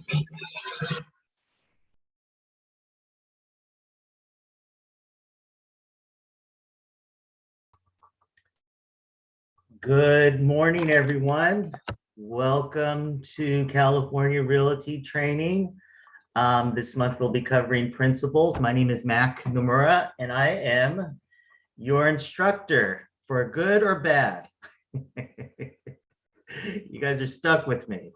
Good morning, everyone. Welcome to California Realty Training. This month we'll be covering principles. My name is Mac Nomura, and I am your instructor for good or bad. You guys are stuck with me.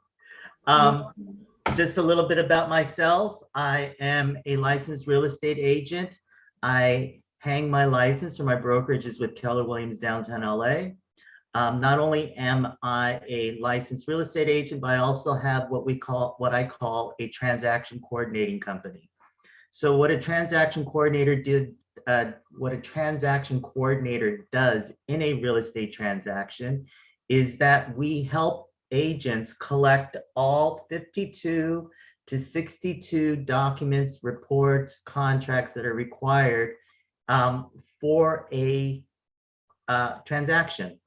Just a little bit about myself. I am a licensed real estate agent. I hang my license or my brokerage is with Keller Williams downtown LA. Not only am I a licensed real estate agent, but I also have what I call a transaction coordinating company. So what a transaction coordinator does in a real estate transaction is that we help agents collect all 52 to 62 documents, reports, contracts that are required for a transaction.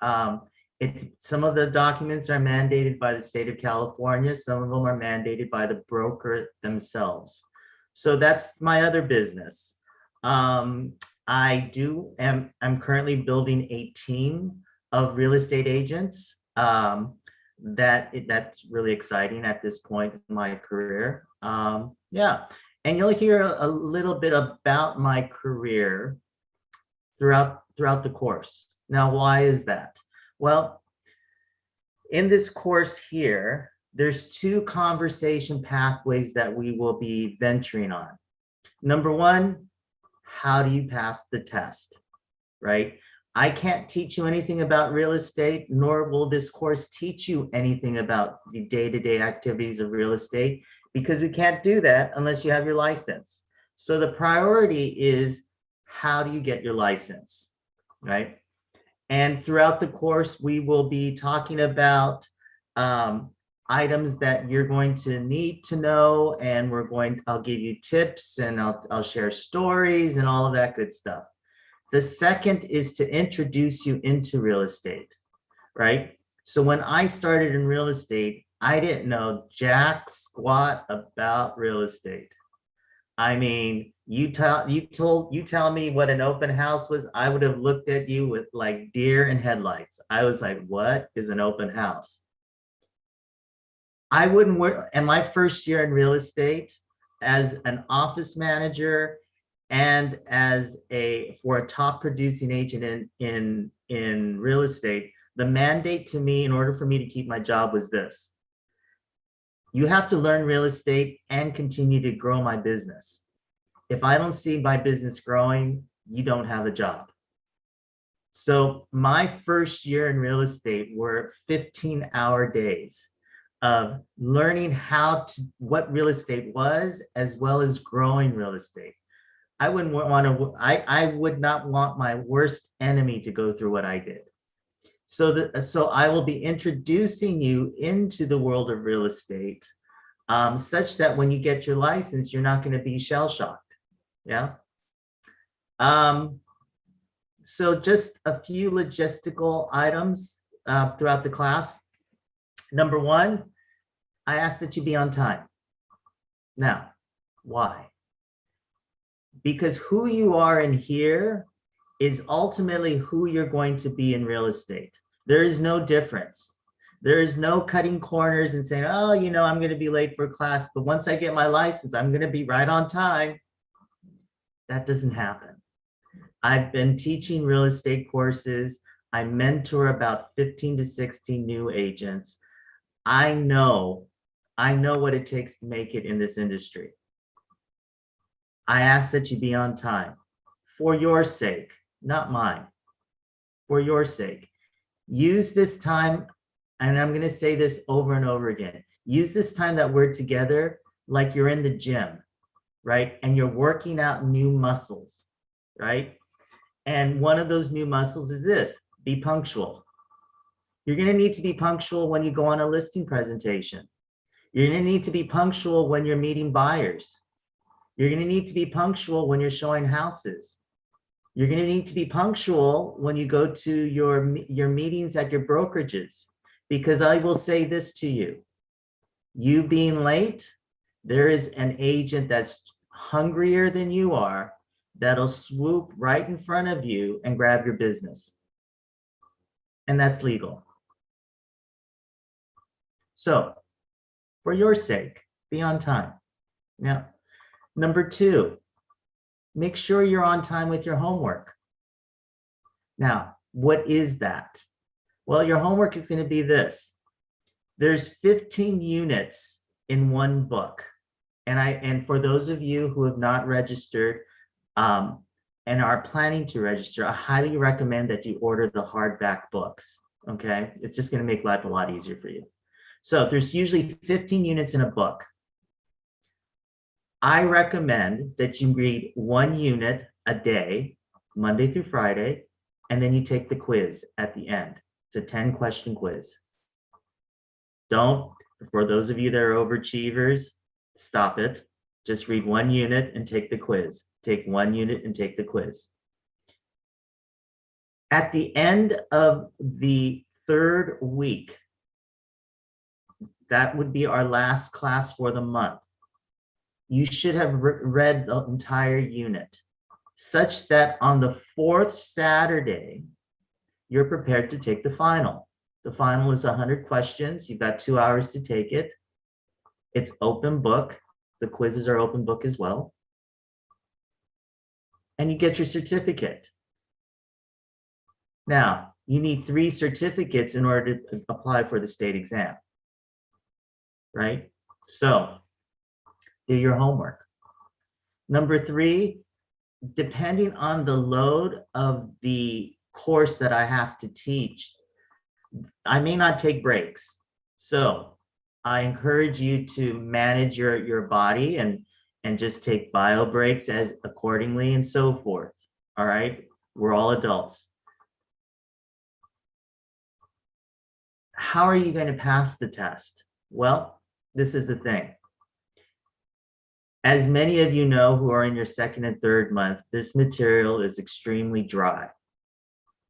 Some of the documents are mandated by the state of California. Some of them are mandated by the broker themselves. So that's my other business. I'm currently building a team of real estate agents. That's really exciting at this point in my career. Yeah, and you'll hear a little bit about my career throughout the course. Now, why is that? Well, in this course here, there's two conversation pathways that we will be venturing on. Number one, how do you pass the test, right? I can't teach you anything about real estate, nor will this course teach you anything about the day-to-day activities of real estate, because we can't do that unless you have your license. So the priority is, how do you get your license, right? And throughout the course, we will be talking about items that you're going to need to know, and I'll give you tips, and I'll share stories and all of that good stuff. The second is to introduce you into real estate, right? So when I started in real estate, I didn't know jack squat about real estate. I mean, you tell me what an open house was, I would have looked at you with like deer in headlights. I was like, what is an open house? I wouldn't work in my first year in real estate as an office manager and for a top producing agent in real estate. The mandate to me, in order for me to keep my job, was this: you have to learn real estate and continue to grow my business. If I don't see my business growing, you don't have a job. So my first year in real estate were 15-hour days of learning what real estate was, as well as growing real estate. I would not want my worst enemy to go through what I did. So I will be introducing you into the world of real estate, such that when you get your license, you're not going to be shell-shocked. Yeah. So just a few logistical items throughout the class. Number one, I ask that you be on time. Now, why? Because who you are in here is ultimately who you're going to be in real estate. There is no difference. There is no cutting corners and saying, oh, I'm going to be late for class, but once I get my license, I'm going to be right on time. That doesn't happen. I've been teaching real estate courses. I mentor about 15 to 16 new agents. I know what it takes to make it in this industry. I ask that you be on time for your sake, not mine, for your sake. Use this time, and I'm going to say this over and over again, use this time that we're together like you're in the gym, right? And you're working out new muscles, right? And one of those new muscles is this: be punctual. You're going to need to be punctual when you go on a listing presentation. You're going to need to be punctual when you're meeting buyers. You're going to need to be punctual when you're showing houses. You're going to need to be punctual when you go to your meetings at your brokerages, because I will say this to you: You being late, there is an agent that's hungrier than you are that'll swoop right in front of you and grab your business. And that's legal. So for your sake, be on time. Now, number two, make sure you're on time with your homework. Now, what is that? Well, your homework is going to be this. There's 15 units in one book. And for those of you who have not registered and are planning to register, I highly recommend that you order the hardback books. Okay, it's just going to make life a lot easier for you. So there's usually 15 units in a book. I recommend that you read one unit a day, Monday through Friday, and then you take the quiz at the end. It's a 10-question quiz. Don't, for those of you that are overachievers, stop it. Just read one unit and take the quiz. Take one unit and take the quiz. At the end of the third week, that would be our last class for the month. You should have read the entire unit, such that on the fourth Saturday, you're prepared to take the final. The final is 100 questions. You've got 2 hours to take it. It's open book. The quizzes are open book as well. And you get your certificate. Now, you need 3 certificates in order to apply for the state exam, right? So, do your homework. Number 3, depending on the load of the course that I have to teach, I may not take breaks. So I encourage you to manage your body and just take bio breaks as accordingly and so forth. All right, we're all adults. How are you going to pass the test? Well, this is the thing. As many of you know who are in your second and third month, this material is extremely dry.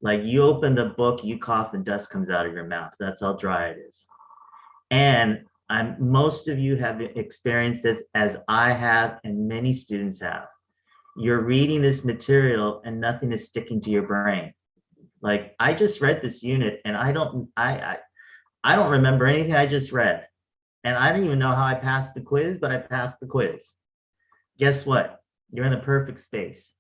Like you open the book, you cough and dust comes out of your mouth. That's how dry it is. And most of you have experienced this as I have and many students have. You're reading this material and nothing is sticking to your brain. Like I just read this unit and I don't remember anything I just read. And I don't even know how I passed the quiz, but I passed the quiz. Guess what? You're in the perfect space.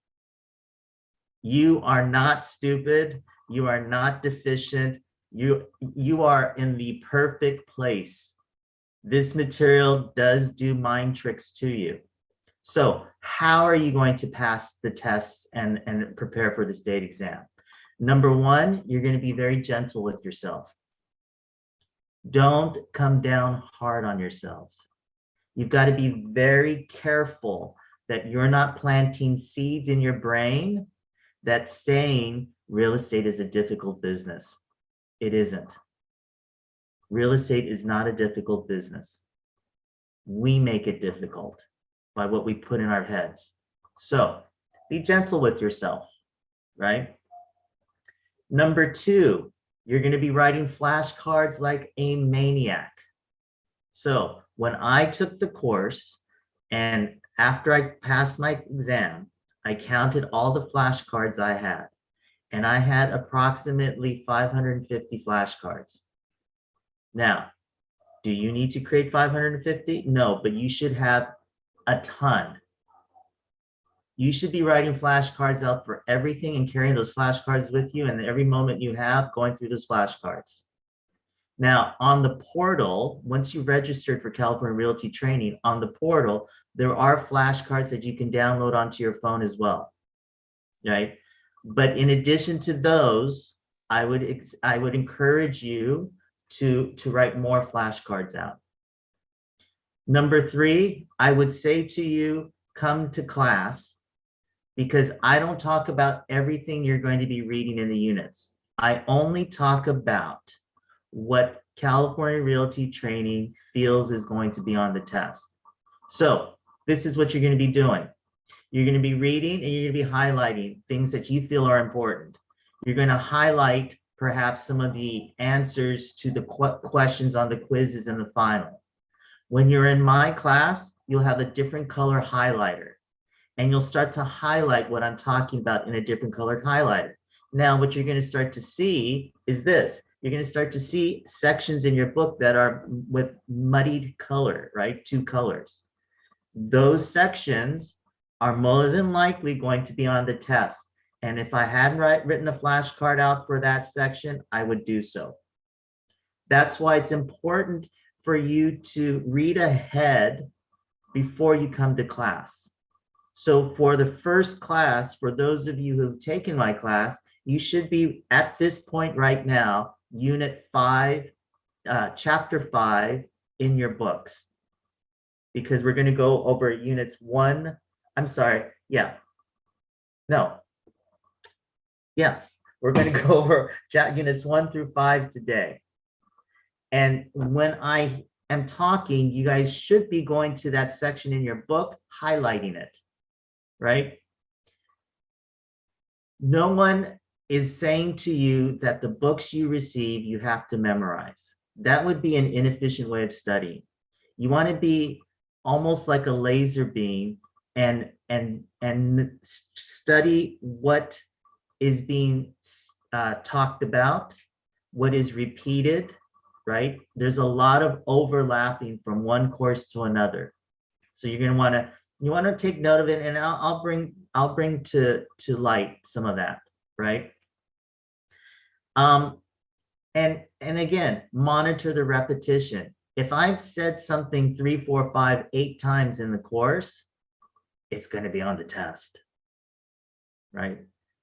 You are not stupid. You are not deficient. You are in the perfect place. This material does do mind tricks to you. So how are you going to pass the tests and prepare for the state exam? Number 1, you're going to be very gentle with yourself. Don't come down hard on yourselves. You've got to be very careful that you're not planting seeds in your brain that's saying real estate is a difficult business. It isn't. Real estate is not a difficult business. We make it difficult by what we put in our heads. So be gentle with yourself, right? Number 2, you're going to be writing flashcards like a maniac. So when I took the course and after I passed my exam, I counted all the flashcards I had, and I had approximately 550 flashcards. Now, do you need to create 550? No, but you should have a ton. You should be writing flashcards out for everything and carrying those flashcards with you, and every moment you have going through those flashcards. Now, on the portal, once you registered for California Realty Training, on the portal, there are flashcards that you can download onto your phone as well, right? But in addition to those, I would encourage you to write more flashcards out. Number 3, I would say to you, come to class, because I don't talk about everything you're going to be reading in the units. I only talk about what California Realty Training feels is going to be on the test. So this is what you're going to be doing. You're going to be reading and you're going to be highlighting things that you feel are important. You're going to highlight perhaps some of the answers to the questions on the quizzes in the final. When you're in my class, you'll have a different color highlighter, and you'll start to highlight what I'm talking about in a different colored highlighter. Now, what you're going to start to see is this. You're going to start to see sections in your book that are with muddied color, right? Two colors. Those sections are more than likely going to be on the test. And if I hadn't written a flashcard out for that section, I would do so. That's why it's important for you to read ahead before you come to class. So for the first class, for those of you who've taken my class, you should be at this point right now, Unit 5, Chapter 5 in your books, because we're going to go over Units 1. I'm sorry. Yeah. No. Yes. We're going to go over Units 1 through 5 today. And when I am talking, you guys should be going to that section in your book, highlighting it, right? No one is saying to you that the books you receive, you have to memorize. That would be an inefficient way of studying. You want to be almost like a laser beam and study what is being talked about, what is repeated, right? There's a lot of overlapping from one course to another. So you're going to want to, you want to take note of it, and I'll bring to light some of that, right? And again, monitor the repetition. If I've said something 3, 4, 5, 8 times in the course, it's going to be on the test, right?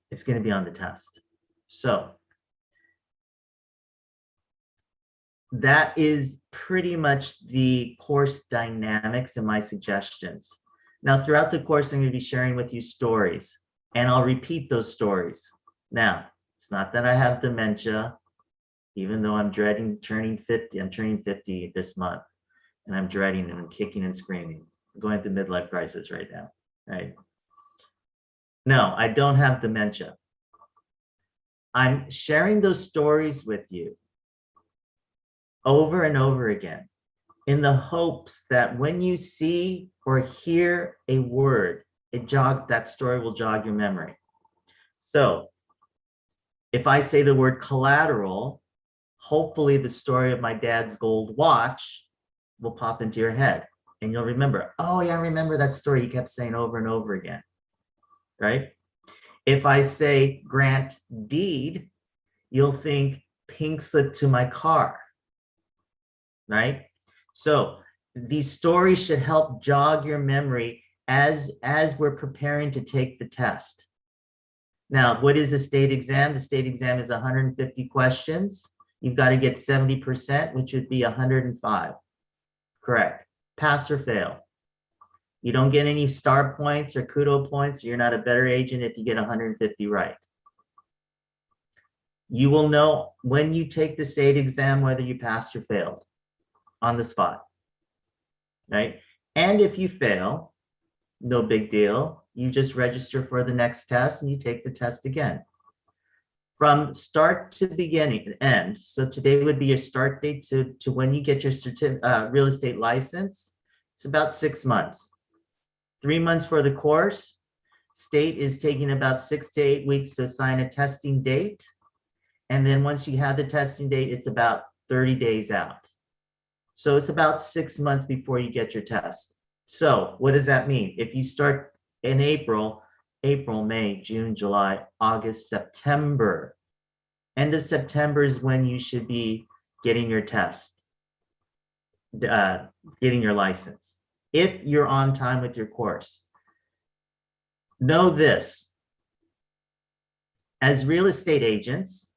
It's going to be on the test. So that is pretty much the course dynamics and my suggestions. Now, throughout the course, I'm going to be sharing with you stories, and I'll repeat those stories. Now, it's not that I have dementia, even though I'm dreading turning 50. I'm turning 50 this month, and I'm dreading and I'm kicking and screaming. I'm going through midlife crisis right now, right? No, I don't have dementia. I'm sharing those stories with you over and over again in the hopes that when you see or hear a word, that story will jog your memory. So if I say the word collateral, hopefully the story of my dad's gold watch will pop into your head, and you'll remember, oh yeah, I remember that story he kept saying over and over again, right? If I say grant deed, you'll think pink slip to my car, right? So these stories should help jog your memory as we're preparing to take the test. Now, what is the state exam? The state exam is 150 questions. You've got to get 70%, which would be 105. Correct. Pass or fail. You don't get any star points or kudo points. You're not a better agent if you get 150 right. You will know when you take the state exam whether you passed or failed on the spot, right? And if you fail, no big deal. You just register for the next test and you take the test again. From start to beginning, end. So today would be your start date to when you get your real estate license. It's about 6 months. 3 months for the course. State is taking about 6 to 8 weeks to assign a testing date. And then once you have the testing date, it's about 30 days out. So it's about 6 months before you get your test. So what does that mean? If you start in April, May, June, July, August, September. End of September is when you should be getting your test, getting your license, if you're on time with your course. Know this, as real estate agents,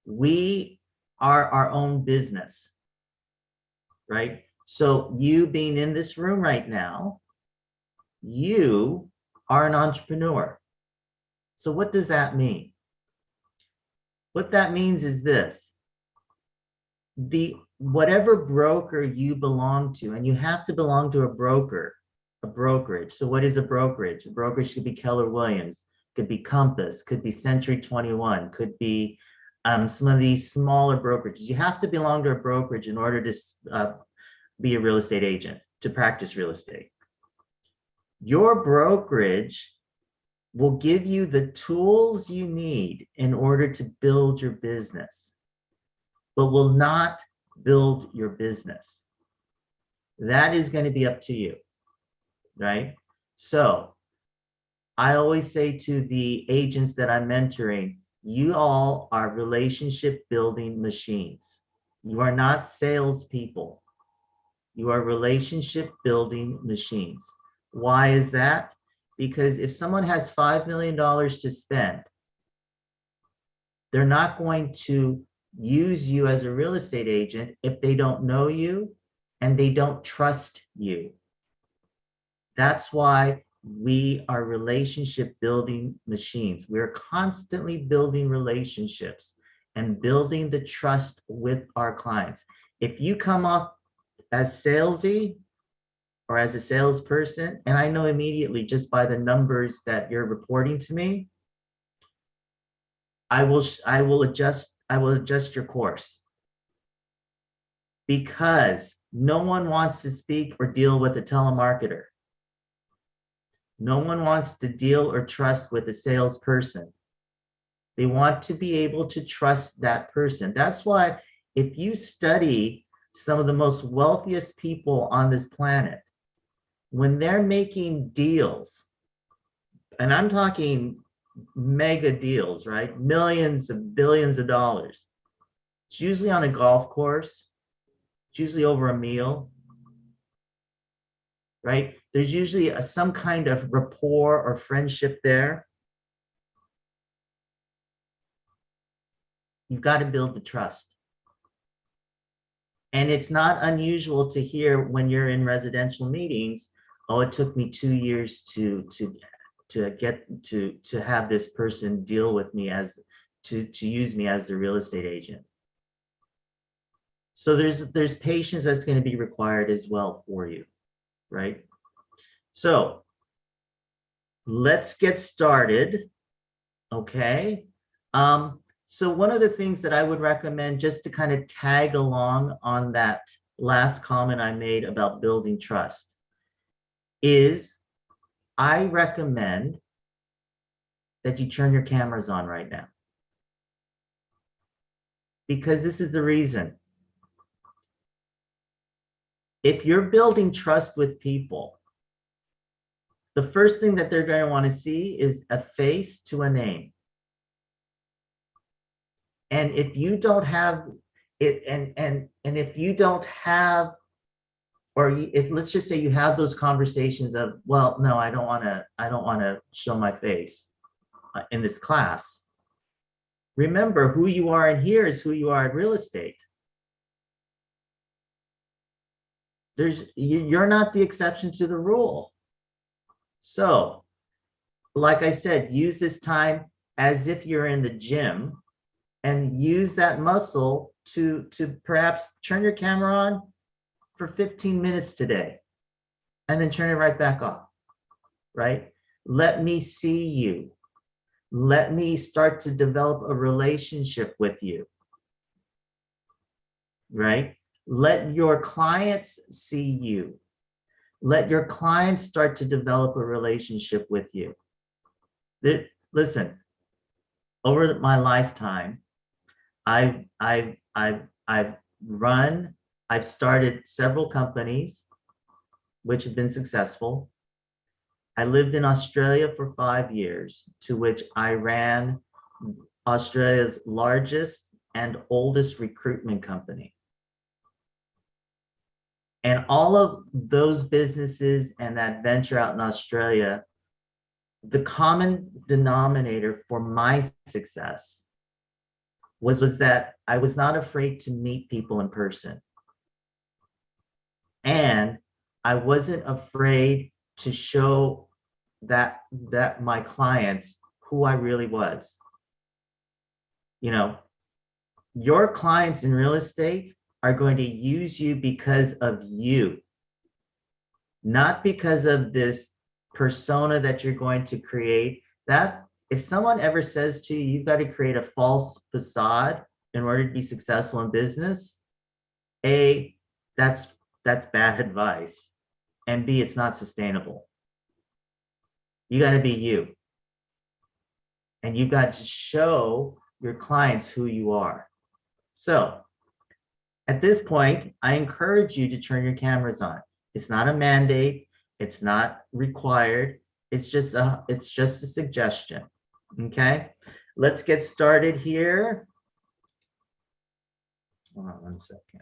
we are our own business, right? So you being in this room right now, you are an entrepreneur. So what does that mean? What that means is this: whatever broker you belong to, and you have to belong to a brokerage. So what is a brokerage? A brokerage could be Keller Williams, could be Compass, could be Century 21, could be some of these smaller brokerages. You have to belong to a brokerage in order to be a real estate agent, to practice real estate. Your brokerage will give you the tools you need in order to build your business, but will not build your business. That is going to be up to you, right? So I always say to the agents that I'm mentoring, you all are relationship building machines. You are not salespeople. You are relationship building machines. Why is that? Because if someone has $5 million to spend, they're not going to use you as a real estate agent if they don't know you and they don't trust you. That's why we are relationship building machines. We're constantly building relationships and building the trust with our clients. If you come off as salesy or as a salesperson, and I know immediately just by the numbers that you're reporting to me, I will adjust your course, because no one wants to speak or deal with a telemarketer. No one wants to deal or trust with a salesperson. They want to be able to trust that person. That's why if you study some of the most wealthiest people on this planet, when they're making deals, and I'm talking mega deals, right? Millions of billions of dollars. It's usually on a golf course. It's usually over a meal, right? There's usually some kind of rapport or friendship there. You've got to build the trust. And it's not unusual to hear when you're in residential meetings, oh, it took me 2 years to have this person deal with me to use me as the real estate agent. So there's patience that's going to be required as well for you, right? So let's get started, okay? So one of the things that I would recommend, just to kind of tag along on that last comment I made about building trust, is I recommend that you turn your cameras on right now. Because this is the reason. If you're building trust with people, the first thing that they're going to want to see is a face to a name. And if you don't have it, and if you don't have, or let's just say you have those conversations of, well, no, I don't want to show my face in this class. Remember, who you are in here is who you are in real estate. You're not the exception to the rule. So, like I said, use this time as if you're in the gym, and use that muscle to perhaps turn your camera on for 15 minutes today, and then turn it right back off, right? Let me see you. Let me start to develop a relationship with you, right? Let your clients see you. Let your clients start to develop a relationship with you. Listen, over my lifetime, I've started several companies which have been successful. I lived in Australia for 5 years, to which I ran Australia's largest and oldest recruitment company. And all of those businesses and that venture out in Australia, the common denominator for my success was that I was not afraid to meet people in person. And I wasn't afraid to show that my clients who I really was. You know, your clients in real estate are going to use you because of you, not because of this persona that you're going to create. That if someone ever says to you, you've got to create a false facade in order to be successful in business, that's that's bad advice. And B, it's not sustainable. You got to be you. And you've got to show your clients who you are. So at this point, I encourage you to turn your cameras on. It's not a mandate. It's not required. It's just a suggestion. Okay, let's get started here. Hold on 1 second.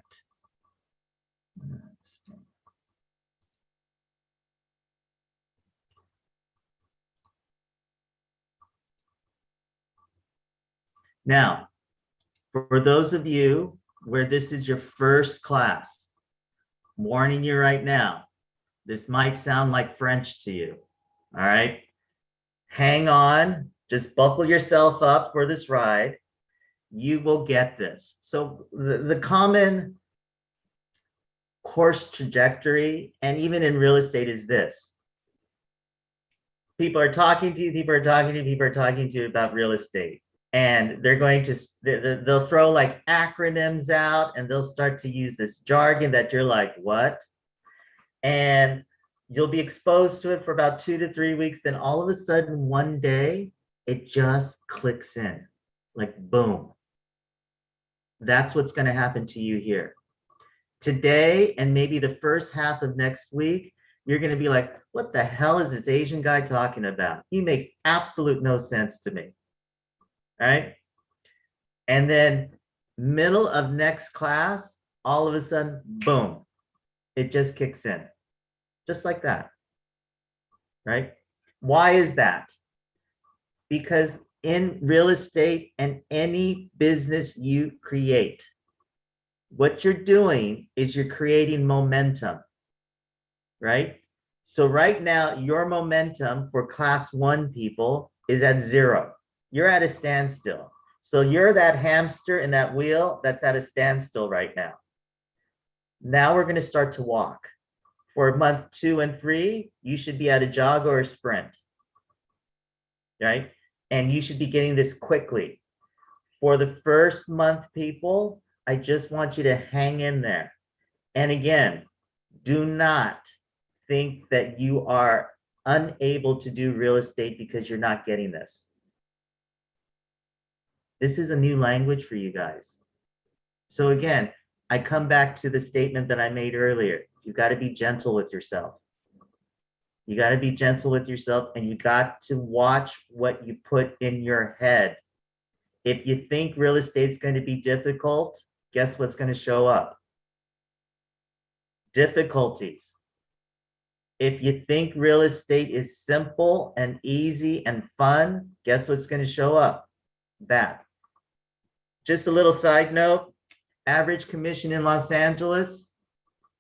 Now, for those of you where this is your first class, I'm warning you right now, this might sound like French to you. All right, hang on, just buckle yourself up for this ride. You will get this. So the common course trajectory, and even in real estate, is this. People are talking to you, people are talking to you about real estate. And they're going to, they'll throw like acronyms out and they'll start to use this jargon that you're like, what? And you'll be exposed to it for about 2 to 3 weeks. Then all of a sudden, one day, it just clicks in, like boom. That's what's going to happen to you here. Today, and maybe the first half of next week, you're going to be like, what the hell is this Asian guy talking about? He makes absolute no sense to me. All right. And then middle of next class, all of a sudden, boom, it just kicks in. Just like that. Right? Why is that? Because in real estate and any business you create, what you're doing is you're creating momentum, right? So right now, your momentum for class 1 people is at 0. You're at a standstill. So you're that hamster in that wheel that's at a standstill right now. Now we're going to start to walk. For month 2 and 3, you should be at a jog or a sprint, right? And you should be getting this quickly. For the first month, people, I just want you to hang in there. And again, do not think that you are unable to do real estate because you're not getting this. This is a new language for you guys. So again, I come back to the statement that I made earlier. You got to be gentle with yourself. You got to be gentle with yourself, and you got to watch what you put in your head. If you think real estate's going to be difficult, guess what's going to show up? Difficulties. If you think real estate is simple and easy and fun, guess what's going to show up? That. Just a little side note, average commission in Los Angeles,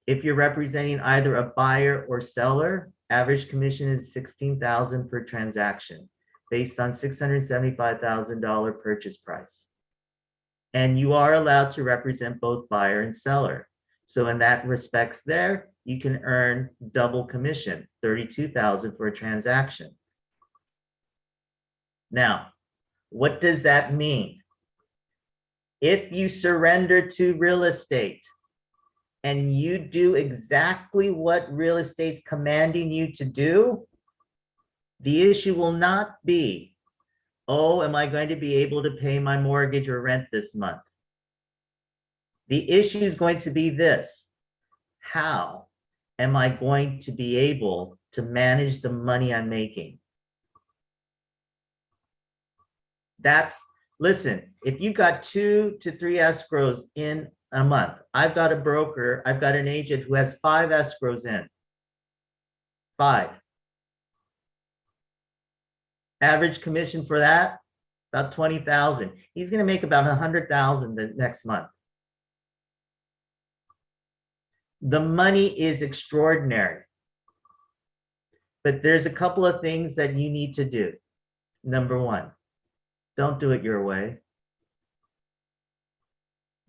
if you're representing either a buyer or seller, average commission is $16,000 per transaction based on $675,000 purchase price. And you are allowed to represent both buyer and seller. So in that respects there, you can earn double commission, $32,000 for a transaction. Now, what does that mean? If you surrender to real estate and you do exactly what real estate's commanding you to do, the issue will not be, oh, am I going to be able to pay my mortgage or rent this month? The issue is going to be this: how am I going to be able to manage the money I'm making? Listen, if you've got 2 to 3 escrows in a month, I've got a broker, I've got an agent who has 5 escrows in. 5. Average commission for that, about $20,000. He's going to make about $100,000 the next month. The money is extraordinary. But there's a couple of things that you need to do. Number 1, don't do it your way.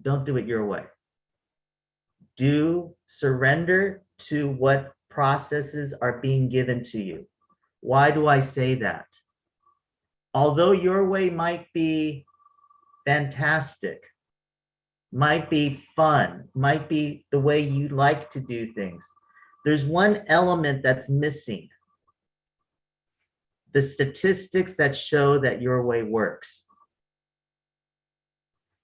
Don't do it your way. Do surrender to what processes are being given to you. Why do I say that? Although your way might be fantastic, might be fun, might be the way you like to do things. There's one element that's missing: the statistics that show that your way works.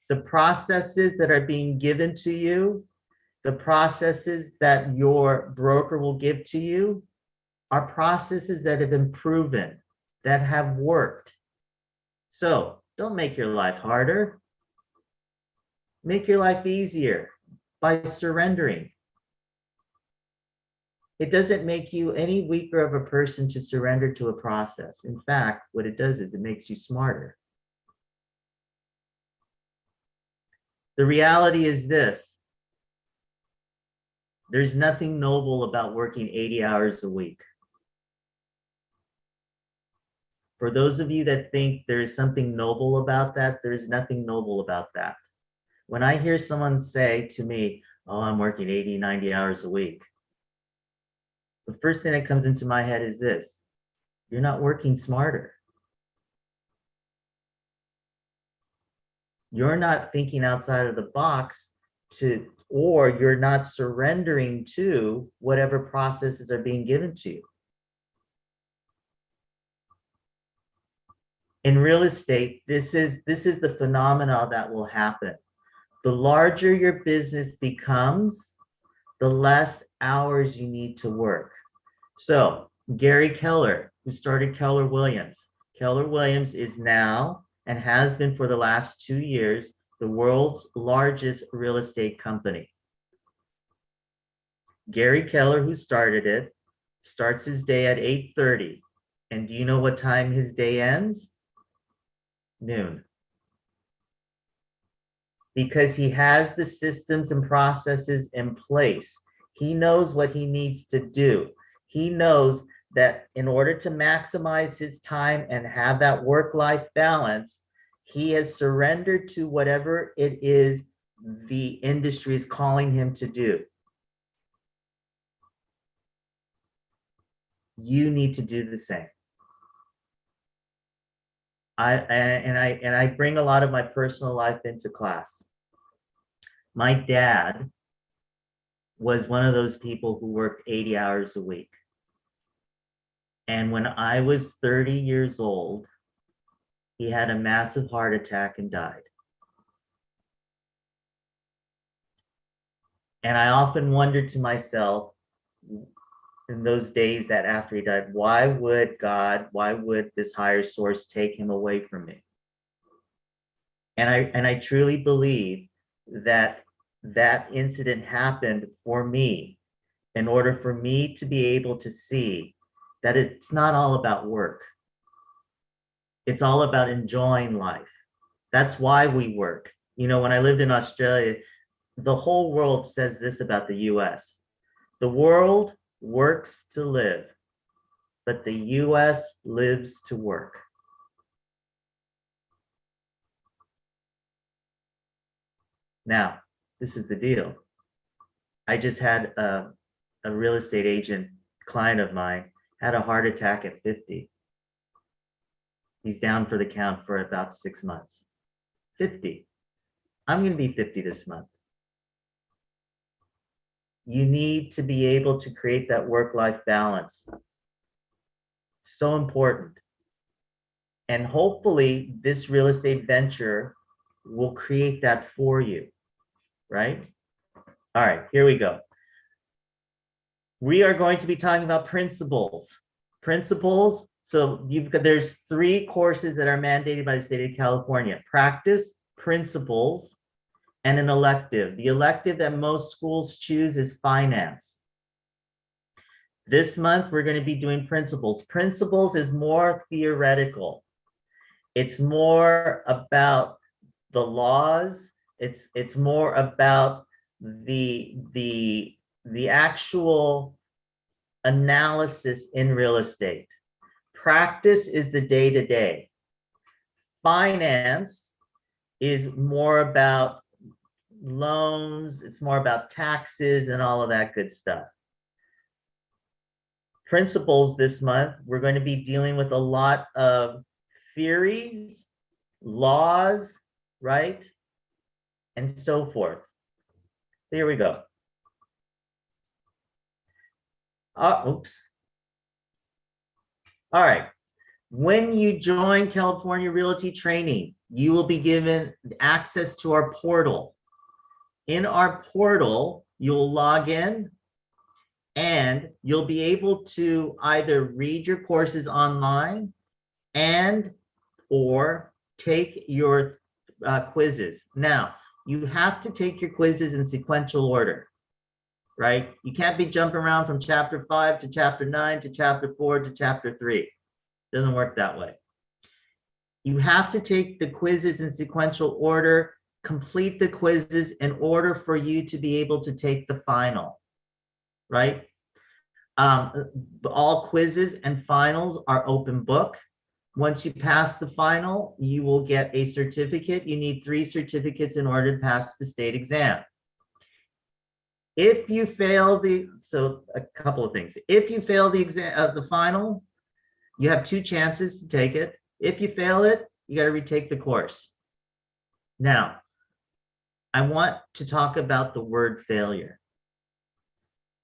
The processes that are being given to you, the processes that your broker will give to you, are processes that have been proven, that have worked. So don't make your life harder. Make your life easier by surrendering. It doesn't make you any weaker of a person to surrender to a process. In fact, what it does is it makes you smarter. The reality is this: there's nothing noble about working 80 hours a week. For those of you that think there is something noble about that, there is nothing noble about that. When I hear someone say to me, oh, I'm working 80, 90 hours a week, the first thing that comes into my head is this: you're not working smarter. You're not thinking outside of the box or you're not surrendering to whatever processes are being given to you. In real estate, this is the phenomena that will happen. The larger your business becomes, the less hours you need to work. So Gary Keller, who started Keller Williams is now, and has been for the last 2 years, the world's largest real estate company. Gary Keller, who started it, starts his day at 8:30. And do you know what time his day ends? Noon. Because he has the systems and processes in place. He knows what he needs to do. He knows that in order to maximize his time and have that work-life balance, he has surrendered to whatever it is the industry is calling him to do. You need to do the same. I bring a lot of my personal life into class. My dad was one of those people who worked 80 hours a week. And when I was 30 years old, he had a massive heart attack and died. And I often wondered to myself in those days that after he died, why would this higher source take him away from me? And I truly believe that that incident happened for me in order for me to be able to see that it's not all about work. It's all about enjoying life. That's why we work. You know, when I lived in Australia, the whole world says this about the US. The world works to live, but the US lives to work. Now, this is the deal. I just had a real estate agent client of mine had a heart attack at 50. He's down for the count for about 6 months. 50. I'm going to be 50 this month. You need to be able to create that work-life balance. So important. And hopefully this real estate venture will create that for you, right? All right, here we go. We are going to be talking about principles. Principles, so there's 3 courses that are mandated by the state of California: practice, principles, and an elective. The elective that most schools choose is finance. This month, we're going to be doing principles. Principles is more theoretical. It's more about the laws. It's more about the actual analysis in real estate. Practice is the day-to-day. Finance is more about loans, it's more about taxes and all of that good stuff. Principles this month, we're going to be dealing with a lot of theories, laws, right? and so forth. So here we go. Oops. All right. When you join California Realty Training, you will be given access to our portal. In our portal, you'll log in and you'll be able to either read your courses online and or take your quizzes. Now, you have to take your quizzes in sequential order, right? You can't be jumping around from chapter 5 to chapter 9 to chapter 4 to chapter 3. Doesn't work that way. You have to take the quizzes in sequential order, complete the quizzes in order for you to be able to take the final, right? All quizzes and finals are open book. Once you pass the final, you will get a certificate. You need 3 certificates in order to pass the state exam. If you fail so a couple of things. If you fail the exam, the final, you have 2 chances to take it. If you fail it, you got to retake the course. Now, I want to talk about the word failure.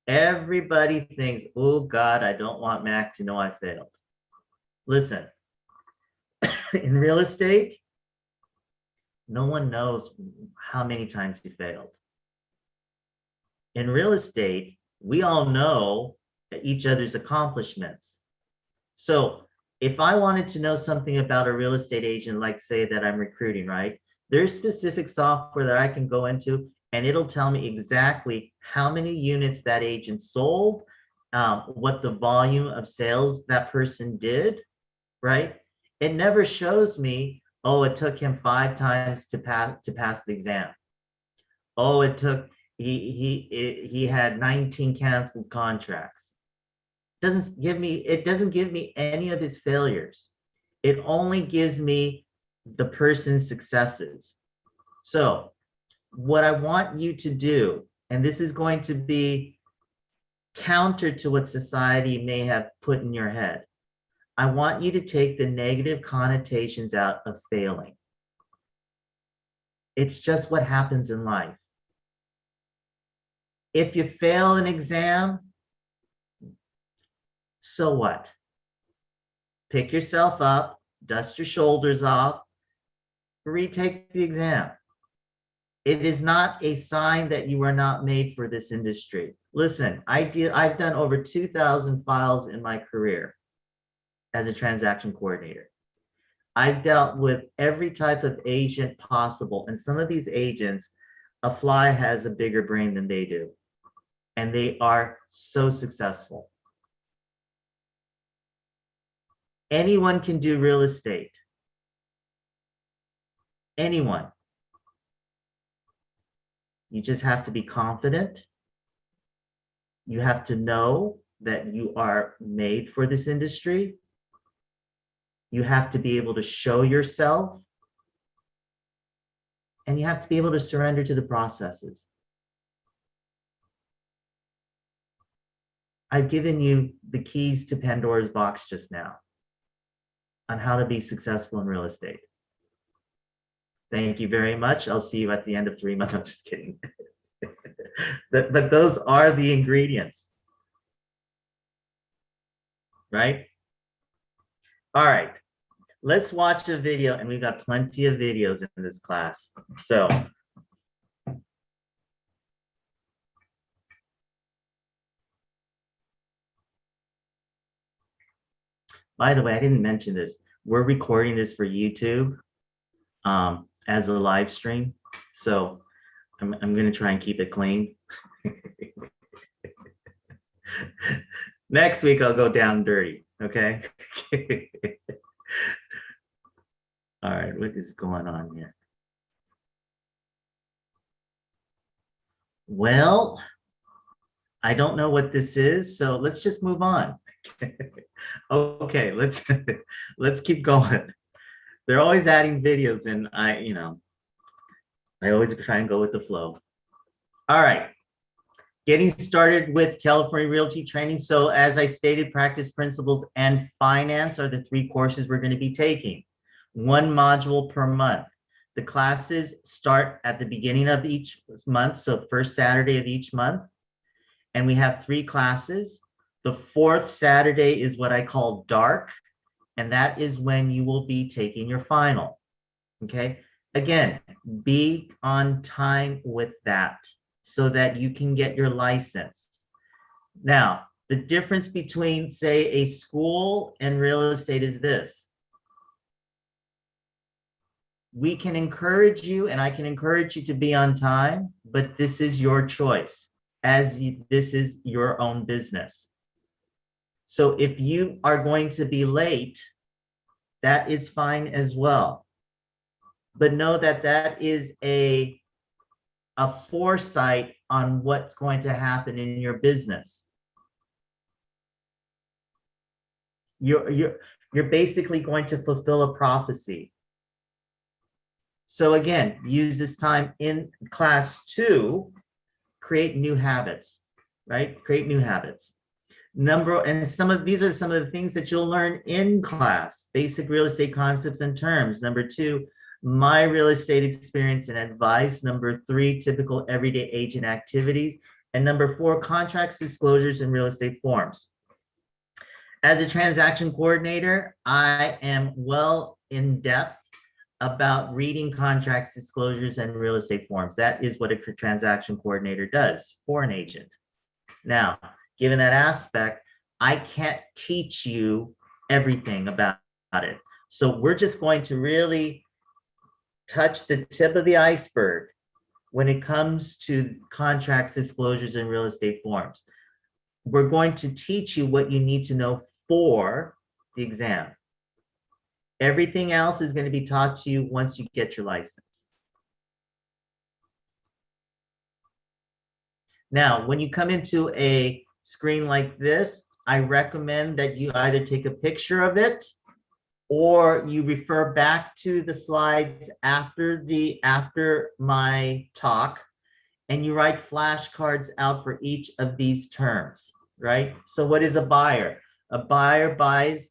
Everybody thinks, oh God, I don't want Mac to know I failed. Listen, in real estate, no one knows how many times you failed. In real estate, we all know each other's accomplishments. So if I wanted to know something about a real estate agent, like say that I'm recruiting, right? There's specific software that I can go into and it'll tell me exactly how many units that agent sold, what the volume of sales that person did, right? It never shows me, oh, it took him 5 times to pass the exam. Oh, it took, he had 19 canceled contracts. It doesn't give me any of his failures. It only gives me the person's successes. So what I want you to do, and this is going to be counter to what society may have put in your head, I want you to take the negative connotations out of failing. It's just what happens in life. If you fail an exam, so what? Pick yourself up, dust your shoulders off, retake the exam. It is not a sign that you are not made for this industry. Listen, I've done over 2,000 files in my career as a transaction coordinator. I've dealt with every type of agent possible, and some of these agents, a fly has a bigger brain than they do, and they are so successful. Anyone can do real estate. Anyone. You just have to be confident. You have to know that you are made for this industry. You have to be able to show yourself. And you have to be able to surrender to the processes. I've given you the keys to Pandora's box just now on how to be successful in real estate. Thank you very much. I'll see you at the end of 3 months. I'm just kidding. But those are the ingredients, right? All right, let's watch a video, and we've got plenty of videos in this class. So, by the way, I didn't mention this. We're recording this for YouTube as a live stream. So I'm going to try and keep it clean. Next week, I'll go down dirty. Okay. All right. What is going on here? Well, I don't know what this is, so let's just move on. Okay, let's keep going. They're always adding videos, and I always try and go with the flow. All right, getting started with California Realty Training. So as I stated, Practice Principles and Finance are the 3 courses we're going to be taking. 1 module per month. The classes start at the beginning of each month, so first Saturday of each month. And we have 3 classes. The 4th Saturday is what I call dark, and that is when you will be taking your final. Okay? Again, be on time with that so that you can get your license. Now, the difference between, say, a school and real estate is this. We can encourage you, and I can encourage you to be on time, but this is your choice, as this is your own business. So if you are going to be late, that is fine as well. But know that that is a foresight on what's going to happen in your business. You're basically going to fulfill a prophecy. So again, use this time in class 2, create new habits, right? Create new habits. And some of these are some of the things that you'll learn in class: basic real estate concepts and terms. Number 2, my real estate experience and advice. Number 3, typical everyday agent activities. And number 4, contracts, disclosures, and real estate forms. As a transaction coordinator, I am well in depth about reading contracts, disclosures, and real estate forms. That is what a transaction coordinator does for an agent. Now, given that aspect, I can't teach you everything about it. So we're just going to really touch the tip of the iceberg when it comes to contracts, disclosures, and real estate forms. We're going to teach you what you need to know for the exam. Everything else is going to be taught to you once you get your license. Now, when you come into a screen like this, I recommend that you either take a picture of it or you refer back to the slides after my talk, and you write flashcards out for each of these terms, right? So what is a buyer? A buyer buys,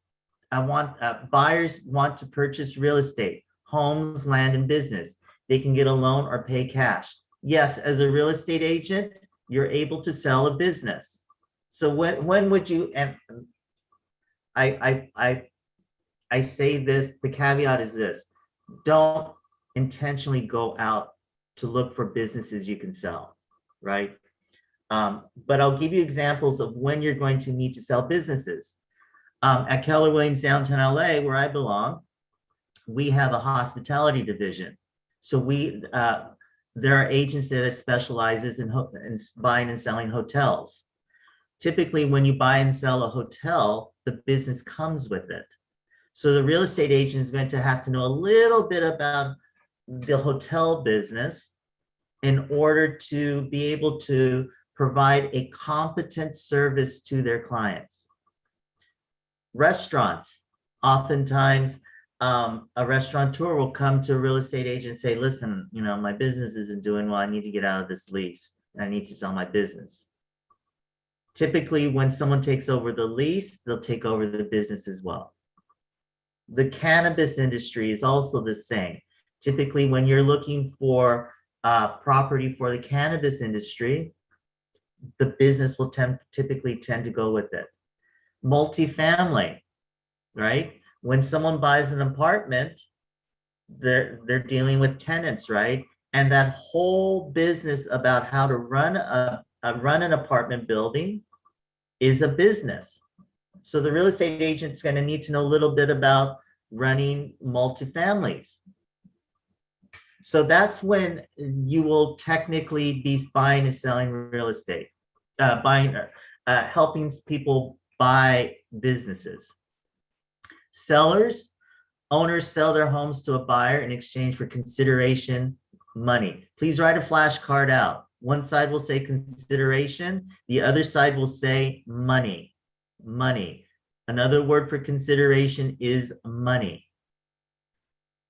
buyers want to purchase real estate, homes, land, and business. They can get a loan or pay cash. Yes, as a real estate agent, you're able to sell a business. So when would you, and I say this, the caveat is this: don't intentionally go out to look for businesses you can sell, right? But I'll give you examples of when you're going to need to sell businesses. At Keller Williams downtown LA, where I belong, we have a hospitality division. So there are agents that specializes in buying and selling hotels. Typically, when you buy and sell a hotel, the business comes with it. So the real estate agent is going to have to know a little bit about the hotel business in order to be able to provide a competent service to their clients. Restaurants, oftentimes a restaurateur will come to a real estate agent and say, listen, my business isn't doing well. I need to get out of this lease. I need to sell my business. Typically, when someone takes over the lease, they'll take over the business as well. The cannabis industry is also the same. Typically, when you're looking for property for the cannabis industry, the business will typically tend to go with it. Multifamily, right? When someone buys an apartment, they're dealing with tenants, right? And that whole business about how to run an apartment building is a business. So the real estate agent's going to need to know a little bit about running multifamilies. So that's when you will technically be buying and selling real estate, helping people buy businesses. Sellers, owners sell their homes to a buyer in exchange for consideration, money. Please write a flashcard out. One side will say consideration, the other side will say money. Money. Another word for consideration is money.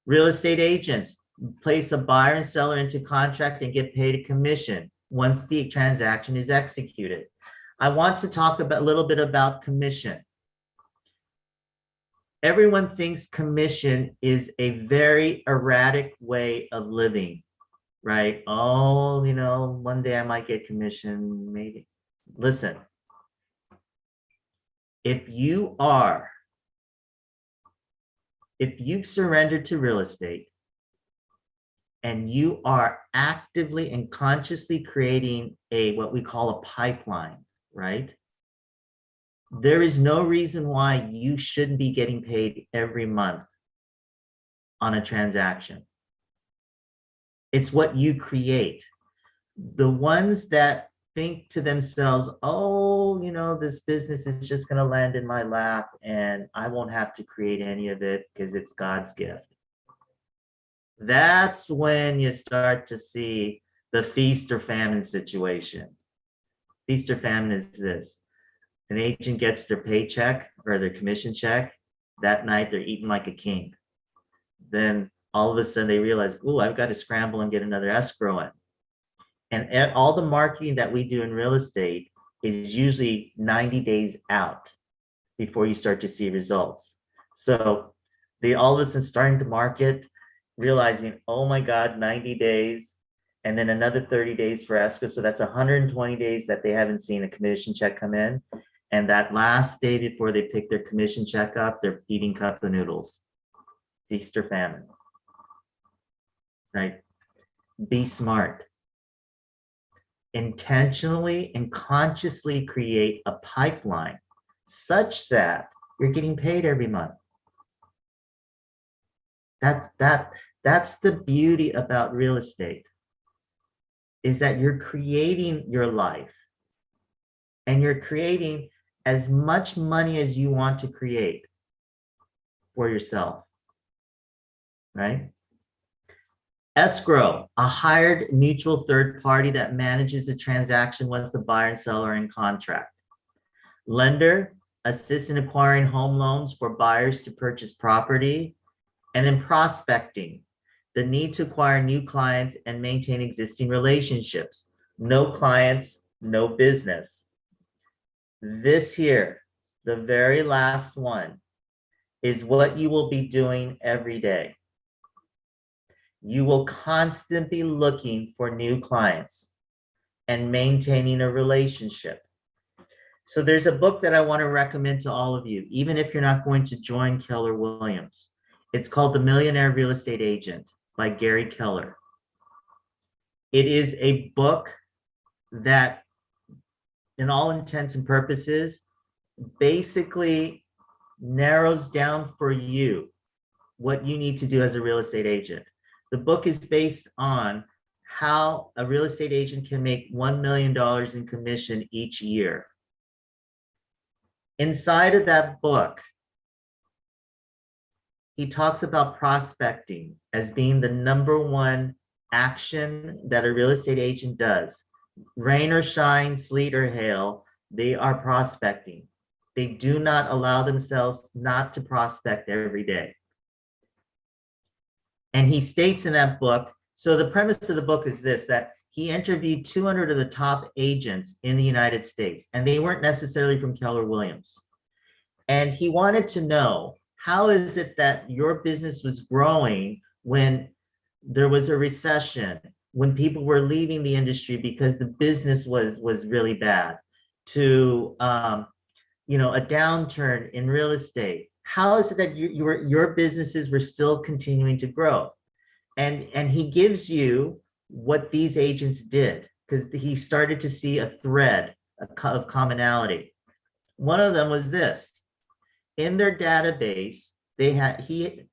Real estate agents place a buyer and seller into contract and get paid a commission once the transaction is executed. I want to talk a little bit about commission. Everyone thinks commission is a very erratic way of living, right? Oh, one day I might get commission, maybe. Listen, if you've surrendered to real estate and you are actively and consciously creating what we call a pipeline, right? There is no reason why you shouldn't be getting paid every month on a transaction. It's what you create. The ones that think to themselves, oh, this business is just going to land in my lap and I won't have to create any of it because it's God's gift. That's when you start to see the feast or famine situation. Feast or famine is this. An agent gets their paycheck or their commission check. That night, they're eating like a king. Then all of a sudden they realize, oh, I've got to scramble and get another escrow in. And all the marketing that we do in real estate is usually 90 days out before you start to see results. So they all of a sudden starting to market, realizing, oh my God, 90 days, and then another 30 days for escrow. So that's 120 days that they haven't seen a commission check come in. And that last day before they pick their commission check up, they're eating cup of noodles. Feast or famine, right? Be smart. Intentionally and consciously create a pipeline such that you're getting paid every month. That's the beauty about real estate, is that you're creating your life and you're creating as much money as you want to create for yourself, right? Escrow, a hired neutral third party that manages the transaction once the buyer and seller are in contract. Lender, assists in acquiring home loans for buyers to purchase property. And then prospecting, the need to acquire new clients and maintain existing relationships. No clients, no business. This here, the very last one, is what you will be doing every day. You will constantly be looking for new clients and maintaining a relationship. So there's a book that I want to recommend to all of you, even if you're not going to join Keller Williams. It's called The Millionaire Real Estate Agent by Gary Keller. It is a book that, in all intents and purposes, basically narrows down for you what you need to do as a real estate agent. The book is based on how a real estate agent can make $1 million in commission each year. Inside of that book, he talks about prospecting as being the number one action that a real estate agent does. Rain or shine, sleet or hail, they are prospecting. They do not allow themselves not to prospect every day. And he states in that book, so the premise of the book is this, that he interviewed 200 of the top agents in the United States, and they weren't necessarily from Keller Williams. And he wanted to know, how is it that your business was growing when there was a recession, when people were leaving the industry because the business was really bad, to a downturn in real estate? How is it that your businesses were still continuing to grow? And he gives you what these agents did, because he started to see a thread of commonality. One of them was this: in their database, they had he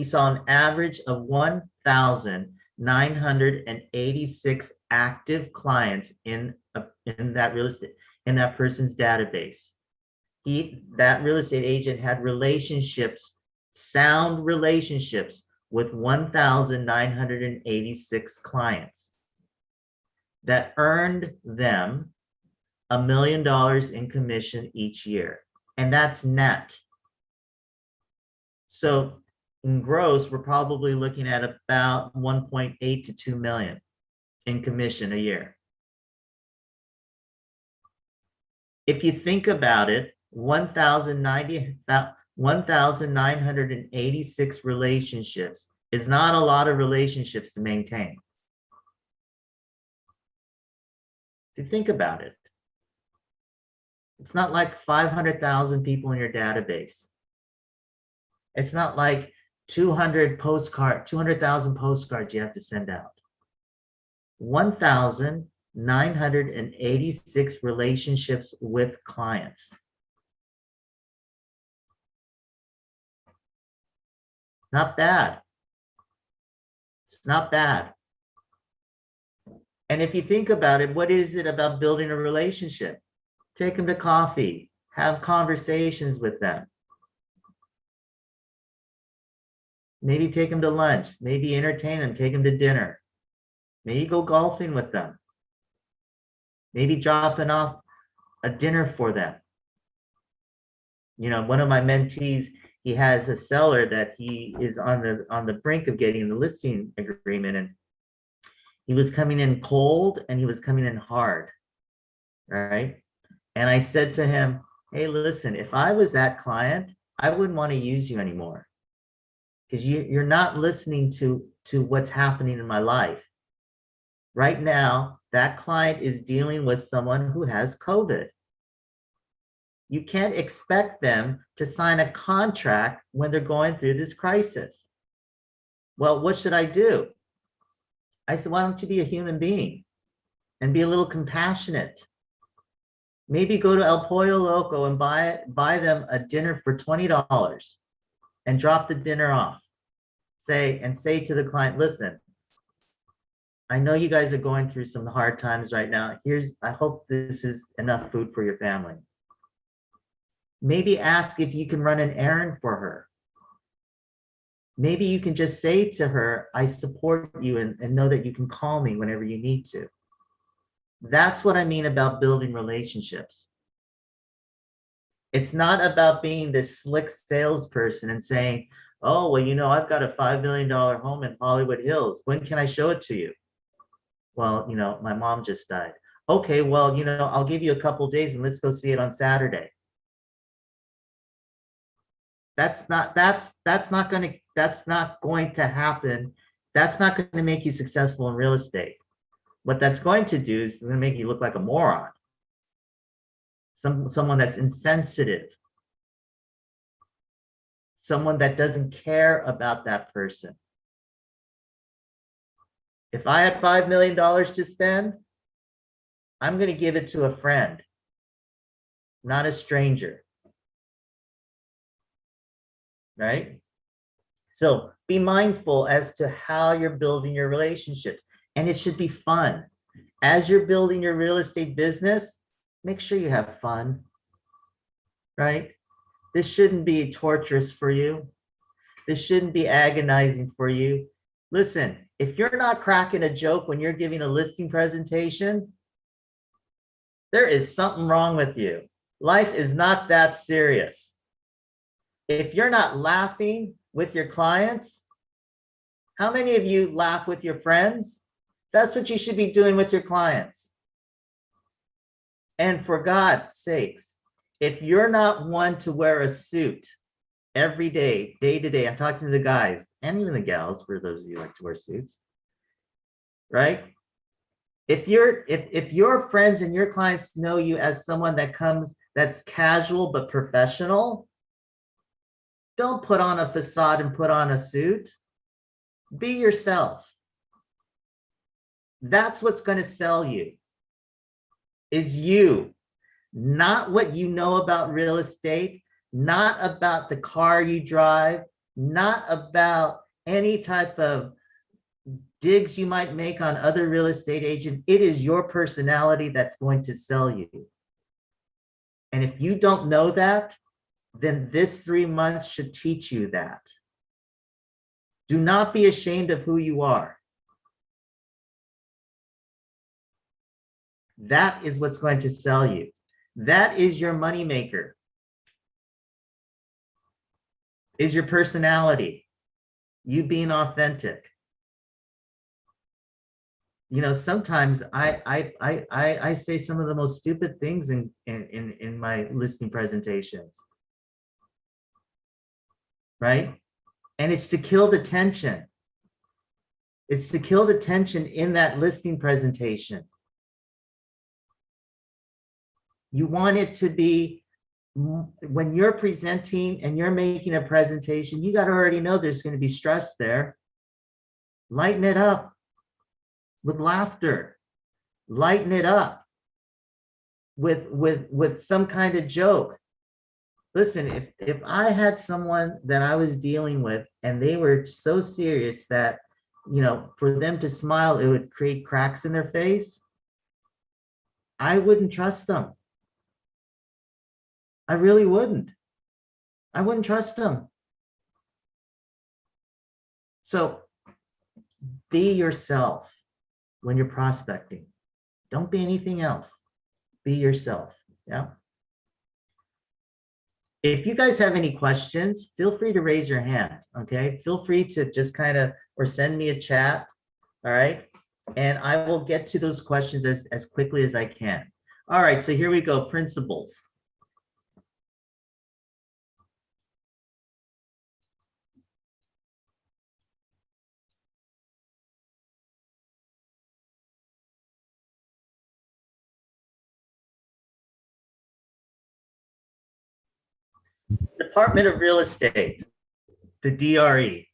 saw an average of 1,986 active clients in that real estate, in that person's database. That real estate agent had relationships, sound relationships, with 1,986 clients that earned them $1 million in commission each year. And that's net. So in gross, we're probably looking at about 1.8 to 2 million in commission a year. If you think about it, 1,090 1,986 relationships is not a lot of relationships to maintain. If you think about it, it's not like 500,000 people in your database. It's not like 200,000 postcards you have to send out. 1,986 relationships with clients. Not bad. It's not bad. And if you think about it, what is it about building a relationship? Take them to coffee, have conversations with them. Maybe take them to lunch, maybe entertain them, take them to dinner. Maybe go golfing with them. Maybe dropping off a dinner for them. You know, one of my mentees, he has a seller that he is on the brink of getting the listing agreement, and he was coming in cold and he was coming in hard, right? And I said to him, hey, listen, if I was that client, I wouldn't want to use you anymore, because you're not listening to what's happening in my life. Right now, that client is dealing with someone who has COVID. You can't expect them to sign a contract when they're going through this crisis. Well, what should I do? I said, why don't you be a human being and be a little compassionate? Maybe go to El Pollo Loco and buy them a dinner for $20 and drop the dinner off. Say to the client, listen, I know you guys are going through some hard times right now. I hope this is enough food for your family. Maybe ask if you can run an errand for her. Maybe you can just say to her, I support you and know that you can call me whenever you need to. That's what I mean about building relationships. It's not about being this slick salesperson and saying, oh, well, you know, I've got a $5 million home in Hollywood Hills. When can I show it to you? Well, you know, my mom just died. Okay, well, you know, I'll give you a couple days and let's go see it on Saturday. That's not going to happen. That's not going to make you successful in real estate. What that's going to do is going to make you look like a moron. Someone that's insensitive. Someone that doesn't care about that person. If I had $5 million to spend, I'm going to give it to a friend, not a stranger. Right? So be mindful as to how you're building your relationships, and it should be fun. As you're building your real estate business, make sure you have fun, right? This shouldn't be torturous for you. This shouldn't be agonizing for you. Listen, if you're not cracking a joke when you're giving a listing presentation, there is something wrong with you. Life is not that serious. If you're not laughing with your clients, how many of you laugh with your friends? That's what you should be doing with your clients. And for God's sakes, if you're not one to wear a suit every day, day to day, I'm talking to the guys and even the gals, for those of you who like to wear suits, right? If your friends and your clients know you as someone that's casual but professional, don't put on a facade and put on a suit. Be yourself. That's what's going to sell you, is you, not what you know about real estate, not about the car you drive, not about any type of digs you might make on other real estate agents. It is your personality that's going to sell you. And if you don't know that, then this 3 months should teach you that. Do not be ashamed of who you are. That is what's going to sell you. That is your moneymaker. Is your personality, you being authentic. You know, sometimes I say some of the most stupid things in my listing presentations. right? And it's to kill the tension. It's to kill the tension in that listing presentation. You want it to be, when you're presenting and you're making a presentation, you got to already know there's going to be stress there. Lighten it up with laughter. Lighten it up with some kind of joke. Listen, if I had someone that I was dealing with and they were so serious that, you know, for them to smile, it would create cracks in their face, I wouldn't trust them. I really wouldn't. I wouldn't trust them. So be yourself when you're prospecting. Don't be anything else. Be yourself. Yeah. If you guys have any questions, feel free to raise your hand. Okay. Feel free to just kind of, or send me a chat. All right. And I will get to those questions as quickly as I can. All right. So here we go. Principles. Department of Real Estate, the DRE,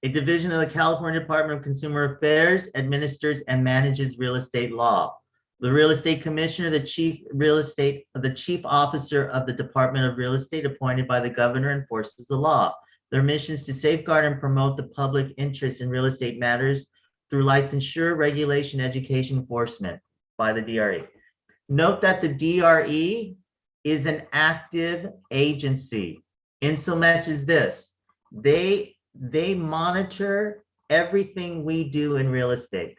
a division of the California Department of Consumer Affairs, administers and manages real estate law. The Real Estate Commissioner, the chief officer of the Department of Real Estate, appointed by the governor, enforces the law. Their mission is to safeguard and promote the public interest in real estate matters through licensure, regulation, education, enforcement by the DRE. Note that the DRE is an active agency. In so much as this, they monitor everything we do in real estate,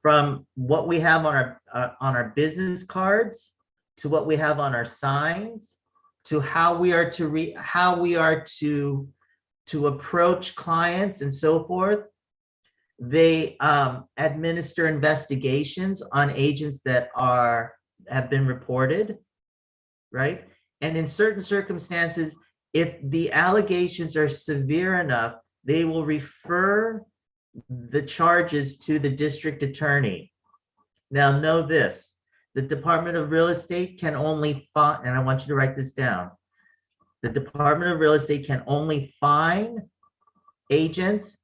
from what we have on our business cards to what we have on our signs to how we are to approach clients and so forth. They administer investigations on agents that have been reported, right? And in certain circumstances, if the allegations are severe enough, they will refer the charges to the district attorney. Now, know this, the Department of Real Estate can only fine, and I want you to write this down, the Department of Real Estate can only fine agents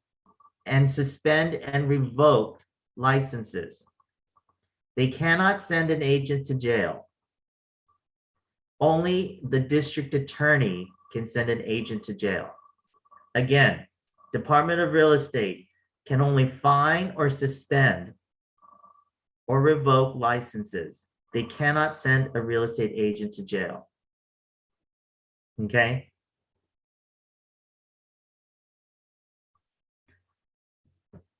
and suspend and revoke licenses. They cannot send an agent to jail. Only the district attorney can send an agent to jail. Again, Department of Real Estate can only fine or suspend or revoke licenses. They cannot send a real estate agent to jail. Okay?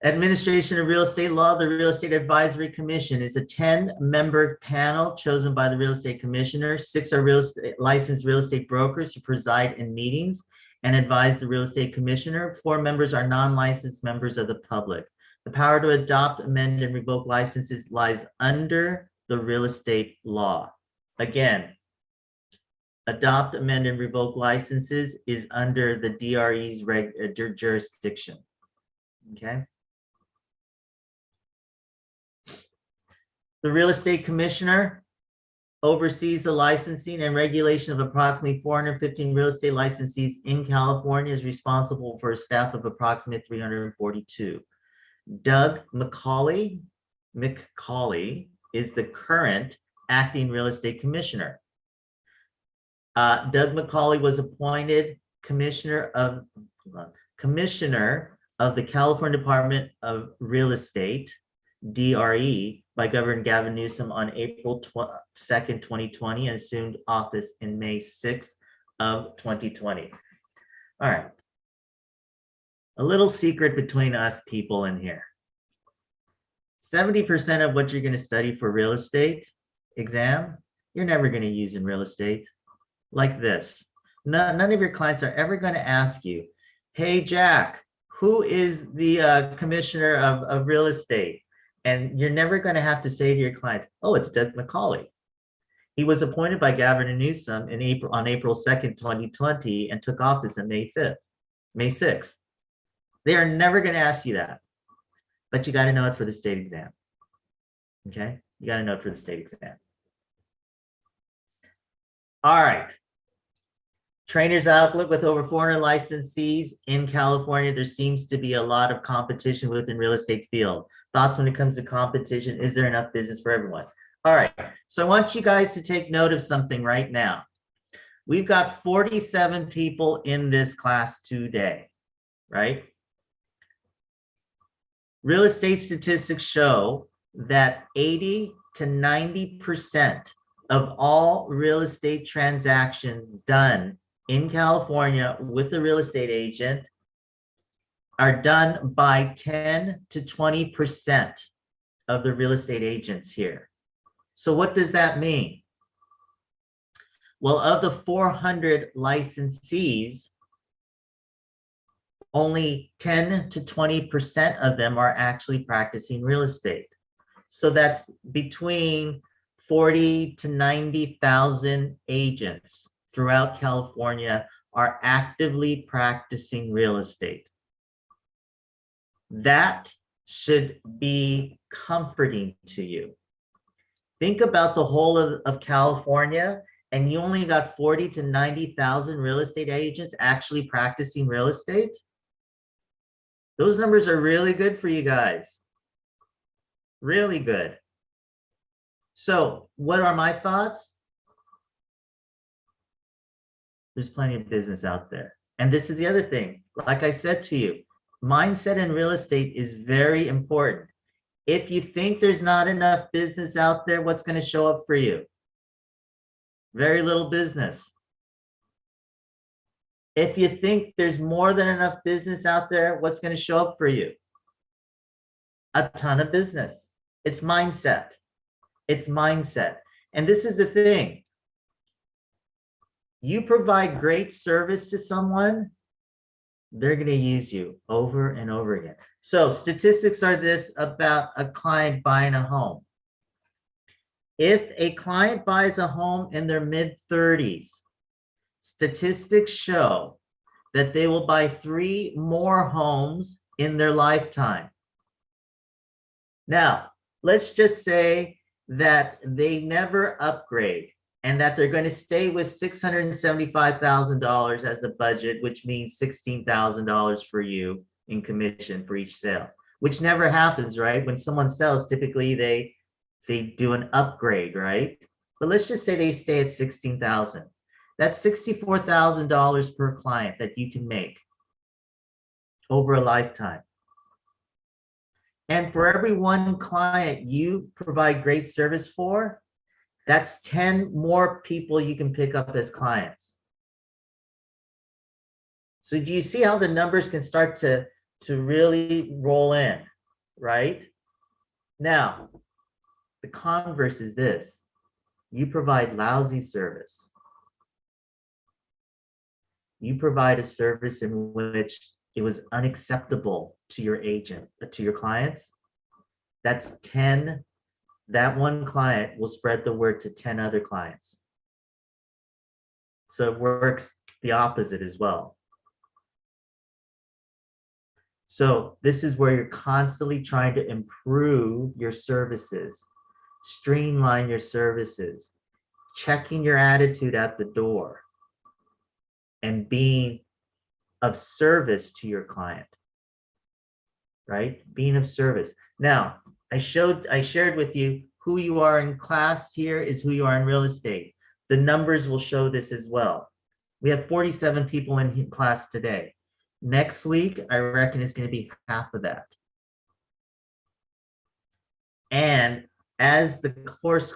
Administration of Real Estate Law, the Real Estate Advisory Commission is a 10-member panel chosen by the Real Estate Commissioner. 6 are licensed real estate brokers who preside in meetings and advise the Real Estate Commissioner. 4 members are non-licensed members of the public. The power to adopt, amend, and revoke licenses lies under the real estate law. Again, adopt, amend, and revoke licenses is under the DRE's jurisdiction. Okay? The Real Estate Commissioner oversees the licensing and regulation of approximately 415 real estate licensees in California, is responsible for a staff of approximately 342. Doug McCauley is the current acting real estate commissioner. Doug McCauley was appointed commissioner of the California Department of Real Estate, DRE, by Governor Gavin Newsom on April 2nd, 2020, and assumed office in May 6th of 2020. All right. A little secret between us people in here. 70% of what you're going to study for real estate exam, you're never going to use in real estate. Like this. None of your clients are ever going to ask you, hey, Jack, who is the commissioner of real estate? And you're never going to have to say to your clients, oh, it's Doug McCauley. He was appointed by Gavin Newsom on April 2nd, 2020, and took office on May 6th. They are never going to ask you that, but you got to know it for the state exam. Okay? You got to know it for the state exam. All right. Trainers outlook: with over 400 licensees in California, there seems to be a lot of competition within real estate field. Thoughts when it comes to competition? Is there enough business for everyone? All right. So I want you guys to take note of something right now. We've got 47 people in this class today, right? Real estate statistics show that 80 to 90% of all real estate transactions done in California with a real estate agent are done by 10 to 20% of the real estate agents here. So what does that mean? Well, of the 400 licensees, only 10 to 20% of them are actually practicing real estate. So that's between 40 to 90,000 agents throughout California are actively practicing real estate. That should be comforting to you. Think about the whole of California, and you only got 40 to 90,000 real estate agents actually practicing real estate. Those numbers are really good for you guys. Really good. So what are my thoughts? There's plenty of business out there. And this is the other thing. Like I said to you, mindset in real estate is very important. If you think there's not enough business out there, what's going to show up for you? Very little business. If you think there's more than enough business out there, what's going to show up for you? A ton of business. It's mindset. It's mindset. And this is the thing. You provide great service to someone, they're going to use you over and over again. So statistics are this about a client buying a home. If a client buys a home in their mid-30s, statistics show that they will buy 3 more homes in their lifetime. Now, let's just say that they never upgrade and that they're going to stay with $675,000 as a budget, which means $16,000 for you in commission for each sale, which never happens, right? When someone sells, typically they do an upgrade, right? But let's just say they stay at $16,000. That's $64,000 per client that you can make over a lifetime. And for every one client you provide great service for, that's 10 more people you can pick up as clients. So do you see how the numbers can start to really roll in, right? Now, the converse is this. You provide lousy service. You provide a service in which it was unacceptable to your agent, to your clients. That's 10. That one client will spread the word to 10 other clients. So it works the opposite as well. So this is where you're constantly trying to improve your services, streamline your services, checking your attitude at the door, and being of service to your client, right? Being of service. Now, I shared with you who you are in class here is who you are in real estate. The numbers will show this as well. We have 47 people in class today. Next week, I reckon it's going to be half of that. And as the course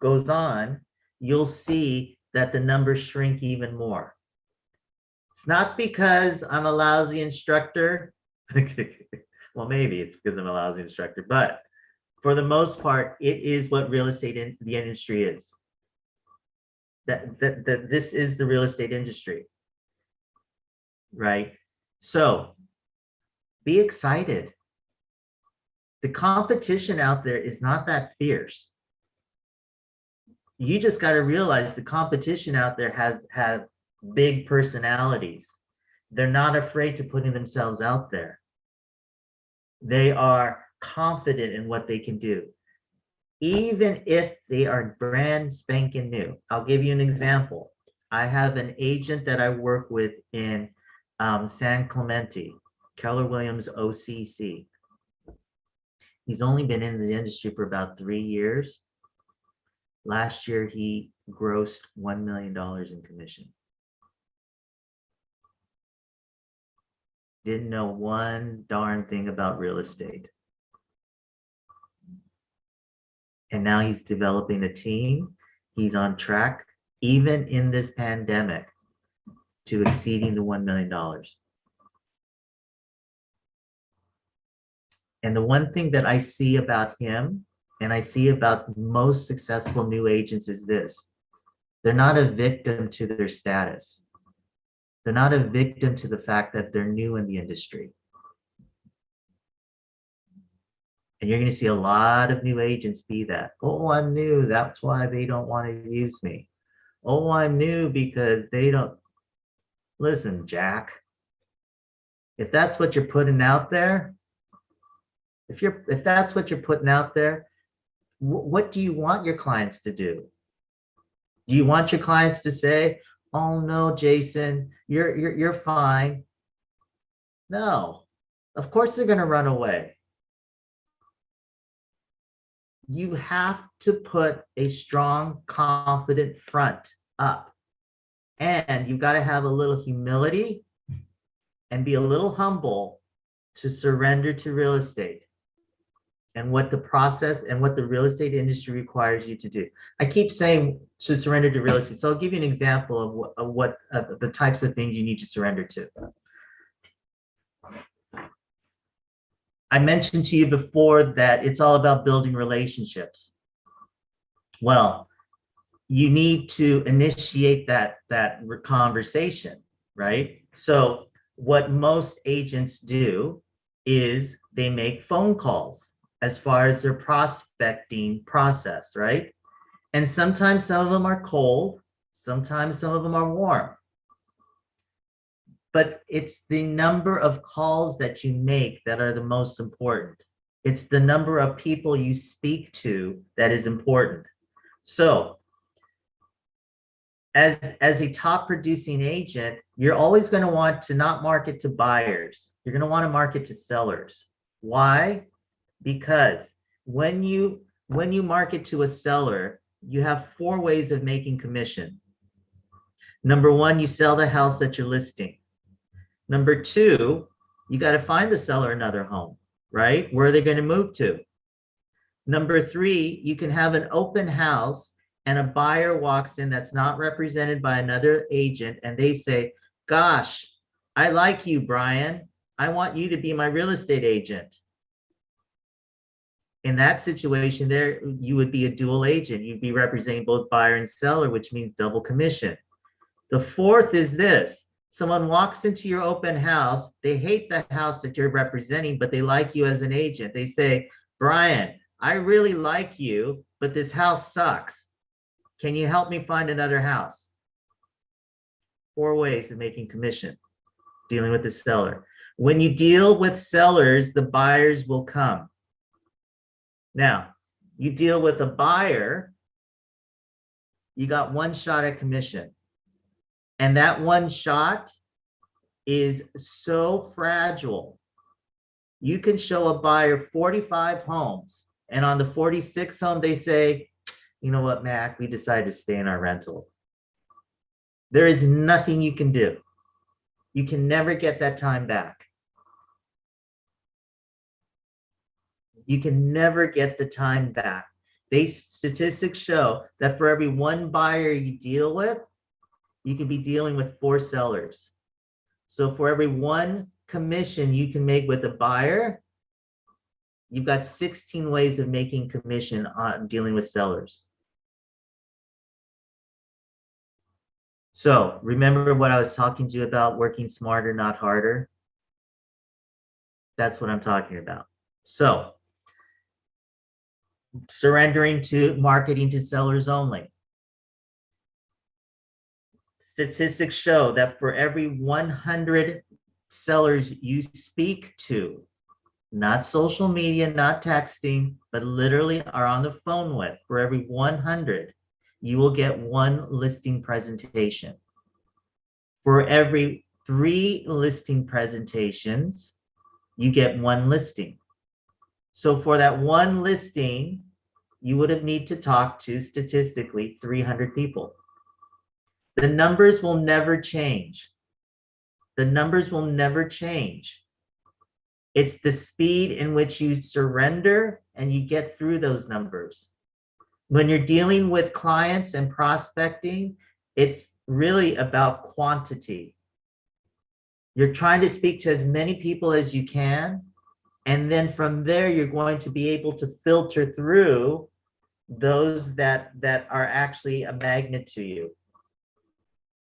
goes on, you'll see that the numbers shrink even more. It's not because I'm a lousy instructor. Well, maybe it's because I'm a lousy instructor, but for the most part, it is what real estate in the industry is. This is the real estate industry, right? So be excited. The competition out there is not that fierce. You just got to realize the competition out there has big personalities. They're not afraid to putting themselves out there. They are confident in what they can do, even if they are brand spanking new. I'll give you an example. I have an agent that I work with in San Clemente, Keller Williams OCC. He's only been in the industry for about 3 years. Last year, he grossed $1 million in commission. Didn't know one darn thing about real estate. And now he's developing a team. He's on track, even in this pandemic, to exceeding the $1 million. And the one thing that I see about him, and I see about most successful new agents, is this: they're not a victim to their status. They're not a victim to the fact that they're new in the industry. And you're going to see a lot of new agents be that. Oh, I'm new. That's why they don't want to use me. Oh, I'm new because they don't. Listen, Jack, if that's what you're putting out there, if that's what you're putting out there, what do you want your clients to do? Do you want your clients to say, "Oh no, Jason, you're fine"? No, of course they're going to run away. You have to put a strong, confident front up. And you've got to have a little humility and be a little humble to surrender to real estate and what the process and what the real estate industry requires you to do. I keep saying to surrender to real estate. So I'll give you an example of what the types of things you need to surrender to. I mentioned to you before that it's all about building relationships. Well, you need to initiate that conversation, right? So what most agents do is they make phone calls as far as their prospecting process, right? And sometimes some of them are cold, sometimes some of them are warm. But it's the number of calls that you make that are the most important. It's the number of people you speak to that is important. So as a top producing agent, you're always going to want to not market to buyers. You're going to want to market to sellers. Why? Because when you market to a seller, you have 4 ways of making commission. Number 1, you sell the house that you're listing. Number 2, you got to find the seller another home, right? Where are they going to move to? Number 3, you can have an open house and a buyer walks in that's not represented by another agent and they say, "Gosh, I like you, Brian. I want you to be my real estate agent." In that situation there, you would be a dual agent. You'd be representing both buyer and seller, which means double commission. The 4th is this: someone walks into your open house, they hate the house that you're representing, but they like you as an agent. They say, "Brian, I really like you, but this house sucks. Can you help me find another house?" 4 ways of making commission, dealing with the seller. When you deal with sellers, the buyers will come. Now, you deal with a buyer, you got 1 shot at commission. And that 1 shot is so fragile. You can show a buyer 45 homes, and on the 46th home, they say, "You know what, Mac, we decided to stay in our rental." There is nothing you can do. You can never get that time back. You can never get the time back. Statistics show that for every 1 buyer you deal with, you can be dealing with 4 sellers. So for every 1 commission you can make with a buyer, you've got 16 ways of making commission on dealing with sellers. So remember what I was talking to you about, working smarter, not harder? That's what I'm talking about. So surrendering to marketing to sellers only. statistics show that for every 100 sellers you speak to, not social media, not texting, but literally are on the phone with, for every 100, you will get one listing presentation. For every 3 listing presentations, you get one listing. So for that one listing, you would have need to talk to statistically 300 people. The numbers will never change. The numbers will never change. It's the speed in which you surrender and you get through those numbers. When you're dealing with clients and prospecting, it's really about quantity. You're trying to speak to as many people as you can. And then from there, you're going to be able to filter through those that are actually a magnet to you,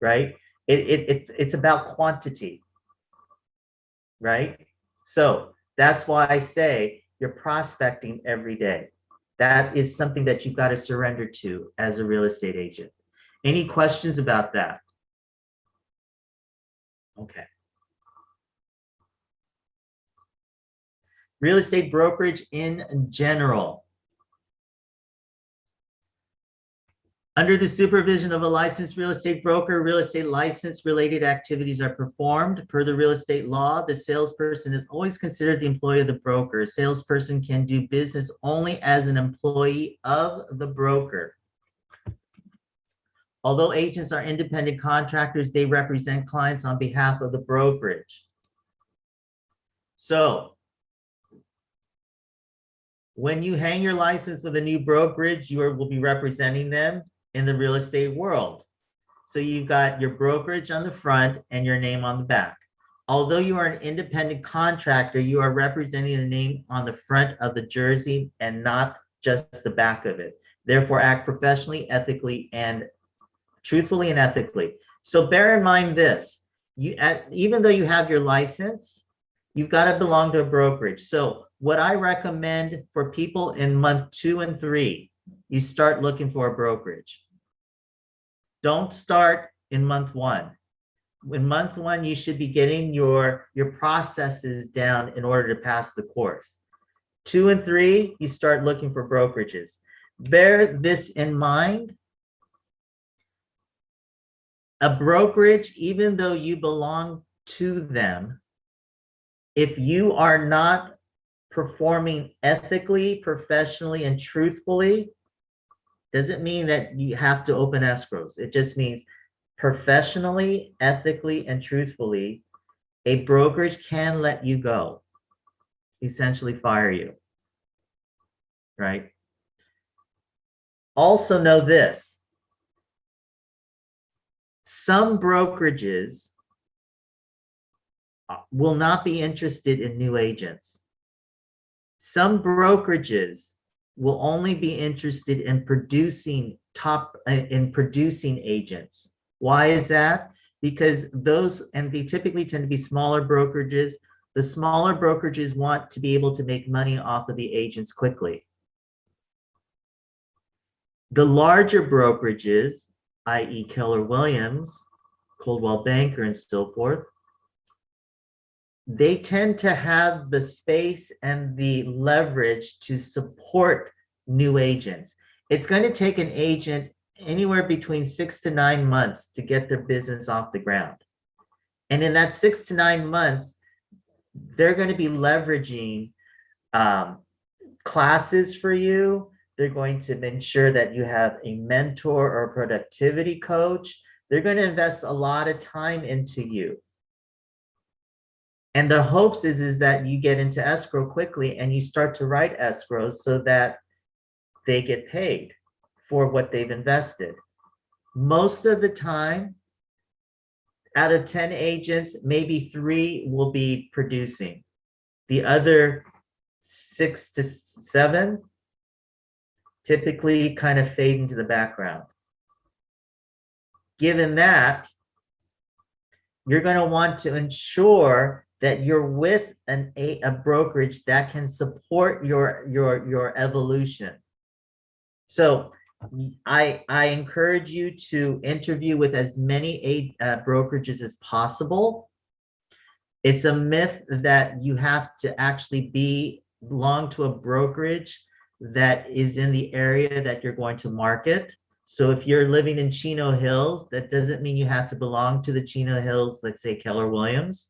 right? It's about quantity, right? So that's why I say you're prospecting every day. That is something that you've got to surrender to as a real estate agent. Any questions about that? Okay. Real estate brokerage in general. Under the supervision of a licensed real estate broker, real estate license related activities are performed. Per the real estate law, the salesperson is always considered the employee of the broker. A salesperson can do business only as an employee of the broker. Although agents are independent contractors, they represent clients on behalf of the brokerage. So, when you hang your license with a new brokerage, you will be representing them in the real estate world. So you've got your brokerage on the front and your name on the back. Although you are an independent contractor, you are representing the name on the front of the jersey and not just the back of it. Therefore, act professionally, ethically, and truthfully and ethically. So bear in mind this, even though you have your license, you've got to belong to a brokerage. So what I recommend for people in month 2 and 3, you start looking for a brokerage. Don't start in month 1. In month 1, you should be getting your processes down in order to pass the course. 2 and 3, you start looking for brokerages. Bear this in mind. A brokerage, even though you belong to them, if you are not performing ethically, professionally, and truthfully, doesn't mean that you have to open escrows. It just means professionally, ethically, and truthfully, a brokerage can let you go, essentially fire you, right? Also know this, some brokerages will not be interested in new agents. Some brokerages will only be interested in producing agents. Why is that? Because they typically tend to be smaller brokerages. The smaller brokerages want to be able to make money off of the agents quickly. The larger brokerages, i.e. Keller Williams, Coldwell Banker, and so forth, they tend to have the space and the leverage to support new agents. It's going to take an agent anywhere between 6 to 9 months to get their business off the ground. And in that 6 to 9 months, they're going to be leveraging classes for you. They're going to ensure that you have a mentor or a productivity coach. They're going to invest a lot of time into you. And the hopes is that you get into escrow quickly and you start to write escrows so that they get paid for what they've invested. Most of the time, out of 10 agents, maybe 3 will be producing. The other 6 to 7 typically kind of fade into the background. Given that, you're going to want to ensure that you're with a brokerage that can support your evolution. So I encourage you to interview with as many brokerages as possible. It's a myth that you have to actually belong to a brokerage that is in the area that you're going to market. So if you're living in Chino Hills, that doesn't mean you have to belong to the Chino Hills, let's say Keller Williams.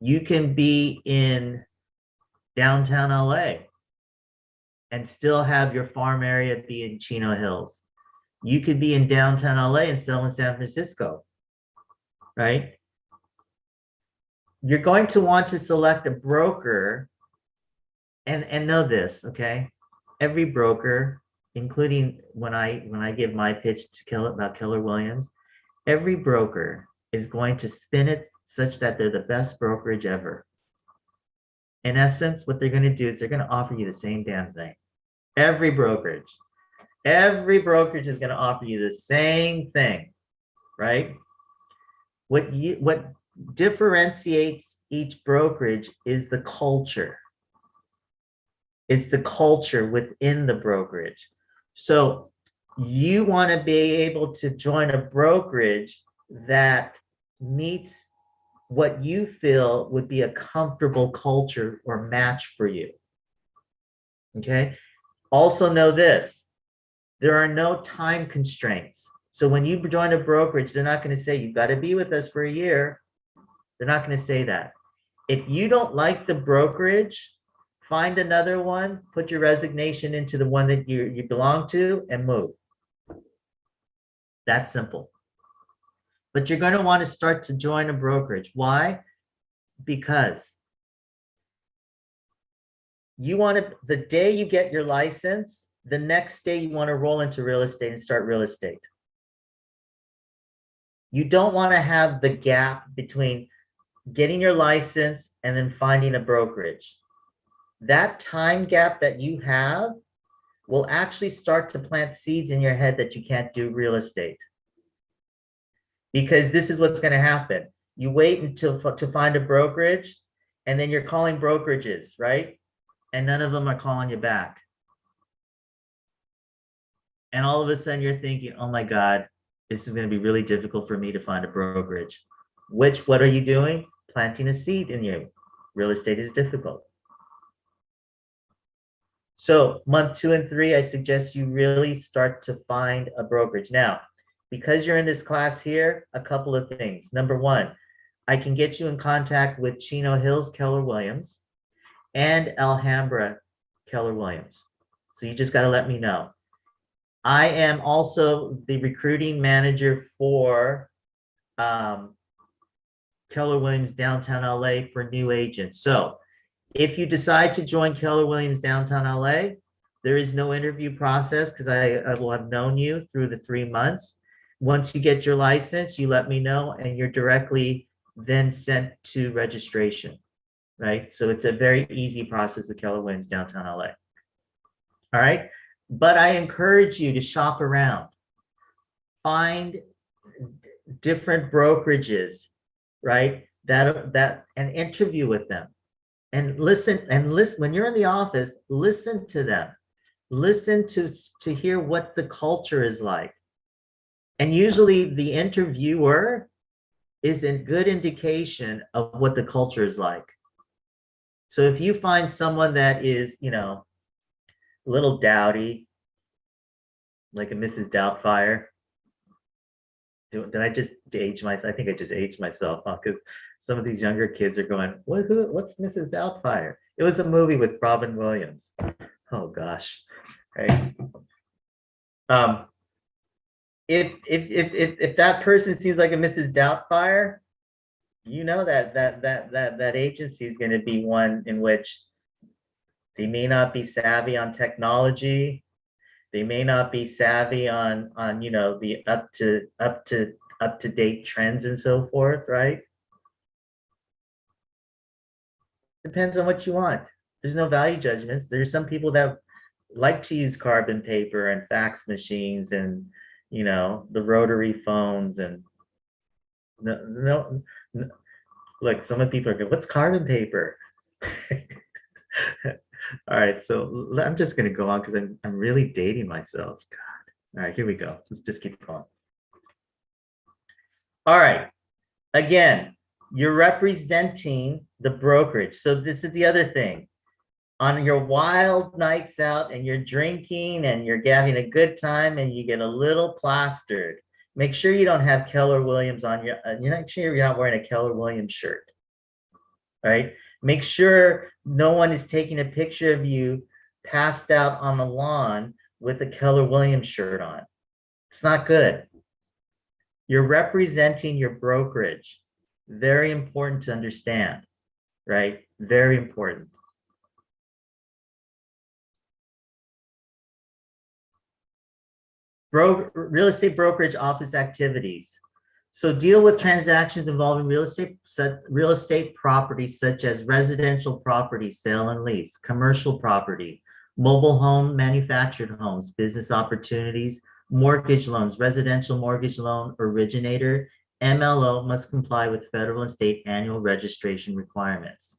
You can be in downtown LA and still have your farm area be in Chino Hills. You could be in downtown LA and still in San Francisco, right? You're going to want to select a broker and know this, okay? Every broker, including when I give my pitch to about Keller Williams, every broker is going to spin it such that they're the best brokerage ever. In essence, what they're going to do is they're going to offer you the same damn thing. Every brokerage is going to offer you the same thing, right? What differentiates each brokerage is the culture. It's the culture within the brokerage. So you want to be able to join a brokerage that meets what you feel would be a comfortable culture or match for you. Okay. Also know this, there are no time constraints. So when you join a brokerage, they're not going to say, you've got to be with us for a year. They're not going to say that. If you don't like the brokerage, find another one, put your resignation into the one that you belong to and move. That's simple. But you're going to want to start to join a brokerage. Why? Because you want to, the day you get your license, the next day you want to roll into real estate and start real estate. You don't want to have the gap between getting your license and then finding a brokerage. That time gap that you have will actually start to plant seeds in your head that you can't do real estate. Because this is what's going to happen. You wait until to find a brokerage, and then you're calling brokerages, right? And none of them are calling you back. And all of a sudden you're thinking, oh my God, this is going to be really difficult for me to find a brokerage. What are you doing? Planting a seed in you. Real estate is difficult. So month 2 and 3, I suggest you really start to find a brokerage. Now, because you're in this class here, a couple of things. Number 1, I can get you in contact with Chino Hills Keller Williams and Alhambra Keller Williams. So you just got to let me know. I am also the recruiting manager for Keller Williams downtown LA for new agents. So if you decide to join Keller Williams downtown LA, there is no interview process because I will have known you through the 3 months. Once you get your license, you let me know and you're directly then sent to registration, right? So it's a very easy process with Keller Williams downtown LA. All right. But I encourage you to shop around, find different brokerages, right? And interview with them and listen when you're in the office, listen to them, listen to hear what the culture is like. And usually the interviewer is a good indication of what the culture is like. So if you find someone that is, a little dowdy, like a Mrs. Doubtfire. Did I just age myself? I think I just aged myself, because some of these younger kids are going, what's Mrs. Doubtfire? It was a movie with Robin Williams. Oh gosh, right? If that person seems like a Mrs. Doubtfire, you know that agency is going to be one in which they may not be savvy on technology. They may not be savvy on the up to date trends and so forth, right? Depends on what you want. There's no value judgments. There's some people that like to use carbon paper and fax machines and the rotary phones and no. Look, some of the people are going, what's carbon paper? All right, so I'm just going to go on because I'm really dating myself. God. All right, here we go. Let's just keep going. All right. Again, you're representing the brokerage. So this is the other thing. On your wild nights out and you're drinking and you're having a good time and you get a little plastered, make sure you don't have Keller Williams on your, you're not sure you're not wearing a Keller Williams shirt, right? Make sure no one is taking a picture of you passed out on the lawn with a Keller Williams shirt on. It's not good. You're representing your brokerage. Very important to understand, right? Very important. Real estate brokerage office activities. So deal with transactions involving real estate properties such as residential property, sale and lease, commercial property, mobile home, manufactured homes, business opportunities, mortgage loans, residential mortgage loan originator, MLO must comply with federal and state annual registration requirements.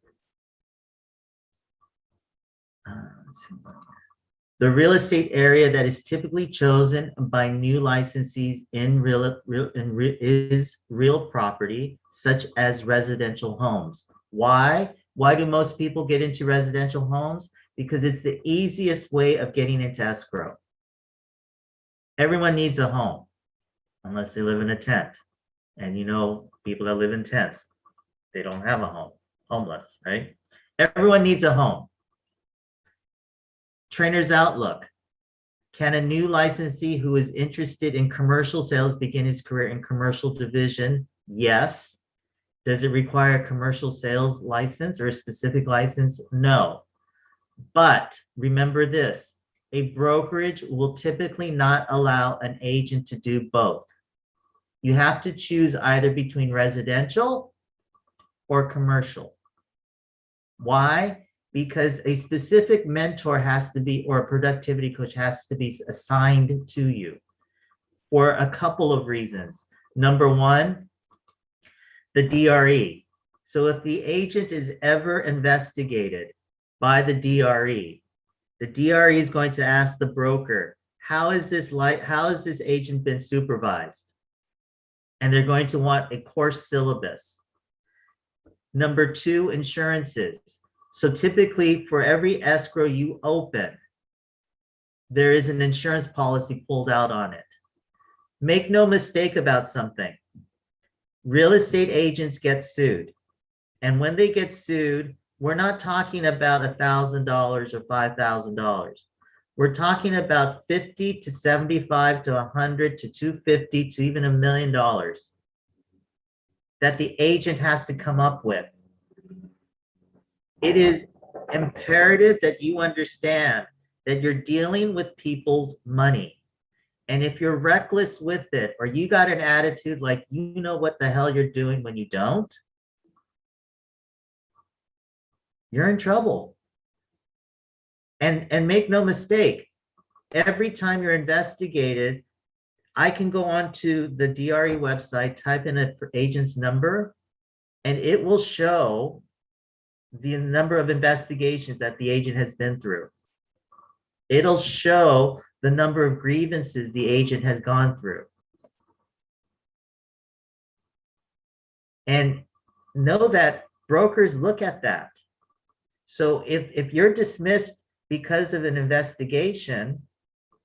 The real estate area that is typically chosen by new licensees is real property, such as residential homes. Why? Why do most people get into residential homes? Because it's the easiest way of getting into escrow. Everyone needs a home, unless they live in a tent. And you know, people that live in tents, they don't have a home, homeless, right? Everyone needs a home. Trainer's outlook. Can a new licensee who is interested in commercial sales begin his career in commercial division? Yes. Does it require a commercial sales license or a specific license? No. But remember this, a brokerage will typically not allow an agent to do both. You have to choose either between residential or commercial. Why? Because a specific mentor has to be, or a productivity coach has to be assigned to you for a couple of reasons. Number one, the DRE. So if the agent is ever investigated by the DRE is going to ask the broker, how is this agent been supervised? And they're going to want a course syllabus. Number two, insurances. So typically for every escrow you open, there is an insurance policy pulled out on it. Make no mistake about something. Real estate agents get sued. And when they get sued, we're not talking about $1,000 or $5,000. We're talking about 50 to 75 to 100 to 250 to even $1 million that the agent has to come up with. It is imperative that you understand that you're dealing with people's money. And if you're reckless with it, or you got an attitude like you know what the hell you're doing when you don't, you're in trouble. And make no mistake, every time you're investigated, I can go onto the DRE website, type in an agent's number, and it will show the number of investigations that the agent has been through. It'll show the number of grievances the agent has gone through. And know that brokers look at that. So if you're dismissed because of an investigation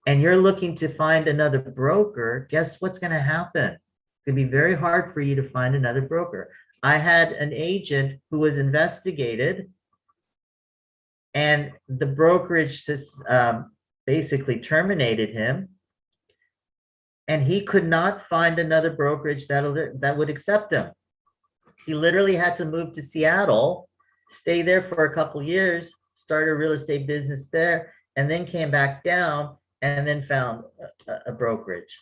and you're looking to find another broker, guess what's going to happen? It's going to be very hard for you to find another broker. I had an agent who was investigated and the brokerage basically terminated him, and he could not find another brokerage that would accept him. He literally had to move to Seattle, stay there for a couple years, start a real estate business there, and then came back down and then found a brokerage.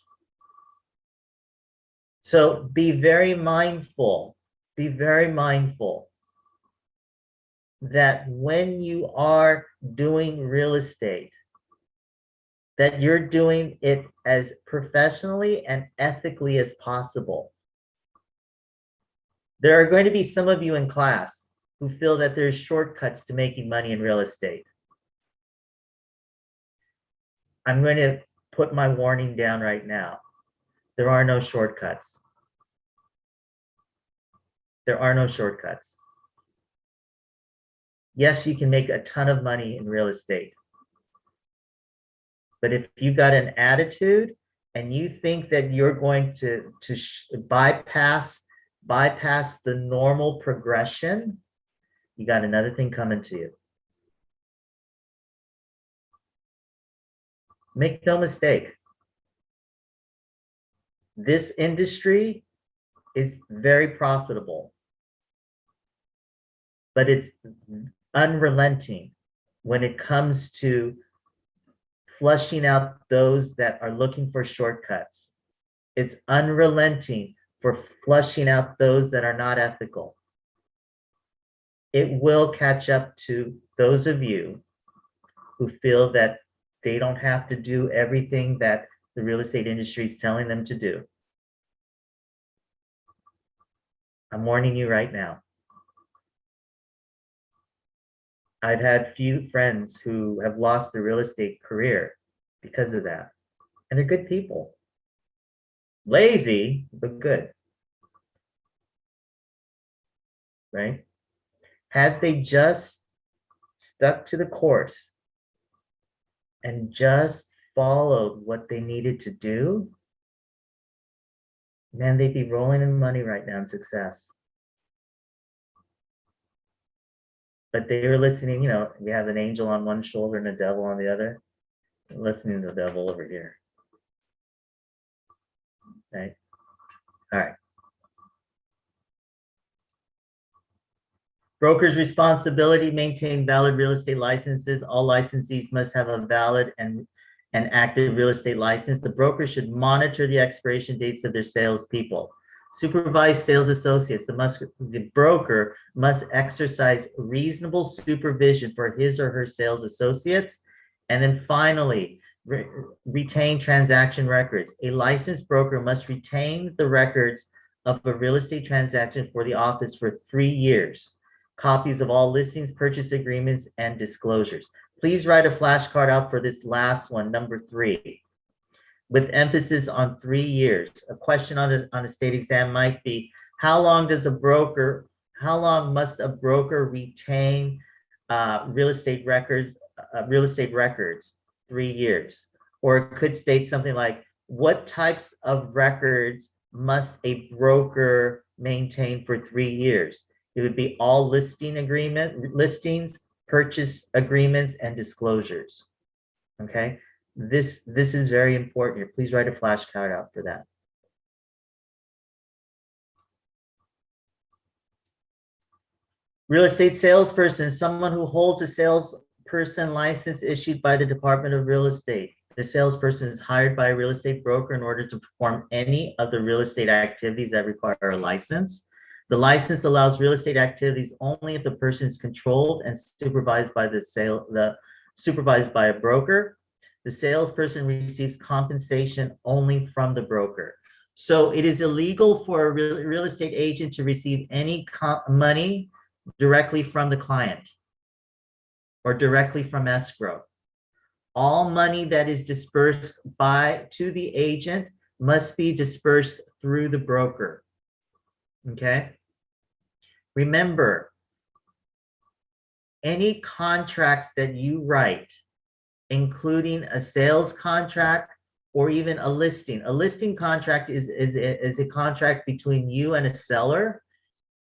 So be very mindful that when you are doing real estate, that you're doing it as professionally and ethically as possible. There are going to be some of you in class who feel that there's shortcuts to making money in real estate. I'm going to put my warning down right now. There are no shortcuts. There are no shortcuts. Yes, you can make a ton of money in real estate. But if you got an attitude and you think that you're going to bypass the normal progression, you got another thing coming to you. Make no mistake. This industry is very profitable, but it's unrelenting when it comes to flushing out those that are looking for shortcuts. It's unrelenting for flushing out those that are not ethical. It will catch up to those of you who feel that they don't have to do everything that the real estate industry is telling them to do. I'm warning you right now. I've had few friends who have lost their real estate career because of that. And they're good people. Lazy, but good. Right? Had they just stuck to the course and just followed what they needed to do, man, they'd be rolling in money right now in success. But they were listening, we have an angel on one shoulder and a devil on the other. Listening to the devil over here. Right? All right. Broker's responsibility: maintain valid real estate licenses. All licensees must have a valid and active real estate license. The broker should monitor the expiration dates of their salespeople. Supervise sales associates. The broker must exercise reasonable supervision for his or her sales associates. And then finally, retain transaction records. A licensed broker must retain the records of a real estate transaction for the office for 3 years. Copies of all listings, purchase agreements, and disclosures. Please write a flashcard out for this last one, number 3, with emphasis on 3 years. A question on a state exam might be, how long must a broker retain real estate records? 3 years. Or it could state something like, what types of records must a broker maintain for 3 years? It would be all listings, purchase agreements, and disclosures. Okay, this is very important here. Please write a flashcard out for that. Real estate salesperson: someone who holds a salesperson license issued by the Department of Real Estate. The salesperson is hired by a real estate broker in order to perform any of the real estate activities that require a license. The license allows real estate activities only if the person is controlled and supervised by a broker. The salesperson receives compensation only from the broker. So it is illegal for a real estate agent to receive any money directly from the client or directly from escrow. All money that is dispersed to the agent must be dispersed through the broker. Okay? Remember, any contracts that you write, including a sales contract or even a listing contract is a contract between you and a seller,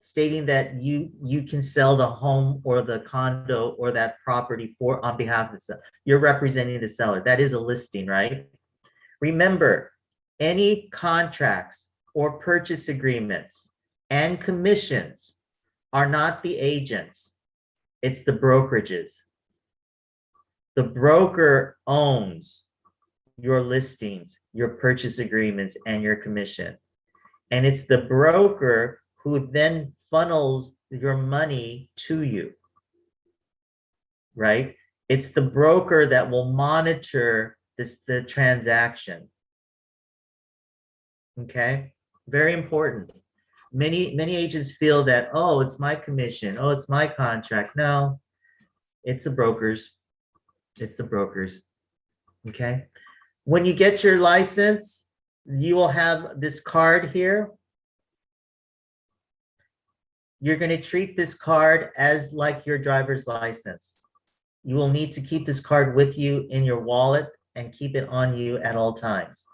stating that you can sell the home or the condo or that property on behalf of the seller. You're representing the seller. That is a listing, right? Remember, any contracts or purchase agreements and commissions are not the agents. It's the brokerages. The broker owns your listings, your purchase agreements, and your commission. And it's the broker who then funnels your money to you, right? It's the broker that will monitor the transaction. Okay, very important. Many agents feel that, oh, it's my commission, oh, it's my contract. No, it's the brokers. It's the brokers. Okay. When you get your license, you will have this card here. You're going to treat this card as like your driver's license. You will need to keep this card with you in your wallet and keep it on you at all times.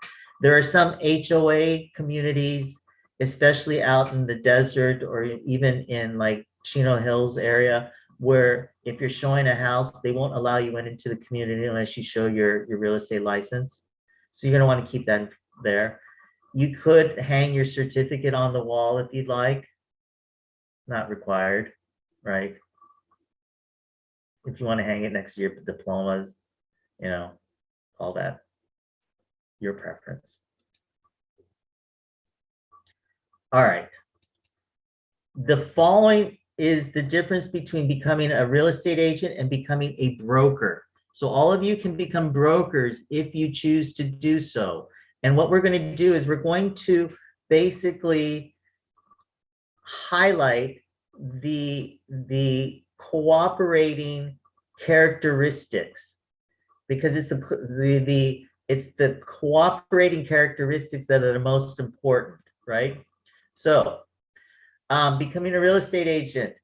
There are some HOA communities, especially out in the desert or even in like Chino Hills area, where if you're showing a house, they won't allow you into the community unless you show your real estate license. So you're going to want to keep that there. You could hang your certificate on the wall if you'd like. Not required, right? If you want to hang it next to your diplomas, you know, all that, your preference. All right. The following is the difference between becoming a real estate agent and becoming a broker. So all of you can become brokers if you choose to do so. And what we're going to do is we're going to basically highlight the cooperating characteristics, because it's the cooperating characteristics that are the most important, right? So becoming a real estate agent,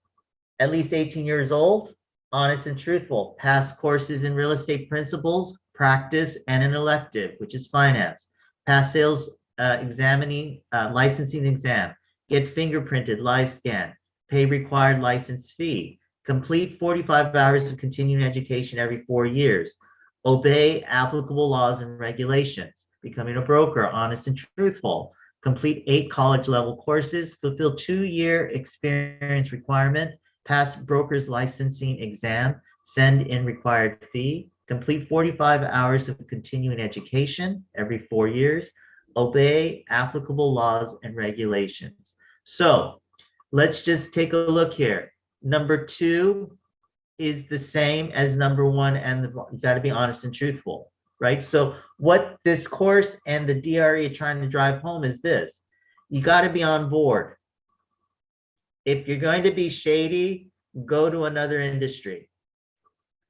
at least 18 years old, honest and truthful, pass courses in real estate principles, practice, and an elective, which is finance, pass sales licensing exam, get fingerprinted, live scan, pay required license fee, complete 45 hours of continuing education every 4 years, obey applicable laws and regulations, becoming a broker, honest and truthful, complete 8 college level courses, fulfill 2-year experience requirement, pass broker's licensing exam, send in required fee, complete 45 hours of continuing education every 4 years, obey applicable laws and regulations. So let's just take a look here. Number 2 is the same as number 1, and you got to be honest and truthful, right? So what this course and the DRE are trying to drive home is this: you got to be on board. If you're going to be shady, go to another industry,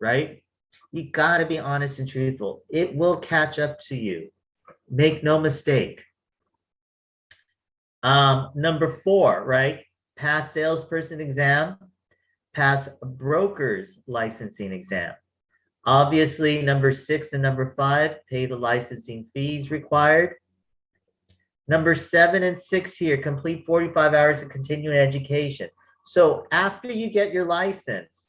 right? You got to be honest and truthful. It will catch up to you. Make no mistake. Number 4, right? Pass salesperson exam, pass broker's licensing exam. Obviously, number 6 and number 5, pay the licensing fees required. Number 7 and 6 here, complete 45 hours of continuing education. So after you get your license,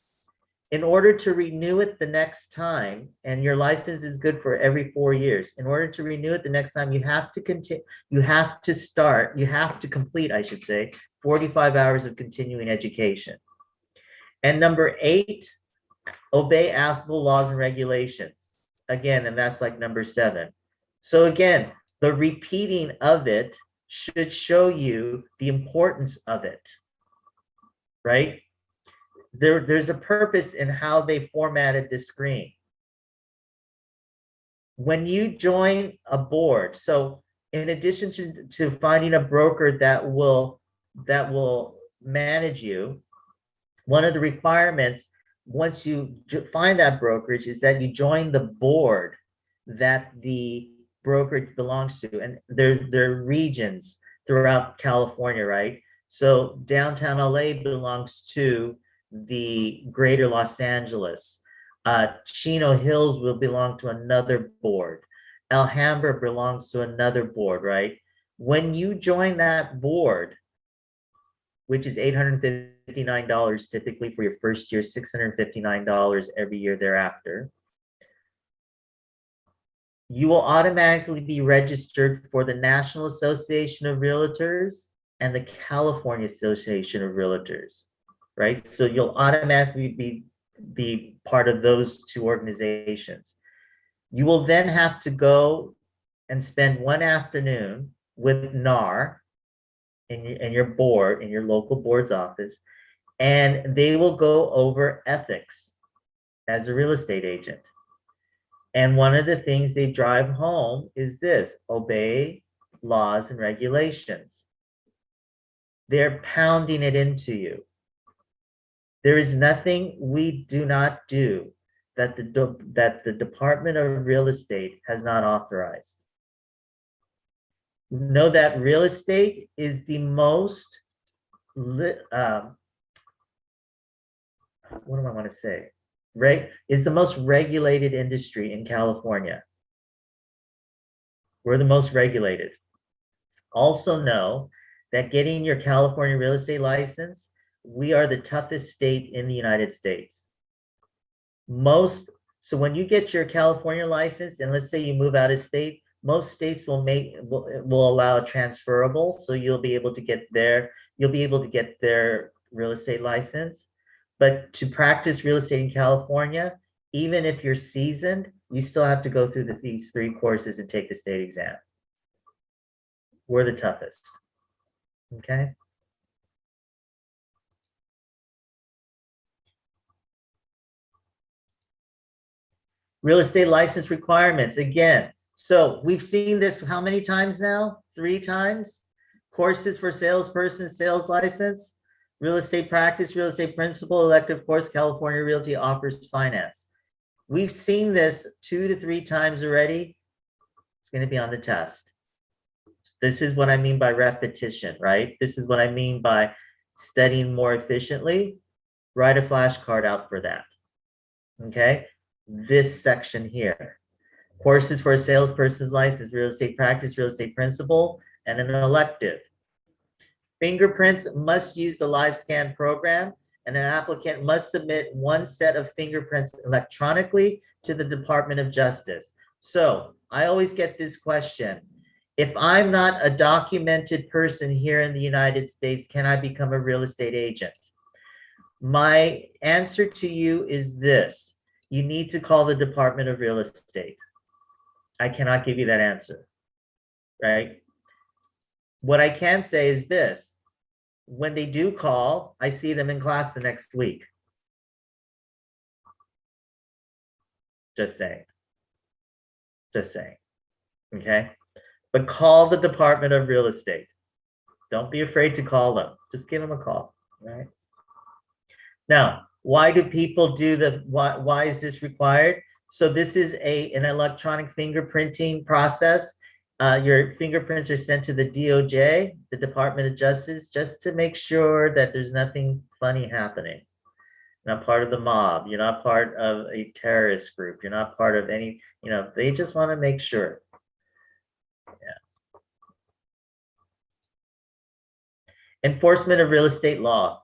in order to renew it the next time, and your license is good for every 4 years, in order to renew it the next time, you have to continue, you have to complete, I should say, 45 hours of continuing education. And number 8, obey applicable laws and regulations. Again, and that's like number 7. So again, the repeating of it should show you the importance of it, right? There's a purpose in how they formatted this screen. When you join a board, so in addition to finding a broker that will manage you, one of the requirements once you find that brokerage is that you join the board that the brokerage belongs to. And there are regions throughout California, right? So downtown LA belongs to the Greater Los Angeles. Chino Hills will belong to another board. Alhambra belongs to another board, right? When you join that board, which is $859 typically for your first year, $659 every year thereafter, you will automatically be registered for the National Association of Realtors and the California Association of Realtors, right? So you'll automatically be part of those 2 organizations. You will then have to go and spend 1 afternoon with NAR in your board, in your local board's office, and they will go over ethics as a real estate agent. And one of the things they drive home is this: obey laws and regulations. They're pounding it into you. There is nothing we do not do that the Department of Real Estate has not authorized. Know that real estate is the most, what do I want to say? Is the most regulated industry in California. We're the most regulated. Also know that getting your California real estate license, we are the toughest state in the United States. So when you get your California license, and let's say you move out of state, most states will allow a transferable, so you'll be able to get their real estate license. But to practice real estate in California, even if you're seasoned, you still have to go through these 3 courses and take the state exam. We're the toughest. Okay. Real estate license requirements, again. So we've seen this how many times now? 3 times. Courses for salesperson, sales license, real estate practice, real estate principal, elective course, California Realty offers finance. We've seen this 2 to 3 times already. It's going to be on the test. This is what I mean by repetition, right? This is what I mean by studying more efficiently. Write a flashcard out for that. Okay? This section here. Courses for a salesperson's license, real estate practice, real estate principal, and an elective. Fingerprints must use the live scan program, and an applicant must submit 1 set of fingerprints electronically to the Department of Justice. So I always get this question. If I'm not a documented person here in the United States, can I become a real estate agent? My answer to you is this. You need to call the Department of Real Estate. I cannot give you that answer, right? What I can say is this. When they do call, I see them in class the next week. Just saying. Just saying. Okay? But call the Department of Real Estate. Don't be afraid to call them. Just give them a call, right? Now, why do people do why is this required? So this is an electronic fingerprinting process. Your fingerprints are sent to the DOJ, the Department of Justice, just to make sure that there's nothing funny happening. You're not part of the mob. You're not part of a terrorist group. You're not part of any, they just want to make sure. Yeah. Enforcement of real estate law.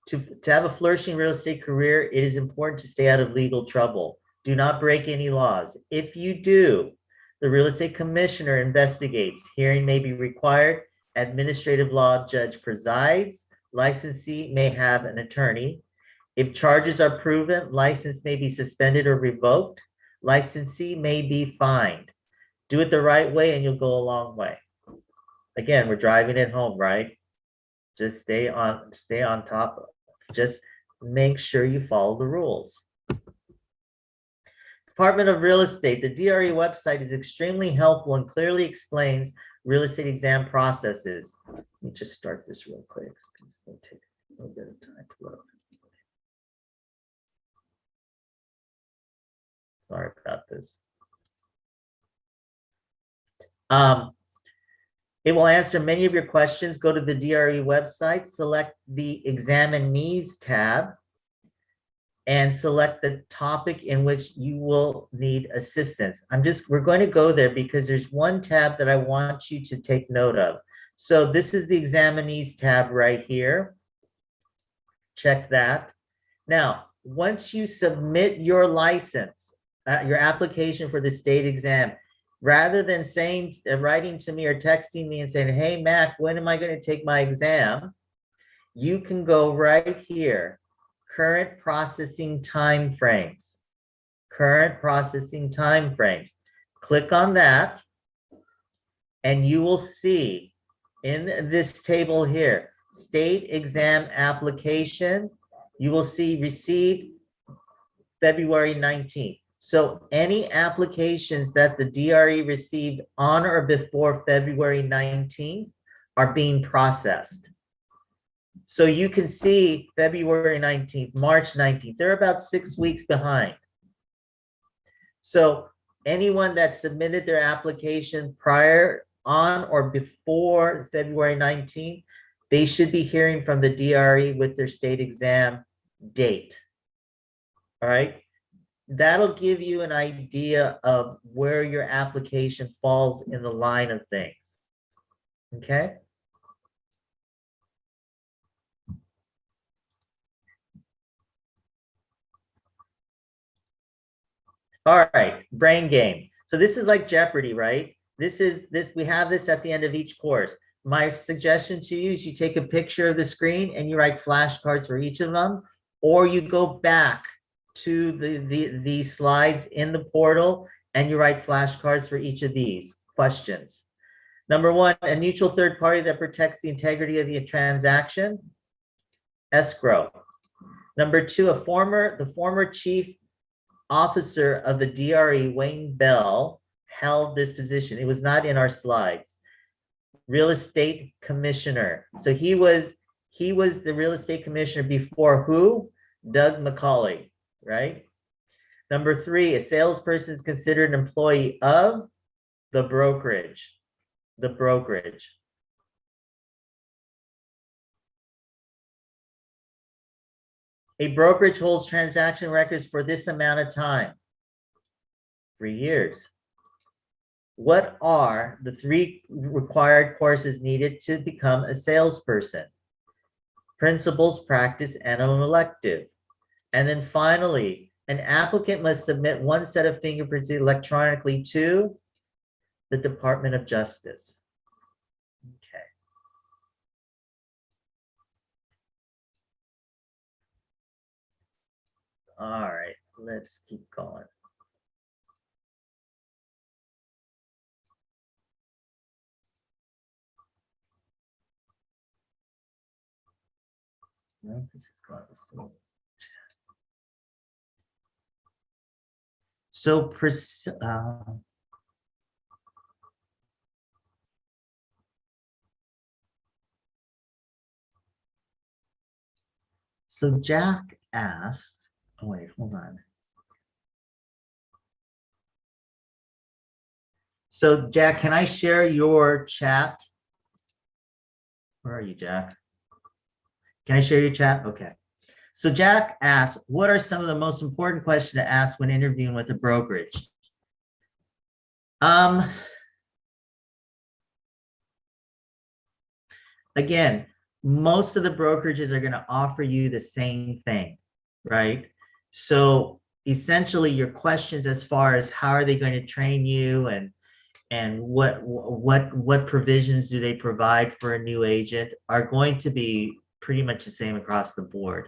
To have a flourishing real estate career, it is important to stay out of legal trouble. Do not break any laws. If you do, the real estate commissioner investigates. Hearing may be required. Administrative law judge presides. Licensee may have an attorney. If charges are proven, license may be suspended or revoked. Licensee may be fined. Do it the right way and you'll go a long way. Again, we're driving it home, right? Just stay on top of it. Just make sure you follow the rules. Department of Real Estate, the DRE website is extremely helpful and clearly explains real estate exam processes. Let me just start this real quick. It's going to take a little bit of time to load. Sorry about this. It will answer many of your questions. Go to the DRE website, select the Examinees tab, and select the topic in which you will need assistance. We're going to go there because there's one tab that I want you to take note of. So this is the Examinees tab right here. Check that. Now, once you submit your license, your application for the state exam, rather than writing to me or texting me and saying, hey, Mac, when am I going to take my exam? You can go right here, current processing timeframes. Current processing timeframes. Click on that, and you will see in this table here, state exam application, you will see received February 19th. So any applications that the DRE received on or before February 19th are being processed. So you can see February 19th, March 19th, they're about 6 weeks behind. So anyone that submitted their application prior on or before February 19th, they should be hearing from the DRE with their state exam date. All right. That'll give you an idea of where your application falls in the line of things. Okay. All right, brain game. So this is like Jeopardy, right? We have this at the end of each course. My suggestion to you is you take a picture of the screen and you write flashcards for each of them, or you go back to the slides in the portal and you write flashcards for each of these questions. Number one, a neutral third party that protects the integrity of the transaction, escrow. Number two, the former chief officer of the DRE, Wayne Bell, held this position. It was not in our slides. Real estate commissioner. So he was the real estate commissioner before who? Doug McCauley, right? Number three, a salesperson is considered an employee of the brokerage. The brokerage. A brokerage holds transaction records for this amount of time. 3 years. What are the 3 required courses needed to become a salesperson? Principles, practice, and an elective. And then finally, an applicant must submit 1 set of fingerprints electronically to the Department of Justice. Okay. All right, let's keep going. No, this is going to see. So, so Jack asked, oh wait, hold on. So Jack, can I share your chat? Where are you, Jack? Can I share your chat? Okay. So Jack asked, what are some of the most important questions to ask when interviewing with a brokerage? Again, most of the brokerages are going to offer you the same thing, right? So essentially your questions as far as how are they going to train you and what provisions do they provide for a new agent are going to be pretty much the same across the board.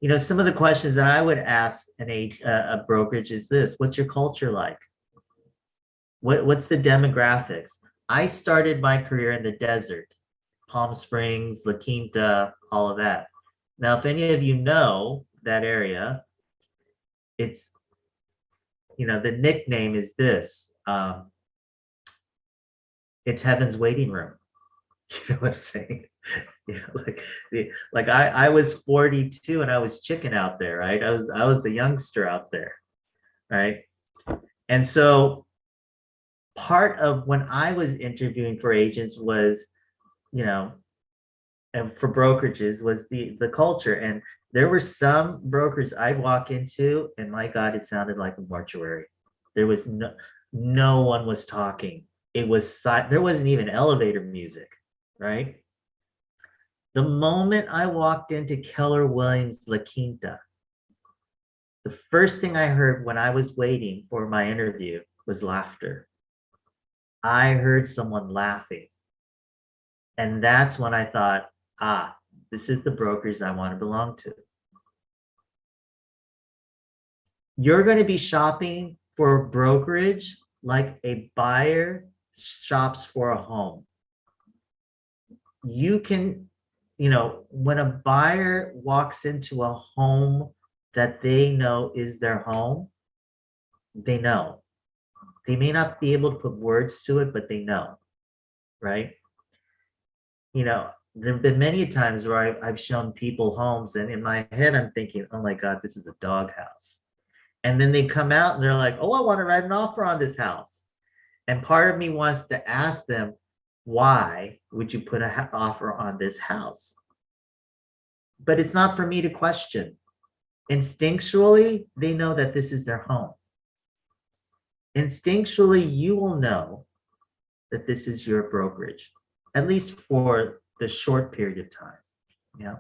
You know, some of the questions that I would ask a brokerage is this: what's your culture like? What's the demographics? I started my career in the desert, Palm Springs, La Quinta, all of that. Now, if any of you know that area, it's, you know, the nickname is this. It's heaven's waiting room. You know what I'm saying? You know, like I was 42 and I was chicken out there, right? I was a youngster out there, right? And so part of when I was interviewing for agents was, you know, and for brokerages was the culture. And there were some brokers I'd walk into and my God, it sounded like a mortuary. There was no one was talking. It was there wasn't even elevator music, right? The moment I walked into Keller Williams La Quinta, the first thing I heard when I was waiting for my interview was laughter. I heard someone laughing. And that's when I thought, ah, this is the brokers I want to belong to. You're going to be shopping for brokerage like a buyer shops for a home. You can, you know, when a buyer walks into a home that they know is their home, they know. They may not be able to put words to it, but they know, right? You know, there have been many times where I've shown people homes, and in my head, I'm thinking, oh my God, this is a doghouse. And then they come out and they're like, oh, I want to write an offer on this house. And part of me wants to ask them, why would you put an offer on this house? But it's not for me to question. Instinctually, they know that this is their home. Instinctually, you will know that this is your brokerage, at least for the short period of time. Yeah.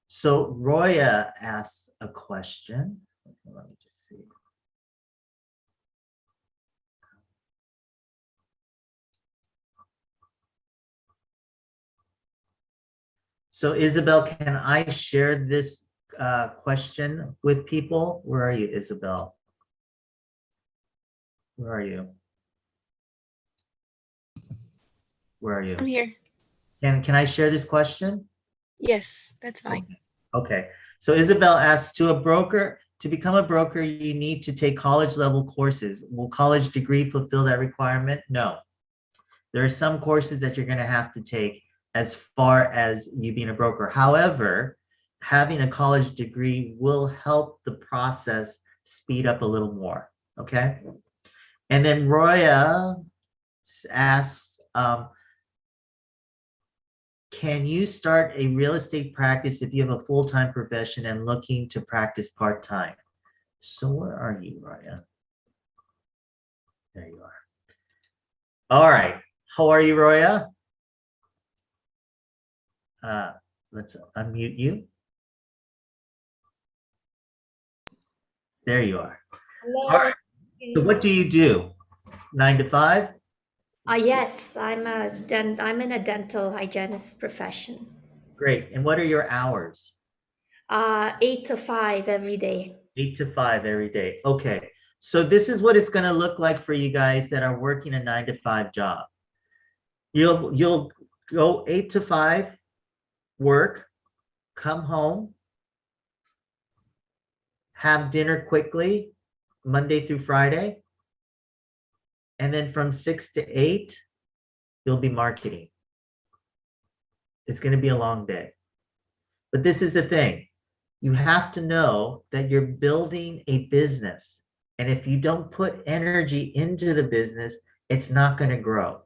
So Roya asks a question. Let me just see. So Isabel, can I share this question with people? Where are you, Isabel? Where are you? Where are you? I'm here. Can I share this question? Yes, that's fine. Okay. So Isabel asks, to become a broker, you need to take college level courses. Will college degree fulfill that requirement? No. There are some courses that you're going to have to take as far as you being a broker. However, having a college degree will help the process speed up a little more. Okay. And then Roya asks, can you start a real estate practice if you have a full-time profession and looking to practice part-time? So where are you, Roya? There you are. All right. How are you, Roya? Let's unmute you. There you are. Hello. All right. So what do you do? 9 to 5? Yes, I'm in a dental hygienist profession. Great. And what are your hours? 8 to 5 every day. 8 to 5 every day. Okay. So this is what it's going to look like for you guys that are working a 9 to 5 job. You'll go 8 to 5, work, come home, have dinner quickly, Monday through Friday. And then from 6 to 8, you'll be marketing. It's going to be a long day. But this is the thing. You have to know that you're building a business. And if you don't put energy into the business, it's not going to grow.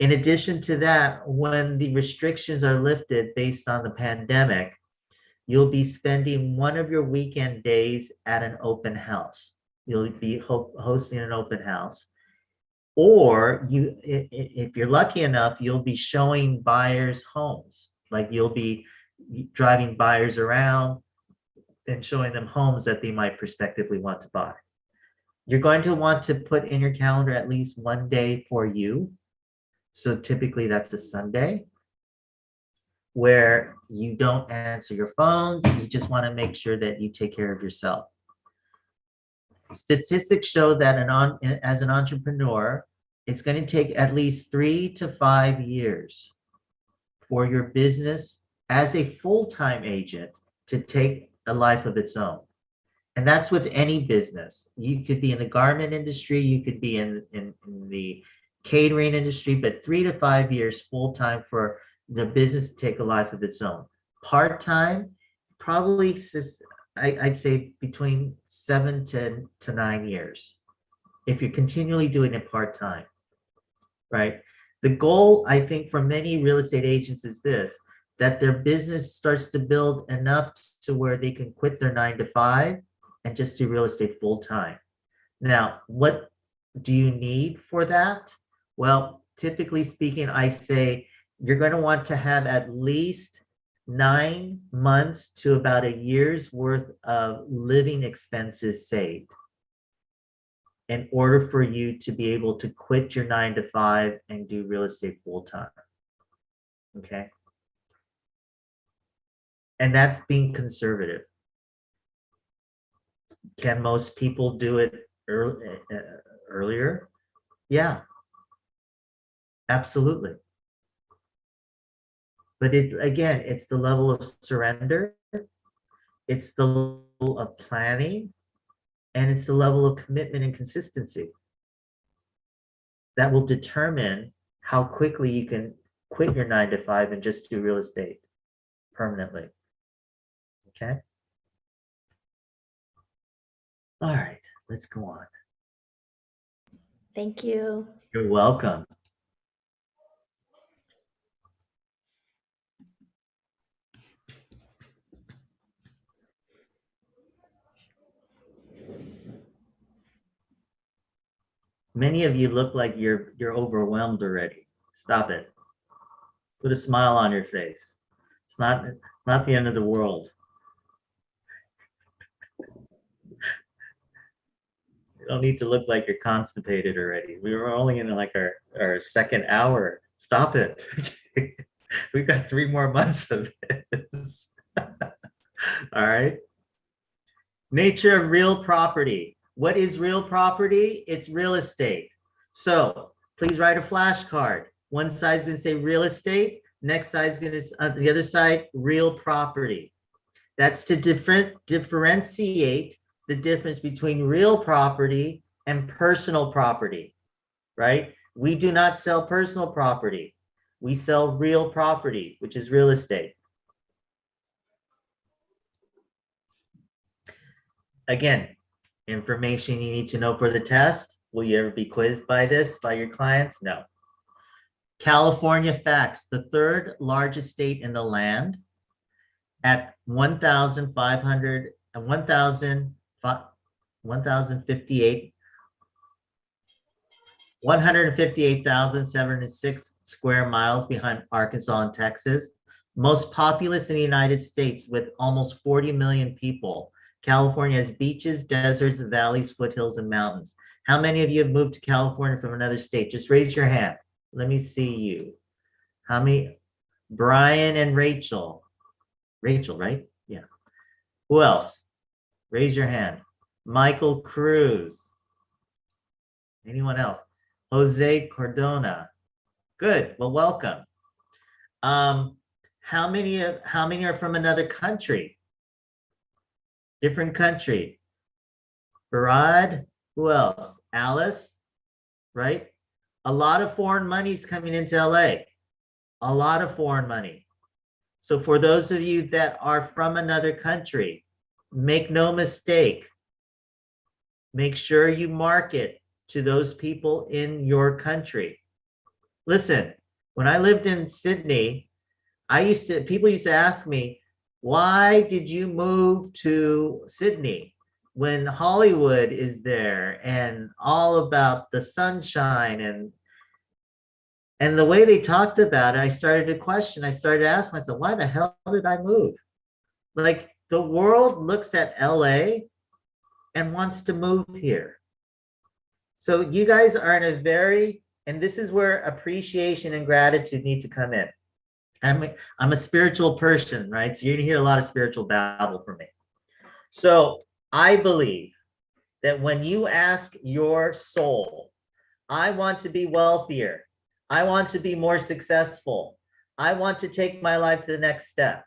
In addition to that, when the restrictions are lifted based on the pandemic, you'll be spending one of your weekend days at an open house. You'll be hosting an open house. Or if you're lucky enough, you'll be showing buyers homes. Like you'll be driving buyers around and showing them homes that they might prospectively want to buy. You're going to want to put in your calendar at least one day for you. So typically that's a Sunday, where you don't answer your phones. You just want to make sure that you take care of yourself. Statistics show that as an entrepreneur, it's going to take at least 3 to 5 years for your business as a full-time agent to take a life of its own. And that's with any business. You could be in the garment industry, you could be in the catering industry, but 3 to 5 years full-time for the business to take a life of its own. Part-time, probably, I'd say between 7 to 9 years, if you're continually doing it part-time, right? The goal, I think, for many real estate agents is this, that their business starts to build enough to where they can quit their 9 to 5 and just do real estate full-time. Now, what do you need for that? Well, typically speaking, I say you're going to want to have at least 9 months to about a year's worth of living expenses saved in order for you to be able to quit your 9 to 5 and do real estate full-time. Okay. And that's being conservative. Can most people do it earlier? Yeah, absolutely. But again, it's the level of surrender, it's the level of planning, and it's the level of commitment and consistency. that will determine how quickly you can quit your 9 to 5 and just do real estate permanently. Okay. All right, let's go on. Thank you. You're welcome. Many of you look like you're overwhelmed already. Stop it. Put a smile on your face. It's not the end of the world. You don't need to look like you're constipated already. We were only in like our second hour. Stop it. We've got 3 more months of this. All right. Nature of real property. What is real property? It's real estate. So please write a flashcard. One side's going to say real estate. Next side's going to, the other side, real property. That's to differentiate the difference between real property and personal property, right? We do not sell personal property. We sell real property, which is real estate. Again, information you need to know for the test. Will you ever be quizzed by this, by your clients? No. California facts, the 3rd largest state in the land at 158,706 square miles behind Arkansas and Texas. Most populous in the United States with almost 40 million people. California has beaches, deserts, valleys, foothills, and mountains. How many of you have moved to California from another state? Just raise your hand. Let me see you. How many? Brian and Rachel. Rachel, right? Yeah. Who else? Raise your hand. Michael Cruz. Anyone else? Jose Cordona. Good. Well, welcome. How many are from another country? Different country. Farad. Who else? Alice. Right? A lot of foreign money is coming into LA. A lot of foreign money. So for those of you that are from another country, make no mistake. Make sure you market to those people in your country. Listen, when I lived in Sydney, people used to ask me, why did you move to Sydney when Hollywood is there and all about the sunshine and the way they talked about it, I started to question. I started to ask myself, why the hell did I move? Like, the world looks at LA and wants to move here. So you guys are in a and this is where appreciation and gratitude need to come in. I'm a spiritual person, right? So you're gonna hear a lot of spiritual babble from me. So I believe that when you ask your soul, I want to be wealthier, I want to be more successful, I want to take my life to the next step.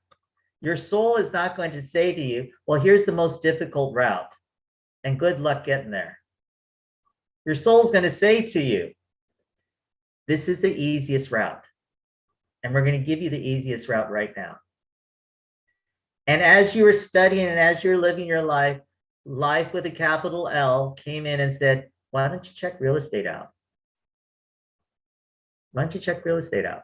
Your soul is not going to say to you, well, here's the most difficult route and good luck getting there. Your soul is going to say to you, this is the easiest route. And we're going to give you the easiest route right now. And as you were studying and as you're living your life, life with a capital L came in and said, why don't you check real estate out? Why don't you check real estate out?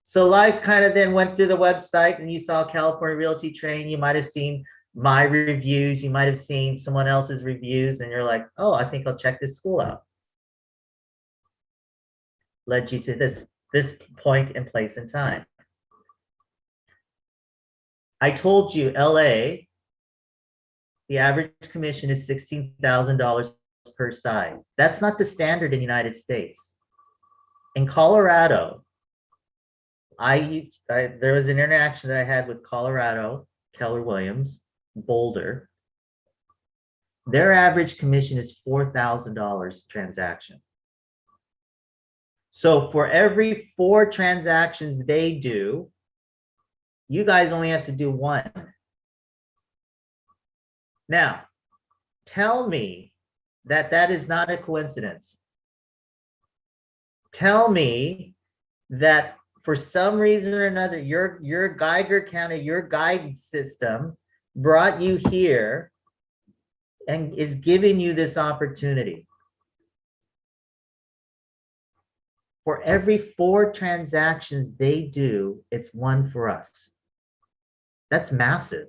So life kind of then went through the website and you saw California Realty Training. You might have seen my reviews. You might have seen someone else's reviews and you're like, oh, I think I'll check this school out. Led you to this point and place in time. I told you LA, the average commission is $16,000 per side. That's not the standard in the United States. In Colorado, there was an interaction that I had with Colorado, Keller Williams, Boulder. Their average commission is $4,000 transaction. So for every 4 transactions they do, you guys only have to do 1. Now, tell me that that is not a coincidence. tell me that for some reason or another, your Geiger counter, your guide system brought you here and is giving you this opportunity. For every 4 transactions they do, it's 1 for us. That's massive.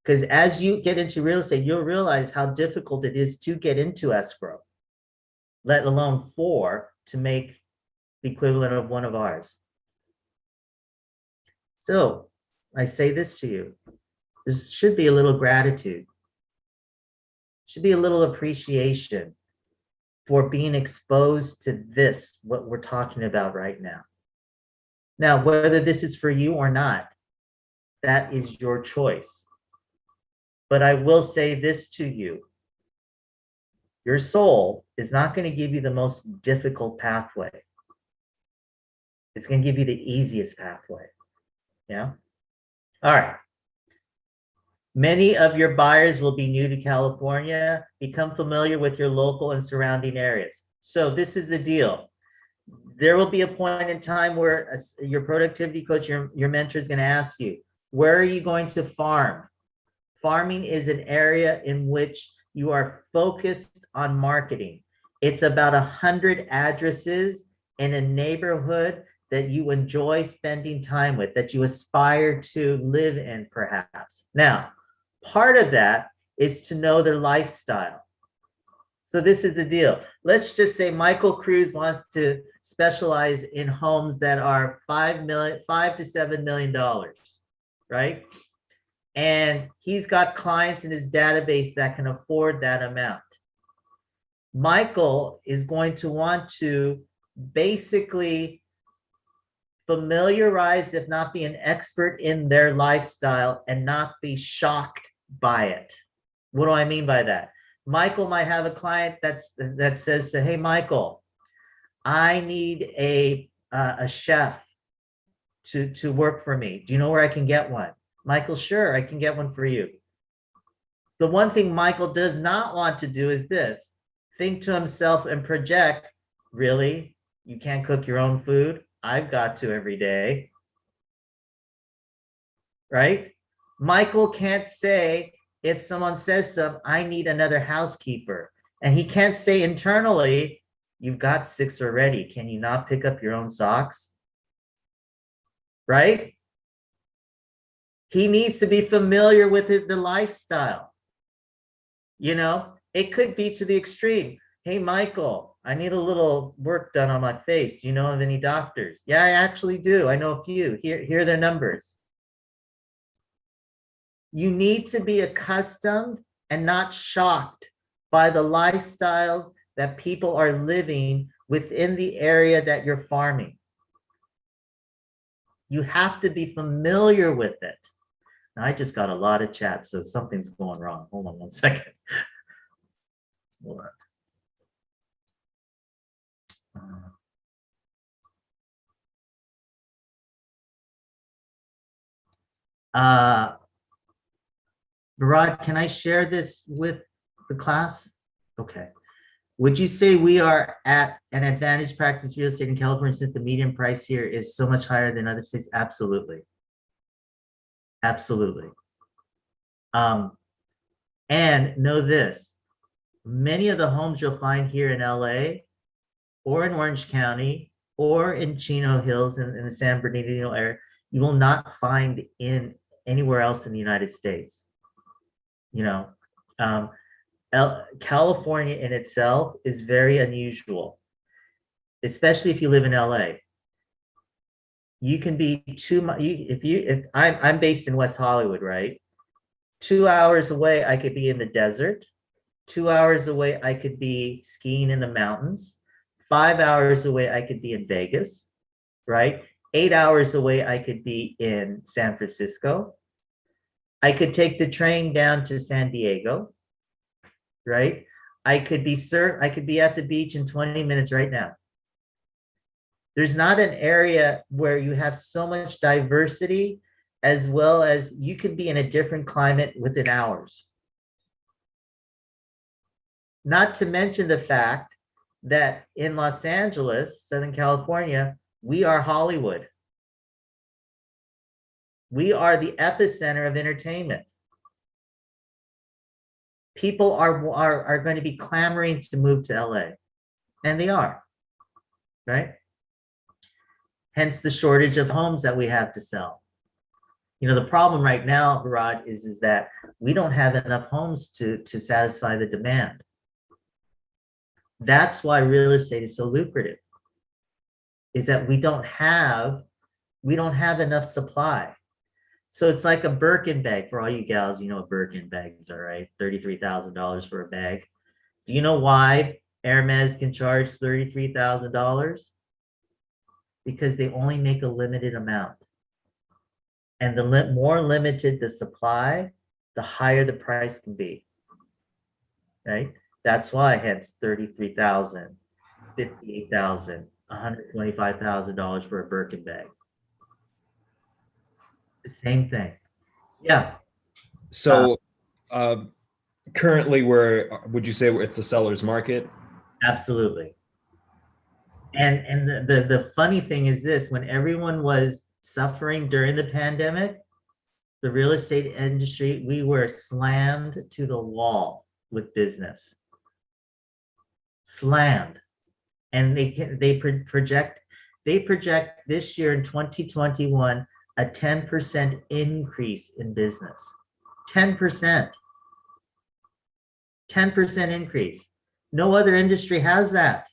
Because as you get into real estate, you'll realize how difficult it is to get into escrow, let alone 4 to make the equivalent of 1 of ours. So I say this to you, there should be a little gratitude, should be a little appreciation for being exposed to this, what we're talking about right now. Now, whether this is for you or not, that is your choice. But I will say this to you. Your soul is not going to give you the most difficult pathway. It's going to give you the easiest pathway. Yeah. All right. Many of your buyers will be new to California. Become familiar with your local and surrounding areas. So this is the deal. There will be a point in time where your productivity coach, your mentor is going to ask you, where are you going to farm? Farming is an area in which you are focused on marketing. It's about 100 addresses in a neighborhood that you enjoy spending time with, that you aspire to live in, perhaps. Now, part of that is to know their lifestyle. So this is the deal. Let's just say Michael Cruz wants to specialize in homes that are $5 to $7 million, right? And he's got clients in his database that can afford that amount. Michael is going to want to basically familiarize, if not be an expert in their lifestyle and not be shocked by it. What do I mean by that? Michael might have a client that says, hey, Michael, I need a chef to work for me. Do you know where I can get one? Michael, sure, I can get one for you. The one thing Michael does not want to do is this. Think to himself and project, really? You can't cook your own food? I've got to every day. Right? Michael can't say, if someone says so, I need another housekeeper. And he can't say internally, you've got 6 already. Can you not pick up your own socks? Right? He needs to be familiar with the lifestyle. You know, it could be to the extreme. Hey, Michael, I need a little work done on my face. Do you know of any doctors? Yeah, I actually do. I know a few. Here are their numbers. You need to be accustomed and not shocked by the lifestyles that people are living within the area that you're farming. You have to be familiar with it. Now, I just got a lot of chat, so something's going wrong. Hold on one second. Hold on. Barad, can I share this with the class? Okay. Would you say we are at an advantage practice real estate in California since the median price here is so much higher than other states? Absolutely. Absolutely. And know this, many of the homes you'll find here in LA or in Orange County or in Chino Hills in the San Bernardino area, you will not find in anywhere else in the United States. You know, California in itself is very unusual, especially if you live in LA. You can be I'm based in West Hollywood, right? 2 hours away, I could be in the desert. 2 hours away, I could be skiing in the mountains. 5 hours away, I could be in Vegas, right? 8 hours away, I could be in San Francisco. I could take the train down to San Diego, right? I could be at the beach in 20 minutes right now. There's not an area where you have so much diversity, as well as you could be in a different climate within hours. Not to mention the fact that in Los Angeles, Southern California, we are Hollywood. We are the epicenter of entertainment. People are going to be clamoring to move to LA, and they are, right? Hence the shortage of homes that we have to sell. You know, the problem right now, Bharat, is that we don't have enough homes to satisfy the demand. That's why real estate is so lucrative, is that we don't have enough supply. So it's like a Birkin bag. For all you gals, you know what Birkin bags are, right? $33,000 for a bag. Do you know why Hermes can charge $33,000? Because they only make a limited amount. And the more limited the supply, the higher the price can be, right? That's why hence $33,000, $58,000, $125,000 for a Birkin bag. The same thing. Yeah. So currently, would you say it's the seller's market? Absolutely. And the funny thing is this: when everyone was suffering during the pandemic, the real estate industry, we were slammed to the wall with business. Slammed. And they project this year in 2021 a 10% increase in business. 10%. 10% increase. No other industry has that.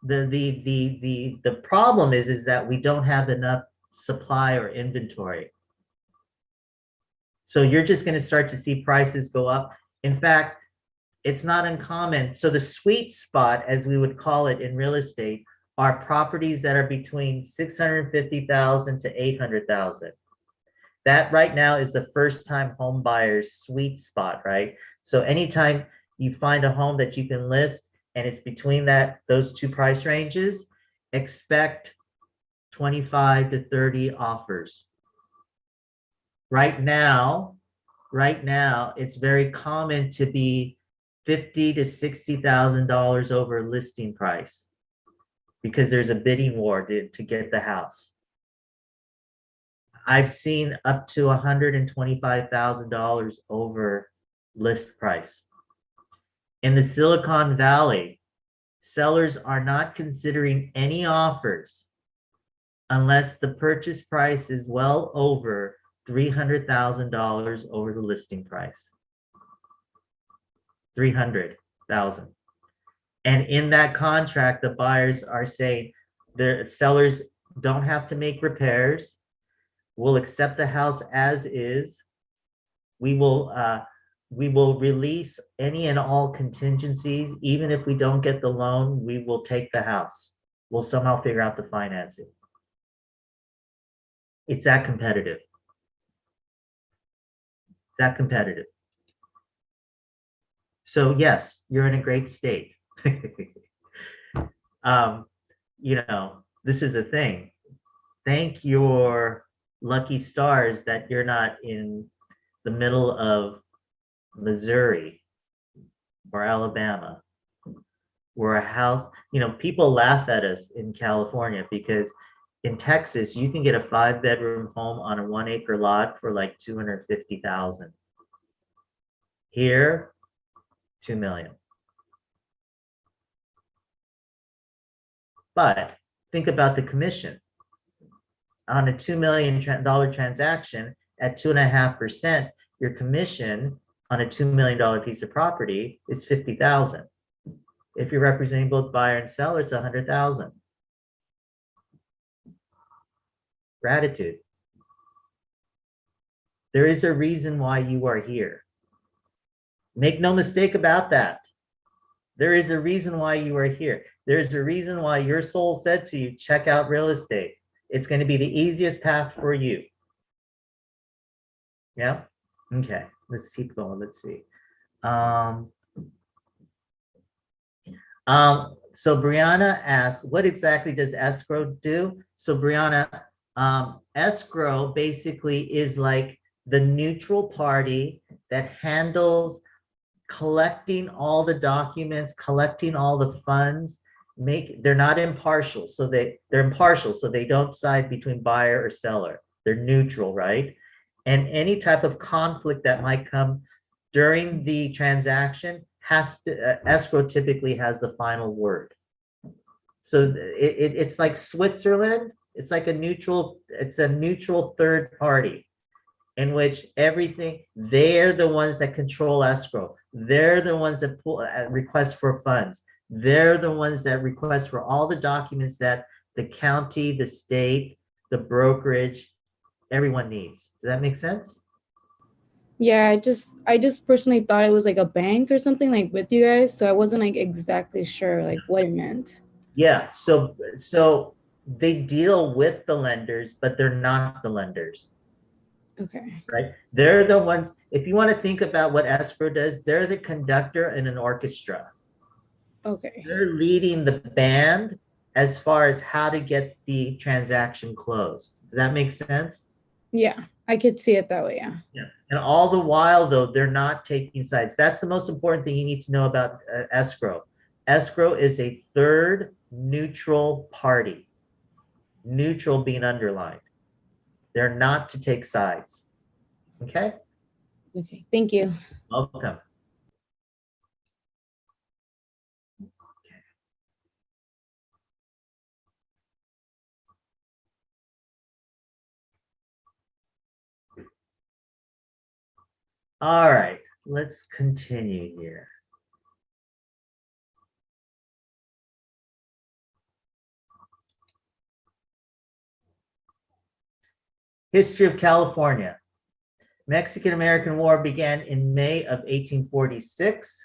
The problem is that we don't have enough supply or inventory. So you're just going to start to see prices go up. In fact, it's not uncommon. So the sweet spot, as we would call it in real estate, are properties that are between 650,000 to 800,000. That right now is the first time home buyer's sweet spot, right? So anytime you find a home that you can list and it's between those two price ranges, expect 25 to 30 offers. Right now, it's very common to be $50,000 to $60,000 over listing price because there's a bidding war to get the house. I've seen up to $125,000 over list price. In the Silicon Valley, sellers are not considering any offers unless the purchase price is well over $300,000 over the listing price. 300,000. And in that contract, the buyers are saying the sellers don't have to make repairs. We'll accept the house as is. We will release any and all contingencies. Even if we don't get the loan, we will take the house. We'll somehow figure out the financing. It's that competitive. It's that competitive. So yes, you're in a great state. You know, this is a thing. Thank your lucky stars that you're not in the middle of Missouri or Alabama, where a house, you know, people laugh at us in California because in Texas, you can get a 5-bedroom home on a 1-acre lot for like $250,000. Here, $2 million. But think about the commission. On a $2 million transaction at 2.5%, your commission on a $2 million piece of property is $50,000. If you're representing both buyer and seller, it's $100,000. Gratitude. There is a reason why you are here. Make no mistake about that. There is a reason why you are here. There is a reason why your soul said to you, check out real estate. It's going to be the easiest path for you. Yeah? Okay, let's keep going. Let's see. So Brianna asks, what exactly does escrow do? So Brianna, escrow basically is like the neutral party that handles collecting all the documents, collecting all the funds, they're not impartial. So they're impartial, so they don't side between buyer or seller. They're neutral, right? And any type of conflict that might come during the transaction escrow typically has the final word. So it's like Switzerland. It's like a neutral third party in which they're the ones that control escrow. They're the ones that request for funds. They're the ones that request for all the documents that the county, the state, the brokerage, everyone needs. Does that make sense? Yeah, I just personally thought it was like a bank or something like with you guys, so I wasn't like exactly sure like what it meant. Yeah, so they deal with the lenders, but they're not the lenders, Okay. right? They're the ones, if you want to think about what escrow does, they're the conductor in an orchestra. Okay. They're leading the band as far as how to get the transaction closed. Does that make sense? Yeah, I could see it that way, yeah. Yeah. And all the while, though, they're not taking sides. That's the most important thing you need to know about escrow. Escrow is a third neutral party, neutral being underlined. They're not to take sides. Okay? Okay, thank you. Welcome. All right, let's continue here. History of California. Mexican-American War began in May of 1846.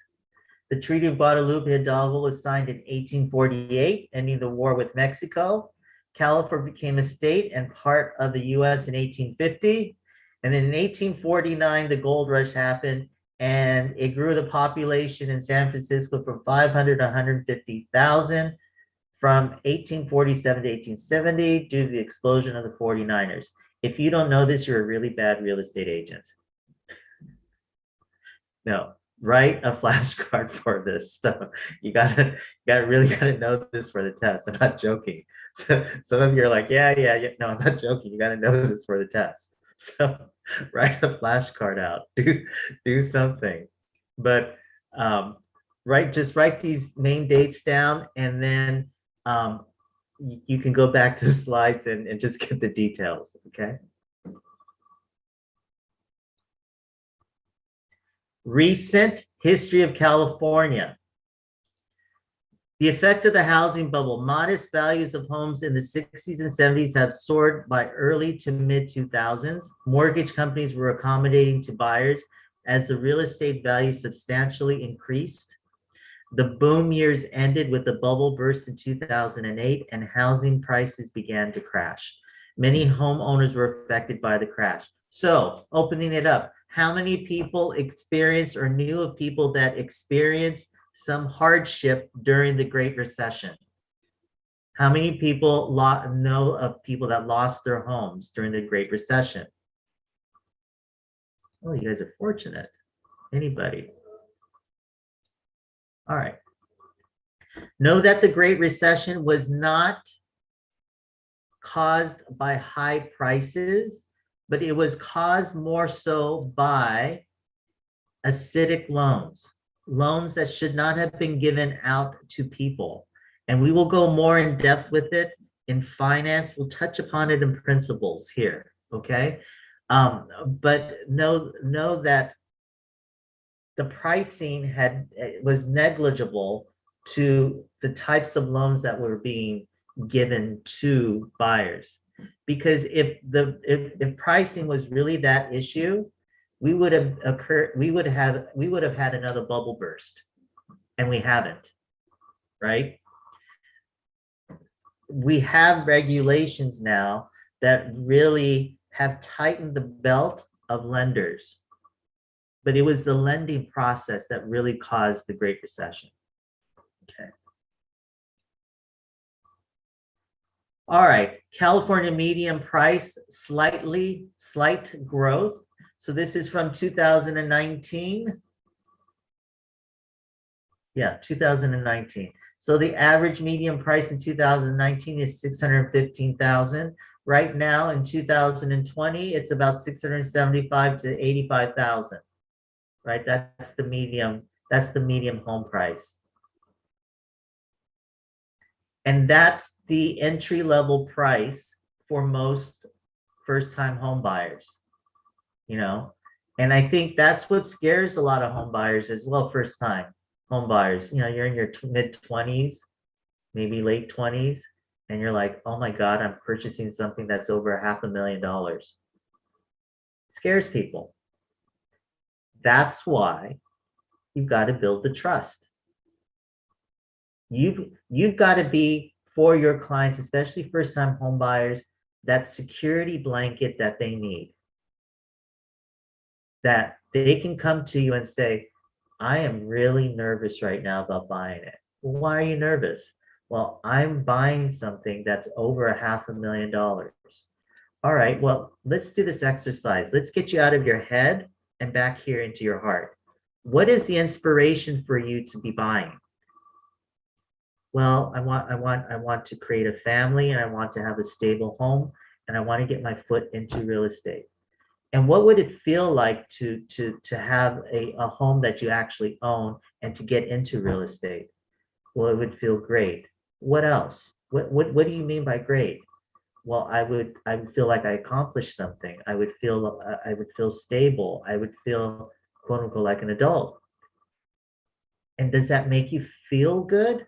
The Treaty of Guadalupe Hidalgo was signed in 1848, ending the war with Mexico. California became a state and part of the US in 1850. And then in 1849, the gold rush happened, and it grew the population in San Francisco from 500 to 150,000 from 1847 to 1870 due to the explosion of the 49ers. If you don't know this, you're a really bad real estate agent. No, write a flashcard for this stuff. You really gotta know this for the test. I'm not joking. So some of you are like, yeah. No, I'm not joking. You gotta know this for the test. So write a flashcard out. Do something. But just write these main dates down, and then you can go back to the slides and just get the details. Okay. Recent history of California. The effect of the housing bubble. Modest values of homes in the 60s and 70s have soared by early to mid 2000s. Mortgage companies were accommodating to buyers as the real estate value substantially increased. The boom years ended with the bubble burst in 2008, and housing prices began to crash. Many homeowners were affected by the crash. So, opening it up, how many people experienced or knew of people that experienced some hardship during the Great Recession? How many people know of people that lost their homes during the Great Recession? Oh, you guys are fortunate. Anybody? All right. Know that the Great Recession was not caused by high prices, but it was caused more so by acidic loans, loans that should not have been given out to people. And we will go more in depth with it in finance. We'll touch upon it in principles here, okay? But know that the pricing was negligible to the types of loans that were being given to buyers. Because if pricing was really that issue, we would have had another bubble burst, and we haven't, right? We have regulations now that really have tightened the belt of lenders, but it was the lending process that really caused the Great Recession. Okay. All right, California median price, slight growth. So this is from 2019. Yeah, 2019. So the average median price in 2019 is 615,000. Right now in 2020, it's about 675 to 85,000. Right? That's the medium home price. And that's the entry level price for most first-time home buyers, you know? And I think that's what scares a lot of home buyers as well, first-time home buyers. You know, you're in your mid-20s, maybe late 20s, and you're like, oh my God, I'm purchasing something that's over $500,000. It scares people. That's why you've got to build the trust. You've got to be, for your clients, especially first-time home buyers, that security blanket that they need. That they can come to you and say, I am really nervous right now about buying it. Well, why are you nervous? Well, I'm buying something that's over $500,000. All right, well, let's do this exercise. Let's get you out of your head and back here into your heart. What is the inspiration for you to be buying? Well, I want to create a family, and I want to have a stable home, and I want to get my foot into real estate. And what would it feel like to have a home that you actually own and to get into real estate? Well, it would feel great. What else? What do you mean by great? Well, I would feel like I accomplished something. I would feel stable. I would feel, quote unquote, like an adult. And does that make you feel good?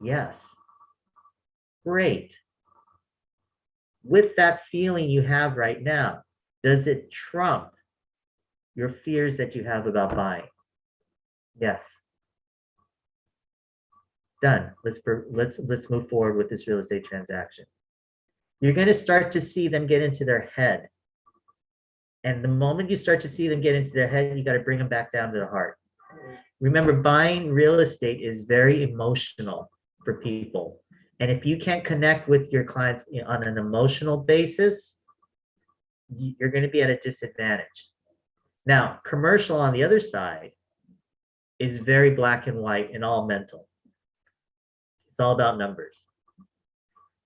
Yes. Great. With that feeling you have right now, does it trump your fears that you have about buying? Yes. Done. Let's move forward with this real estate transaction. You're going to start to see them get into their head. And the moment you start to see them get into their head, you got to bring them back down to the heart. Remember, buying real estate is very emotional for people. And if you can't connect with your clients on an emotional basis, you're going to be at a disadvantage. Now, commercial on the other side is very black and white and all mental. It's all about numbers.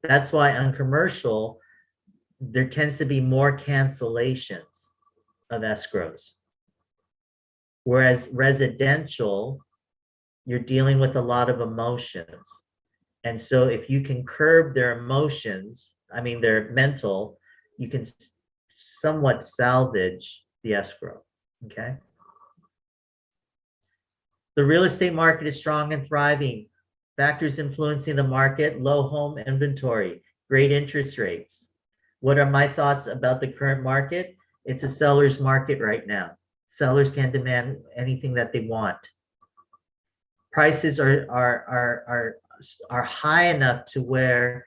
That's why on commercial, there tends to be more cancellations of escrows. Whereas residential, you're dealing with a lot of emotions. And so if you can curb their emotions, I mean, their mental, you can somewhat salvage the escrow, okay? The real estate market is strong and thriving. Factors influencing the market: low home inventory, great interest rates. What are my thoughts about the current market? It's a seller's market right now. Sellers can demand anything that they want. Prices are high enough to where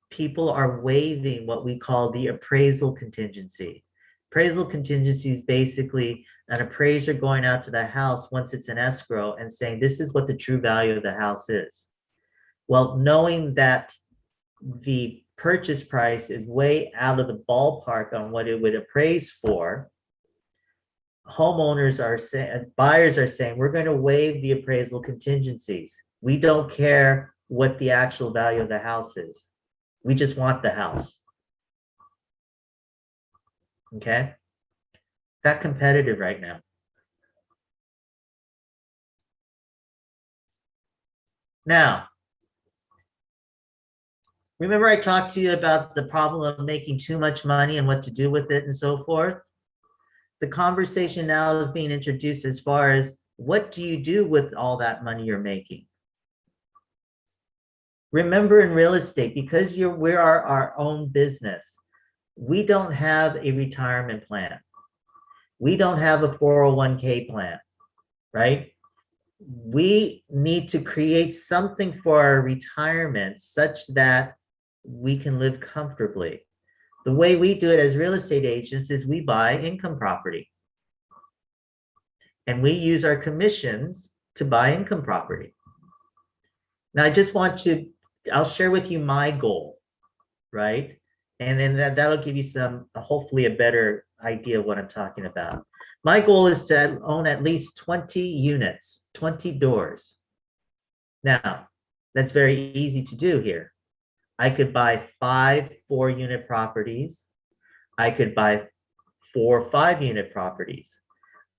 people are waiving what we call the appraisal contingency. Appraisal contingency is basically an appraiser going out to the house once it's in escrow and saying, this is what the true value of the house is. Well, knowing that the purchase price is way out of the ballpark on what it would appraise for, homeowners are saying, buyers are saying, we're going to waive the appraisal contingencies. We don't care what the actual value of the house is. We just want the house. Okay? That competitive right now. Now, remember I talked to you about the problem of making too much money and what to do with it and so forth? The conversation now is being introduced as far as, what do you do with all that money you're making? Remember, in real estate, because we're our own business, we don't have a retirement plan. We don't have a 401k plan, right? We need to create something for our retirement such that we can live comfortably. The way we do it as real estate agents is we buy income property. And we use our commissions to buy income property. Now, I just want to, I'll share with you my goal, right? And then that'll give you some, hopefully a better idea of what I'm talking about. My goal is to own at least 20 units, 20 doors. Now, that's very easy to do here. I could buy 5 4-unit properties. I could buy 4 5-unit properties.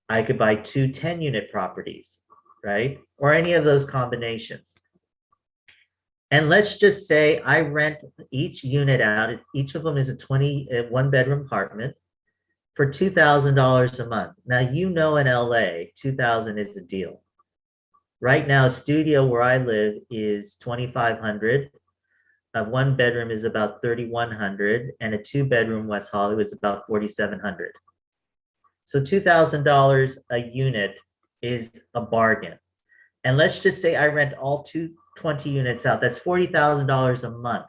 I could buy 2 10-unit properties, right? Or any of those combinations. And let's just say I rent each unit out. Each of them is a 1-bedroom apartment for $2,000 a month. Now, you know, in LA, 2,000 is a deal. Right now, a studio where I live is 2,500. A 1-bedroom is about 3,100, and a 2-bedroom West Hollywood is about 4,700. So $2,000 a unit is a bargain. And let's just say I rent all 20 units out. That's $40,000 a month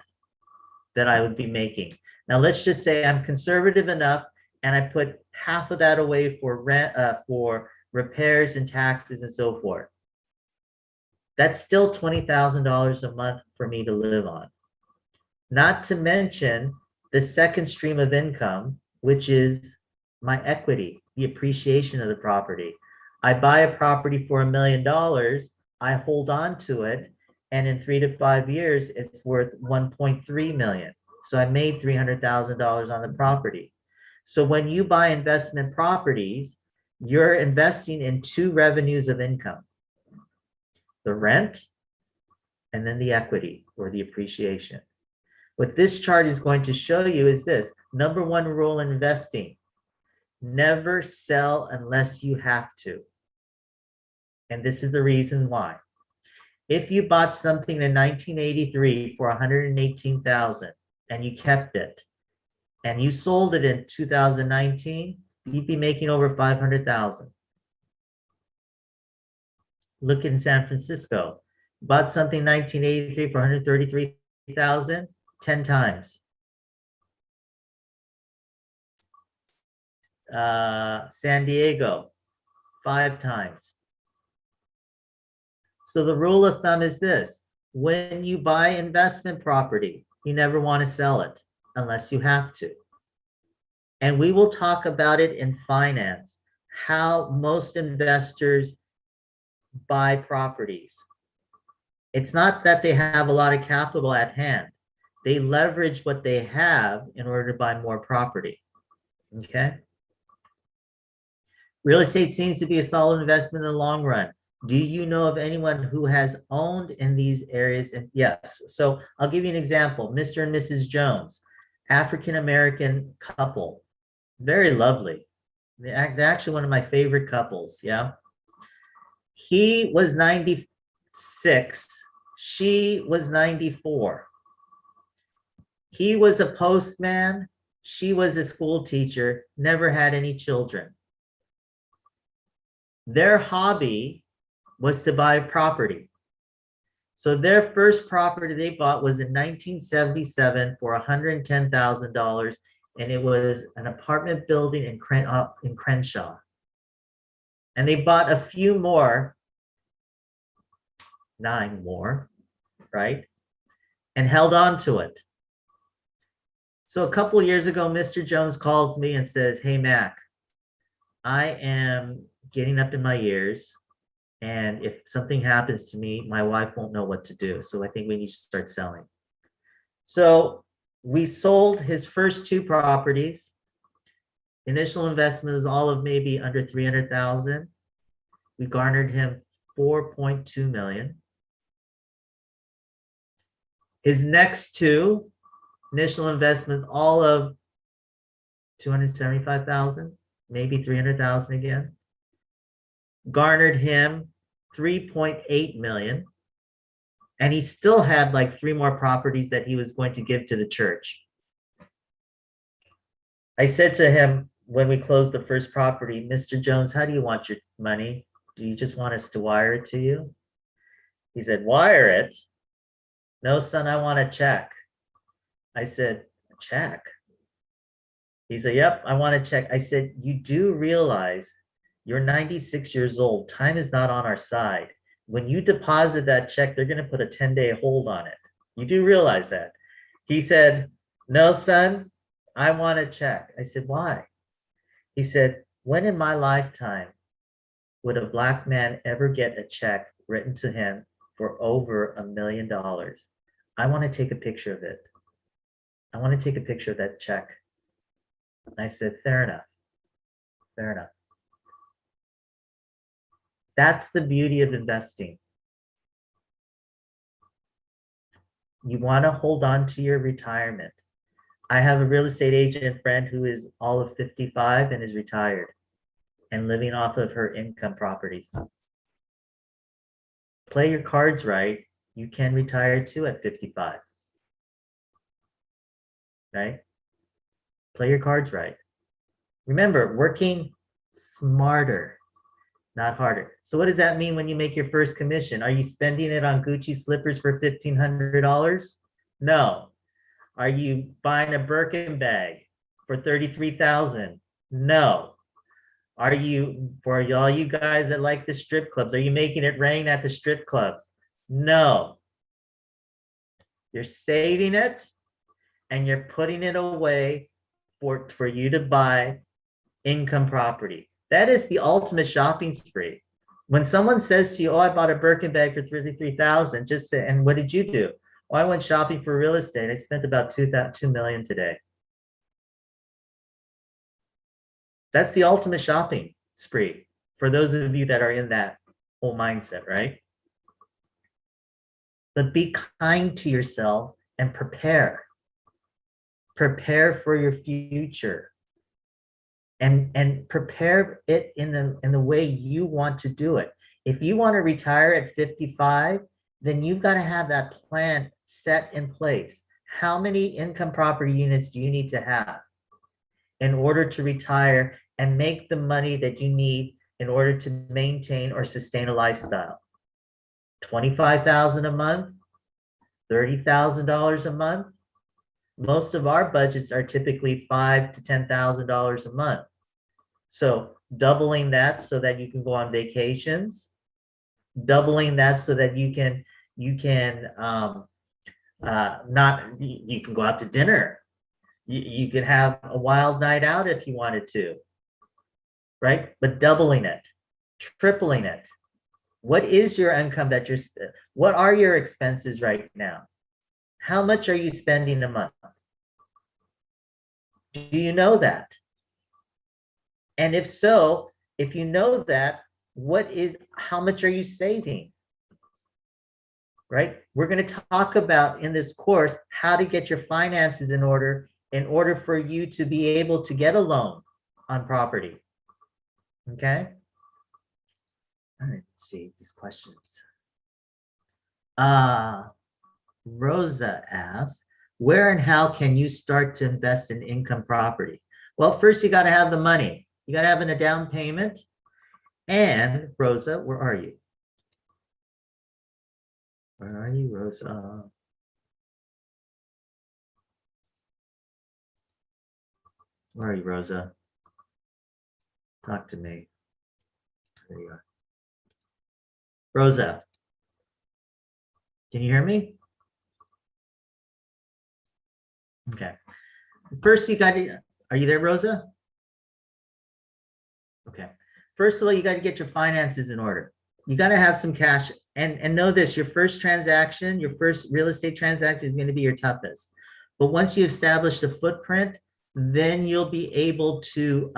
that I would be making. Now let's just say I'm conservative enough and I put half of that away for rent, for repairs and taxes and so forth. That's still $20,000 a month for me to live on. Not to mention the second stream of income, which is my equity, the appreciation of the property. I buy a property for $1 million, I hold on to it, and in 3 to 5 years, it's worth 1.3 million. So I made $300,000 on the property. So when you buy investment properties, you're investing in 2 revenues of income: the rent and then the equity or the appreciation. What this chart is going to show you is this. Number 1 rule in investing: never sell unless you have to. And this is the reason why. If you bought something in 1983 for $118,000 and you kept it, and you sold it in 2019, you'd be making over $500,000. Look in San Francisco. Bought something in 1983 for $133,000, 10 times. San Diego, 5 times. So the rule of thumb is this: when you buy investment property, you never want to sell it unless you have to. And we will talk about it in finance, how most investors buy properties. It's not that they have a lot of capital at hand. They leverage what they have in order to buy more property. Okay? Real estate seems to be a solid investment in the long run. Do you know of anyone who has owned in these areas? And yes. So I'll give you an example. Mr. and Mrs. Jones, African-American couple, very lovely. They're actually one of my favorite couples. Yeah. He was 96. She was 94. He was a postman. She was a school teacher, never had any children. Their hobby was to buy property. So their first property they bought was in 1977 for $110,000, and it was an apartment building in Crenshaw. And they bought a few more, 9 more, right? And held on to it. So a couple of years ago, Mr. Jones calls me and says, "Hey, Mac, I am getting up in my years. And if something happens to me, my wife won't know what to do. So I think we need to start selling." So we sold his first 2 properties. Initial investment was all of maybe under 300,000. We garnered him 4.2 million. His next 2, initial investment, all of 275,000, maybe 300,000 again. Garnered him 3.8 million, and he still had like 3 more properties that he was going to give to the church. I said to him when we closed the first property, "Mr. Jones, how do you want your money? Do you just want us to wire it to you?" He said, "Wire it? No, son, I want a check." I said, "A check?" He said, "Yep, I want a check." I said, "You do realize you're 96 years old. Time is not on our side. When you deposit that check, they're going to put a 10-day hold on it. You do realize that?" He said, "No, son, I want a check." I said, "Why?" He said, when in my lifetime would a Black man ever get a check written to him for over $1 million? I want to take a picture of it. I want to take a picture of that check. And I said, fair enough. Fair enough. That's the beauty of investing. You want to hold on to your retirement. I have a real estate agent friend who is all of 55 and is retired and living off of her income properties. Play your cards right. You can retire too at 55. Right? Play your cards right. Remember, working smarter, not harder. So what does that mean when you make your first commission? Are you spending it on Gucci slippers for $1,500? No. Are you buying a Birkin bag for $33,000? No. Are you, for all you guys that like the strip clubs, are you making it rain at the strip clubs? No. You're saving it and you're putting it away for you to buy income property. That is the ultimate shopping spree. When someone says to you, oh, I bought a Birkin bag for $33,000, just say, and what did you do? Oh, I went shopping for real estate. I spent about $2 million today. That's the ultimate shopping spree for those of you that are in that whole mindset, right? But be kind to yourself and prepare. Prepare for your future. And prepare it in the way you want to do it. If you want to retire at 55, then you've got to have that plan set in place. How many income property units do you need to have in order to retire and make the money that you need in order to maintain or sustain a lifestyle? $25,000 a month, $30,000 a month. Most of our budgets are typically $5,000 to $10,000 a month. So doubling that so that you can go on vacations, doubling that so that you can go out to dinner. You can have a wild night out if you wanted to, right? But doubling it, tripling it. What is your income that what are your expenses right now? How much are you spending a month? Do you know that? And if so, if you know that, how much are you saving? Right? We're going to talk about in this course how to get your finances in order for you to be able to get a loan on property. Okay? All right, let's see these questions. Rosa asks, where and how can you start to invest in income property? Well, first you got to have the money. You got to have a down payment. And Rosa, where are you? Where are you, Rosa? Where are you, Rosa? Talk to me. There you are. Rosa, can you hear me? Okay. First, you got to, are you there, Rosa? Okay. First of all, you got to get your finances in order. You got to have some cash and know this, your first transaction, your first real estate transaction is going to be your toughest. But once you establish a footprint, then you'll be able to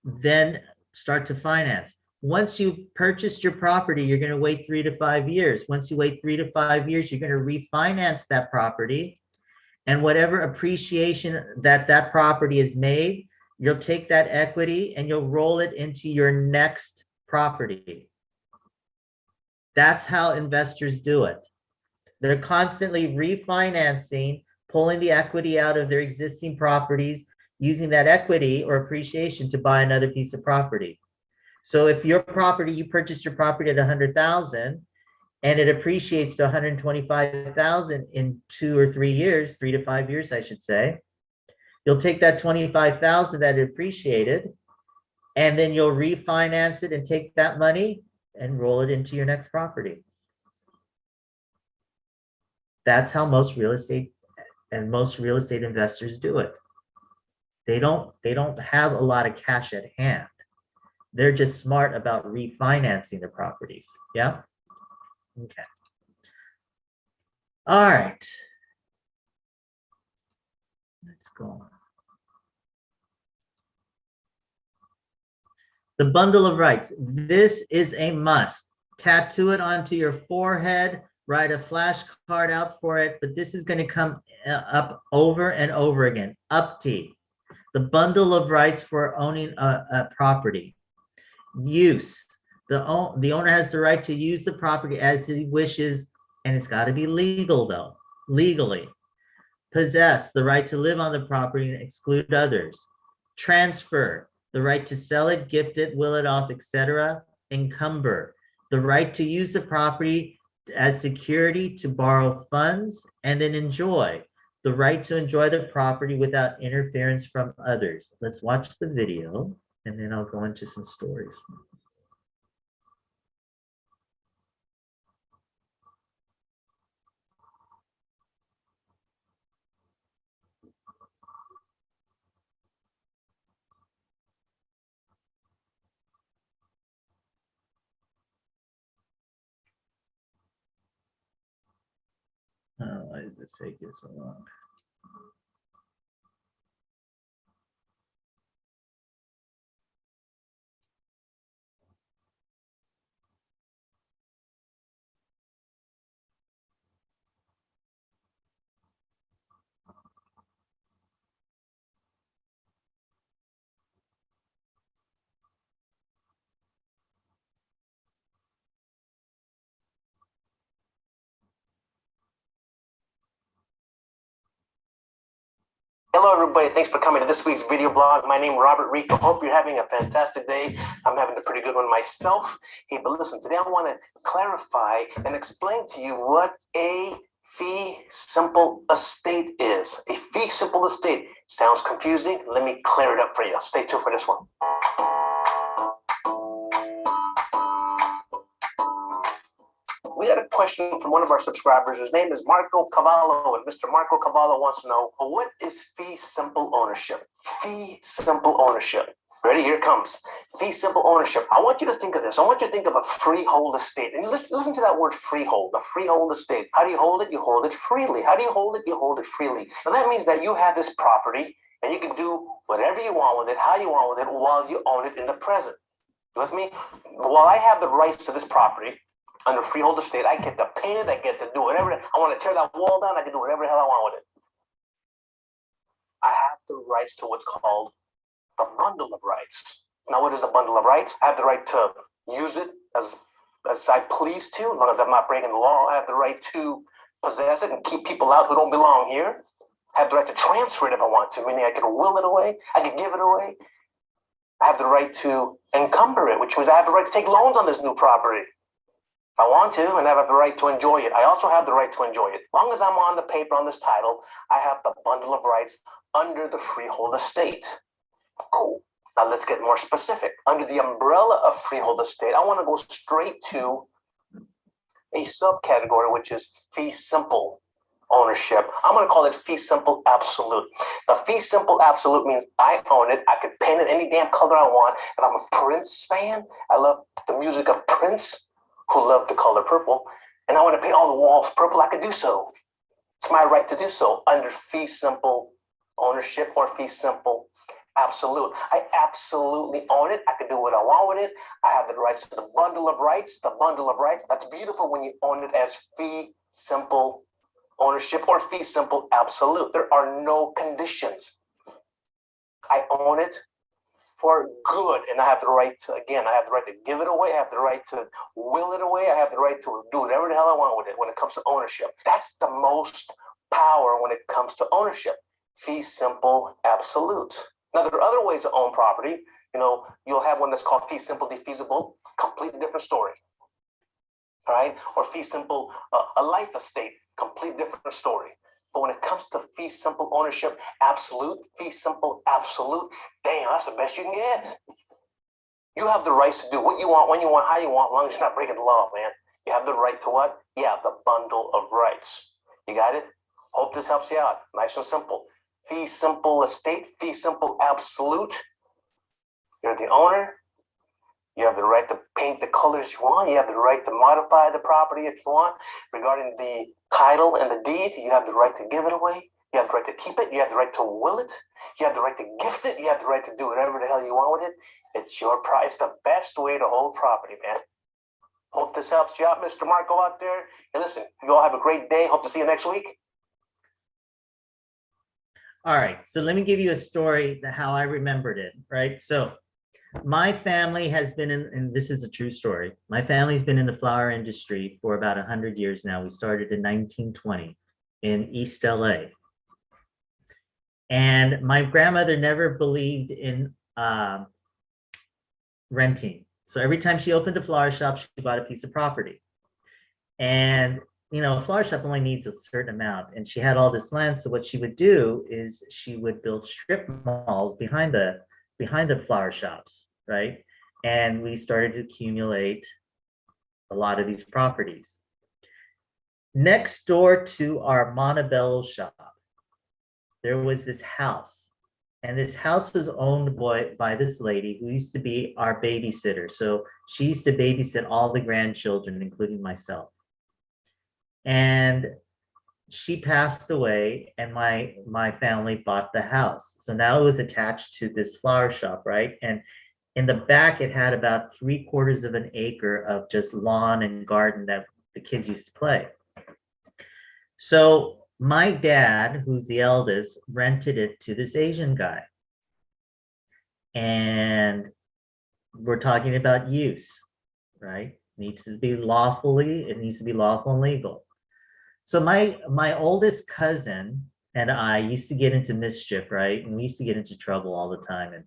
then start to finance. Once you've purchased your property, you're going to wait 3 to 5 years. Once you wait 3 to 5 years, you're going to refinance that property. And whatever appreciation that property is made, you'll take that equity and you'll roll it into your next property. That's how investors do it. They're constantly refinancing, pulling the equity out of their existing properties, using that equity or appreciation to buy another piece of property. So if your property, you purchased your property at 100,000 and it appreciates to 125,000 in 2 or 3 years, 3 to 5 years, I should say, you'll take that 25,000 that it appreciated, and then you'll refinance it and take that money and roll it into your next property. That's how most real estate investors do it. They don't have a lot of cash at hand. They're just smart about refinancing the properties. Yeah. Okay. All right. Let's go on. The bundle of rights. This is a must. Tattoo it onto your forehead, write a flashcard out for it, but this is going to come up over and over again. UPT, the bundle of rights for owning a property. Use, the owner has the right to use the property as he wishes, and it's got to be legal though, legally. Possess, the right to live on the property and exclude others. Transfer, the right to sell it, gift it, will it off, etc. Encumber, the right to use the property as security to borrow funds. And then enjoy, the right to enjoy the property without interference from others. Let's watch the video and then I'll go into some stories. Oh, why did this take you so long? Hello, everybody. Thanks for coming to this week's video blog. My name is Robert Rico. Hope you're having a fantastic day. I'm having a pretty good one myself. Hey, but listen, today I want to clarify and explain to you what a fee simple estate is. A fee simple estate sounds confusing. Let me clear it up for you. Stay tuned for this one. We got a question from one of our subscribers. His name is Marco Cavallo, and Mr. Marco Cavallo wants to know, what is fee simple ownership? Fee simple ownership. Ready? Here it comes. Fee simple ownership. I want you to think of this. I want you to think of a freehold estate. And listen to that word freehold, a freehold estate. How do you hold it? You hold it freely. How do you hold it? You hold it freely. Now that means that you have this property and you can do whatever you want with it, how you want with it, while you own it in the present. You with me? While I have the rights to this property, under freehold estate, I get to paint it, I get to do whatever. I want to tear that wall down, I can do whatever the hell I want with it. I have the rights to what's called a bundle of rights. Now, what is a bundle of rights? I have the right to use it as I please to, as long as I'm not breaking the law. I have the right to possess it and keep people out who don't belong here. I have the right to transfer it if I want to, meaning I can will it away, I can give it away. I have the right to encumber it, which means I have the right to take loans on this new property. I want to, and I have the right to enjoy it. I also have the right to enjoy it. As long as I'm on the paper on this title, I have the bundle of rights under the freehold estate. Cool. Now let's get more specific. Under the umbrella of freehold estate, I want to go straight to a subcategory, which is fee simple ownership. I'm going to call it fee simple absolute. The fee simple absolute means I own it. I can paint it any damn color I want. And I'm a Prince fan. I love the music of Prince, who love the color purple, and I want to paint all the walls purple, I can do so. It's my right to do so under fee simple ownership or fee simple absolute. I absolutely own it. I can do what I want with it. I have the rights to the bundle of rights. The bundle of rights, that's beautiful when you own it as fee simple ownership or fee simple absolute. There are no conditions. I own it for good, and I have the right to, again, I have the right to give it away. I have the right to will it away. I have the right to do whatever the hell I want with it when it comes to ownership. That's the most power when it comes to ownership. Fee simple absolute. Now, there are other ways to own property. You know, you'll have one that's called fee simple defeasible, completely different story. All right? Or fee simple a life estate, complete different story. But when it comes to fee simple ownership, absolute, fee simple absolute, damn, that's the best you can get. You have the rights to do what you want, when you want, how you want, as long as you're not breaking the law, man. You have the right to what? Yeah, the bundle of rights. You got it? Hope this helps you out. Nice and simple. fee simple estate, fee simple absolute. You're the owner. You have the right to paint the colors you want. You have the right to modify the property if you want. Regarding the title and the deed, you have the right to give it away. You have the right to keep it. You have the right to will it. You have the right to gift it. You have the right to do whatever the hell you want with it. It's your price. It's the best way to hold property, man. Hope this helps you out, Mr. Marco out there. And listen, you all have a great day. Hope to see you next week. All right, so let me give you a story how I remembered it, right? So my family has been in, and this is a true story. My family's been in the flower industry for about 100 years now. We started in 1920 in East LA. And my grandmother never believed in renting. So every time she opened a flower shop, she bought a piece of property. And a flower shop only needs a certain amount. And she had all this land. So what she would do is she would build strip malls behind the flower shops, right? And we started to accumulate a lot of these properties. Next door to our Montebello shop, there was this house. And this house was owned by this lady who used to be our babysitter. So she used to babysit all the grandchildren, including myself. And she passed away and my family bought the house. So now it was attached to this flower shop, right? And in the back, it had about 3/4 of an acre of just lawn and garden that the kids used to play. So my dad, who's the eldest, rented it to this Asian guy. And we're talking about use, right? It needs to be lawful and legal. So my oldest cousin and I used to get into mischief, right? And we used to get into trouble all the time. And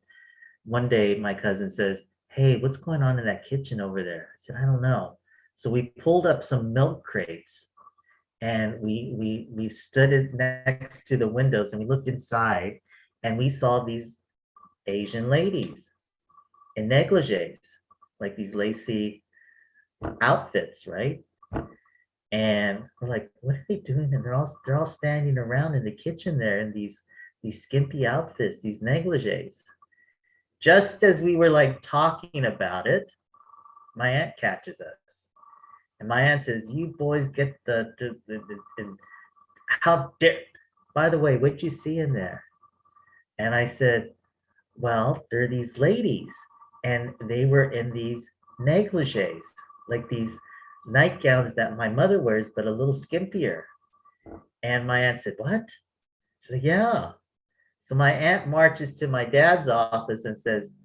one day my cousin says, "Hey, what's going on in that kitchen over there?" I said, "I don't know." So we pulled up some milk crates and we stood it next to the windows and we looked inside and we saw these Asian ladies in negligees, like these lacy outfits, right? And we're like, "What are they doing?" And they're all standing around in the kitchen there in these skimpy outfits, these negligees. Just as we were like talking about it, my aunt catches us. And my aunt says, "You boys get the how dare, by the way, what'd you see in there?" And I said, "Well, there are these ladies and they were in these negligees, like these nightgowns that my mother wears, but a little skimpier." And my aunt said, "What?" She's like, "Yeah." So my aunt marches to my dad's office and says,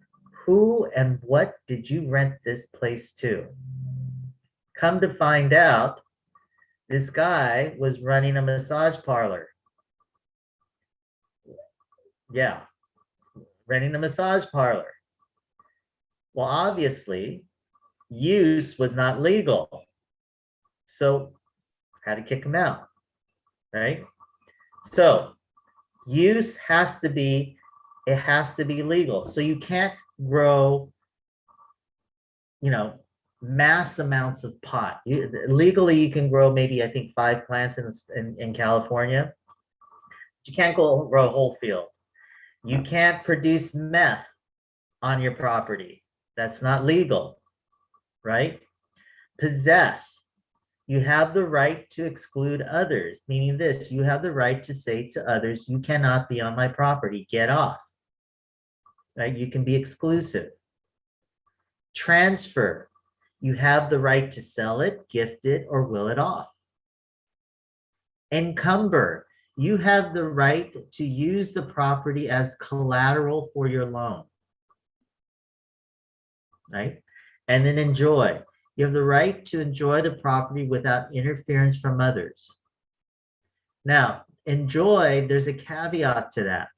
"Who and what did you rent this place to?" Come to find out, this guy was running a massage parlor. Yeah, renting a massage parlor. Well, obviously, use was not legal. So had to kick him out, right? So use has to be legal. So you can't grow, mass amounts of pot. Legally, you can grow maybe, I think, 5 plants in California. But you can't grow a whole field. You can't produce meth on your property. That's not legal, right? Possess. You have the right to exclude others, meaning this: you have the right to say to others, "You cannot be on my property, get off." Right? You can be exclusive. Transfer. You have the right to sell it, gift it, or will it off. Encumber. You have the right to use the property as collateral for your loan. Right? And then enjoy. You have the right to enjoy the property without interference from others. Now, enjoy, there's a caveat to that.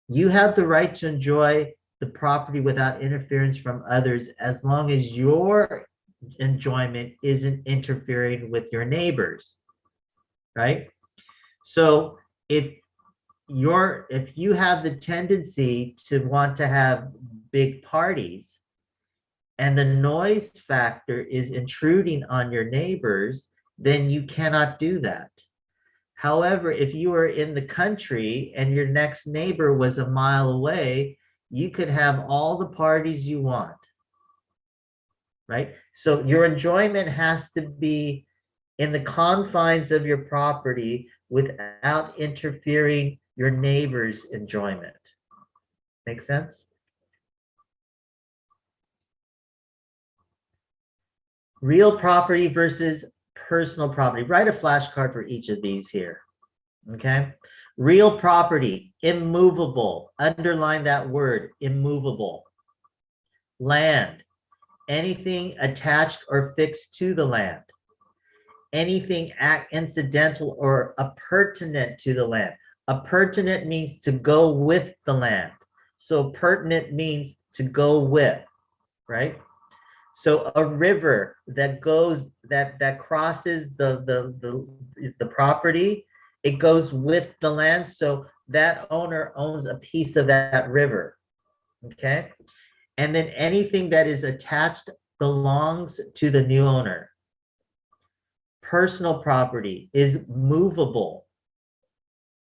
You have the right to enjoy the property without interference from others as long as your enjoyment isn't interfering with your neighbors, right? So if you have the tendency to want to have big parties and the noise factor is intruding on your neighbors, then you cannot do that. However, if you were in the country and your next neighbor was a mile away, you could have all the parties you want, right? So your enjoyment has to be in the confines of your property without interfering your neighbor's enjoyment. Make sense? Real property versus personal property. Write a flashcard for each of these here, okay? Real property, immovable. Underline that word, immovable. Land, anything attached or fixed to the land. Anything incidental or appurtenant to the land. Appurtenant means to go with the land. So pertinent means to go with, right? So a river that goes, that crosses the property, it goes with the land. So that owner owns a piece of that river, okay? And then anything that is attached belongs to the new owner. Personal property is movable.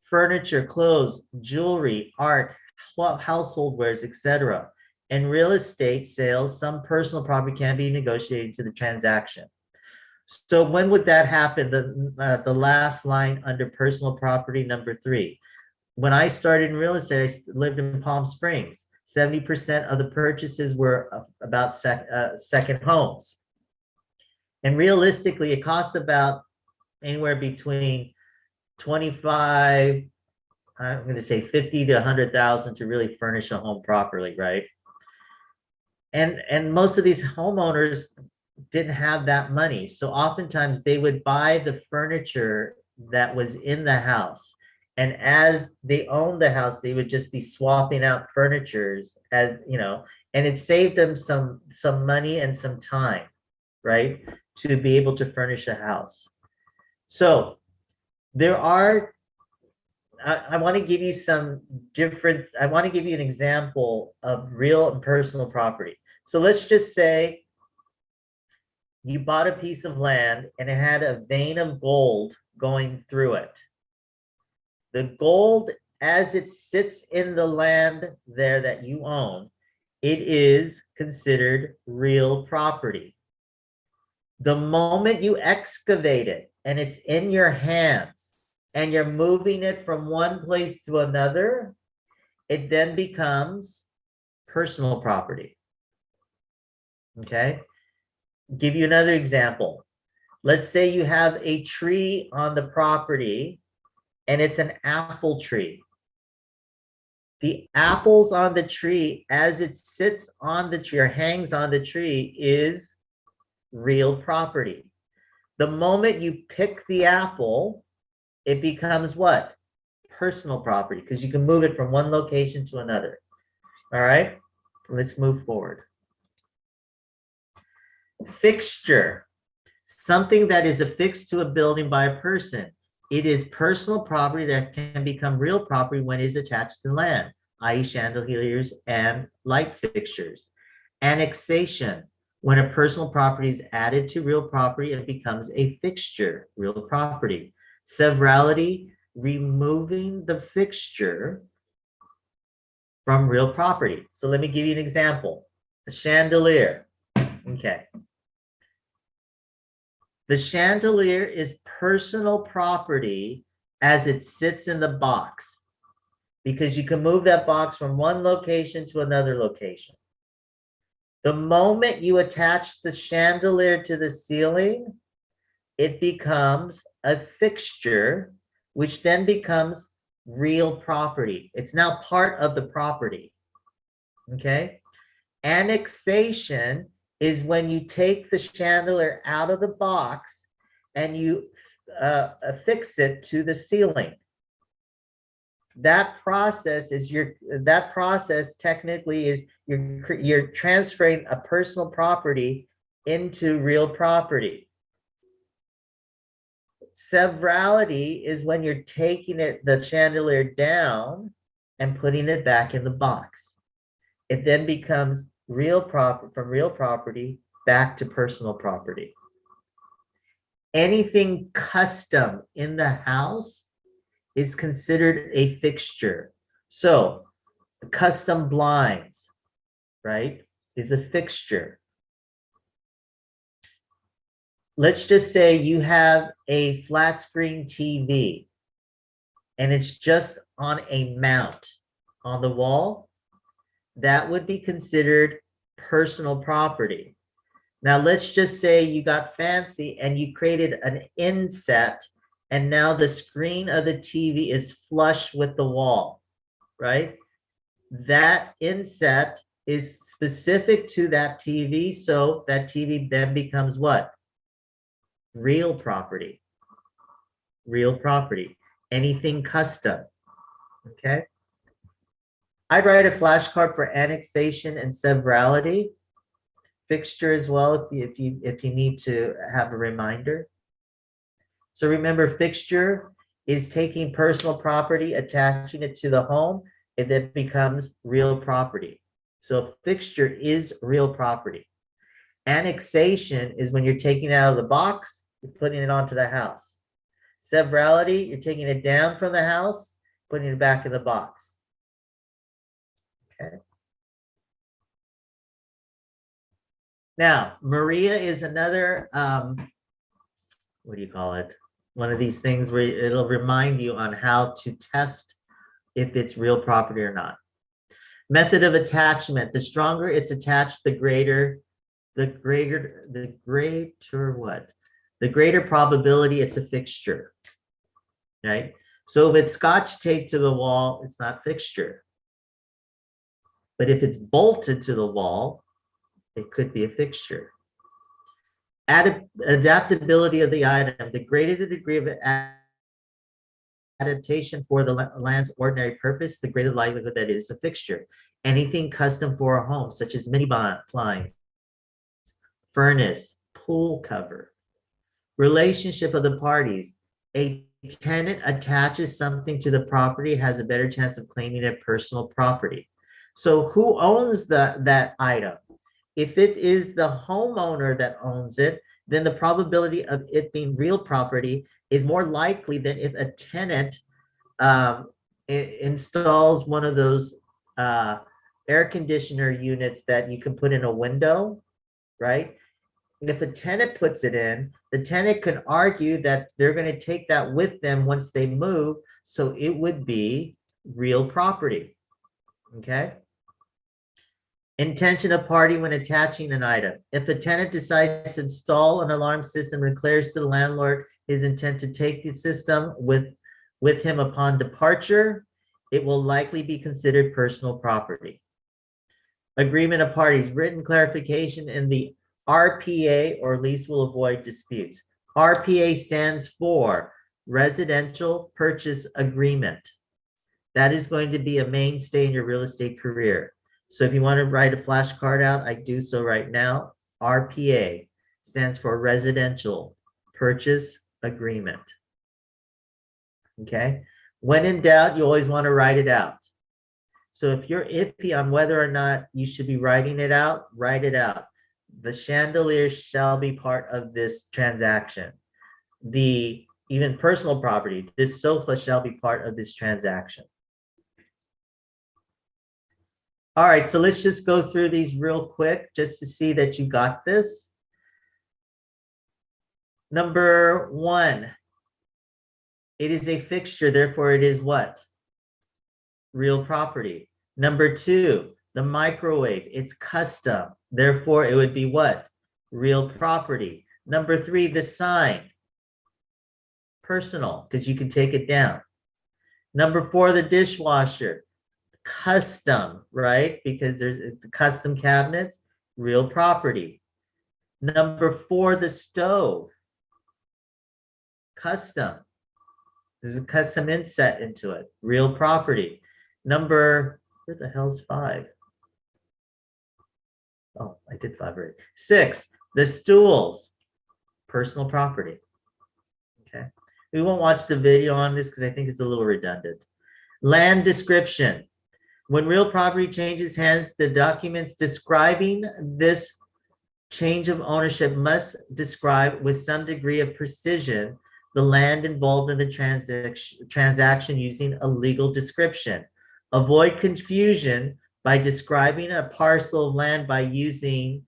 Furniture, clothes, jewelry, art, household wares, etc. In real estate sales, some personal property can be negotiated to the transaction. So when would that happen? The last line under personal property, number 3. When I started in real estate, I lived in Palm Springs. 70% of the purchases were about second homes. And realistically, it costs about anywhere between 25, I'm going to say 50 to 100,000 to really furnish a home properly, right? And most of these homeowners didn't have that money. So oftentimes they would buy the furniture that was in the house. And as they owned the house, they would just be swapping out furnitures, as you know, and it saved them some money and some time, right? To be able to furnish a house. So there are, I want to give you some different, I want to give you an example of real and personal property. So let's just say you bought a piece of land and it had a vein of gold going through it. The gold, as it sits in the land there that you own, it is considered real property. The moment you excavate it and it's in your hands and you're moving it from one place to another, it then becomes personal property. Okay? Give you another example. Let's say you have a tree on the property and it's an apple tree. The apples on the tree, as it sits on the tree or hangs on the tree, is real property. The moment you pick the apple, it becomes what? Personal property, because you can move it from one location to another. All right, let's move forward. Fixture, something that is affixed to a building by a person. It is personal property that can become real property when it is attached to land, i.e. chandeliers and light fixtures. Annexation, when a personal property is added to real property, it becomes a fixture, real property. Severalty, removing the fixture from real property. So let me give you an example. A chandelier, okay. The chandelier is personal property as it sits in the box, because you can move that box from one location to another location. The moment you attach the chandelier to the ceiling, it becomes a fixture, which then becomes real property. It's now part of the property, okay? Annexation is when you take the chandelier out of the box and you affix it to the ceiling. That process is technically is you're transferring a personal property into real property. Severalty is when you're taking the chandelier down and putting it back in the box. It then becomes real property, from real property back to personal property. Anything custom in the house is considered a fixture. So custom blinds, right, is a fixture. Let's just say you have a flat screen TV and it's just on a mount on the wall. That would be considered personal property. Now, let's just say you got fancy and you created an inset, and now the screen of the TV is flush with the wall, right? That inset is specific to that TV, so that TV then becomes what? Real property. Real property. Anything custom, okay? I'd write a flashcard for annexation and severality. Fixture as well if you need to have a reminder. So remember, fixture is taking personal property, attaching it to the home, and then becomes real property. So fixture is real property. Annexation is when you're taking it out of the box, you're putting it onto the house. Severality, you're taking it down from the house, putting it back in the box. Okay. Now, Maria is another, what do you call it? One of these things where it'll remind you on how to test if it's real property or not. Method of attachment. The stronger it's attached, the greater what? The greater probability it's a fixture, right? So if it's scotch taped to the wall, it's not fixture. But if it's bolted to the wall, it could be a fixture. Adaptability of the item. The greater the degree of adaptation for the land's ordinary purpose, the greater likelihood that it is a fixture. Anything custom for a home, such as mini blinds, furnace, pool cover. Relationship of the parties. A tenant attaches something to the property, has a better chance of claiming it personal property. So who owns that item? If it is the homeowner that owns it, then the probability of it being real property is more likely than if a tenant installs one of those air conditioner units that you can put in a window, right? And if a tenant puts it in, the tenant can argue that they're going to take that with them once they move, so it would be real property, okay? Intention of party when attaching an item. If a tenant decides to install an alarm system and declares to the landlord his intent to take the system with him upon departure, it will likely be considered personal property. Agreement of parties. Written clarification in the RPA or lease will avoid disputes. RPA stands for Residential Purchase Agreement. That is going to be a mainstay in your real estate career. So if you want to write a flashcard out, I do so right now. RPA stands for Residential Purchase Agreement. Okay. When in doubt, you always want to write it out. So if you're iffy on whether or not you should be writing it out, write it out. The chandelier shall be part of this transaction. Even personal property, this sofa shall be part of this transaction. All right, so let's just go through these real quick just to see that you got this. Number 1, it is a fixture, therefore it is what? Real property. Number 2, the microwave, it's custom, therefore it would be what? Real property. Number 3, the sign, personal, because you can take it down. Number 4, the dishwasher, custom, right? Because there's custom cabinets, real property. Number 4, the stove, custom. There's a custom inset into it, real property. Where the hell's 5? Oh, I did 5 already. 6, the stools, personal property. Okay. We won't watch the video on this because I think it's a little redundant. Land description. When real property changes hands, the documents describing this change of ownership must describe with some degree of precision the land involved in the transaction using a legal description. Avoid confusion by describing a parcel of land by using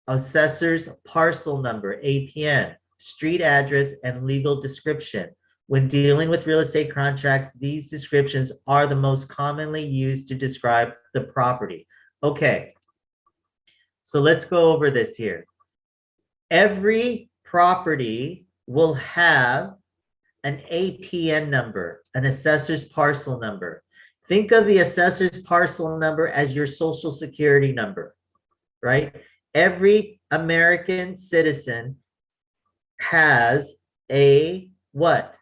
assessor's parcel number, APN, street address, and legal description. When dealing with real estate contracts, these descriptions are the most commonly used to describe the property. Okay, so let's go over this here. Every property will have an APN number, an assessor's parcel number. Think of the assessor's parcel number as your social security number, right? Every American citizen has a what?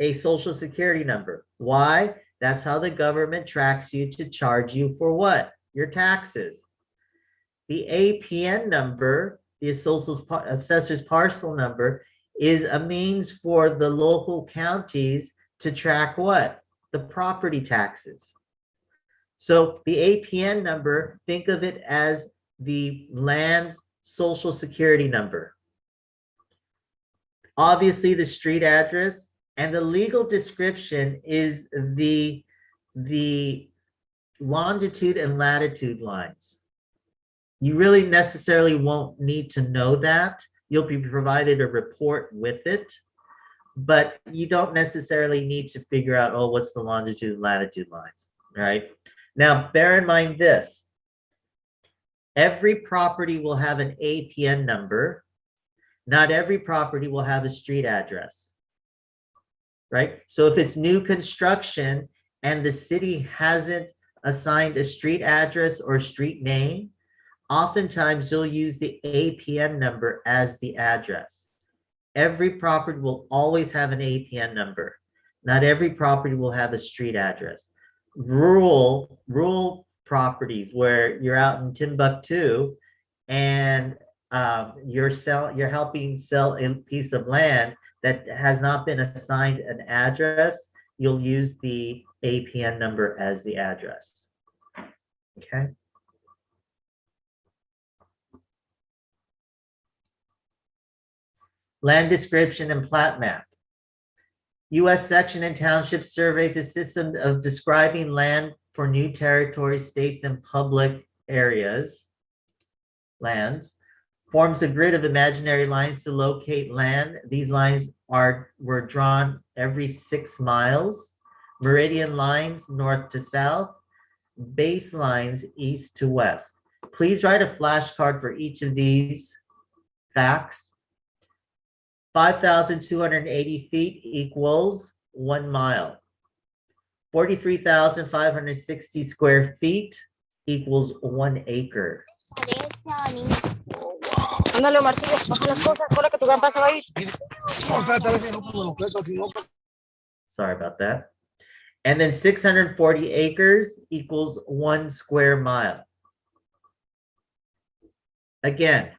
A social security number. Why? That's how the government tracks you to charge you for what? Your taxes. The APN number, the assessor's parcel number, is a means for the local counties to track what? The property taxes. So the APN number, think of it as the land's social security number. Obviously, the street address and the legal description is the longitude and latitude lines. You really necessarily won't need to know that. You'll be provided a report with it, but you don't necessarily need to figure out, oh, what's the longitude and latitude lines, right? Now, bear in mind this. Every property will have an APN number. Not every property will have a street address, right? So if it's new construction and the city hasn't assigned a street address or street name, oftentimes you'll use the APN number as the address. Every property will always have an APN number. Not every property will have a street address. Rural properties where you're out in Timbuktu and you're helping sell a piece of land that has not been assigned an address, you'll use the APN number as the address. Okay. Land description and plat map. U.S. section and township surveys a system of describing land for new territories, states, and public areas, lands. Forms a grid of imaginary lines to locate land. These lines were drawn every 6 miles. Meridian lines north to south. Baselines east to west. Please write a flashcard for each of these facts. 5,280 feet equals 1 mile. 43,560 square feet equals 1 acre. Ándale, Martillo, baja las cosas, ahora que tu gran se va a ir. Sorry about that. And then 640 acres equals 1 square mile. Again,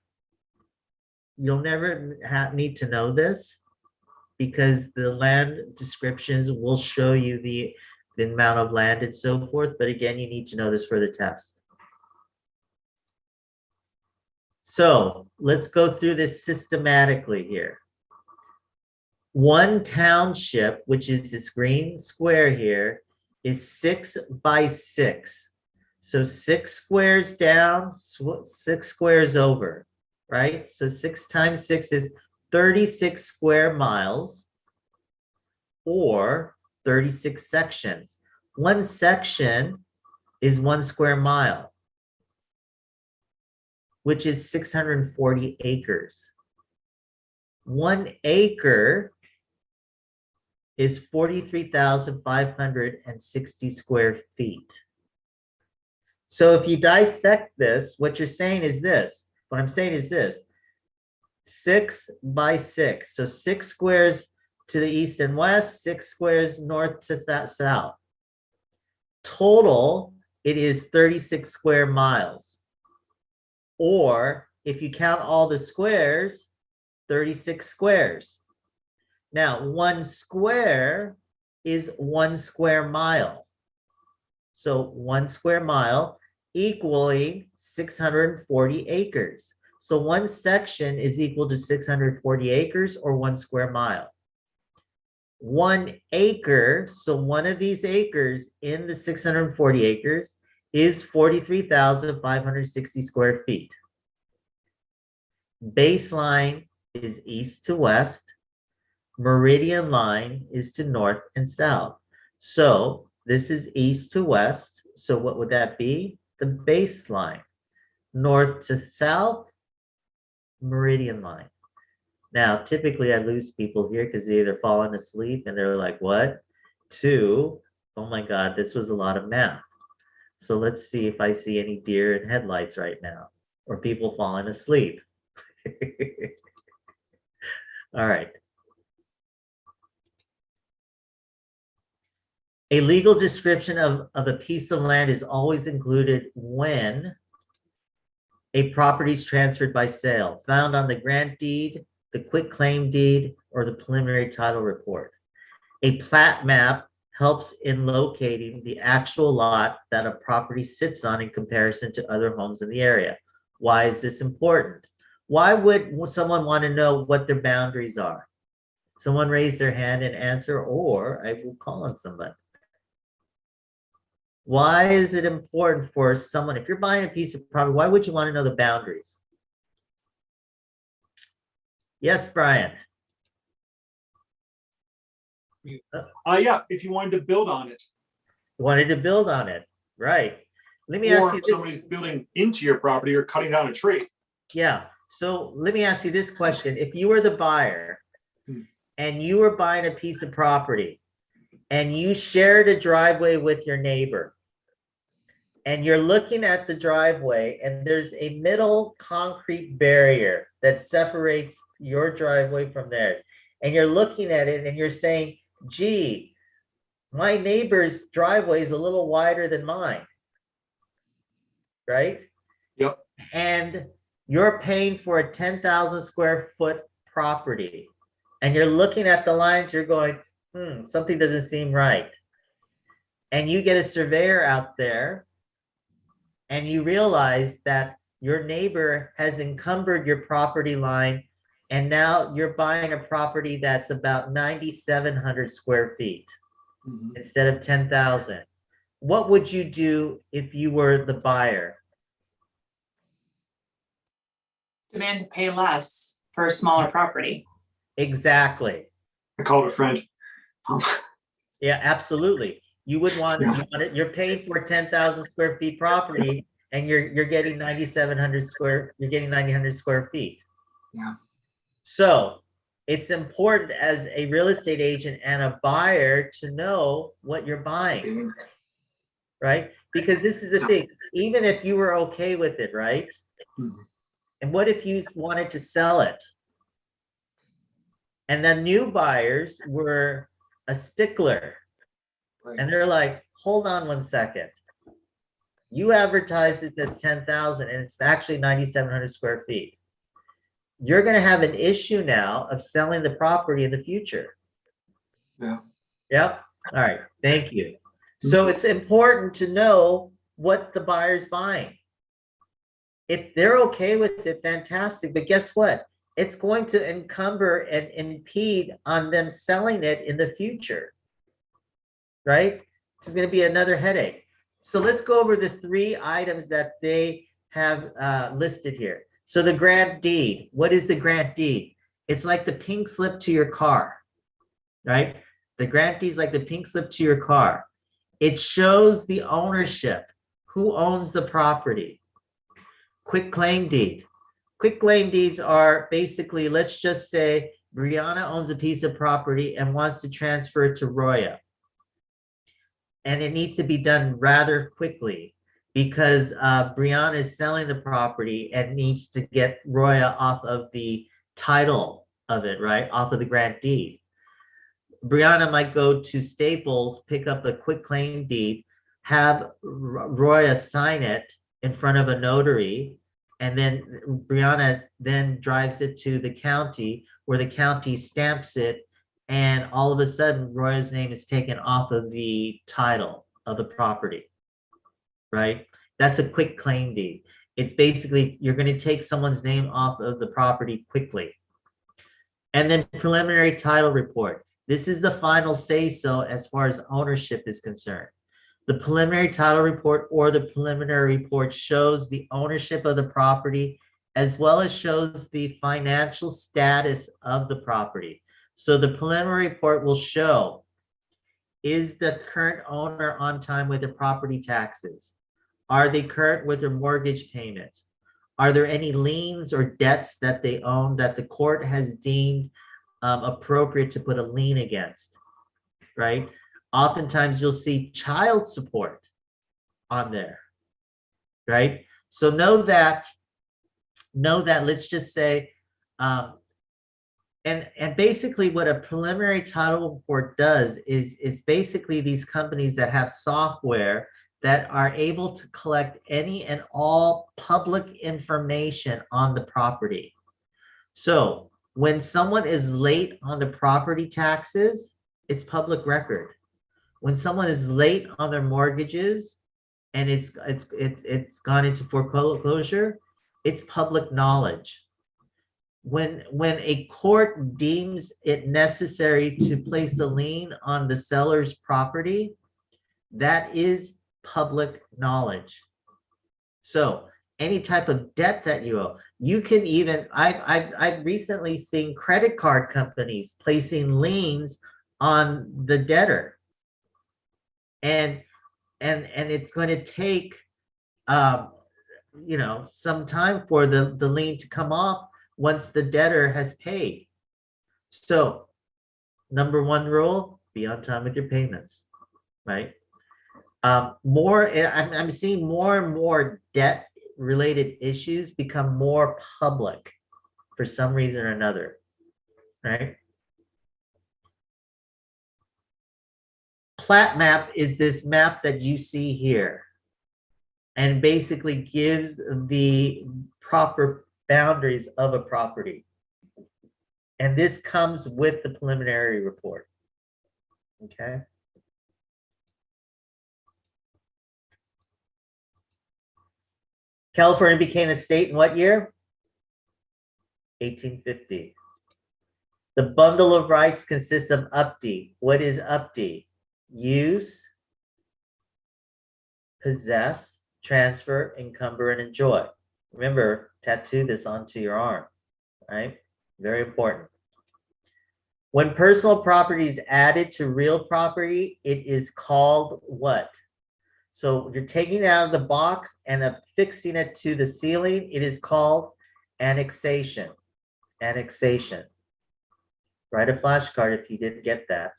you'll never need to know this because the land descriptions will show you the amount of land and so forth. But again, you need to know this for the test. So let's go through this systematically here. One township, which is this green square here, is 6 by 6. So 6 squares down, 6 squares over, right? So 6 times 6 is 36 square miles or 36 sections. One section is 1 square mile, which is 640 acres. 1 acre is 43,560 square feet. So if you dissect this, what you're saying is this. What I'm saying is this. 6 by 6. So 6 squares to the east and west, 6 squares north to south. Total, it is 36 square miles. Or if you count all the squares, 36 squares. Now, 1 square is 1 square mile. So 1 square mile equaling 640 acres. So one section is equal to 640 acres or 1 square mile. 1 acre, so one of these acres in the 640 acres is 43,560 square feet. Baseline is east to west. Meridian line is to north and south. So this is east to west. So what would that be? The baseline. North to south, meridian line. Now, typically I lose people here because they either falling asleep and they're like, what? 2, oh my God, this was a lot of math. So let's see if I see any deer in headlights right now or people falling asleep. All right. A legal description of a piece of land is always included when a property is transferred by sale, found on the grant deed, the quitclaim deed, or the preliminary title report. A plat map helps in locating the actual lot that a property sits on in comparison to other homes in the area. Why is this important? Why would someone want to know what their boundaries are? Someone raise their hand and answer, or I will call on somebody. Why is it important for someone, if you're buying a piece of property, why would you want to know the boundaries? Yes, Brian. Yeah, if you wanted to build on it. Wanted to build on it, right? Let me Or ask you if this. somebody's building into your property or cutting down a tree. Yeah, so let me ask you this question. If you were the buyer and you were buying a piece of property and you shared a driveway with your neighbor, and you're looking at the driveway and there's a middle concrete barrier that separates your driveway from theirs, and you're looking at it and you're saying, gee, my neighbor's driveway is a little wider than mine, right? Yep. And you're paying for a 10,000 square foot property, and you're looking at the lines, you're going, something doesn't seem right. And you get a surveyor out there and you realize that your neighbor has encumbered your property line, and now you're buying a property that's about 9,700 square feet instead of 10,000. What would you do if you were the buyer? Demand to pay less for a smaller property. Exactly. I called a friend. Yeah, absolutely. You would want, you're paying for a 10,000 square feet property, and you're getting 9,700 square, you're getting 9,000 square feet. Yeah. So it's important as a real estate agent and a buyer to know what you're buying, right? Because this is the thing, even if you were okay with it, right? And what if you wanted to sell it? And then new buyers were a stickler. And they're like, hold on 1 second. You advertised it as 10,000 and it's actually 9,700 square feet. You're going to have an issue now of selling the property in the future. Yeah. Yep. All right. Thank you. So it's important to know what the buyer's buying. If they're okay with it, fantastic. But guess what? It's going to encumber and impede on them selling it in the future. Right? It's going to be another headache. So let's go over the 3 items that they have listed here. So the grant deed. What is the grant deed? It's like the pink slip to your car, right? The grant deed is like the pink slip to your car. It shows the ownership. Who owns the property? Quitclaim deed. Quitclaim deeds are basically, let's just say Brianna owns a piece of property and wants to transfer it to Roya. And it needs to be done rather quickly because Brianna is selling the property and needs to get Roya off of the title of it, right? Off of the grant deed. Brianna might go to Staples, pick up a quitclaim deed, have Roya sign it in front of a notary, and then Brianna then drives it to the county where the county stamps it, and all of a sudden Roya's name is taken off of the title of the property, right? That's a quick claim deed. It's basically, you're going to take someone's name off of the property quickly. And then preliminary title report. This is the final say-so as far as ownership is concerned. The preliminary title report or the preliminary report shows the ownership of the property as well as shows the financial status of the property. So the preliminary report will show, is the current owner on time with the property taxes? Are they current with their mortgage payments? Are there any liens or debts that they own that the court has deemed appropriate to put a lien against, right? Oftentimes you'll see child support on there, right? So know that, let's just say, and basically what a preliminary title report does is it's basically these companies that have software that are able to collect any and all public information on the property. So when someone is late on the property taxes, it's public record. When someone is late on their mortgages and it's gone into foreclosure, it's public knowledge. When a court deems it necessary to place a lien on the seller's property, that is public knowledge. So any type of debt that you owe, you can even, I've recently seen credit card companies placing liens on the debtor. And it's going to take, some time for the lien to come off once the debtor has paid. So number one rule, be on time with your payments, right? I'm seeing more and more debt related issues become more public for some reason or another, right? Plat map is this map that you see here and basically gives the proper boundaries of a property. And this comes with the preliminary report, okay? California became a state in what year? 1850. The bundle of rights consists of UPD. What is UPD? Use, possess, transfer, encumber, and enjoy. Remember, tattoo this onto your arm, right? Very important. When personal property is added to real property, it is called what? So you're taking it out of the box and affixing it to the ceiling. It is called annexation. Annexation. Write a flashcard if you didn't get that.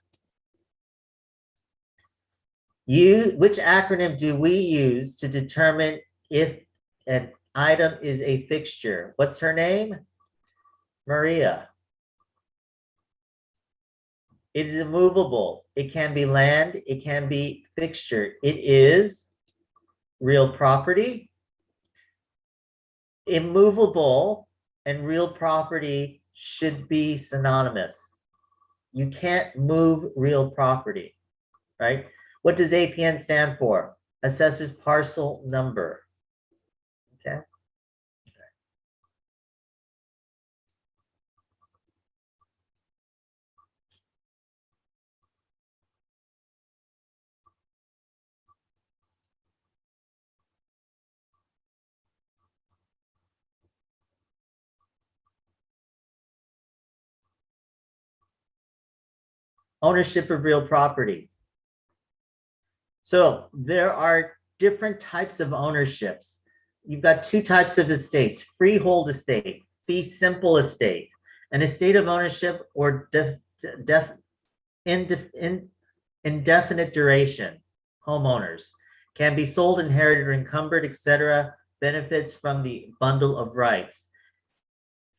Which acronym do we use to determine if an item is a fixture? What's her name? Maria. It is immovable. It can be land. It can be fixture. It is real property. Immovable and real property should be synonymous. You can't move real property, right? What does APN stand for? Assessor's parcel number. Okay. Ownership of real property. So there are different types of ownerships. You've got two types of estates: freehold estate, fee simple estate. An estate of ownership or indefinite duration, homeowners, can be sold, inherited, or encumbered, etc. Benefits from the bundle of rights.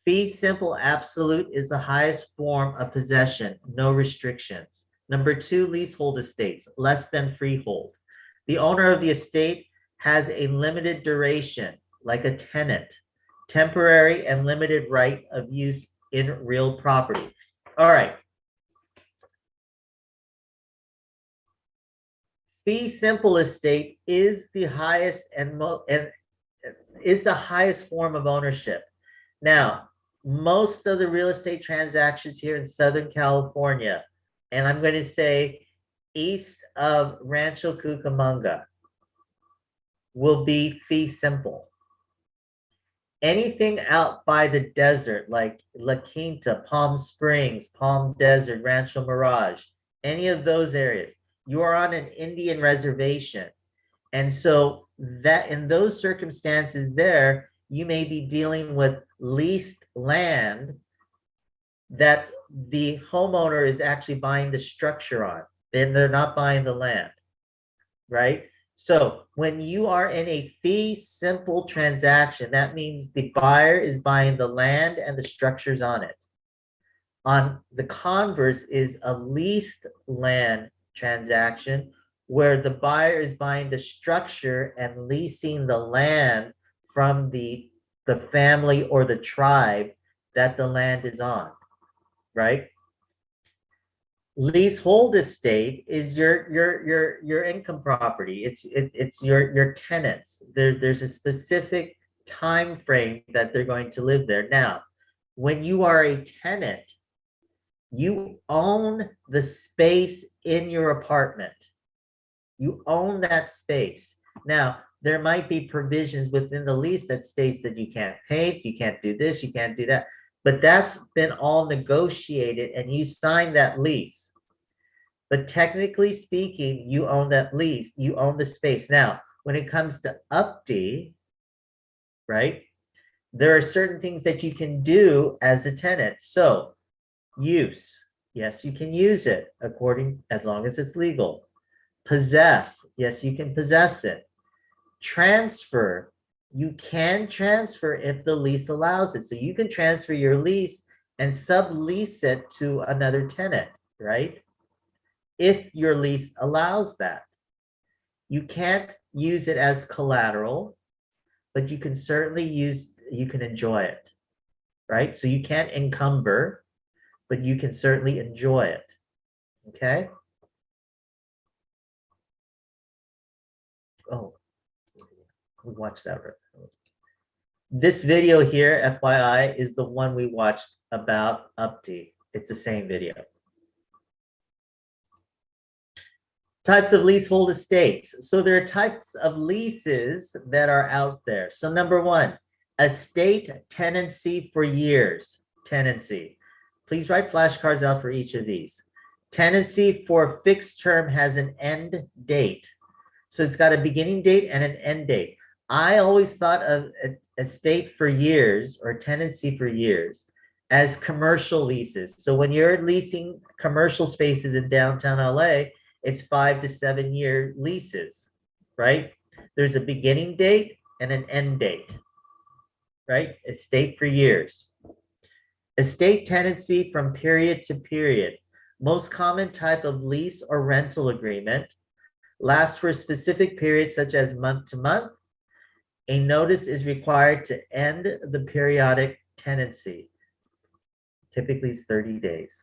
Fee simple absolute is the highest form of possession, no restrictions. Number two, leasehold estates, less than freehold. The owner of the estate has a limited duration, like a tenant, temporary and limited right of use in real property. All right. fee simple estate is the highest and is the highest form of ownership. Now, most of the real estate transactions here in Southern California, and I'm going to say east of Rancho Cucamonga, will be fee simple. Anything out by the desert, like La Quinta, Palm Springs, Palm Desert, Rancho Mirage, any of those areas, you are on an Indian reservation. And so that in those circumstances there, you may be dealing with leased land that the homeowner is actually buying the structure on. They're not buying the land, right? So when you are in a fee simple transaction, that means the buyer is buying the land and the structures on it. On the converse is a leased land transaction where the buyer is buying the structure and leasing the land from the family or the tribe that the land is on, right? Leasehold estate is your income property. It's your tenants. There's a specific time frame that they're going to live there. Now, when you are a tenant, you own the space in your apartment. You own that space. Now, there might be provisions within the lease that states that you can't paint, you can't do this, you can't do that. But that's been all negotiated and you signed that lease. But technically speaking, you own that lease, you own the space. Now, when it comes to UPD, right, there are certain things that you can do as a tenant. So, use, yes, you can use it as long as it's legal. Possess, yes, you can possess it. Transfer, you can transfer if the lease allows it. So you can transfer your lease and sublease it to another tenant, right? If your lease allows that. You can't use it as collateral, but you can certainly you can enjoy it, right? So you can't encumber, but you can certainly enjoy it, okay? Oh, we watched that. This video here, FYI, is the one we watched about UPD. It's the same video. Types of leasehold estates. So there are types of leases that are out there. So number one, estate tenancy for years. Tenancy. Please write flashcards out for each of these. Tenancy for fixed term has an end date. So it's got a beginning date and an end date. I always thought of estate for years or tenancy for years as commercial leases. So when you're leasing commercial spaces in downtown LA, it's 5 to 7 year leases, right? There's a beginning date and an end date, right? Estate for years. Estate tenancy from period to period. Most common type of lease or rental agreement lasts for a specific period such as month to month. A notice is required to end the periodic tenancy. Typically it's 30 days.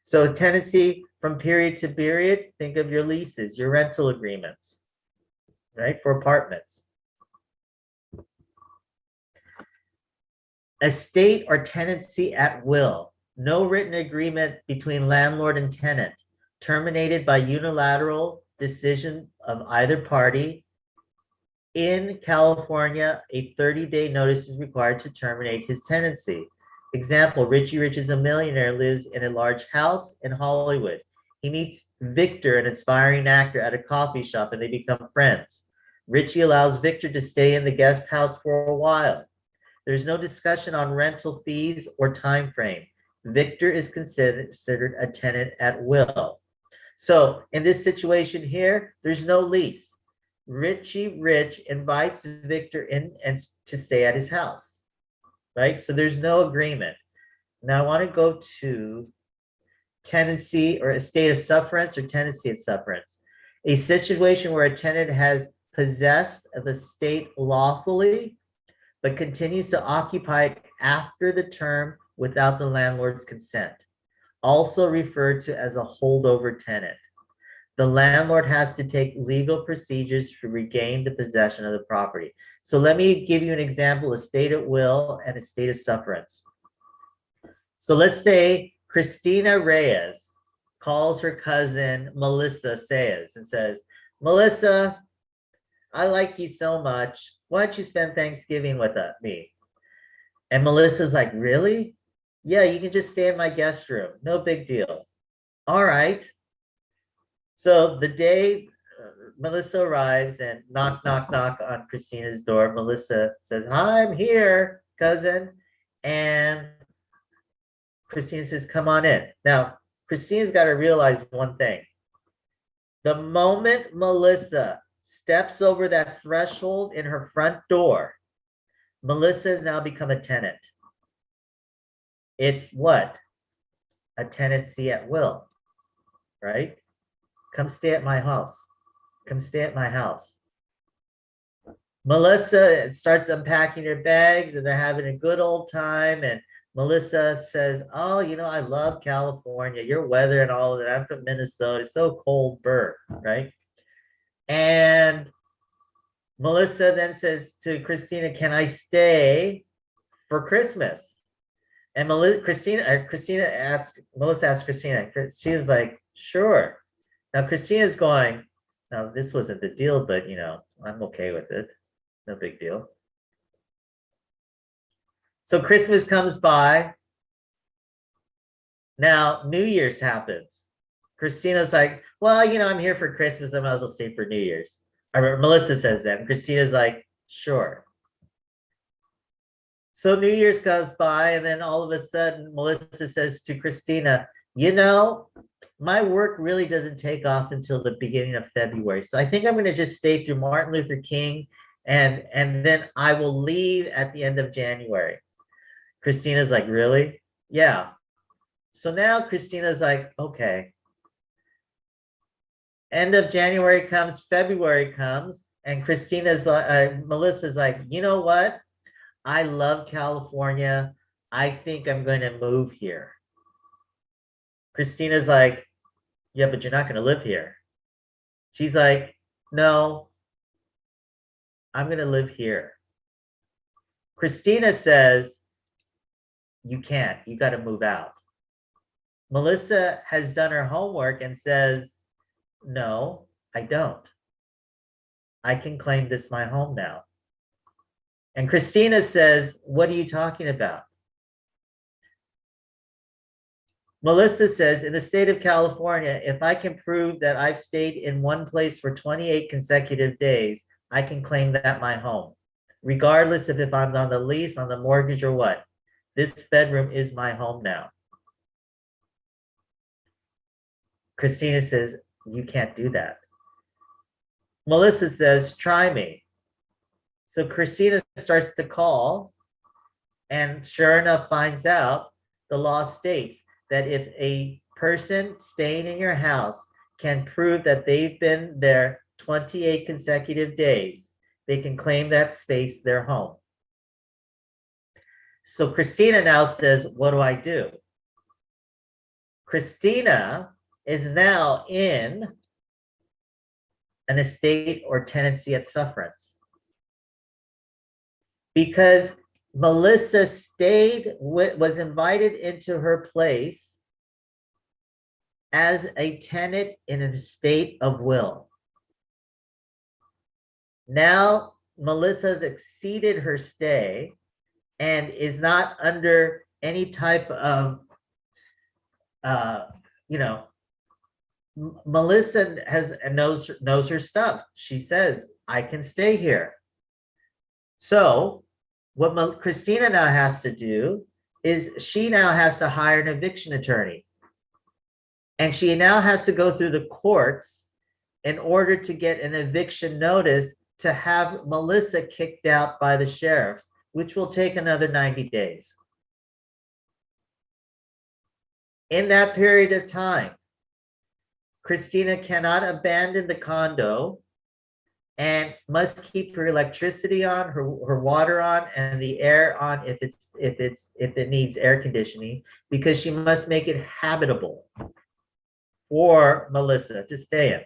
So tenancy from period to period, think of your leases, your rental agreements, right, for apartments. Estate or tenancy at will. No written agreement between landlord and tenant. Terminated by unilateral decision of either party. In California, a 30-day notice is required to terminate his tenancy. Example, Richie Rich is a millionaire, lives in a large house in Hollywood. He meets Victor, an aspiring actor, at a coffee shop and they become friends. Richie allows Victor to stay in the guest house for a while. There's no discussion on rental fees or time frame. Victor is considered a tenant at will. So in this situation here, there's no lease. Richie Rich invites Victor in and to stay at his house, right? So there's no agreement. Now I want to go to tenancy or estate of sufferance or tenancy of sufferance. A situation where a tenant has possessed the estate lawfully, but continues to occupy it after the term without the landlord's consent. Also referred to as a holdover tenant. the landlord has to take legal procedures to regain the possession of the property. So let me give you an example, a state at will and a state of sufferance. So let's say Christina Reyes calls her cousin Melissa Sayers and says, Melissa, I like you so much. Why don't you spend Thanksgiving with me? And Melissa's like, really? Yeah, you can just stay in my guest room. No big deal. All right. So the day Melissa arrives and knock, knock, knock on Christina's door, Melissa says, hi, I'm here, cousin. And Christina says, come on in. Now, Christina's got to realize one thing. The moment Melissa steps over that threshold in her front door, Melissa has now become a tenant. It's what? A tenancy at will, right? Come stay at my house. Come stay at my house. Melissa starts unpacking her bags and they're having a good old time. And Melissa says, oh, you know, I love California, your weather and all of that. I'm from Minnesota. It's so cold, burr, right? And Melissa then says to Christina, can I stay for Christmas? And Melissa asks Christina, she's like, sure. Now Christina's going, now this wasn't the deal, but you know, I'm okay with it. No big deal. So Christmas comes by. Now New Year's happens. Christina's like, well, you know, I'm here for Christmas. I might as well stay for New Year's. Melissa says that, and Christina's like, sure. So New Year's goes by, and then all of a sudden, Melissa says to Christina, you know, my work really doesn't take off until the beginning of February. So I think I'm going to just stay through Martin Luther King, and then I will leave at the end of January. Christina's like, really? Yeah. So now Christina's like, okay. End of January comes, February comes, and Melissa's like, you know what? I love California. I think I'm going to move here. Christina's like, yeah, but you're not going to live here. She's like, no, I'm going to live here. Christina says, you can't, you got to move out. Melissa has done her homework and says, no, I don't. I can claim this my home now. And Christina says, what are you talking about? Melissa says, in the state of California, if I can prove that I've stayed in one place for 28 consecutive days, I can claim that my home, regardless of if I'm on the lease, on the mortgage, or what. This bedroom is my home now. Christina says, you can't do that. Melissa says, try me. So Christina starts to call, and sure enough finds out the law states that if a person staying in your house can prove that they've been there 28 consecutive days, they can claim that space their home. So Christina now says, what do I do? Christina is now in an estate or tenancy at sufferance, because Melissa was invited into her place as a tenant in an estate of will. Now Melissa has exceeded her stay and is not under any type of, Melissa knows her stuff. She says, I can stay here. So what Christina now has to do is she now has to hire an eviction attorney. And she now has to go through the courts in order to get an eviction notice to have Melissa kicked out by the sheriffs, which will take another 90 days. In that period of time, Christina cannot abandon the condo and must keep her electricity on, her water on, and the air on if it needs air conditioning, because she must make it habitable for Melissa to stay in.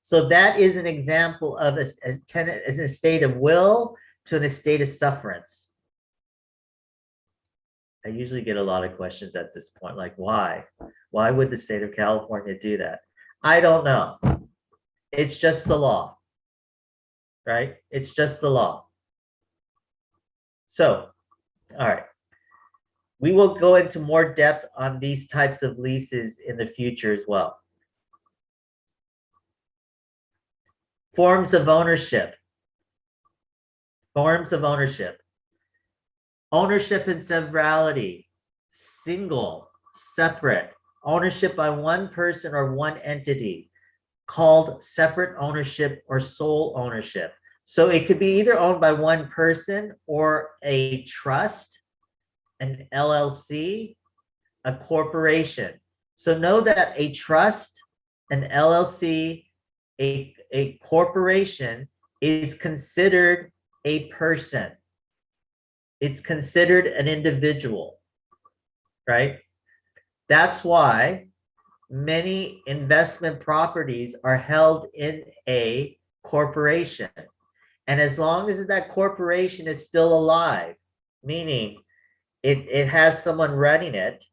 So that is an example of a tenant as an estate of will to an estate of sufferance. I usually get a lot of questions at this point, like why? Why would the state of California do that? I don't know. It's just the law, right? It's just the law. So, all right. We will go into more depth on these types of leases in the future as well. Forms of ownership. Forms of ownership. Ownership and severalty. Single, separate. Ownership by one person or one entity, called separate ownership or sole ownership. So it could be either owned by one person or a trust, an LLC, a corporation. So know that a trust, an LLC, a corporation is considered a person. It's considered an individual, right? That's why many investment properties are held in a corporation. And as long as that corporation is still alive, meaning it has someone running it,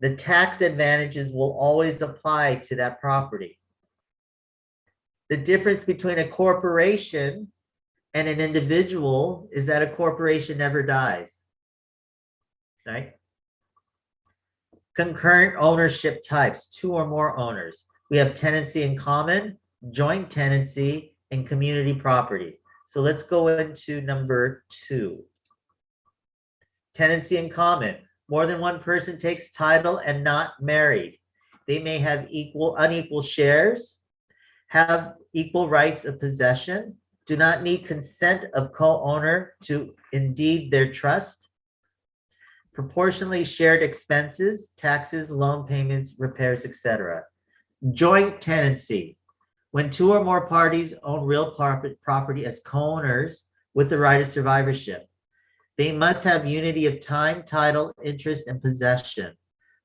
the tax advantages will always apply to that property. The difference between a corporation and an individual is that a corporation never dies, right? Concurrent ownership types, 2 or more owners. We have tenancy in common, joint tenancy, and community property. So let's go into number 2. Tenancy in common. More than one person takes title and not married. They may have unequal shares, have equal rights of possession, do not need consent of co-owner to indeed their trust, proportionally shared expenses, taxes, loan payments, repairs, etc. Joint tenancy. When 2 or more parties own real property as co-owners with the right of survivorship. They must have unity of time, title, interest, and possession.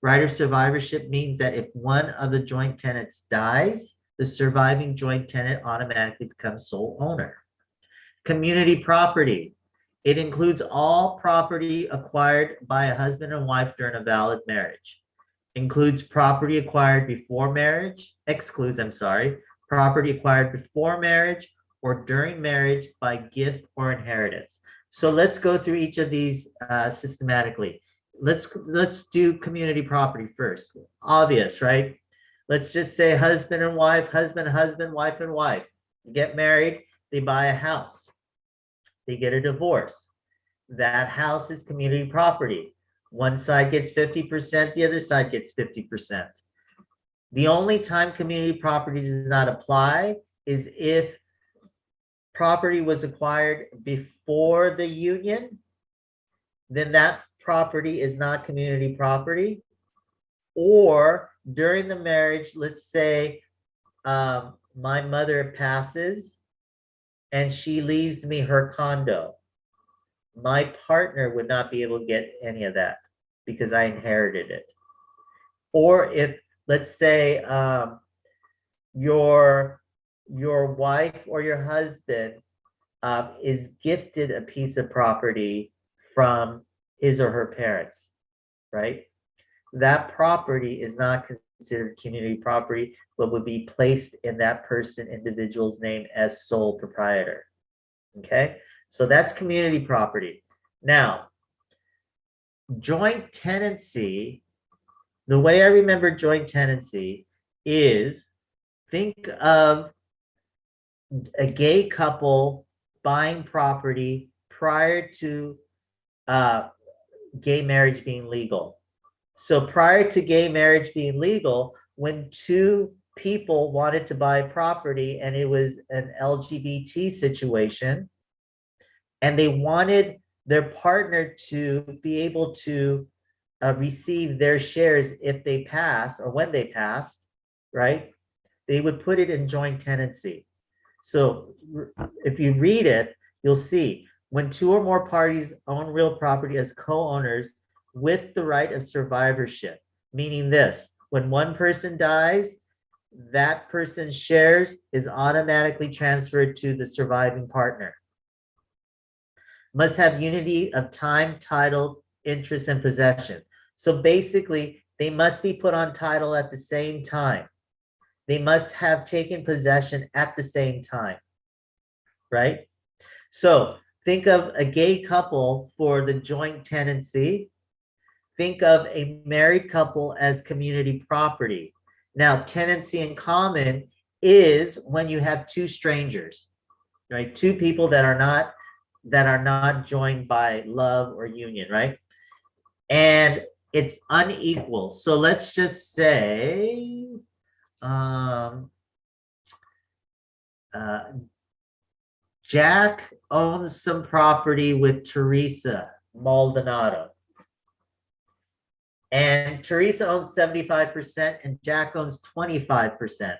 Right of survivorship means that if one of the joint tenants dies, the surviving joint tenant automatically becomes sole owner. Community property. It includes all property acquired by a husband and wife during a valid marriage. Includes property acquired before marriage, excludes, property acquired before marriage or during marriage by gift or inheritance. So let's go through each of these systematically. Let's do community property first. Obvious, right? Let's just say husband and wife, husband, wife and wife. Get married, they buy a house. They get a divorce. That house is community property. One side gets 50%, the other side gets 50%. The only time community property does not apply is if property was acquired before the union, then that property is not community property. Or during the marriage, let's say my mother passes and she leaves me her condo. My partner would not be able to get any of that because I inherited it. Or if, let's say, your wife or your husband is gifted a piece of property from his or her parents, right? That property is not considered community property, but would be placed in that individual's name as sole proprietor. Okay, so that's community property. Now, joint tenancy, the way I remember joint tenancy is, think of a gay couple buying property prior to gay marriage being legal. So prior to gay marriage being legal, when 2 people wanted to buy property and it was an LGBT situation, and they wanted their partner to be able to receive their shares if they pass or when they passed, right? They would put it in joint tenancy. So if you read it, you'll see when 2 or more parties own real property as co-owners with the right of survivorship, meaning this, When one person dies, that person's shares is automatically transferred to the surviving partner. Must have unity of time, title, interest, and possession. So basically, they must be put on title at the same time. They must have taken possession at the same time, right? So think of a gay couple for the joint tenancy. Think of a married couple as community property. Now, tenancy in common is when you have two strangers, right? Two people that are not joined by love or union, right? And it's unequal. So let's just say, Jack owns some property with Teresa Maldonado. And Teresa owns 75% and Jack owns 25%.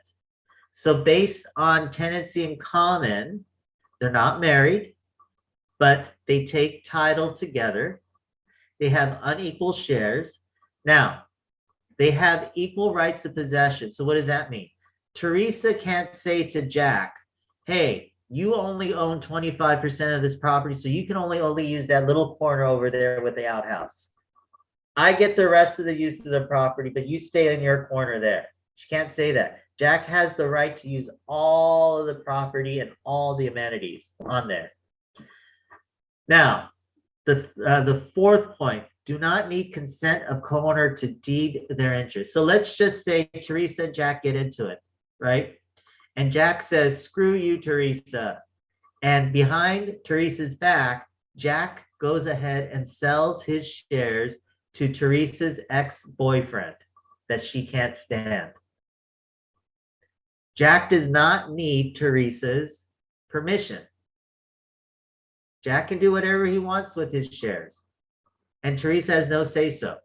So based on tenancy in common, they're not married, but they take title together. They have unequal shares. Now, they have equal rights of possession. So what does that mean? Teresa can't say to Jack, hey, you only own 25% of this property, so you can only use that little corner over there with the outhouse. I get the rest of the use of the property, but you stay in your corner there. She can't say that. Jack has the right to use all of the property and all the amenities on there. Now, the fourth point, do not need consent of co-owner to deed their interest. So let's just say Teresa and Jack get into it, right? And Jack says, screw you, Teresa. And behind Teresa's back, Jack goes ahead and sells his shares to Teresa's ex-boyfriend that she can't stand. Jack does not need Teresa's permission. Jack can do whatever he wants with his shares. And Teresa has no say-so.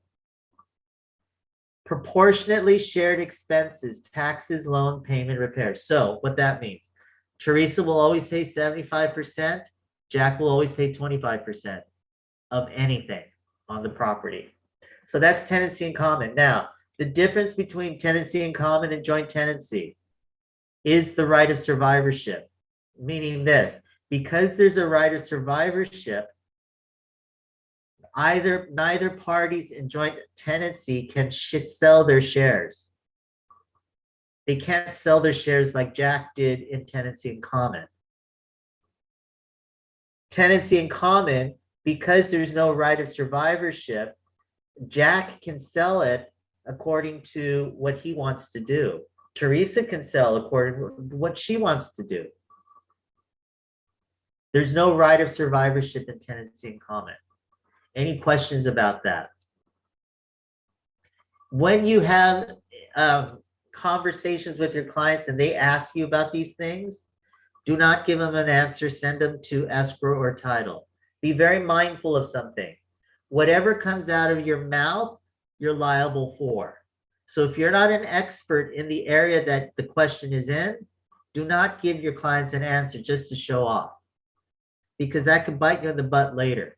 Proportionately shared expenses, taxes, loan payment, repairs. So what that means, Teresa will always pay 75%. Jack will always pay 25% of anything on the property. So that's tenancy in common. Now, the difference between tenancy in common and joint tenancy is the right of survivorship, meaning this, because there's a right of survivorship, neither parties in joint tenancy can sell their shares. They can't sell their shares like Jack did in tenancy in common. Tenancy in common, because there's no right of survivorship, Jack can sell it according to what he wants to do. Teresa can sell according to what she wants to do. There's no right of survivorship in tenancy in common. Any questions about that? When you have conversations with your clients and they ask you about these things, do not give them an answer, send them to escrow or title. Be very mindful of something. Whatever comes out of your mouth, you're liable for. So if you're not an expert in the area that the question is in, do not give your clients an answer just to show off, because that could bite you in the butt later.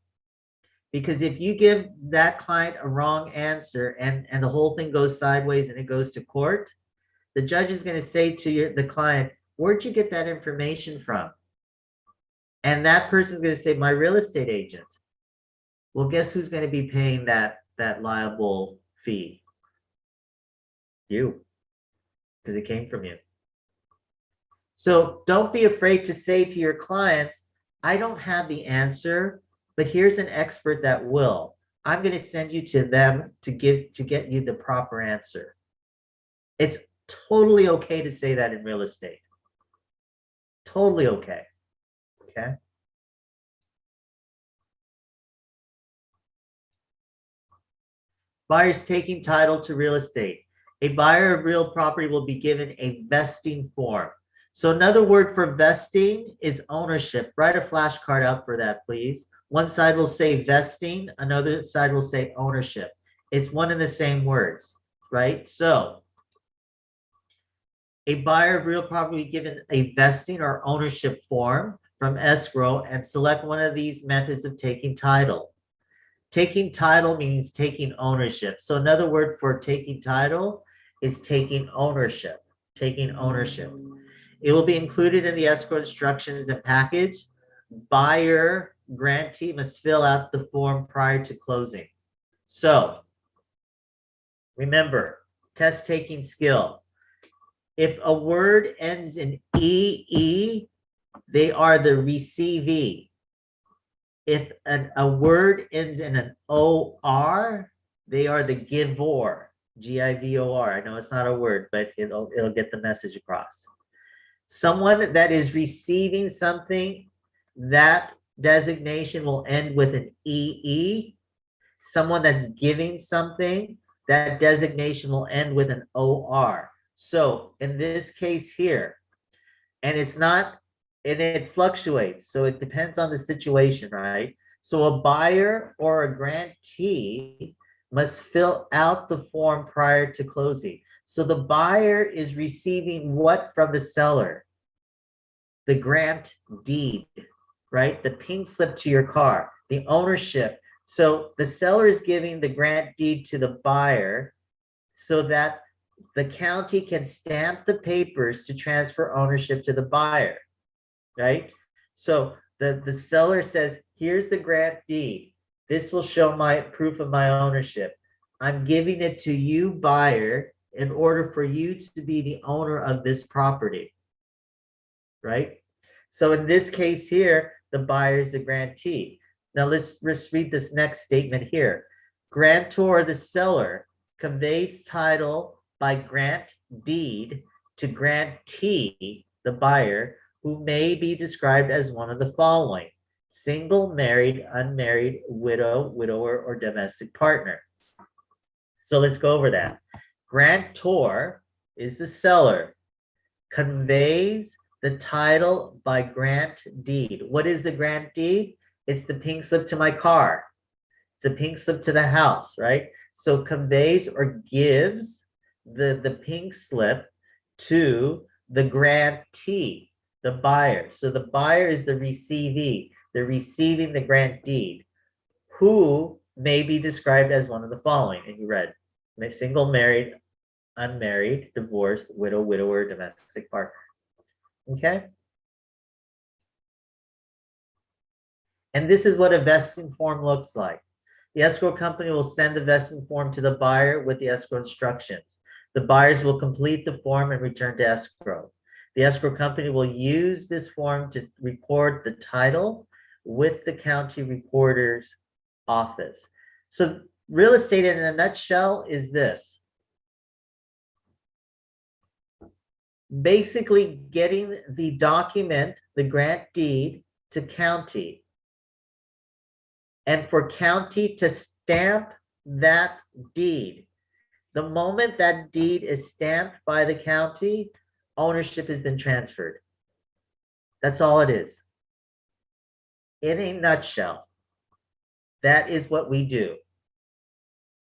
Because if you give that client a wrong answer and the whole thing goes sideways and it goes to court, the judge is going to say to the client, where'd you get that information from? And that person is going to say, my real estate agent. Well, guess who's going to be paying that liable fee? You, because it came from you. So don't be afraid to say to your clients, I don't have the answer, but here's an expert that will. I'm going to send you to them to get you the proper answer. It's totally okay to say that in real estate. Totally okay. Okay. Buyers taking title to real estate. A buyer of real property will be given a vesting form. So another word for vesting is ownership. Write a flashcard out for that, please. One side will say vesting, another side will say ownership. It's one and the same words, right? So a buyer of real property will be given a vesting or ownership form from escrow and select one of these methods of taking title. Taking title means taking ownership. So another word for taking title is taking ownership, taking ownership. It will be included in the escrow instructions and package. Buyer grantee must fill out the form prior to closing. So remember, test taking skill. If a word ends in EE, they are the receivee. If a word ends in an OR, they are the givor, Givor. I know it's not a word, but it'll get the message across. Someone that is receiving something, that designation will end with an EE. Someone that's giving something, that designation will end with an OR. So in this case here, and it fluctuates, so it depends on the situation, right? So a buyer or a grantee must fill out the form prior to closing. So the buyer is receiving what from the seller? The grant deed, right? The pink slip to your car, the ownership. So the seller is giving the grant deed to the buyer so that the county can stamp the papers to transfer ownership to the buyer, right? So the seller says, here's the grant deed. This will show my proof of my ownership. I'm giving it to you, buyer, in order for you to be the owner of this property, right? So in this case here, the buyer is the grantee. Now let's read this next statement here. Grantor, the seller, conveys title by grant deed to grantee, the buyer, who may be described as one of the following: single, married, unmarried, widow, widower, or domestic partner. So let's go over that. Grantor is the seller, conveys the title by grant deed. What is the grant deed? It's the pink slip to my car. It's a pink slip to the house, right? So conveys or gives the pink slip to the grantee, the buyer. So the buyer is the receivee. They're receiving the grant deed, who may be described as one of the following. And you read, single, married, unmarried, divorced, widow, widower, domestic partner. Okay? And this is what a vesting form looks like. The escrow company will send the vesting form to the buyer with the escrow instructions. The buyers will complete the form and return to escrow. The escrow company will use this form to record the title with the county recorder's office. So real estate in a nutshell is this. Basically getting the document, the grant deed, to county, and for county to stamp that deed. The moment that deed is stamped by the county, ownership has been transferred. That's all it is. In a nutshell, that is what we do.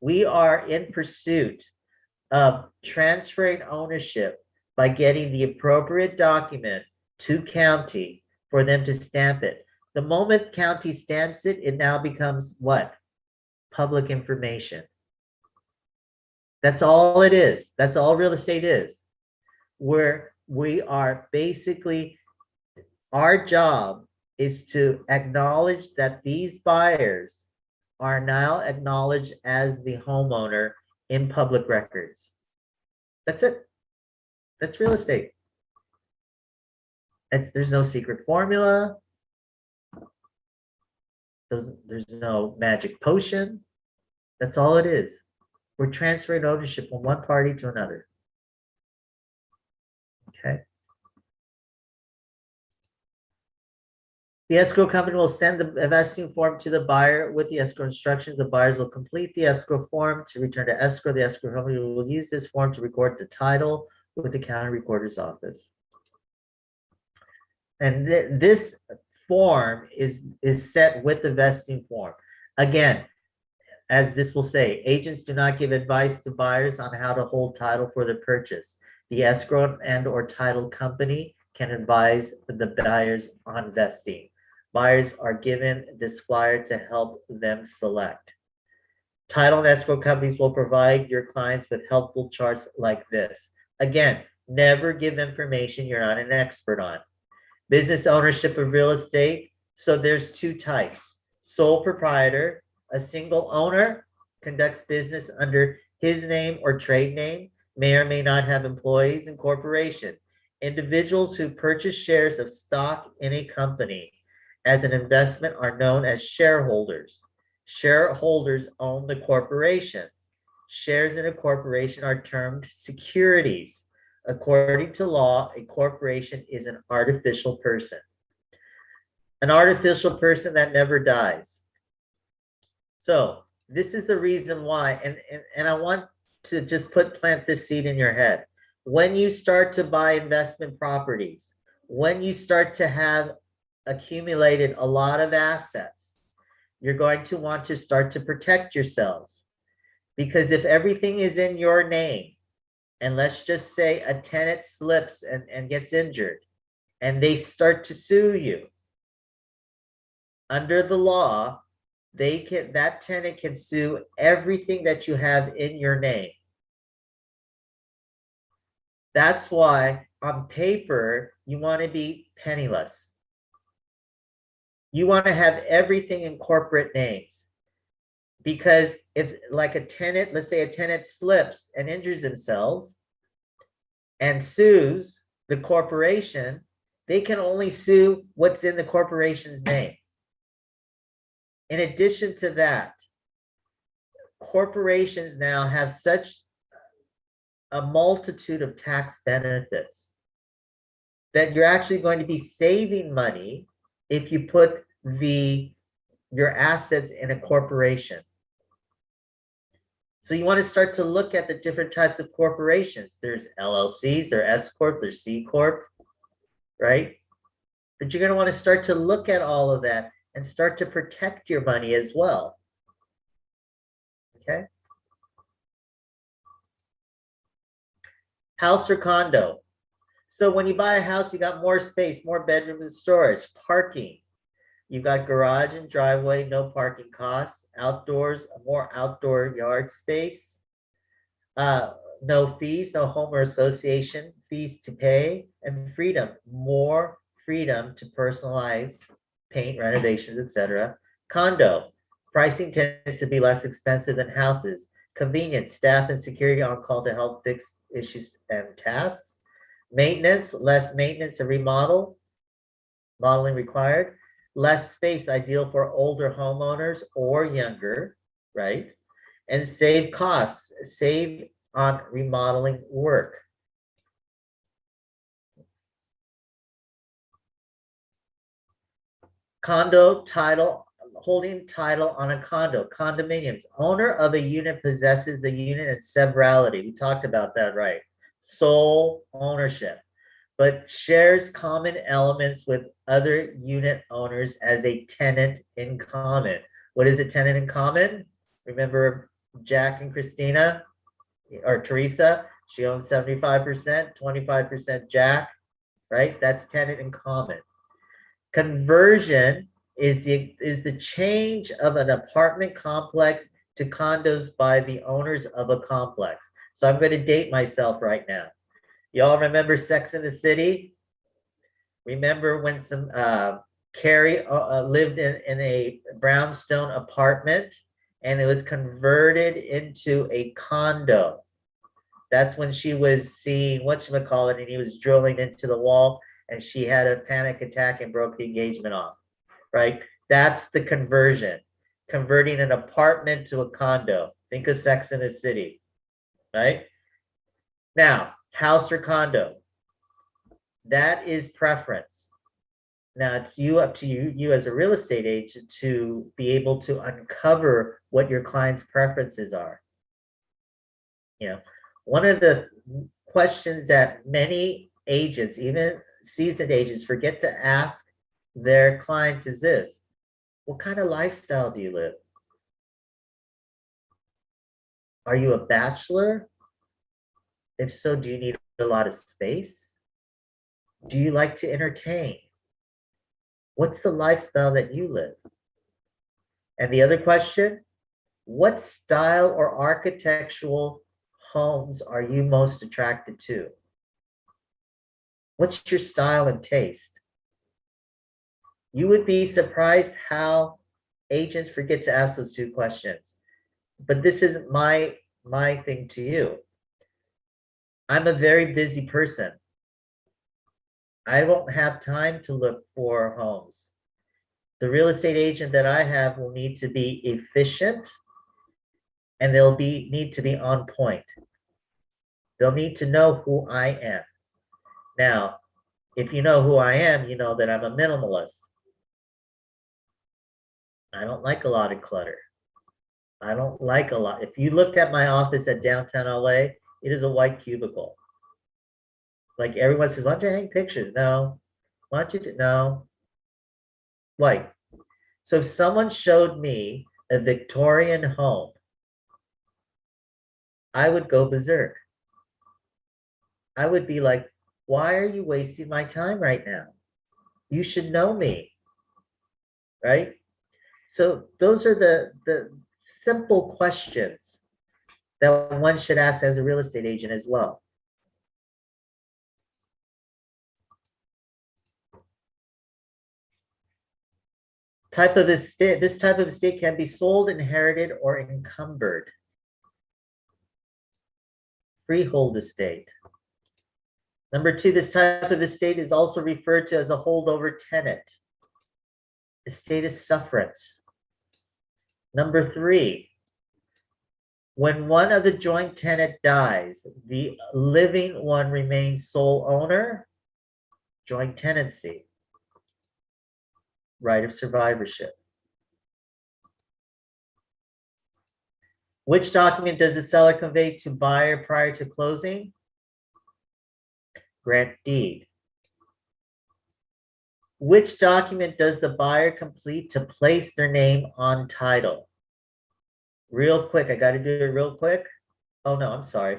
We are in pursuit of transferring ownership by getting the appropriate document to county for them to stamp it. The moment county stamps it, it now becomes what? Public information. That's all it is. That's all real estate is. Where we are basically, our job is to acknowledge that these buyers are now acknowledged as the homeowner in public records. That's it. That's real estate. There's no secret formula. There's no magic potion. That's all it is. We're transferring ownership from one party to another. Okay. The escrow company will send the vesting form to the buyer with the escrow instructions. The buyers will complete the escrow form to return to escrow. The escrow company will use this form to record the title with the county recorder's office. And this form is set with the vesting form. Again, as this will say, agents do not give advice to buyers on how to hold title for the purchase. The escrow and/or title company can advise the buyers on vesting. Buyers are given this flyer to help them select. Title and escrow companies will provide your clients with helpful charts like this. Again, never give information you're not an expert on. Business ownership of real estate. So there's two types. Sole proprietor, a single owner conducts business under his name or trade name, may or may not have employees and corporation. Individuals who purchase shares of stock in a company as an investment are known as shareholders. Shareholders own the corporation. Shares in a corporation are termed securities. According to law, a corporation is an artificial person. An artificial person that never dies. So this is the reason why, and I want to just plant this seed in your head. When you start to buy investment properties, when you start to have accumulated a lot of assets, you're going to want to start to protect yourselves. Because if everything is in your name, and let's just say a tenant slips and gets injured, and they start to sue you, under the law, that tenant can sue everything that you have in your name. That's why on paper, you want to be penniless. You want to have everything in corporate names. Because if like a tenant, let's say a tenant slips and injures themselves and sues the corporation, they can only sue what's in the corporation's name. In addition to that, corporations now have such a multitude of tax benefits that you're actually going to be saving money if you put your assets in a corporation. So you want to start to look at the different types of corporations. There's LLCs, there's S Corp, there's C Corp, right? But you're going to want to start to look at all of that and start to protect your money as well. Okay. House or condo. So when you buy a house, you got more space, more bedrooms and storage, parking. You've got garage and driveway, no parking costs, outdoors, more outdoor yard space, no fees, no home or association fees to pay, and freedom, more freedom to personalize, paint, renovations, etc. Condo, pricing tends to be less expensive than houses. Convenience, staff and security on call to help fix issues and tasks. Maintenance, less maintenance and modeling required. Less space, ideal for older homeowners or younger, right? And save costs, save on remodeling work. Condo title, holding title on a condo, condominiums. Owner of a unit possesses the unit in severalty. We talked about that, right? Sole ownership, but shares common elements with other unit owners as a tenant in common. What is a tenant in common? Remember Jack and Christina or Teresa? She owns 75%, 25% Jack, right? That's tenant in common. Conversion is the change of an apartment complex to condos by the owners of a complex. So I'm going to date myself right now. Y'all remember Sex in the City? Remember when some Carrie lived in a brownstone apartment and it was converted into a condo. That's when she was seeing whatchamacallit, and he was drilling into the wall and she had a panic attack and broke the engagement off, right? That's the conversion, converting an apartment to a condo. Think of Sex in the City, right? Now, house or condo, that is preference. Now it's up to you as a real estate agent to be able to uncover what your client's preferences are. You know, one of the questions that many agents, even seasoned agents, forget to ask their clients is this: what kind of lifestyle do you live? Are you a bachelor? If so, do you need a lot of space? Do you like to entertain? What's the lifestyle that you live? And the other question, What style or architectural homes are you most attracted to? What's your style and taste? You would be surprised how agents forget to ask those two questions. But this isn't my thing to you. I'm a very busy person. I won't have time to look for homes. The real estate agent that I have will need to be efficient, and they'll need to be on point. They'll need to know who I am. Now, if you know who I am, you know that I'm a minimalist. I don't like a lot of clutter. I don't like a lot. If you looked at my office at downtown LA, it is a white cubicle. Like everyone says, why don't you hang pictures? No. Why don't you no? White. So if someone showed me a Victorian home, I would go berserk. I would be like, why are you wasting my time right now? You should know me, right? So those are the simple questions that one should ask as a real estate agent as well. Type of estate, this type of estate can be sold, inherited, or encumbered. Freehold estate. Number two, this type of estate is also referred to as a holdover tenant. Estate of sufferance. Number three, when one of the joint tenant dies, the living one remains sole owner, joint tenancy, right of survivorship. Which document does the seller convey to buyer prior to closing? Grant deed. Which document does the buyer complete to place their name on title? Real quick, I got to do it real quick. Oh no, I'm sorry.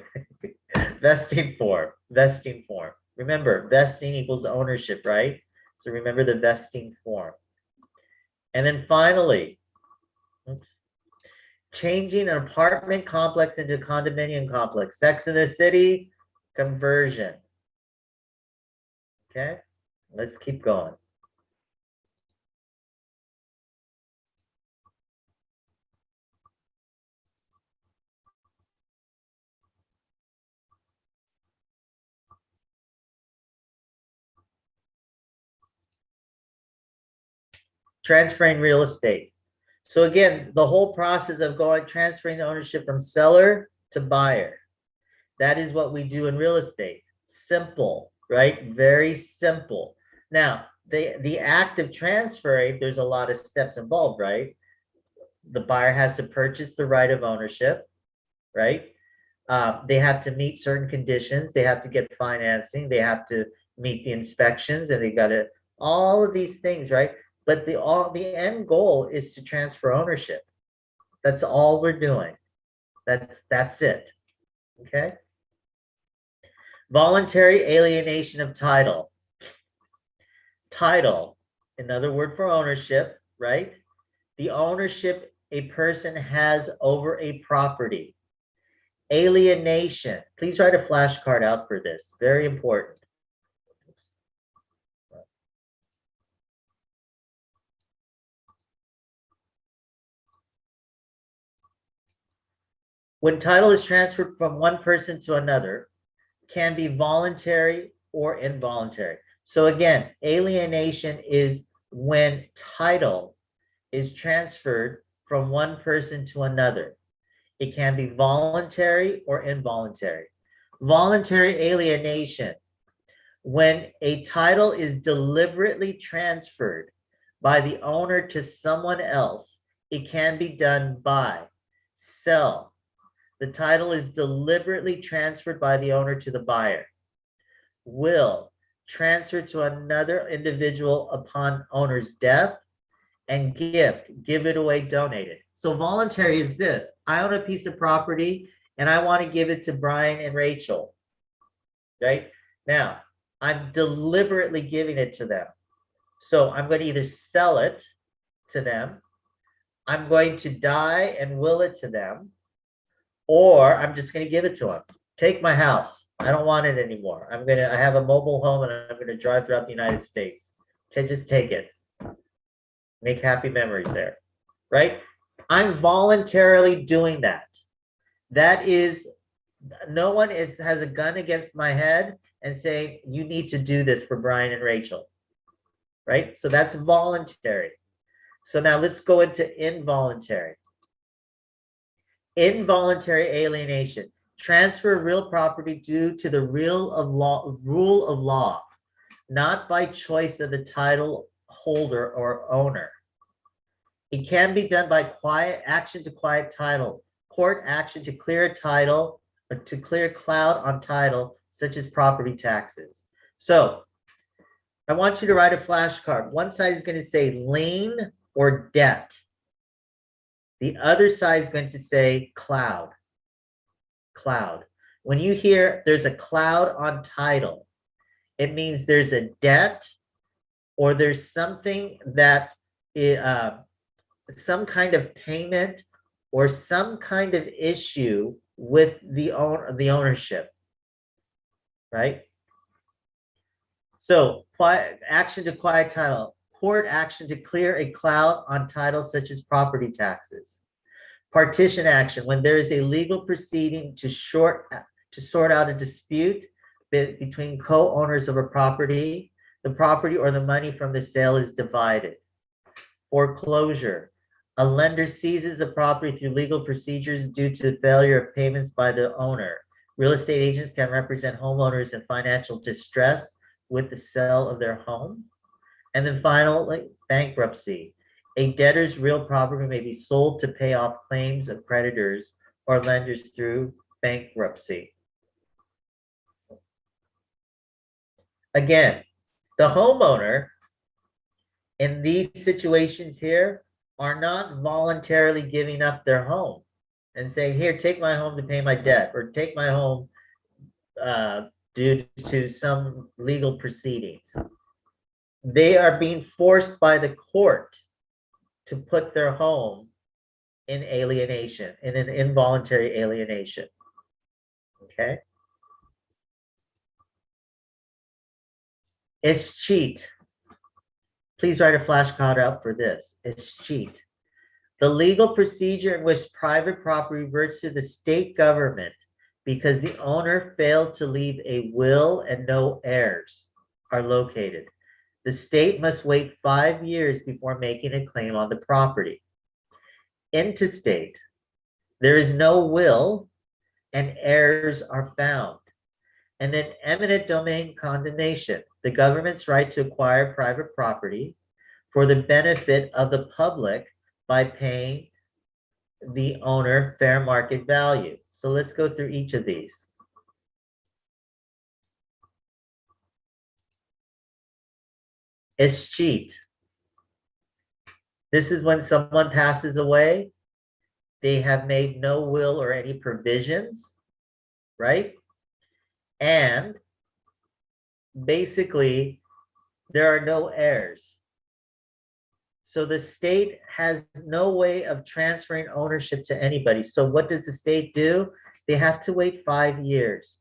Vesting form, vesting form. Remember, vesting equals ownership, right? So remember the vesting form. And then finally, oops, changing an apartment complex into a condominium complex. Sex in the City, conversion. Okay, let's keep going. Transferring real estate. So again, the whole process of transferring ownership from seller to buyer. That is what we do in real estate. Simple, right? Very simple. Now, the act of transferring, there's a lot of steps involved, right? The buyer has to purchase the right of ownership, right? They have to meet certain conditions. They have to get financing. They have to meet the inspections, and they got to all of these things, right? But the end goal is to transfer ownership. That's all we're doing. That's it. Okay. Voluntary alienation of title. Title, another word for ownership, right? The ownership a person has over a property. Alienation. Please write a flashcard out for this. Very important. Oops. When title is transferred from one person to another, can be voluntary or involuntary. So again, alienation is when title is transferred from one person to another. It can be voluntary or involuntary. Voluntary alienation, when a title is deliberately transferred by the owner to someone else, it can be done by sell. The title is deliberately transferred by the owner to the buyer. Will, transfer to another individual upon owner's death. And gift, give it away, donate it. So voluntary is this: I own a piece of property and I want to give it to Brian and Rachel. Right? Now, I'm deliberately giving it to them. So I'm going to either sell it to them, I'm going to die and will it to them, or I'm just going to give it to them. Take my house. I don't want it anymore. I have a mobile home and I'm going to drive throughout the United States. Just take it. Make happy memories there, right? I'm voluntarily doing that. That is, no one has a gun against my head and saying, you need to do this for Brian and Rachel, right? So that's voluntary. So now let's go into involuntary. Involuntary alienation. Transfer real property due to the rule of law, not by choice of the title holder or owner. It can be done by quiet action to quiet title, court action to clear a title, or to clear a cloud on title, such as property taxes. So I want you to write a flashcard. One side is going to say lien or debt. The other side is going to say cloud. Cloud. When you hear there's a cloud on title, it means there's a debt or there's something that some kind of payment or some kind of issue with the ownership, right? So action to quiet title, court action to clear a cloud on title such as property taxes. Partition action, when there is a legal proceeding to sort out a dispute between co-owners of a property, the property or the money from the sale is divided. Foreclosure, a lender seizes the property through legal procedures due to the failure of payments by the owner. Real estate agents can represent homeowners in financial distress with the sale of their home. And then finally, bankruptcy. A debtor's real property may be sold to pay off claims of creditors or lenders through bankruptcy. Again, the homeowner in these situations here are not voluntarily giving up their home and saying, here, take my home to pay my debt, or take my home due to some legal proceedings. They are being forced by the court to put their home in alienation, in an involuntary alienation. Okay. Escheat. Please write a flashcard out for this. Escheat. The legal procedure in which private property reverts to the state government because the owner failed to leave a will and no heirs are located. The state must wait 5 years before making a claim on the property. Intestate. There is no will and heirs are found. And then eminent domain condemnation, the government's right to acquire private property for the benefit of the public by paying the owner fair market value. So let's go through each of these. Escheat. This is when someone passes away. They have made no will or any provisions, right? And basically, there are no heirs. So the state has no way of transferring ownership to anybody. So what does the state do? They have to wait 5 years.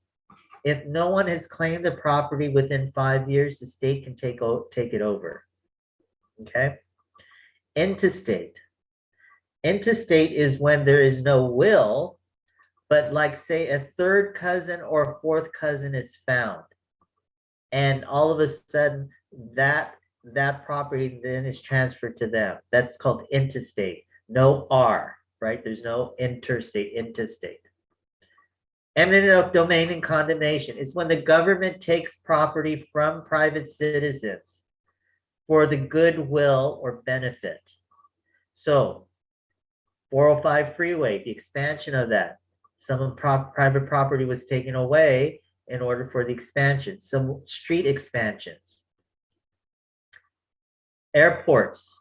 If no one has claimed the property within 5 years, the state can take it over. Okay? Intestate. Intestate is when there is no will, but like say a third cousin or a fourth cousin is found. And all of a sudden that property then is transferred to them. That's called intestate. No R, right? There's no interstate, intestate. Eminent domain and condemnation is when the government takes property from private citizens for the goodwill or benefit. So 405 freeway, the expansion of that. Some private property was taken away in order for the expansion. Some street expansions. Airports.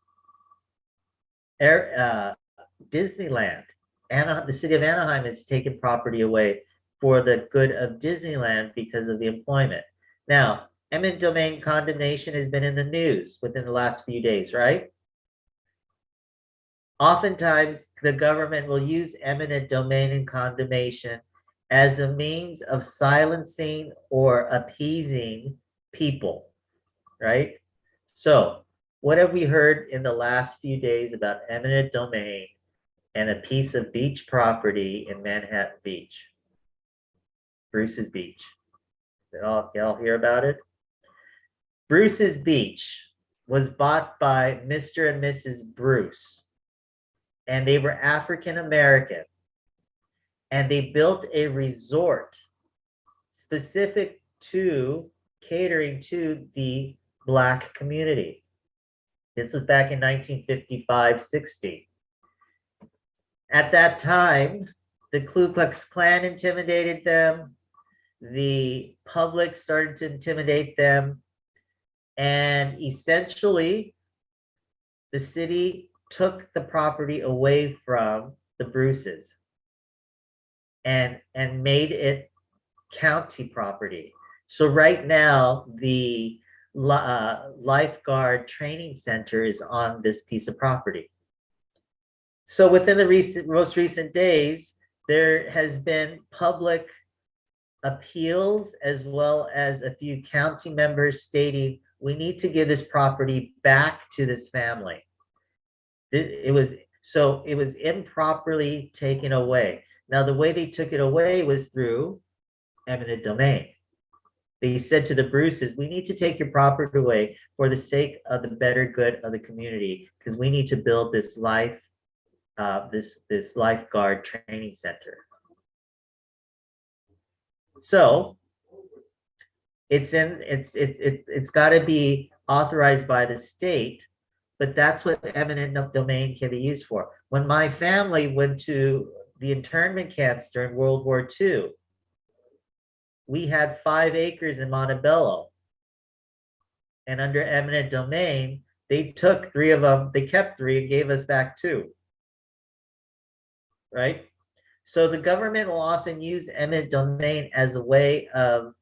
Disneyland. The city of Anaheim has taken property away for the good of Disneyland because of the employment. Now, eminent domain condemnation has been in the news within the last few days, right? Oftentimes, the government will use eminent domain and condemnation as a means of silencing or appeasing people, right? So, what have we heard in the last few days about eminent domain and a piece of beach property in Manhattan Beach? Bruce's Beach. Y'all hear about it? Bruce's Beach was bought by Mr. and Mrs. Bruce, and they were African American, and they built a resort specific to catering to the Black community. This was back in 1955-60. At that time, the Ku Klux Klan intimidated them. The public started to intimidate them. And essentially, the city took the property away from the Bruces and made it county property. So right now, the lifeguard training center is on this piece of property. So within the most recent days, there has been public appeals as well as a few county members stating we need to give this property back to this family. It was improperly taken away. Now, the way they took it away was through eminent domain. They said to the Bruces, we need to take your property away for the sake of the better good of the community, because we need to build this this lifeguard training center. So it's got to be authorized by the state, but that's what eminent domain can be used for. When my family went to the internment camps during World War II, we had 5 acres in Montebello, and under eminent domain, they took 3 of them, they kept 3 and gave us back 2, right? So the government will often use eminent domain as a way of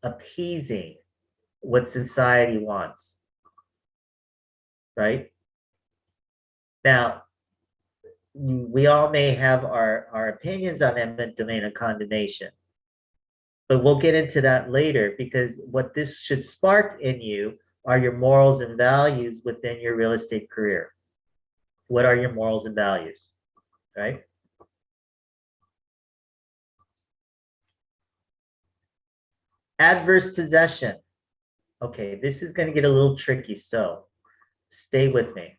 appeasing what society wants, right? Now, we all may have our opinions on eminent domain and condemnation, but we'll get into that later, because what this should spark in you are your morals and values within your real estate career. What are your morals and values, right? Adverse possession. Okay, this is going to get a little tricky, so stay with me.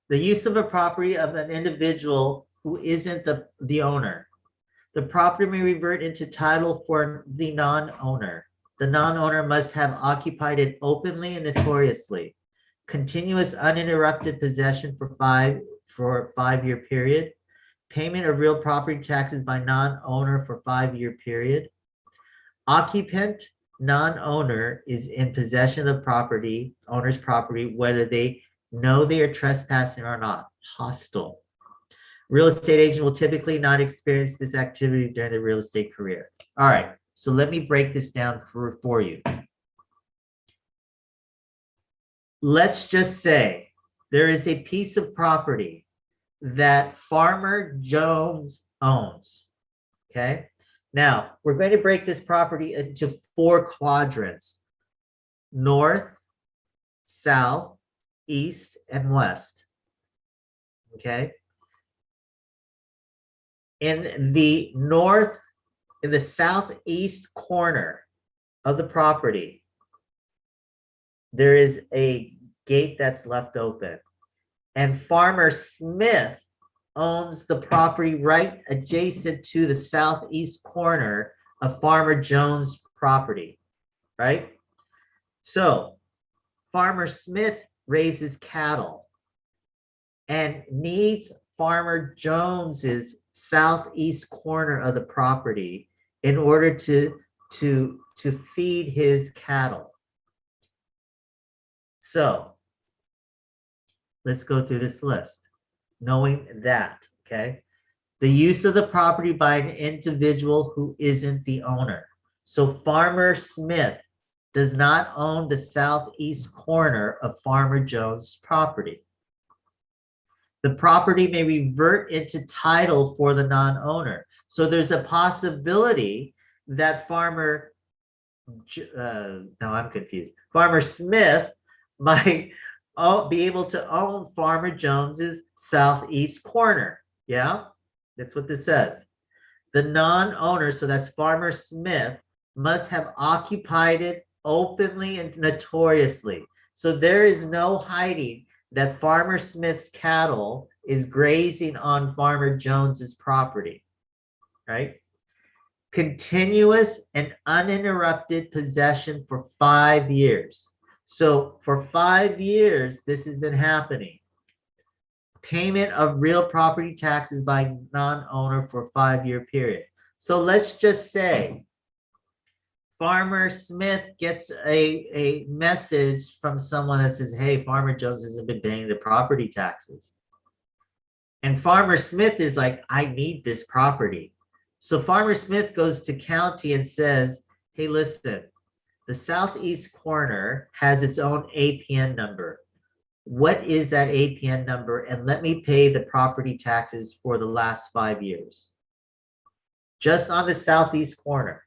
The use of a property of an individual who isn't the owner. The property may revert into title for the non-owner. The non-owner must have occupied it openly and notoriously. Continuous uninterrupted possession for a 5-year period. Payment of real property taxes by non-owner for 5-year period. Occupant, non-owner, is in possession of property, owner's property, whether they know they are trespassing or not. Hostile. Real estate agent will typically not experience this activity during their real estate career. All right, so let me break this down for you. Let's just say there is a piece of property that Farmer Jones owns, okay? Now, we're going to break this property into 4 quadrants: north, south, east, and west, okay? In the southeast corner of the property, there is a gate that's left open, and Farmer Smith owns the property right adjacent to the southeast corner of Farmer Jones' property, right? So Farmer Smith raises cattle and needs Farmer Jones's southeast corner of the property in order to feed his cattle. So let's go through this list, knowing that, okay? The use of the property by an individual who isn't the owner. So Farmer Smith does not own the southeast corner of Farmer Jones' property. The property may revert into title for the non-owner. So there's a possibility that Farmer Smith might be able to own Farmer Jones's southeast corner. Yeah, that's what this says. The non-owner, so that's Farmer Smith, must have occupied it openly and notoriously. So there is no hiding that Farmer Smith's cattle is grazing on Farmer Jones's property, right? Continuous and uninterrupted possession for 5 years. So for 5 years, this has been happening. Payment of real property taxes by non-owner for a 5-year period. So let's just say Farmer Smith gets a message from someone that says, hey, Farmer Jones hasn't been paying the property taxes. And Farmer Smith is like, I need this property. So Farmer Smith goes to county and says, hey, listen, the southeast corner has its own APN number. What is that APN number? And let me pay the property taxes for the last 5 years. Just on the southeast corner,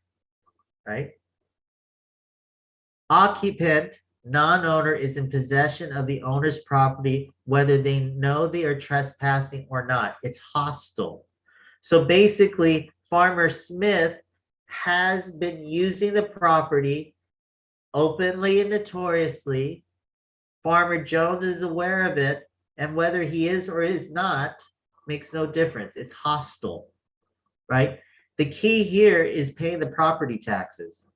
right? Occupant, non-owner, is in possession of the owner's property, whether they know they are trespassing or not. It's hostile. So basically, Farmer Smith has been using the property openly and notoriously. Farmer Jones is aware of it, and whether he is or is not makes no difference. It's hostile, right? The key here is paying the property taxes.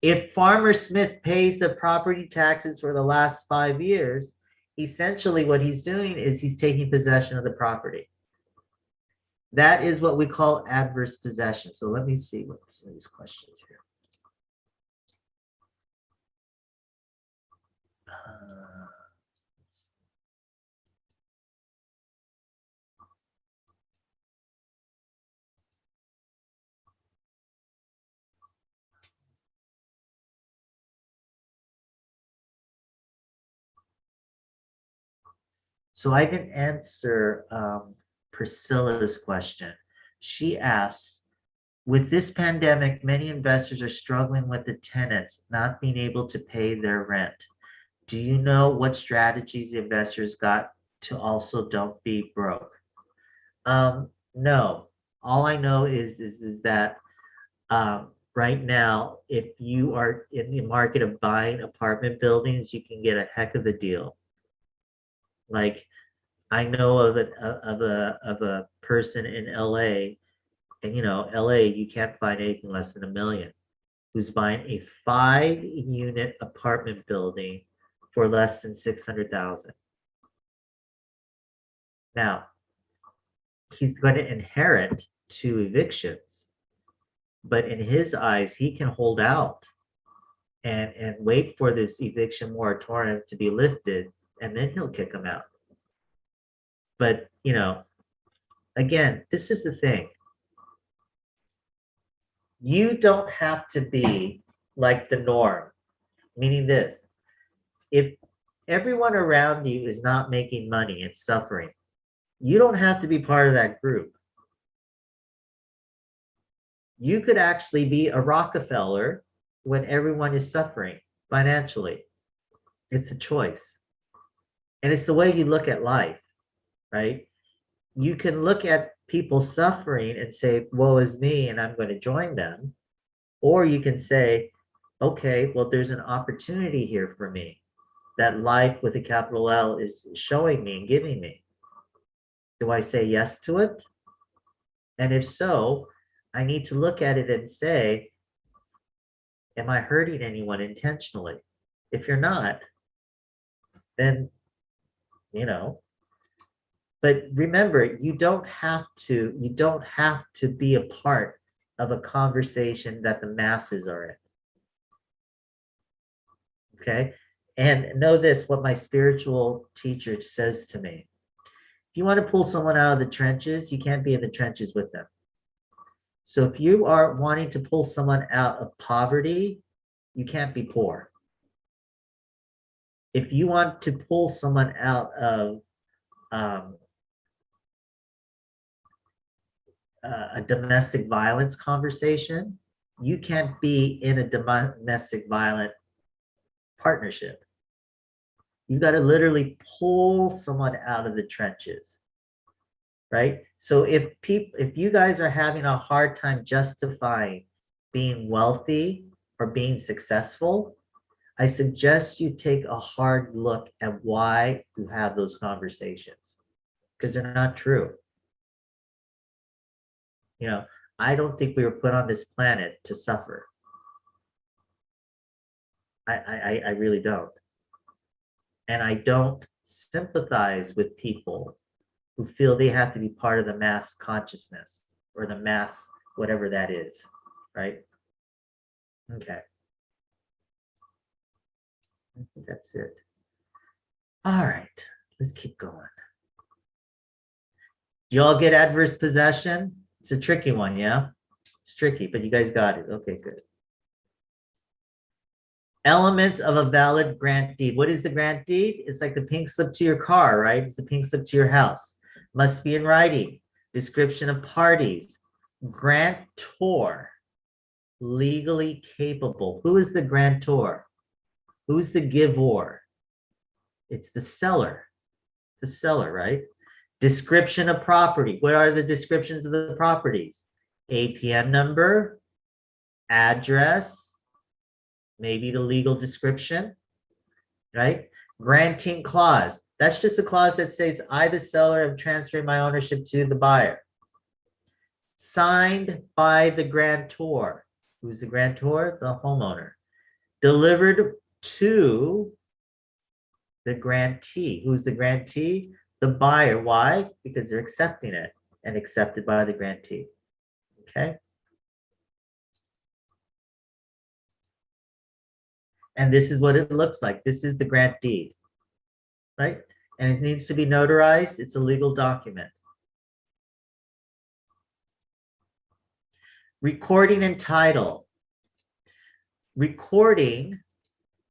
If Farmer Smith pays the property taxes for the last 5 years, essentially what he's doing is he's taking possession of the property. That is what we call adverse possession. So let me see what some of these questions here. So I can answer Priscilla's question. She asks, with this pandemic, many investors are struggling with the tenants not being able to pay their rent. Do you know what strategies the investors got to also don't be broke? No. All I know is that right now, if you are in the market of buying apartment buildings, you can get a heck of a deal. Like, I know of a person in LA, and LA, you can't find anything less than $1 million, who's buying a 5-unit apartment building for less than $600,000. Now, he's going to inherit 2 evictions, but in his eyes, he can hold out and wait for this eviction moratorium to be lifted, and then he'll kick them out. But, again, this is the thing. You don't have to be like the norm, meaning this. If everyone around you is not making money and suffering, you don't have to be part of that group. You could actually be a Rockefeller when everyone is suffering financially. It's a choice. And it's the way you look at life, right? You can look at people suffering and say, woe is me, and I'm going to join them. Or you can say, okay, well, there's an opportunity here for me that life with a capital L is showing me and giving me. Do I say yes to it? And if so, I need to look at it and say, am I hurting anyone intentionally? If you're not, then, but remember, you don't have to be a part of a conversation that the masses are in. Okay? And know this, what my spiritual teacher says to me. If you want to pull someone out of the trenches, you can't be in the trenches with them. So if you are wanting to pull someone out of poverty, You can't be poor. If you want to pull someone out of a domestic violence conversation, you can't be in a domestic violent partnership. You got to literally pull someone out of the trenches, right? So if you guys are having a hard time justifying being wealthy or being successful, I suggest you take a hard look at why you have those conversations, because they're not true. You know, I don't think we were put on this planet to suffer. I really don't. And I don't sympathize with people who feel they have to be part of the mass consciousness or the mass, whatever that is, right? Okay. I think that's it. All right, let's keep going. Do y'all get adverse possession? It's a tricky one, yeah? It's tricky, but you guys got it. Okay, good. Elements of a valid grant deed. What is the grant deed? It's like the pink slip to your car, right? It's the pink slip to your house. Must be in writing. Description of parties. Grantor. Legally capable. Who is the grantor? Who's the giver? It's the seller. The seller, right? Description of property. What are the descriptions of the properties? APN number, address, maybe the legal description, right? Granting clause. That's just a clause that says, I, the seller, am transferring my ownership to the buyer. Signed by the grantor. Who's the grantor? The homeowner. Delivered to the grantee. Who's the grantee? The buyer. Why? Because they're accepting it and accepted by the grantee. Okay. And this is what it looks like. This is the grant deed, right? And it needs to be notarized. It's a legal document. Recording and title. Recording,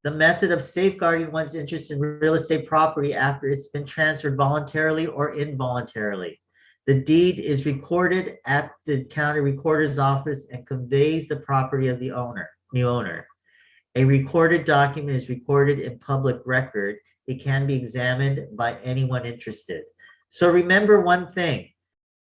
the method of safeguarding one's interest in real estate property after it's been transferred voluntarily or involuntarily. The deed is recorded at the county recorder's office and conveys the property of the new owner. A recorded document is recorded in public record. It can be examined by anyone interested. So remember one thing,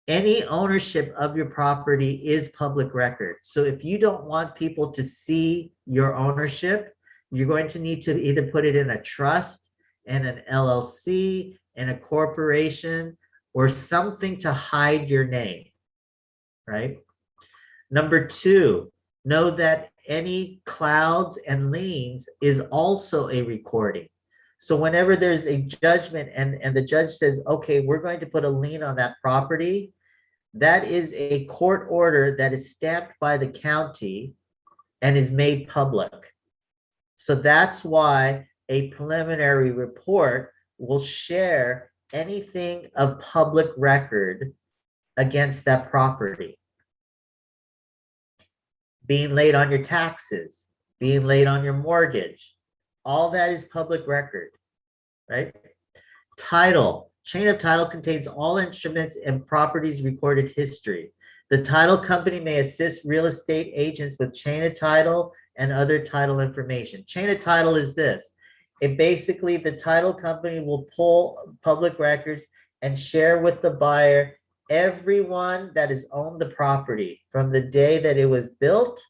any ownership of your property is public record. So if you don't want people to see your ownership, you're going to need to either put it in a trust and an LLC and a corporation or something to hide your name, right? Number two, know that any clouds and liens is also a recording. So whenever there's a judgment and the judge says, okay, we're going to put a lien on that property, that is a court order that is stamped by the county and is made public. So that's why a preliminary report will share anything of public record against that property. Being late on your taxes, being late on your mortgage, all that is public record, right? Title, chain of title contains all instruments and properties recorded history. The title company may assist real estate agents with chain of title and other title information. Chain of title is this. It basically, the title company will pull public records and share with the buyer everyone that has owned the property from the day that it was built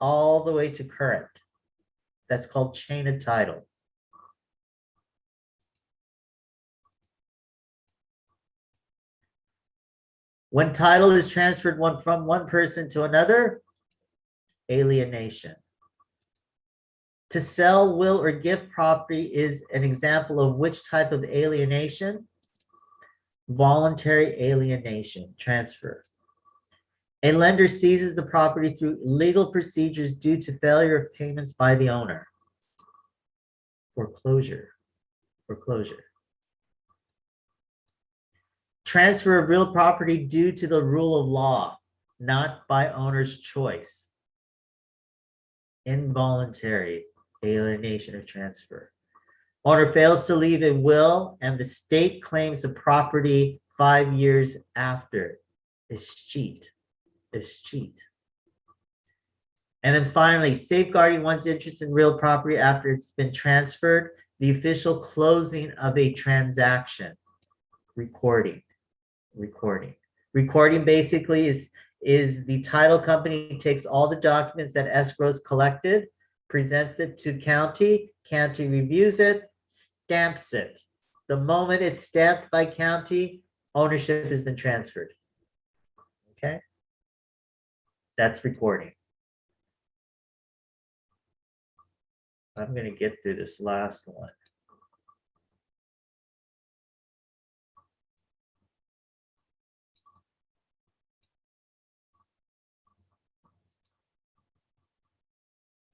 all the way to current. That's called chain of title. When title is transferred from one person to another, alienation. To sell, will, or gift property is an example of which type of alienation? Voluntary alienation, transfer. A lender seizes the property through legal procedures due to failure of payments by the owner. Foreclosure, foreclosure. Transfer of real property due to the rule of law, not by owner's choice. involuntary alienation or transfer. Owner fails to leave a will and the state claims the property 5 years after. Escheat. Escheat. And then finally, safeguarding one's interest in real property after it's been transferred, the official closing of a transaction. Recording. Recording basically is the title company takes all the documents that escrow's collected, presents it to county reviews it, stamps it. The moment it's stamped by county, ownership has been transferred. Okay? That's recording. I'm going to get through this last one.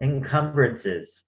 Encumbrances.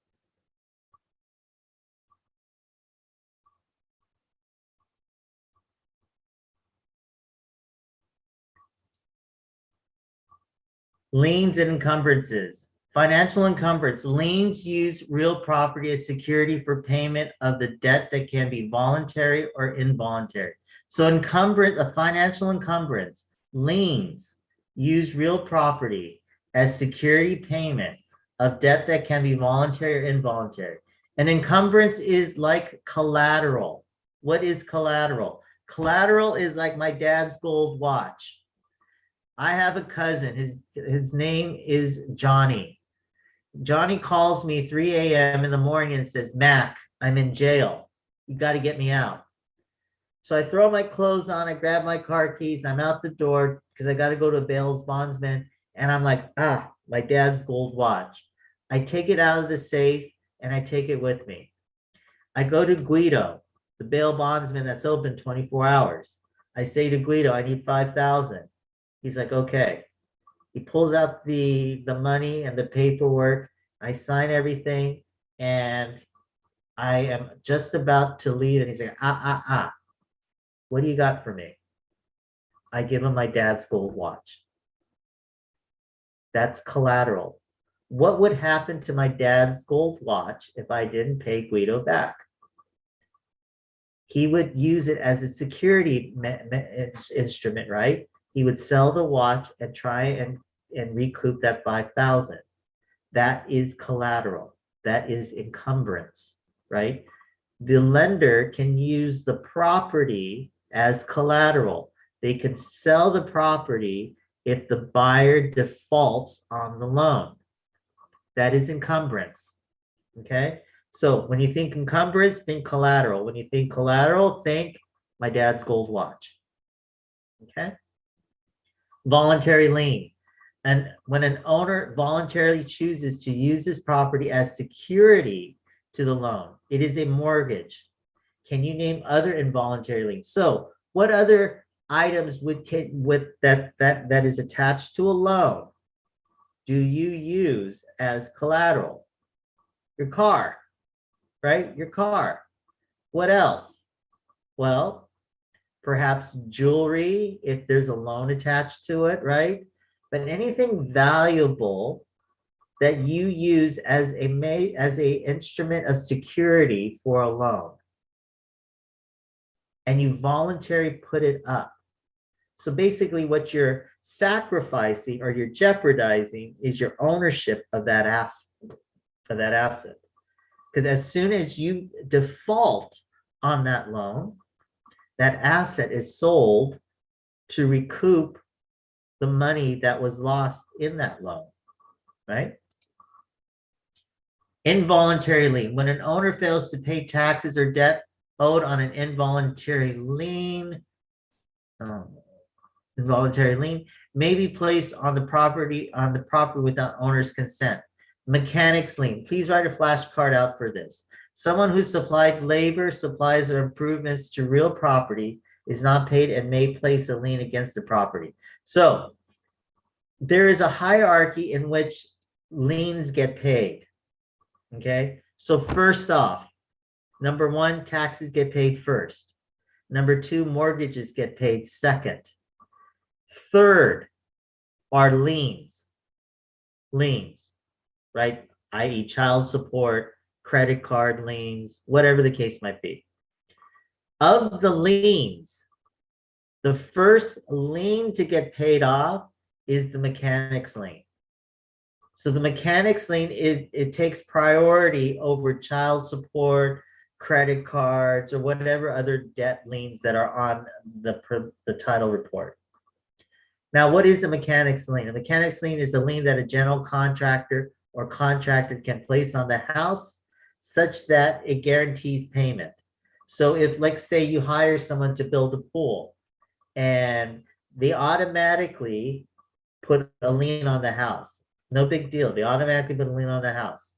Liens and encumbrances. Financial encumbrance. Liens use real property as security for payment of the debt that can be voluntary or involuntary. So a financial encumbrance, liens use real property as security payment of debt that can be voluntary or involuntary. An encumbrance is like collateral. What is collateral? Collateral is like my dad's gold watch. I have a cousin, his name is Johnny. Johnny calls me 3 a.m. in the morning and says, Mac, I'm in jail. You got to get me out. So I throw my clothes on, I grab my car keys, I'm out the door because I got to go to a bail's bondsman. And I'm like, my dad's gold watch. I take it out of the safe and I take it with me. I go to Guido, the bail bondsman that's open 24 hours. I say to Guido, I need 5,000. He's like, okay. He pulls out the money and the paperwork. I sign everything and I am just about to leave. And he's like, what do you got for me? I give him my dad's gold watch. That's collateral. What would happen to my dad's gold watch if I didn't pay Guido back? He would use it as a security instrument, right? He would sell the watch and try and recoup that 5,000. That is collateral. That is encumbrance, right? The lender can use the property as collateral. They can sell the property if the buyer defaults on the loan. That is encumbrance, okay? So when you think encumbrance, think collateral. When you think collateral, think my dad's gold watch, okay? Voluntary lien. And when an owner voluntarily chooses to use this property as security to the loan, it is a mortgage. Can you name other involuntary liens? So what other items that is attached to a loan do you use as collateral? Your car, right? Your car. What else? Well, perhaps jewelry, if there's a loan attached to it, right? But anything valuable that you use as a instrument of security for a loan, and you voluntarily put it up. So basically what you're sacrificing or you're jeopardizing is your ownership of that asset. Because as soon as you default on that loan, that asset is sold to recoup the money that was lost in that loan, right? Involuntary lien. When an owner fails to pay taxes or debt owed on an involuntary lien, may be placed on the property without owner's consent. Mechanics lien. Please write a flashcard out for this. Someone who supplied labor, supplies, or improvements to real property is not paid and may place a lien against the property. So there is a hierarchy in which liens get paid. Okay, so first off, number one, taxes get paid first. Number two, mortgages get paid second. Third are liens, right? i.e. child support, credit card liens, whatever the case might be. Of the liens, the first lien to get paid off is the mechanic's lien. So the mechanic's lien, it takes priority over child support, credit cards, or whatever other debt liens that are on the title report. Now, what is a mechanic's lien? A mechanic's lien is a lien that a general contractor or contractor can place on the house such that it guarantees payment. So if, like, say you hire someone to build a pool and they automatically put a lien on the house, no big deal. They automatically put a lien on the house.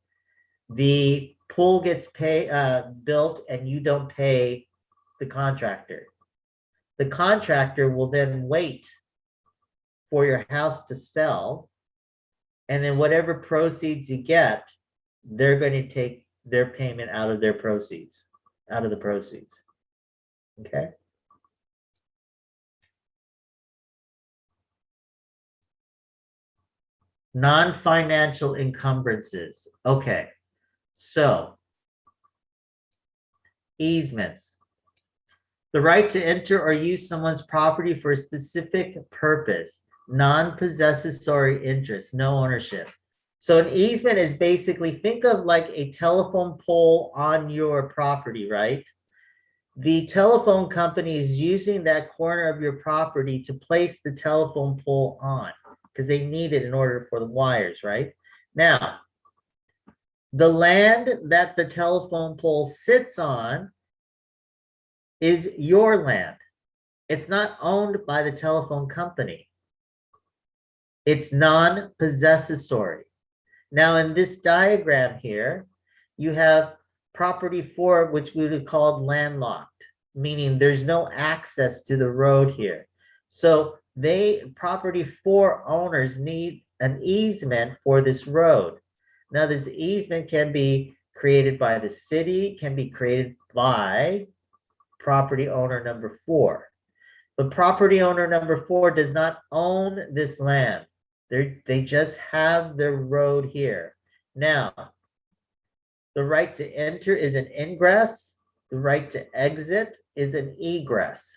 The pool gets built and you don't pay the contractor. The contractor will then wait for your house to sell, and then whatever proceeds you get, they're going to take their payment out of their proceeds, out of the proceeds. Okay. Non-financial encumbrances. Okay, so easements. The right to enter or use someone's property for a specific purpose. Non-possessory interest, no ownership. So an easement is basically, think of like a telephone pole on your property, right? The telephone company is using that corner of your property to place the telephone pole on, because they need it in order for the wires, right? Now, the land that the telephone pole sits on is your land. It's not owned by the telephone company. It's non-possessory. Now, in this diagram here, you have property 4, which we would have called landlocked, meaning there's no access to the road here. So property 4 owners need an easement for this road. Now, this easement can be created by the city, can be created by property owner number 4. But property owner number 4 does not own this land. They just have the road here. Now, the right to enter is an ingress. The right to exit is an egress,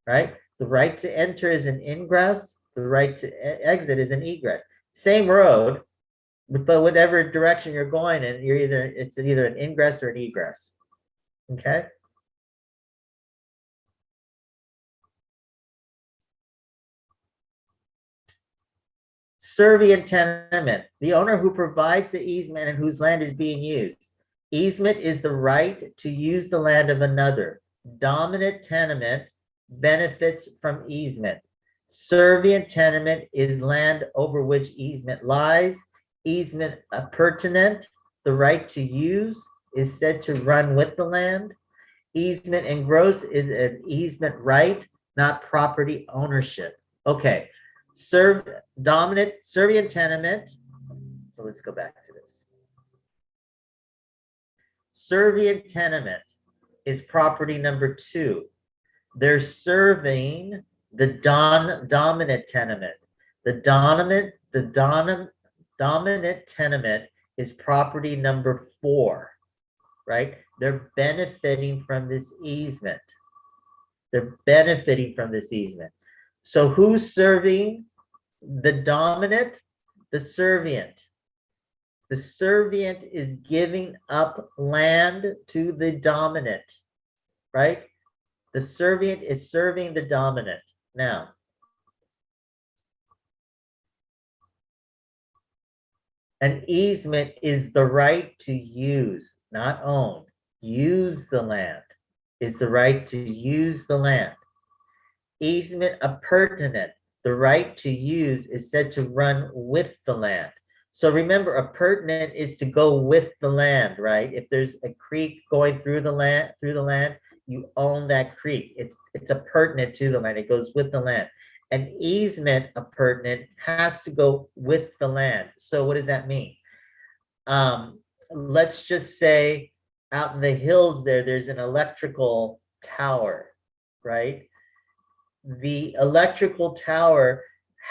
right? The right to enter is an ingress. The right to exit is an egress. Same road, but whatever direction you're going in, it's either an ingress or an egress. Okay. Servient tenement, the owner who provides the easement and whose land is being used. Easement is the right to use the land of another. Dominant tenement benefits from easement. Servient tenement is land over which easement lies. Easement appurtenant, the right to use, is said to run with the land. Easement engross is an easement right, not property ownership. Okay. Dominant servient tenement. So let's go back to this. Servient tenement is property number 2. They're serving the dominant tenement. The dominant tenement is property number 4, right? They're benefiting from this easement. They're benefiting from this easement. So who's serving the dominant? The servient. The servient is giving up land to the dominant, right? The servient is serving the dominant. Now, an easement is the right to use, not own. Use the land is the right to use the land. Easement appurtenant, the right to use, is said to run with the land. So remember, appurtenant is to go with the land, right? If there's a creek going through the land, you own that creek. It's appurtenant to the land. It goes with the land. An easement appurtenant has to go with the land. So what does that mean? Let's just say out in the hills there's an electrical tower, right? The electrical tower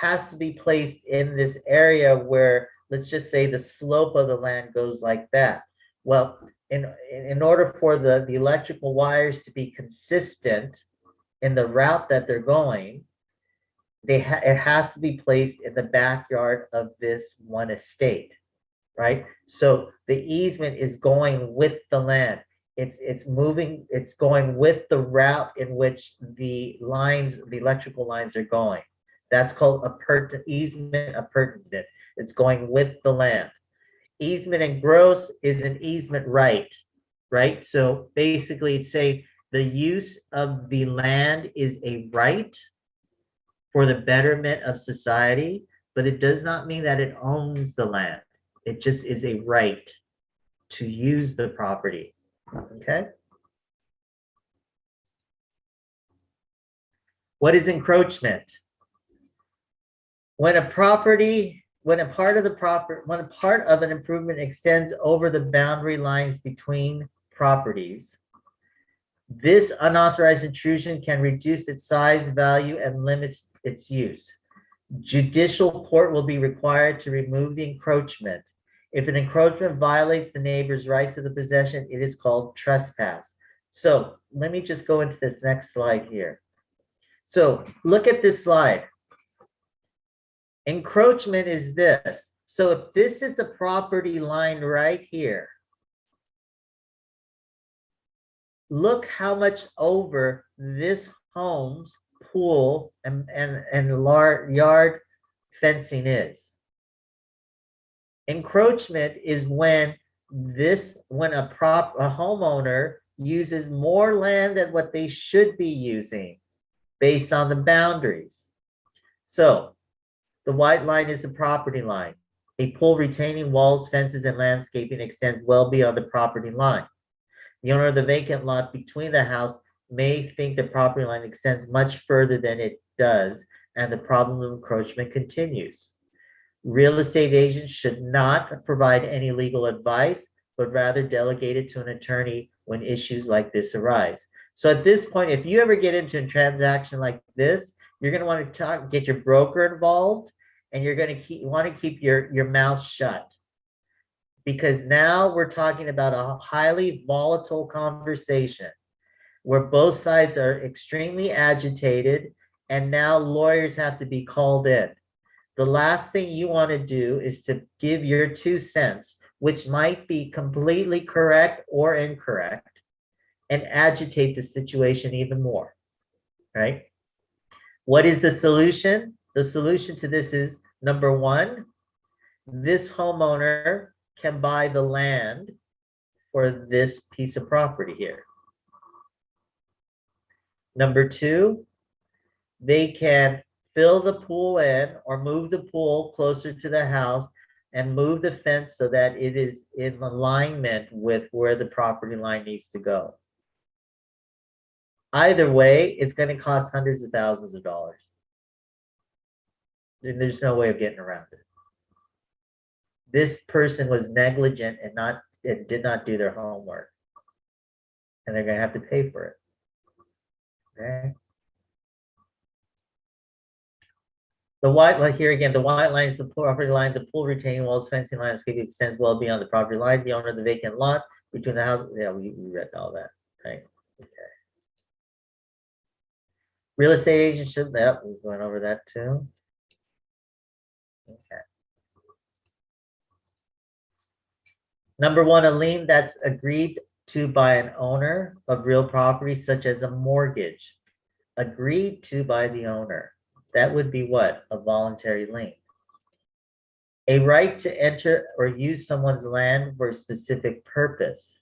has to be placed in this area where let's just say the slope of the land goes like that. Well, in order for the electrical wires to be consistent in the route that they're going, it has to be placed in the backyard of this one estate, right? So the easement is going with the land. It's moving, it's going with the route in which the electrical lines are going. That's called easement appurtenant. It's going with the land. Easement and gross is an easement right? So basically it's saying the use of the land is a right for the betterment of society, but it does not mean that it owns the land. It just is a right to use the property, okay? What is encroachment? When a part of an improvement extends over the boundary lines between properties, this unauthorized intrusion can reduce its size, value, and limits its use. Judicial court will be required to remove the encroachment. If an encroachment violates the neighbor's rights of the possession, it is called trespass. So let me just go into this next slide here. So look at this slide. Encroachment is this. So if this is the property line right here, look how much over this home's pool and yard fencing is. Encroachment is when a homeowner uses more land than what they should be using based on the boundaries. So the white line is the property line. A pool retaining walls, fences, and landscaping extends well beyond the property line. The owner of the vacant lot between the house may think the property line extends much further than it does, and the problem of encroachment continues. Real estate agents should not provide any legal advice, but rather delegate it to an attorney when issues like this arise. So at this point, if you ever get into a transaction like this, you're going to want to get your broker involved, and you're going to want to keep your mouth shut. Because now we're talking about a highly volatile conversation where both sides are extremely agitated, and now lawyers have to be called in. The last thing you want to do is to give your 2 cents, which might be completely correct or incorrect, and agitate the situation even more, right? What is the solution? The solution to this is, number one, this homeowner can buy the land for this piece of property here. Number two, they can fill the pool in or move the pool closer to the house and move the fence so that it is in alignment with where the property line needs to go. Either way, it's going to cost hundreds of thousands of dollars. And there's no way of getting around it. This person was negligent and did not do their homework. And they're going to have to pay for it. Okay. The white line here again, the white line is the property line, the pool retaining walls, fencing, landscape extends well beyond the property line. The owner of the vacant lot between the house. Yeah, we read all that. Right. Okay. Real estate agent should, yep, we went over that too. Okay. Number one, a lien that's agreed to by an owner of real property, such as a mortgage, agreed to by the owner. That would be what? A voluntary lien. A right to enter or use someone's land for a specific purpose.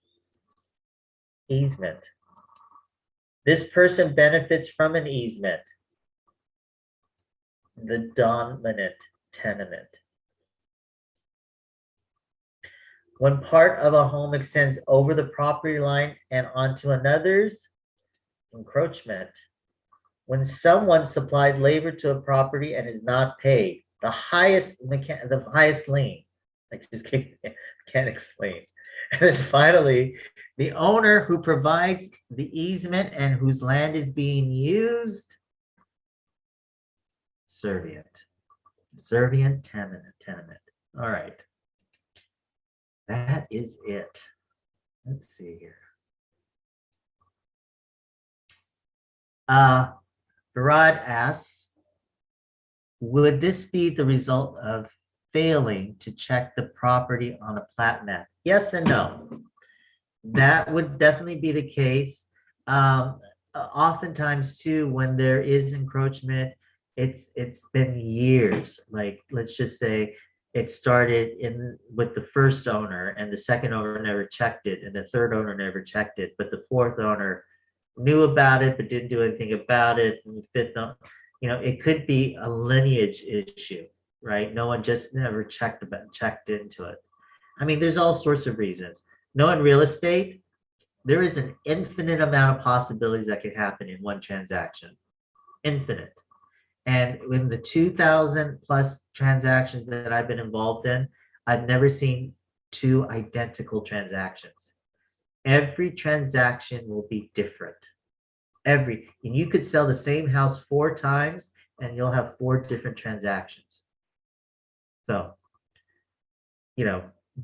Easement. This person benefits from an easement. The dominant tenement. When part of a home extends over the property line and onto another's, encroachment. When someone supplied labor to a property and is not paid, the highest lien. I just can't explain. And then finally, the owner who provides the easement and whose land is being used, servient tenement. All right. That is it. Let's see here. Farad asks, would this be the result of failing to check the property on a plat map? Yes and no. That would definitely be the case. Oftentimes too, when there is encroachment, it's been years. Like, let's just say it started with the first owner, and the second owner never checked it, and the third owner never checked it, but the fourth owner knew about it but didn't do anything about it. And the fifth owner, it could be a lineage issue, right? No one just never checked into it. I mean, there's all sorts of reasons. Knowing real estate, there is an infinite amount of possibilities that could happen in one transaction. Infinite. And in the 2,000 plus transactions that I've been involved in, I've never seen two identical transactions. Every transaction will be different. And you could sell the same house 4 times and you'll have 4 different transactions. So,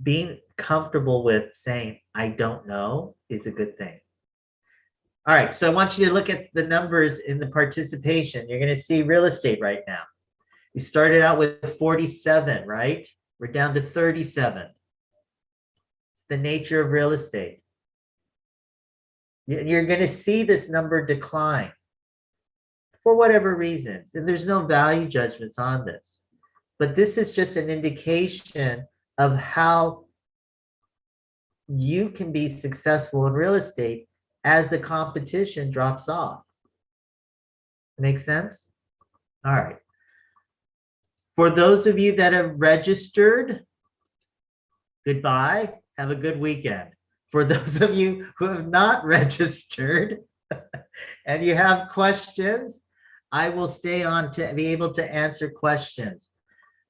being comfortable with saying, I don't know, is a good thing. All right, so I want you to look at the numbers in the participation. You're going to see real estate right now. We started out with 47, right? We're down to 37. It's the nature of real estate. You're going to see this number decline for whatever reasons. And there's no value judgments on this. But this is just an indication of how you can be successful in real estate as the competition drops off. Make sense? All right. For those of you that have registered, goodbye. Have a good weekend. For those of you who have not registered and you have questions, I will stay on to be able to answer questions.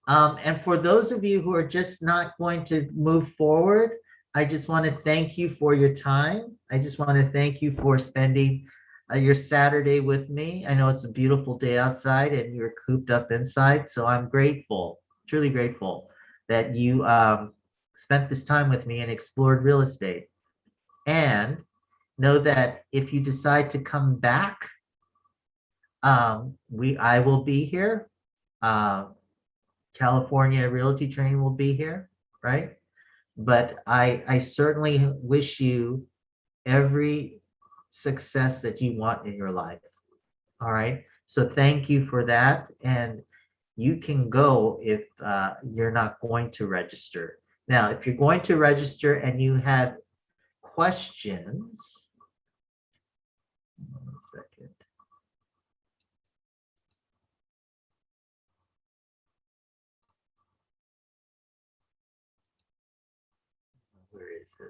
And for those of you who are just not going to move forward, I just want to thank you for your time. I just want to thank you for spending your Saturday with me. I know it's a beautiful day outside and you're cooped up inside. So I'm grateful, truly grateful that you spent this time with me and explored real estate. And know that if you decide to come back, I will be here. California Realty Training will be here, right? But I certainly wish you every success that you want in your life. All right. So thank you for that. And you can go if you're not going to register. Now, if you're going to register and you have questions, 1 second. Where is it?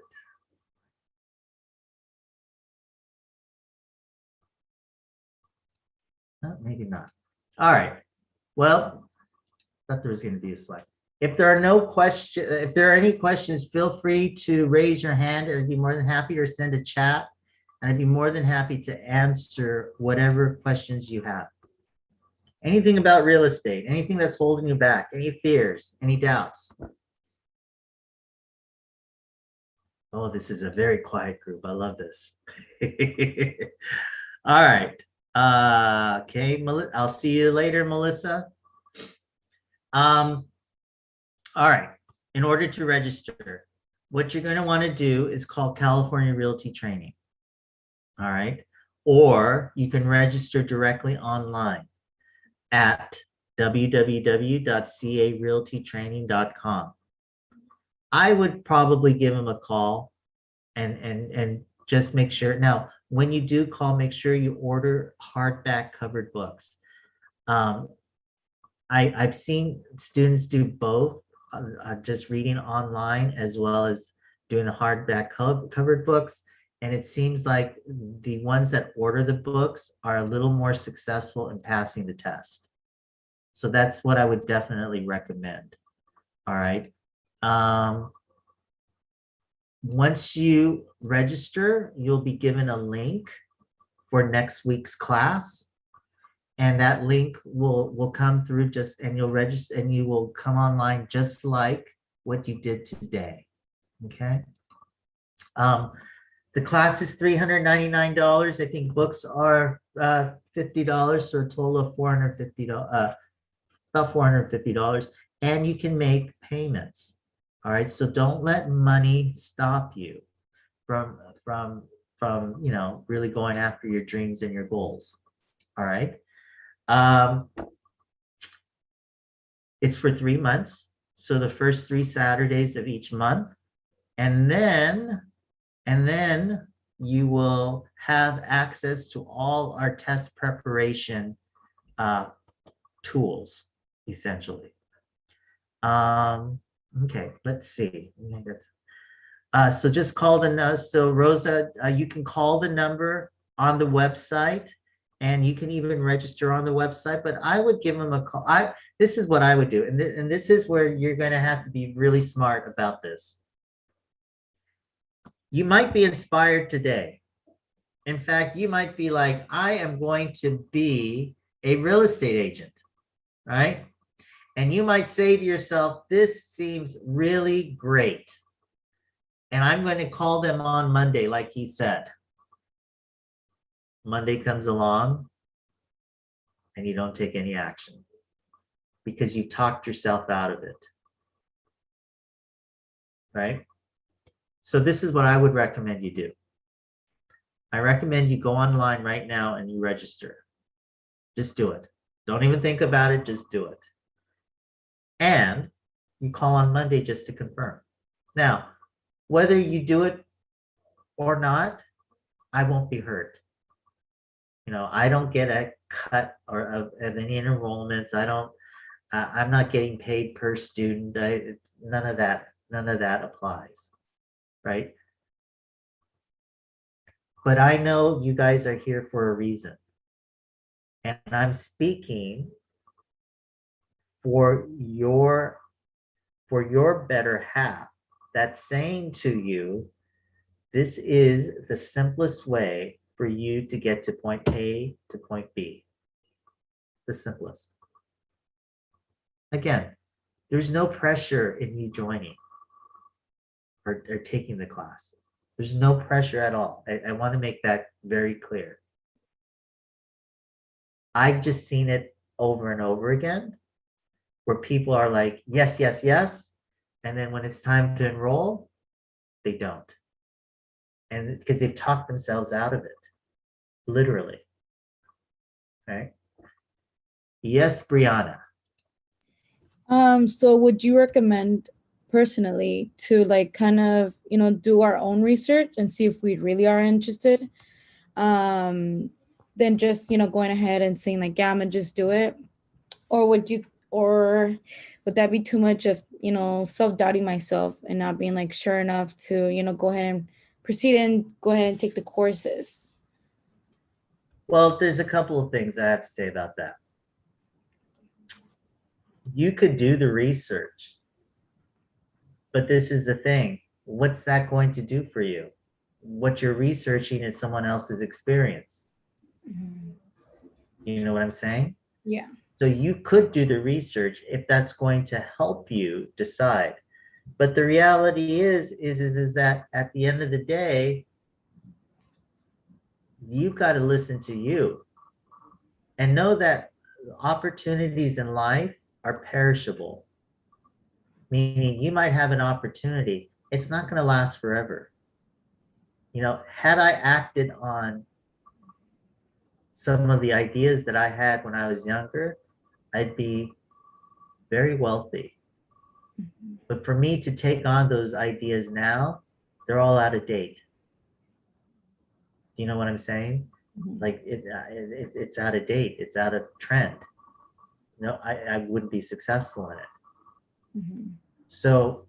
Maybe not. All right. Well, thought there was going to be a slide. If there are no questions, if there are any questions, feel free to raise your hand. I'd be more than happy to send a chat, and I'd be more than happy to answer whatever questions you have. Anything about real estate, anything that's holding you back, any fears, any doubts? Oh, this is a very quiet group. I love this. All right. Okay, I'll see you later, Melissa. All right. In order to register, what you're going to want to do is call California Realty Training. All right. Or you can register directly online at www.carealtytraining.com. I would probably give them a call and just make sure. Now, when you do call, make sure you order hardback covered books. I've seen students do both, just reading online as well as doing the hardback covered books. And it seems like the ones that order the books are a little more successful in passing the test. So that's what I would definitely recommend. All right. Once you register, you'll be given a link for next week's class. And that link will come through just, and you'll register and you will come online just like what you did today. Okay. The class is $399. I think books are $50, so a total of $450, about $450. And you can make payments. All right. So don't let money stop you from you know, really going after your dreams and your goals. All right. It's for 3 months. So the first 3 Saturdays of each month. And then you will have access to all our test preparation tools, essentially. Okay, let's see. So just call the, so Rosa, you can call the number on the website, and you can even register on the website, but I would give them a call. This is what I would do. And this is where you're going to have to be really smart about this. You might be inspired today. In fact, you might be like, I am going to be a real estate agent, right? And you might say to yourself, this seems really great. And I'm going to call them on Monday, like he said. Monday comes along and you don't take any action because you talked yourself out of it, right? So this is what I would recommend you do. I recommend you go online right now and you register. Just do it. Don't even think about it, just do it. And you call on Monday just to confirm. Now, whether you do it or not, I won't be hurt. You know, I don't get a cut or of any enrollments. I'm not getting paid per student. None of that applies, right? But I know you guys are here for a reason. And I'm speaking for your better half. That's saying to you, this is the simplest way for you to get to point A to point B. The simplest. Again, there's no pressure in you joining or taking the classes. There's no pressure at all. I want to make that very clear. I've just seen it over and over again where people are like, yes, yes, yes. And then when it's time to enroll, they don't. And because they've talked themselves out of it, literally. Okay. Yes, Brianna. So would you recommend personally to like kind of, you know, do our own research and see if we really are interested? Then just, you know, going ahead and saying like, yeah, I'm gonna just do it. Or would that be too much of, you know, self-doubting myself and not being like sure enough to, you know, go ahead and proceed and go ahead and take the courses? Well, there's a couple of things I have to say about that. You could do the research, but this is the thing. What's that going to do for you? What you're researching is someone else's experience. Mm-hmm. You know what I'm saying? Yeah. So you could do the research if that's going to help you decide. But the reality is that at the end of the day, you've got to listen to you and know that opportunities in life are perishable. Meaning you might have an opportunity. It's not going to last forever. You know, had I acted on some of the ideas that I had when I was younger, I'd be very wealthy. Mm-hmm. But for me to take on those ideas now, they're all out of date. Do you know what I'm saying? Mm-hmm. Like it's out of date. It's out of trend. No, I wouldn't be successful in it. Mm-hmm. So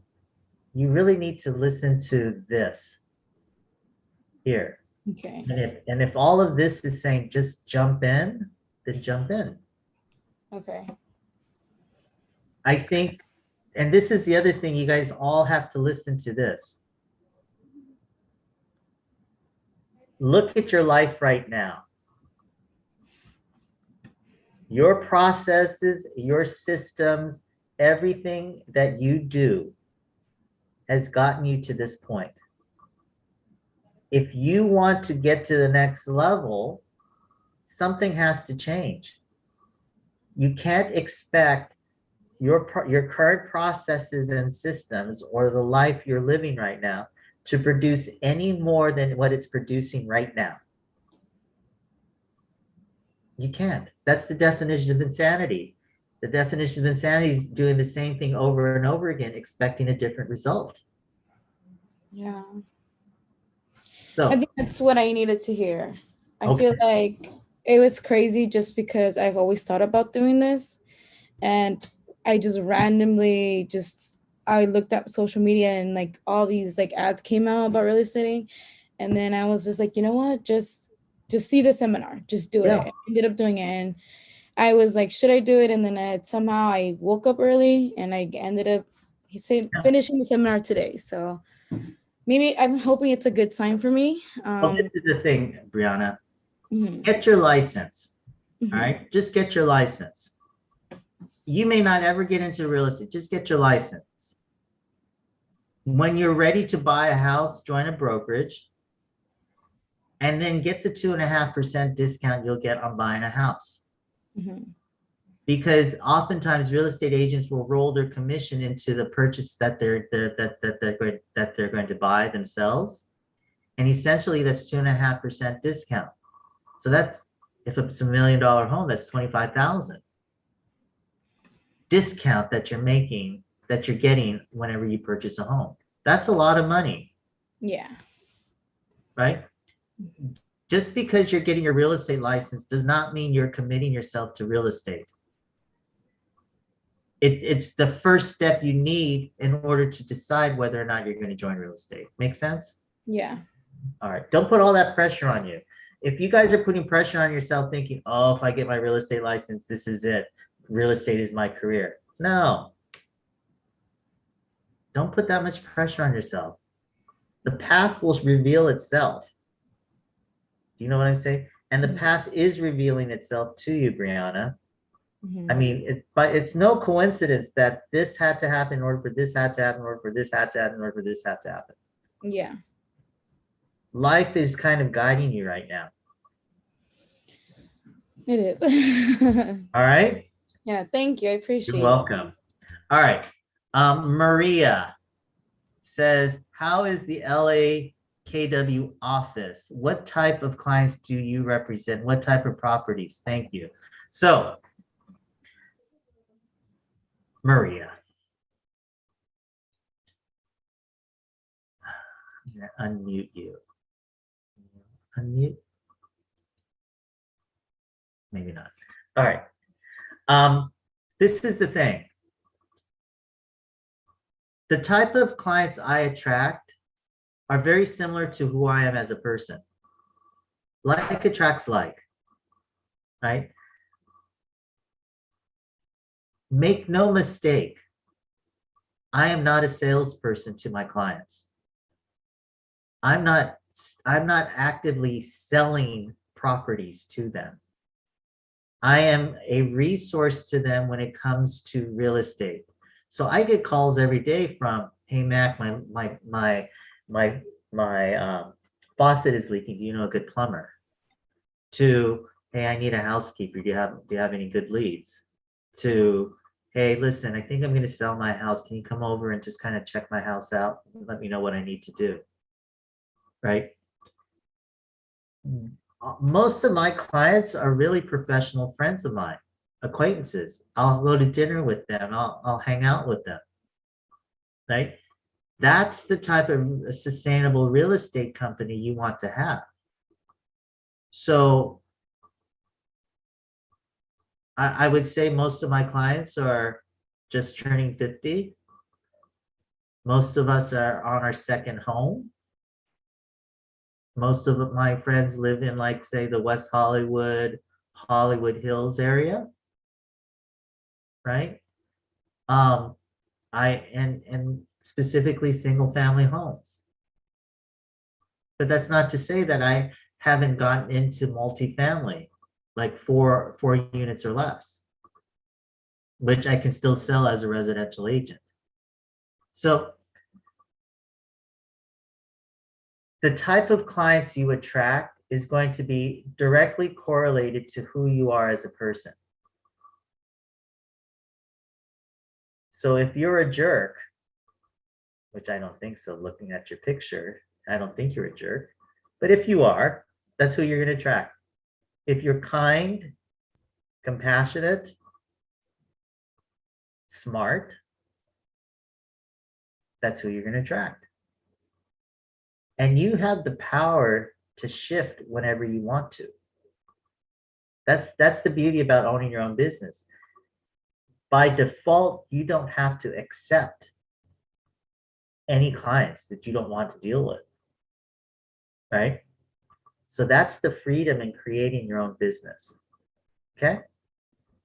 you really need to listen to this here. Okay. And if all of this is saying just jump in, then jump in. Okay. I think, and this is the other thing, you guys all have to listen to this. Look at your life right now. Your processes, your systems, everything that you do has gotten you to this point. If you want to get to the next level, something has to change. You can't expect your current processes and systems or the life you're living right now to produce any more than what it's producing right now. You can't. That's the definition of insanity. The definition of insanity is doing the same thing over and over again, expecting a different result. Yeah. So I think that's what I needed to hear. I Okay. feel like it was crazy just because I've always thought about doing this, and I just randomly I looked up social media and like all these like ads came out about real estate, and then I was just like, you know what, just see the seminar, just do Yeah. it. I ended up doing it, and I was like, should I do it? And then somehow I woke up early and I ended up finishing the seminar today. So maybe I'm hoping it's a good sign for me. Well, this is the thing, Brianna. Mhm, Get your license. mhm. All right. Just get your license. You may not ever get into real estate. Just get your license. When you're ready to buy a house, join a brokerage, and then get the 2.5% discount you'll get on buying a house. Mhm. Because oftentimes real estate agents will roll their commission into the purchase that they're going to buy themselves, and essentially that's 2.5% discount. So that's, if it's $1 million home, that's 25,000 discount that you're making, that you're getting whenever you purchase a home. That's a lot of money, Yeah. right? Just because you're getting a real estate license does not mean you're committing yourself to real estate. It's the first step you need in order to decide whether or not you're going to join real estate. Make sense? Yeah. All right. Don't put all that pressure on you. If you guys are putting pressure on yourself thinking, oh, if I get my real estate license, this is it. Real estate is my career. No. Don't put that much pressure on yourself. The path will reveal itself. Do you know what I'm saying? And the path is revealing itself to you, Brianna. Mhm. I mean, but it's no coincidence that this had to happen in order for this had to happen, in order for this had to happen, in order for this had to happen. Yeah. Life is kind of guiding you right now. It is. All right. Yeah. Thank you. I appreciate You're it. welcome. All right. Maria says, how is the LAKW office? What type of clients do you represent? What type of properties? Thank you. So, Maria, I'm gonna unmute you. Unmute. Maybe not. All right. This is the thing. The type of clients I attract are very similar to who I am as a person. Like attracts like, right? Make no mistake, I am not a salesperson to my clients. I'm not actively selling properties to them. I am a resource to them when it comes to real estate. So I get calls every day from, hey Mac, my faucet is leaking. Do you know a good plumber? To, hey, I need a housekeeper. Do you have any good leads? To, hey, listen, I think I'm going to sell my house. Can you come over and just kind of check my house out? Let me know what I need to do. Right? Most of my clients are really professional friends of mine, acquaintances. I'll go to dinner with them. I'll hang out with them. Right? That's the type of sustainable real estate company you want to have. So I would say most of my clients are just turning 50. Most of us are on our second home. Most of my friends live in, like, say, the West Hollywood, Hollywood Hills area, right? And specifically single family homes. But that's not to say that I haven't gotten into multifamily. like four units or less, which I can still sell as a residential agent. So the type of clients you attract is going to be directly correlated to who you are as a person. So if you're a jerk, which I don't think so, looking at your picture, I don't think you're a jerk, but if you are, that's who you're going to attract. If you're kind, compassionate, smart, that's who you're going to attract. And you have the power to shift whenever you want to. That's the beauty about owning your own business. By default, you don't have to accept any clients that you don't want to deal with, right? So that's the freedom in creating your own business. Okay?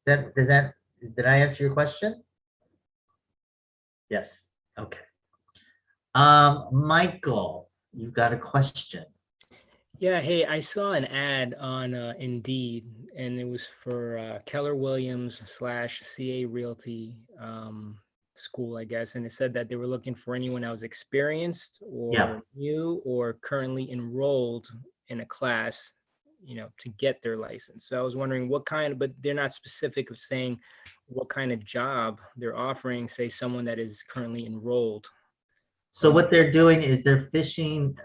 Did I answer your question? Yes. Okay. Michael, you've got a question. Yeah, hey, I saw an ad on Indeed, and it was for Keller Williams / CA Realty school, I guess, and it said that they were looking for anyone that was experienced or Yeah. new or currently enrolled in a class, to get their license. So I was wondering what kind, but they're not specific of saying what kind of job they're offering, say someone that is currently enrolled. So what they're doing is they're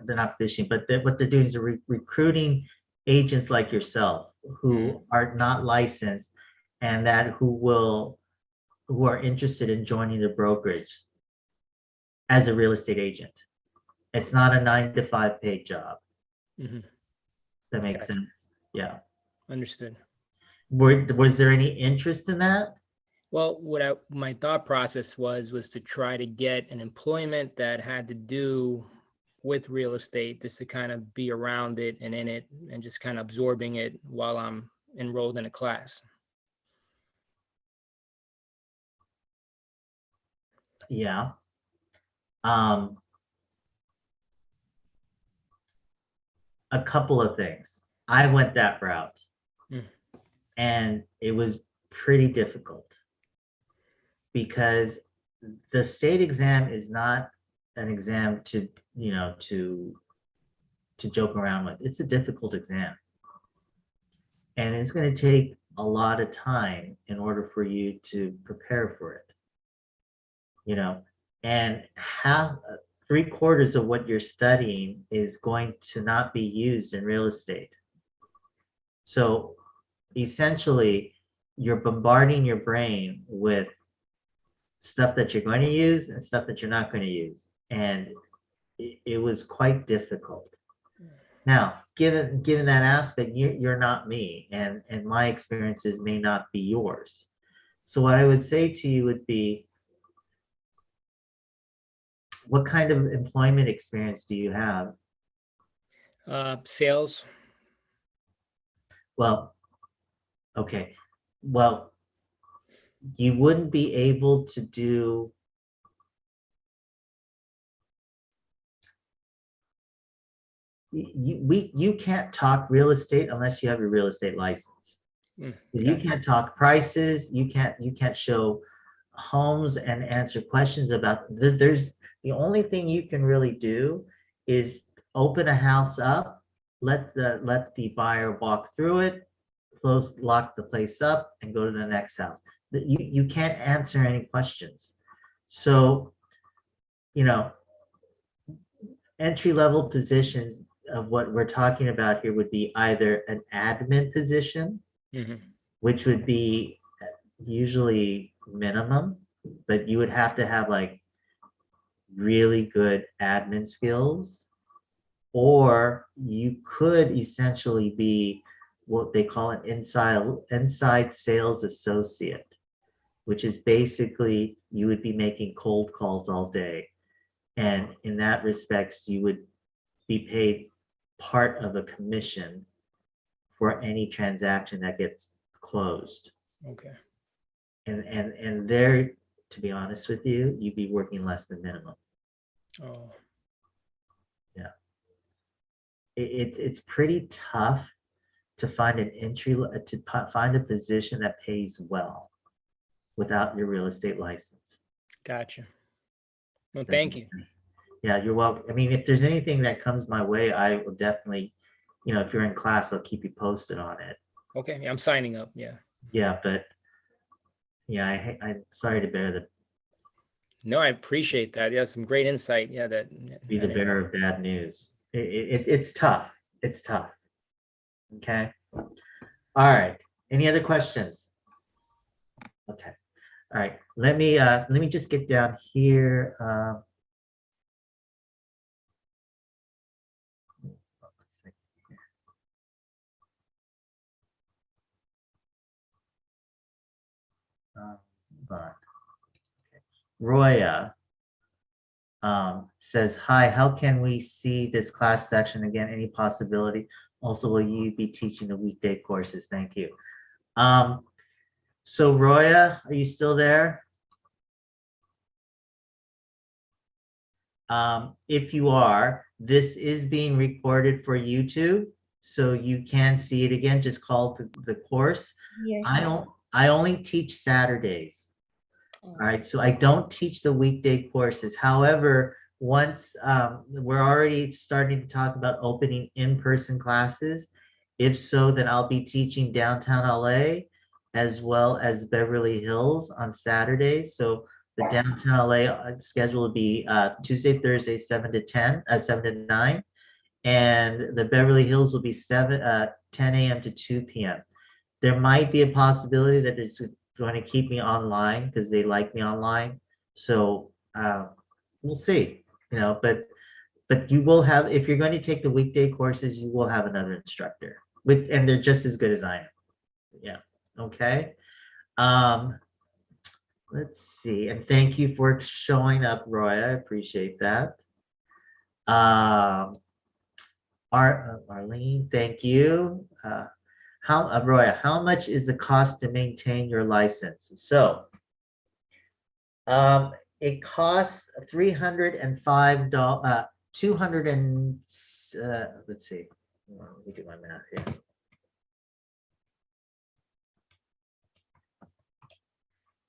not fishing, but what they're doing is they're recruiting agents like yourself who are not licensed and who are interested in joining the brokerage as a real estate agent. It's not a 9-to-5 paid job. Mhm. That makes sense. Yeah. Understood. Was there any interest in that? Well, my thought process was to try to get an employment that had to do with real estate, just to kind of be around it and in it and just kind of absorbing it while I'm enrolled in a class. Yeah. A couple of things. I went that route and it was pretty difficult because the state exam is not an exam to joke around with. It's a difficult exam. And it's going to take a lot of time in order for you to prepare for it. And half, 3/4 of what you're studying is going to not be used in real estate. So essentially, you're bombarding your brain with stuff that you're going to use and stuff that you're not going to use. And it was quite difficult. Now, given that aspect, you're not me, and my experiences may not be yours. So what I would say to you would be, what kind of employment experience do you have? Sales. Well, okay. Well, you wouldn't be able to do you can't talk real estate unless you have your real estate license. You can't talk prices, you can't show homes and answer questions about there's the only thing you can really do is open a house up, let the buyer walk through it, lock the place up, and go to the next house. You can't answer any questions. So, entry-level positions of what we're talking about here would be either an admin position, which would be usually minimum, but you would have to have like really good admin skills, or you could essentially be what they call an inside sales associate, which is basically you would be making cold calls all day. And in that respects, you would be paid part of a commission for any transaction that gets closed. Okay. And there, to be honest with you, you'd be working less than minimum. Oh. Yeah. It's pretty tough to find an find a position that pays well without your real estate license. Gotcha. Well, thank you. Yeah, you're welcome. I mean, if there's anything that comes my way, I will definitely, if you're in class, I'll keep you posted on it. Okay, I'm signing up. Yeah. Yeah, but I'm sorry to No, I appreciate that. Yeah, some great insight. Yeah, be the bearer of bad news. It's tough. It's tough. Okay. All right. Any other questions? Okay. All right. Let me just get down here. Let's see here. Hold on. Okay. Roya says, hi, how can we see this class section again? Any possibility? Also, will you be teaching the weekday courses? Thank you. So Roya, are you still there? If you are, this is being recorded for YouTube, so you can see it again. Just call the course. Yes. I only teach Saturdays. All right, so I don't teach the weekday courses. However, once we're already starting to talk about opening in-person classes. If so, then I'll be teaching downtown LA as well as Beverly Hills on Saturdays. So the downtown LA schedule will be Tuesday, Thursday, 7 to 9. And the Beverly Hills will be 10 a.m. to 2 p.m. There might be a possibility that it's going to keep me online because they like me online. So we'll see, but you will have, if you're going to take the weekday courses, you will have another instructor and they're just as good as I am. Yeah. Okay. Let's see. And thank you for showing up, Roy. I appreciate that. Arlene, thank you. Roy, how much is the cost to maintain your license? So it costs $305, 200 and let's see, let me do my math here.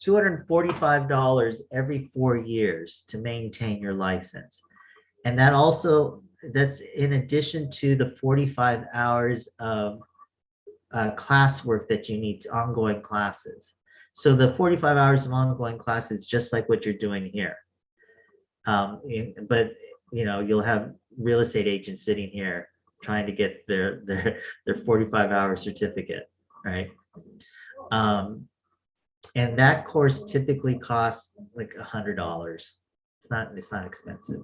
$245 every 4 years to maintain your license. And that's in addition to the 45 hours of classwork that you need, ongoing classes. So the 45 hours of ongoing classes, just like what you're doing here. But you'll have real estate agents sitting here trying to get their 45-hour certificate, right? And that course typically costs like $100. It's not expensive.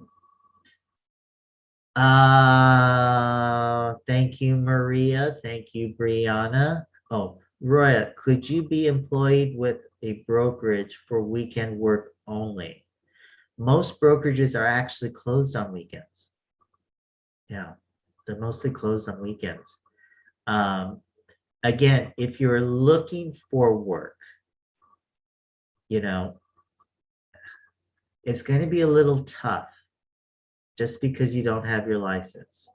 Thank you, Maria. Thank you, Brianna. Oh, Roya, could you be employed with a brokerage for weekend work only? Most brokerages are actually closed on weekends. Yeah, they're mostly closed on weekends. Again, if you're looking for work, it's going to be a little tough just because you don't have your license.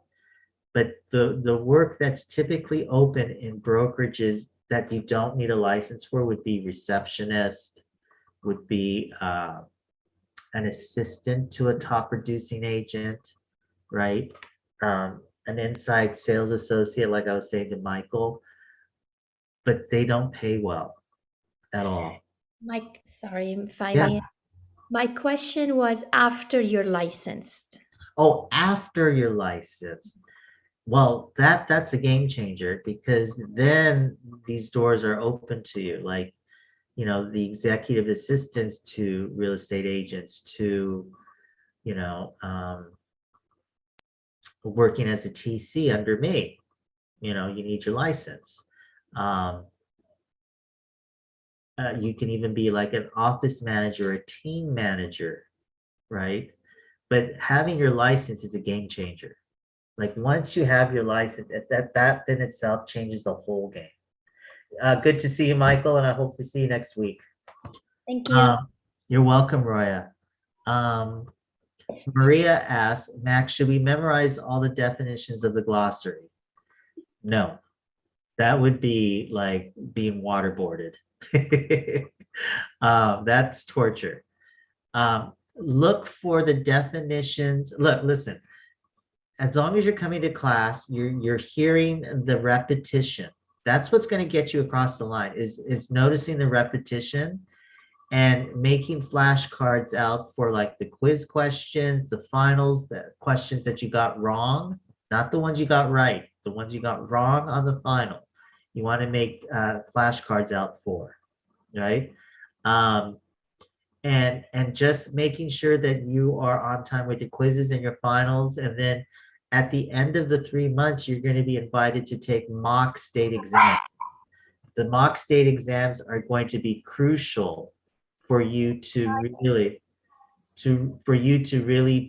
But the work that's typically open in brokerages that you don't need a license for would be receptionist, would be an assistant to a top producing agent, right? An inside sales associate, like I was saying to Michael, but they don't pay well at all. Mike, sorry, if I may. My question was after you're licensed. Oh, after you're licensed. Well, that's a game changer because then these doors are open to you, like, the executive assistants to real estate agents to, working as a TC under me, you need your license. You can even be like an office manager, a team manager, right? But having your license is a game changer. Like once you have your license, that in itself changes the whole game. Good to see you, Michael, and I hope to see you next week. Thank you. You're welcome, Roya. Maria asks, Max, should we memorize all the definitions of the glossary? No. That would be like being waterboarded. That's torture. Look for the definitions. Look, listen, as long as you're coming to class, you're hearing the repetition. That's what's going to get you across the line is noticing the repetition and making flashcards out for like the quiz questions, the finals, the questions that you got wrong, not the ones you got right, the ones you got wrong on the final. You want to make flashcards out for, right? And just making sure that you are on time with your quizzes and your finals. And then at the end of the 3 months, you're going to be invited to take mock state exams. The mock state exams are going to be crucial for you to really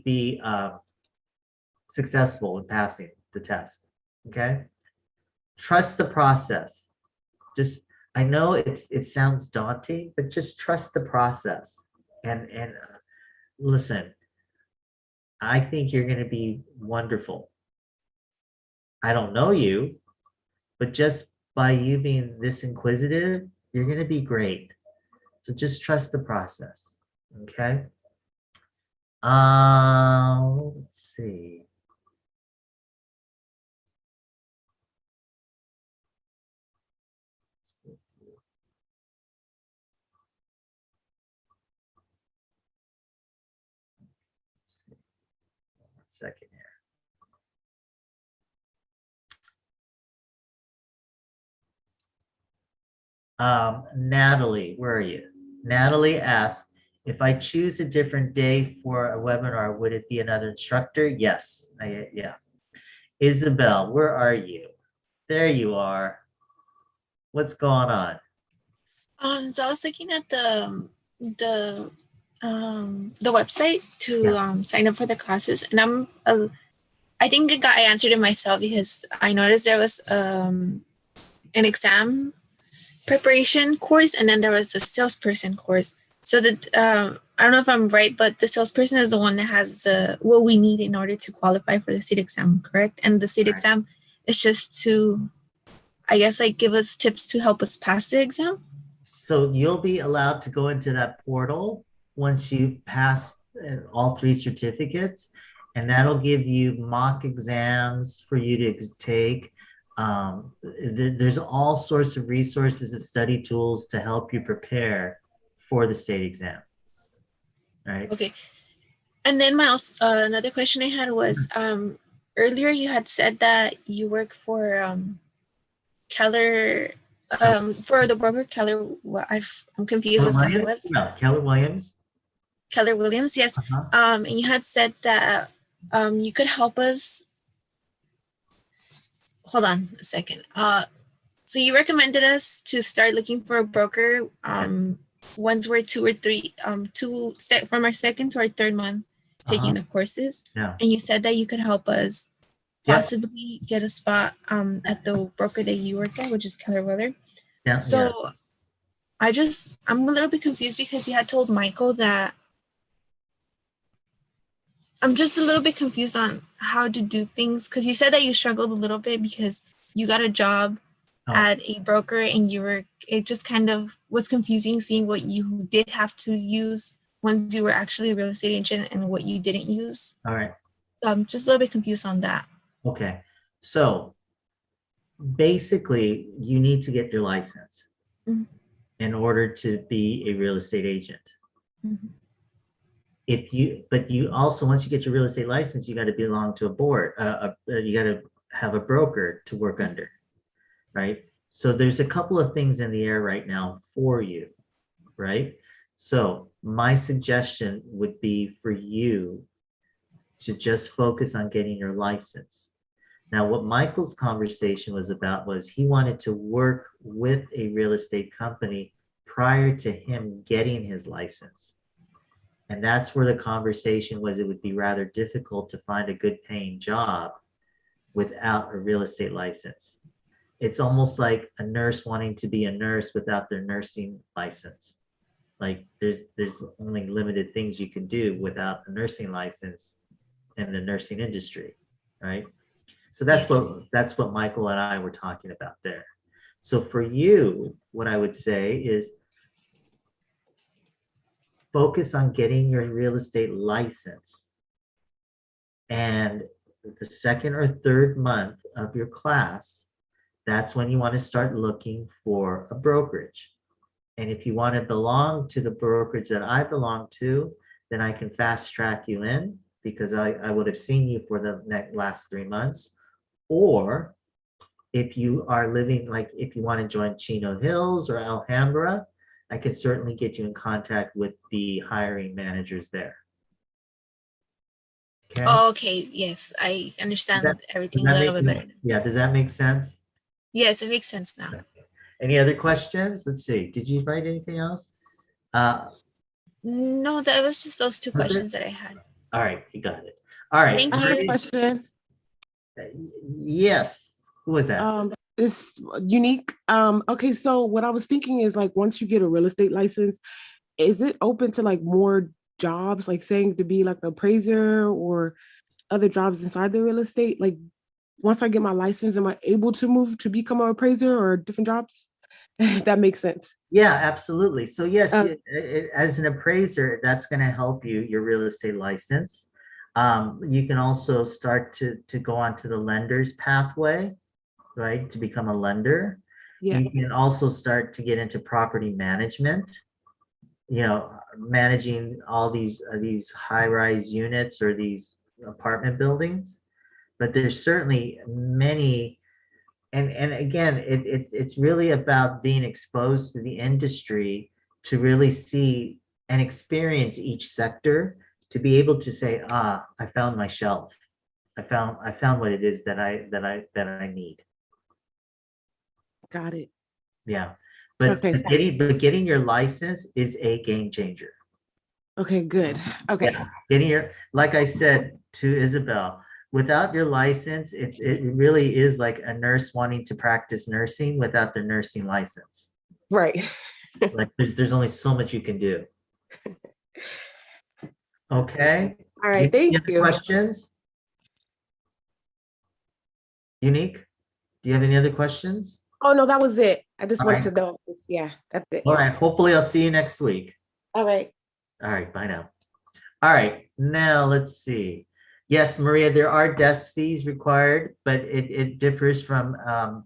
be successful in passing the test. Okay, trust the process. Just, I know it sounds daunting, but just trust the process and listen. I think you're going to be wonderful. I don't know you, but just by you being this inquisitive, you're going to be great. So just trust the process. Okay. Let's see. One second here. Natalie, where are you? Natalie asked, if I choose a different day for a webinar, would it be another instructor? Yes. Yeah. Isabel, where are you? There you are. What's going on? So I was looking at the website to sign up for the classes, and I think I answered it myself because I noticed there was an exam preparation course, and then there was a salesperson course. So that I don't know if I'm right, but the salesperson is the one that has what we need in order to qualify for the state exam, correct? And the state exam is just to, I guess, like give us tips to help us pass the exam. So you'll be allowed to go into that portal once you pass all 3 certificates, and that'll give you mock exams for you to take. There's all sorts of resources and study tools to help you prepare for the state exam. Right. Okay. And then my another question I had was earlier you had said that you work for Keller, for the broker Keller. I'm confused with who it was. No, Keller Williams. Keller Williams, yes. And you had said that you could help us. Hold on a second. So you recommended us to start looking for a broker once we're 2 or 3, from our second to our 3rd month taking the courses. Yeah. And you said that you could help us possibly get a spot at the broker that you work at, which is Keller Williams. Yeah. So I'm a little bit confused because you had told Michael that I'm just a little bit confused on how to do things, because you said that you struggled a little bit because you got a job at a broker and it just kind of was confusing seeing what you did have to use once you were actually a real estate agent and what you didn't use. All right. I'm just a little bit confused on that. Okay. So basically you need to get your license in order to be a real estate agent. But you also, once you get your real estate license, you got to belong to a board. You got to have a broker to work under, right? So there's a couple of things in the air right now for you, right? So my suggestion would be for you to just focus on getting your license. Now, what Michael's conversation was about was he wanted to work with a real estate company prior to him getting his license. And that's where the conversation was. It would be rather difficult to find a good paying job without a real estate license. It's almost like a nurse wanting to be a nurse without their nursing license. Like there's only limited things you can do without a nursing license in the nursing industry, right? So that's what Michael and I were talking about there. So for you, what I would say is focus on getting your real estate license. And the second or third month of your class, that's when you want to start looking for a brokerage. And if you want to belong to the brokerage that I belong to, then I can fast track you in because I would have seen you for the last 3 months. Or if you are living, like if you want to join Chino Hills or Alhambra, I can certainly get you in contact with the hiring managers there. Okay. Okay, yes, I understand everything a little bit better. Yeah, does that make sense? Yes, it makes sense now. Any other questions? Let's see. Did you write anything else? No, that was just those two Was it? questions that I had. All right, you got it. All right. Thank I have a you. question. Yes. Who was that? It's unique. Okay, so what I was thinking is like once you get a real estate license, is it open to like more jobs, like saying to be like an appraiser or other jobs inside the real estate? Like once I get my license, am I able to move to become an appraiser or different jobs? If that makes sense. Yeah, absolutely. So yes, as an appraiser, that's going to help you, your real estate license. You can also start to go onto the lender's pathway, right, to become a lender. Yeah. You can also start to get into property management, you know, managing all these high-rise units or these apartment buildings. But there's certainly many, and again, it's really about being exposed to the industry to really see and experience each sector to be able to say, I found my shelf. I found what it is that I need. Got it. Yeah. But getting your license is a game changer. Okay, good. Okay. Yeah. Getting your, like I said to Isabel, without your license, it really is like a nurse wanting to practice nursing without their nursing license. Right. Like there's only so much you can do. Okay. All right. Thank you. Questions? Unique? Do you have any other questions? Oh no, that was it. I just wanted right. to know. Yeah, that's it. All right. Hopefully I'll see you next week. All right. All right. Bye now. All right. Now let's see. Yes, Maria, there are desk fees required, but it differs from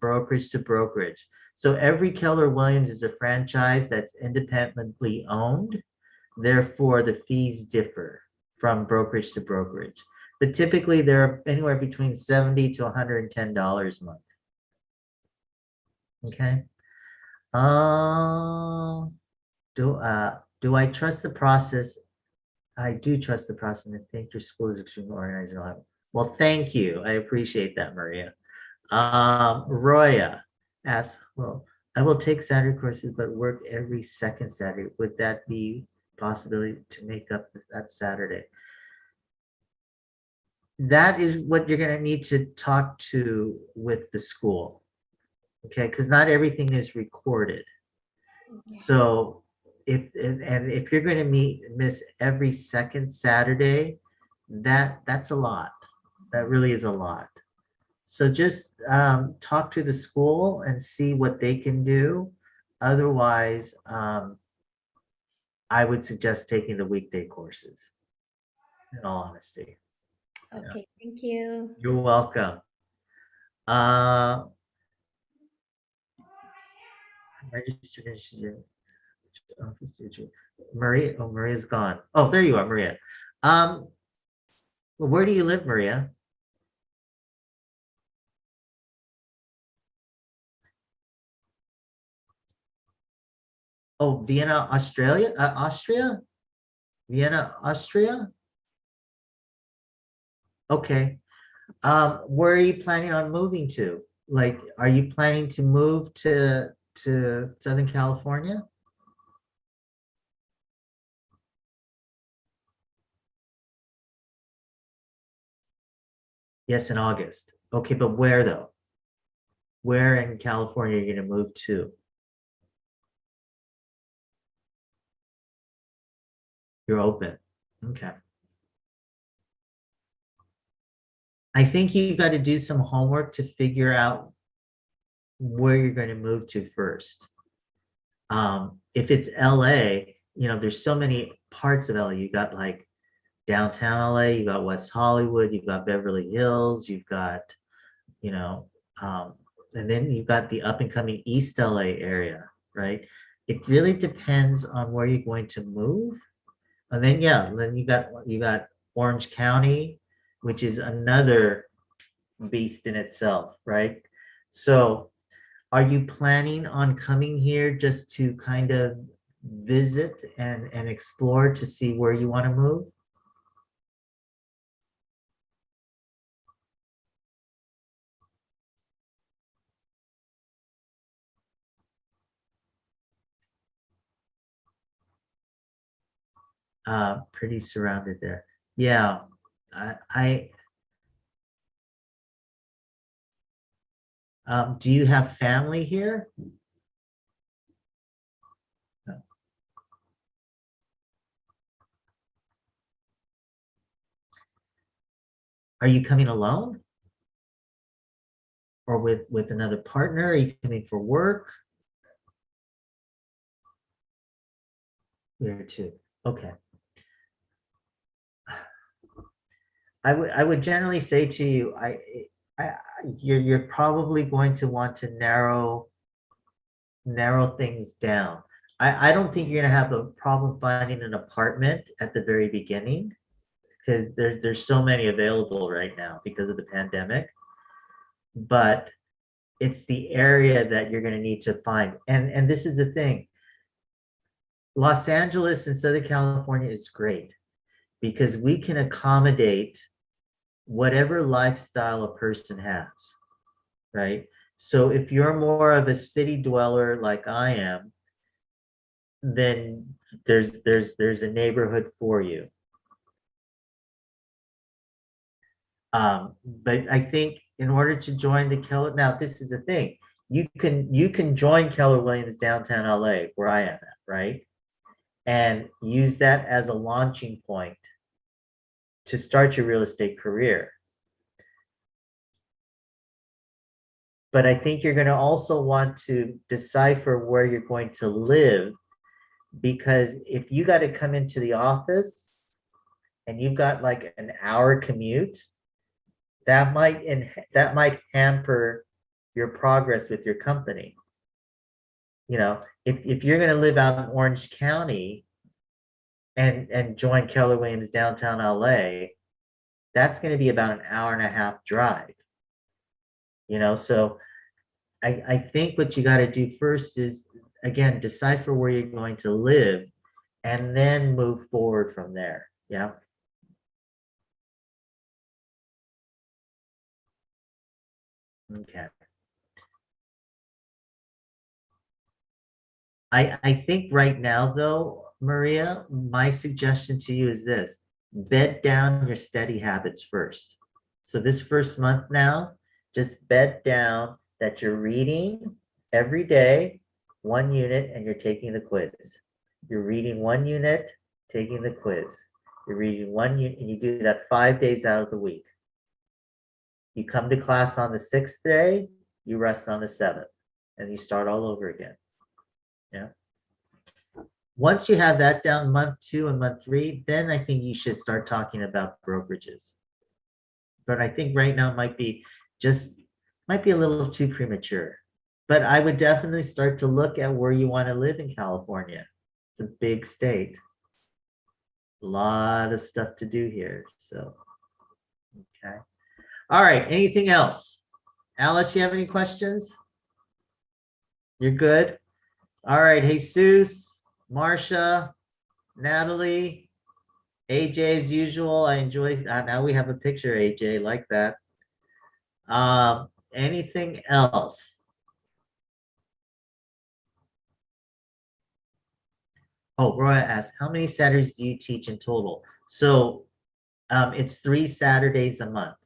brokerage to brokerage. So every Keller Williams is a franchise that's independently owned. Therefore, the fees differ from brokerage to brokerage. But typically, they're anywhere between $70 to $110 a month. Okay. Do I trust the process? I do trust the process and I think your school is extremely organized and reliable. Well, thank you. I appreciate that, Maria. Roya asks, well, I will take Saturday courses, but work every second Saturday. Would that be a possibility to make up that Saturday? That is what you're going to need to talk to with the school. Okay, because not everything is recorded. So if you're going to miss every second Saturday, that's a lot. That really is a lot. So just talk to the school and see what they can do. Otherwise, I would suggest taking the weekday courses, in all honesty. Okay, thank you. You're welcome. Maria, oh, Maria's gone. Oh, there you are, Maria. Where do you live, Maria? Oh, Vienna, Australia? Austria? Vienna, Austria? Okay. Where are you planning on moving to? Like, are you planning to move to Southern California? Yes, in August. Okay, but where though? Where in California are you going to move to? You're open. Okay. I think you've got to do some homework to figure out where you're going to move to first. If it's LA, you know, there's so many parts of LA. You got like downtown LA, you got West Hollywood, you've got Beverly Hills, you've got, you know, and then you've got the up and coming East LA area, right? It really depends on where you're going to move. And then, yeah, then you got Orange County, which is another beast in itself, right? So are you planning on coming here just to kind of visit and explore to see where you want to move? Pretty surrounded there. Yeah, do you have family here? No. Are you coming alone? Or with another partner? Are you coming for work? There too. Okay. I would generally say to you, you're probably going to want to narrow things down. I don't think you're gonna have a problem finding an apartment at the very beginning, because there's so many available right now because of the pandemic. But it's the area that you're gonna need to find. And this is the thing. Los Angeles and Southern California is great because we can accommodate whatever lifestyle a person has, right? So if you're more of a city dweller like I am, then there's a neighborhood for you. But I think in order to join the Keller, now this is the thing, you can join Keller Williams downtown LA where I am at, right? And use that as a launching point to start your real estate career. But I think you're going to also want to decipher where you're going to live, because if you got to come into the office and you've got like an hour commute, that might hamper your progress with your company. You know, if you're going to live out in Orange County and join Keller Williams downtown LA, that's going to be about an hour and a half drive. You know, so I think what you got to do first is, again, decipher where you're going to live and then move forward from there. Yeah. Okay. I think right now, though, Maria, my suggestion to you is this: bed down your steady habits first. So this first month now, just bed down that you're reading every day, 1 unit, and you're taking the quiz. You're reading 1 unit, taking the quiz. You're reading 1 unit, and you do that 5 days out of the week. You come to class on the 6th day, you rest on the 7th, and you start all over again. Yeah. Once you have that down month 2 and month 3, then I think you should start talking about brokerages. But I think right now might be a little too premature. But I would definitely start to look at where you want to live in California. It's a big state. A lot of stuff to do here. So, okay. All right. Anything else? Alice, you have any questions? You're good? All right. Jesus, Marsha, Natalie, AJ, as usual. I enjoy, now we have a picture, AJ, like that. Anything else? Oh, Roy asked, how many Saturdays do you teach in total? So it's 3 Saturdays a month.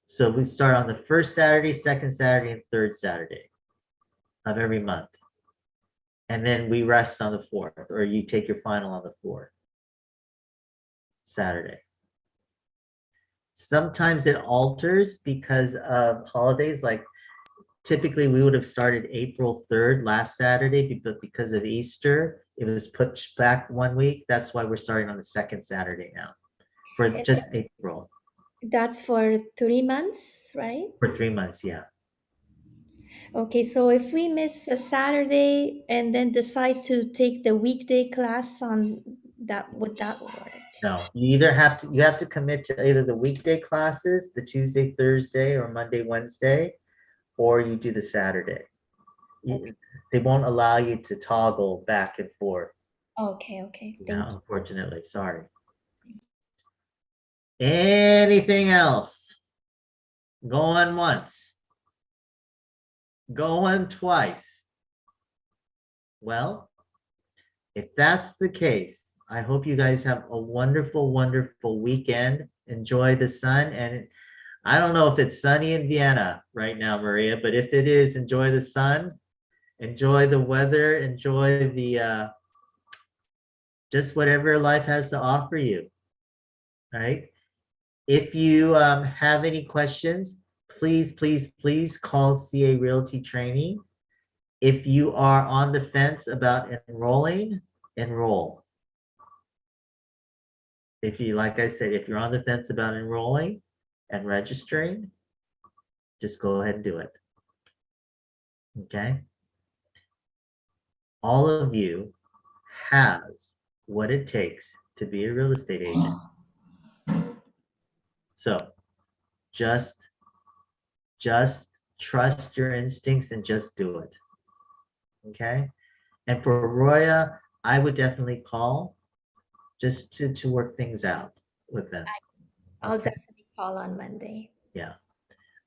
So we start on the first Saturday, second Saturday, and third Saturday of every month. And then we rest on the 4th, or you take your final on the 4th Saturday. Sometimes it alters because of holidays, like typically we would have started April 3rd last Saturday, but because of Easter, it was pushed back 1 week. That's why we're starting on the second Saturday now for And just April, that's for 3 months, right? for 3 months. Yeah. Okay, so if we miss a Saturday and then decide to take the weekday class on that, would that work? No, you have to commit to either the weekday classes, the Tuesday, Thursday, or Monday, Wednesday, or you do the Saturday. They won't allow you to toggle back and forth. Okay, okay. Yeah, Thank you. unfortunately, sorry. Anything else? Going once. Going twice. Well, if that's the case, I hope you guys have a wonderful, wonderful weekend. Enjoy the sun. And I don't know if it's sunny in Vienna right now, Maria, but if it is, enjoy the sun, enjoy the weather, enjoy the just whatever life has to offer you. Right? If you have any questions, please, please, please call CA Realty Training. If you are on the fence about enrolling, enroll. If you, like I said, if you're on the fence about enrolling and registering, just go ahead and do it. Okay? All of you has what it takes to be a real estate agent. So just trust your instincts and just do it. Okay? And for Roya, I would definitely call just to work things out with them. I'll definitely call on Monday. Yeah.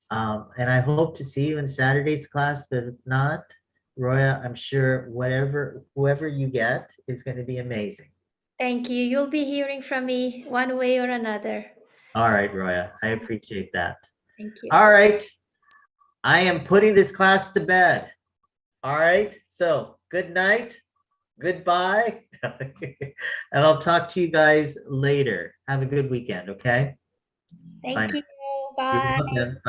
And I hope to see you in Saturday's class, but if not, Roya, I'm sure whoever you get is going to be amazing. Thank you. You'll be hearing from me one way or another. All right, Roya, I appreciate that. Thank you. All right. I am putting this class to bed. All right. So good night. Goodbye. And I'll talk to you guys later. Have a good weekend. Okay. Thank you. You're Bye. welcome.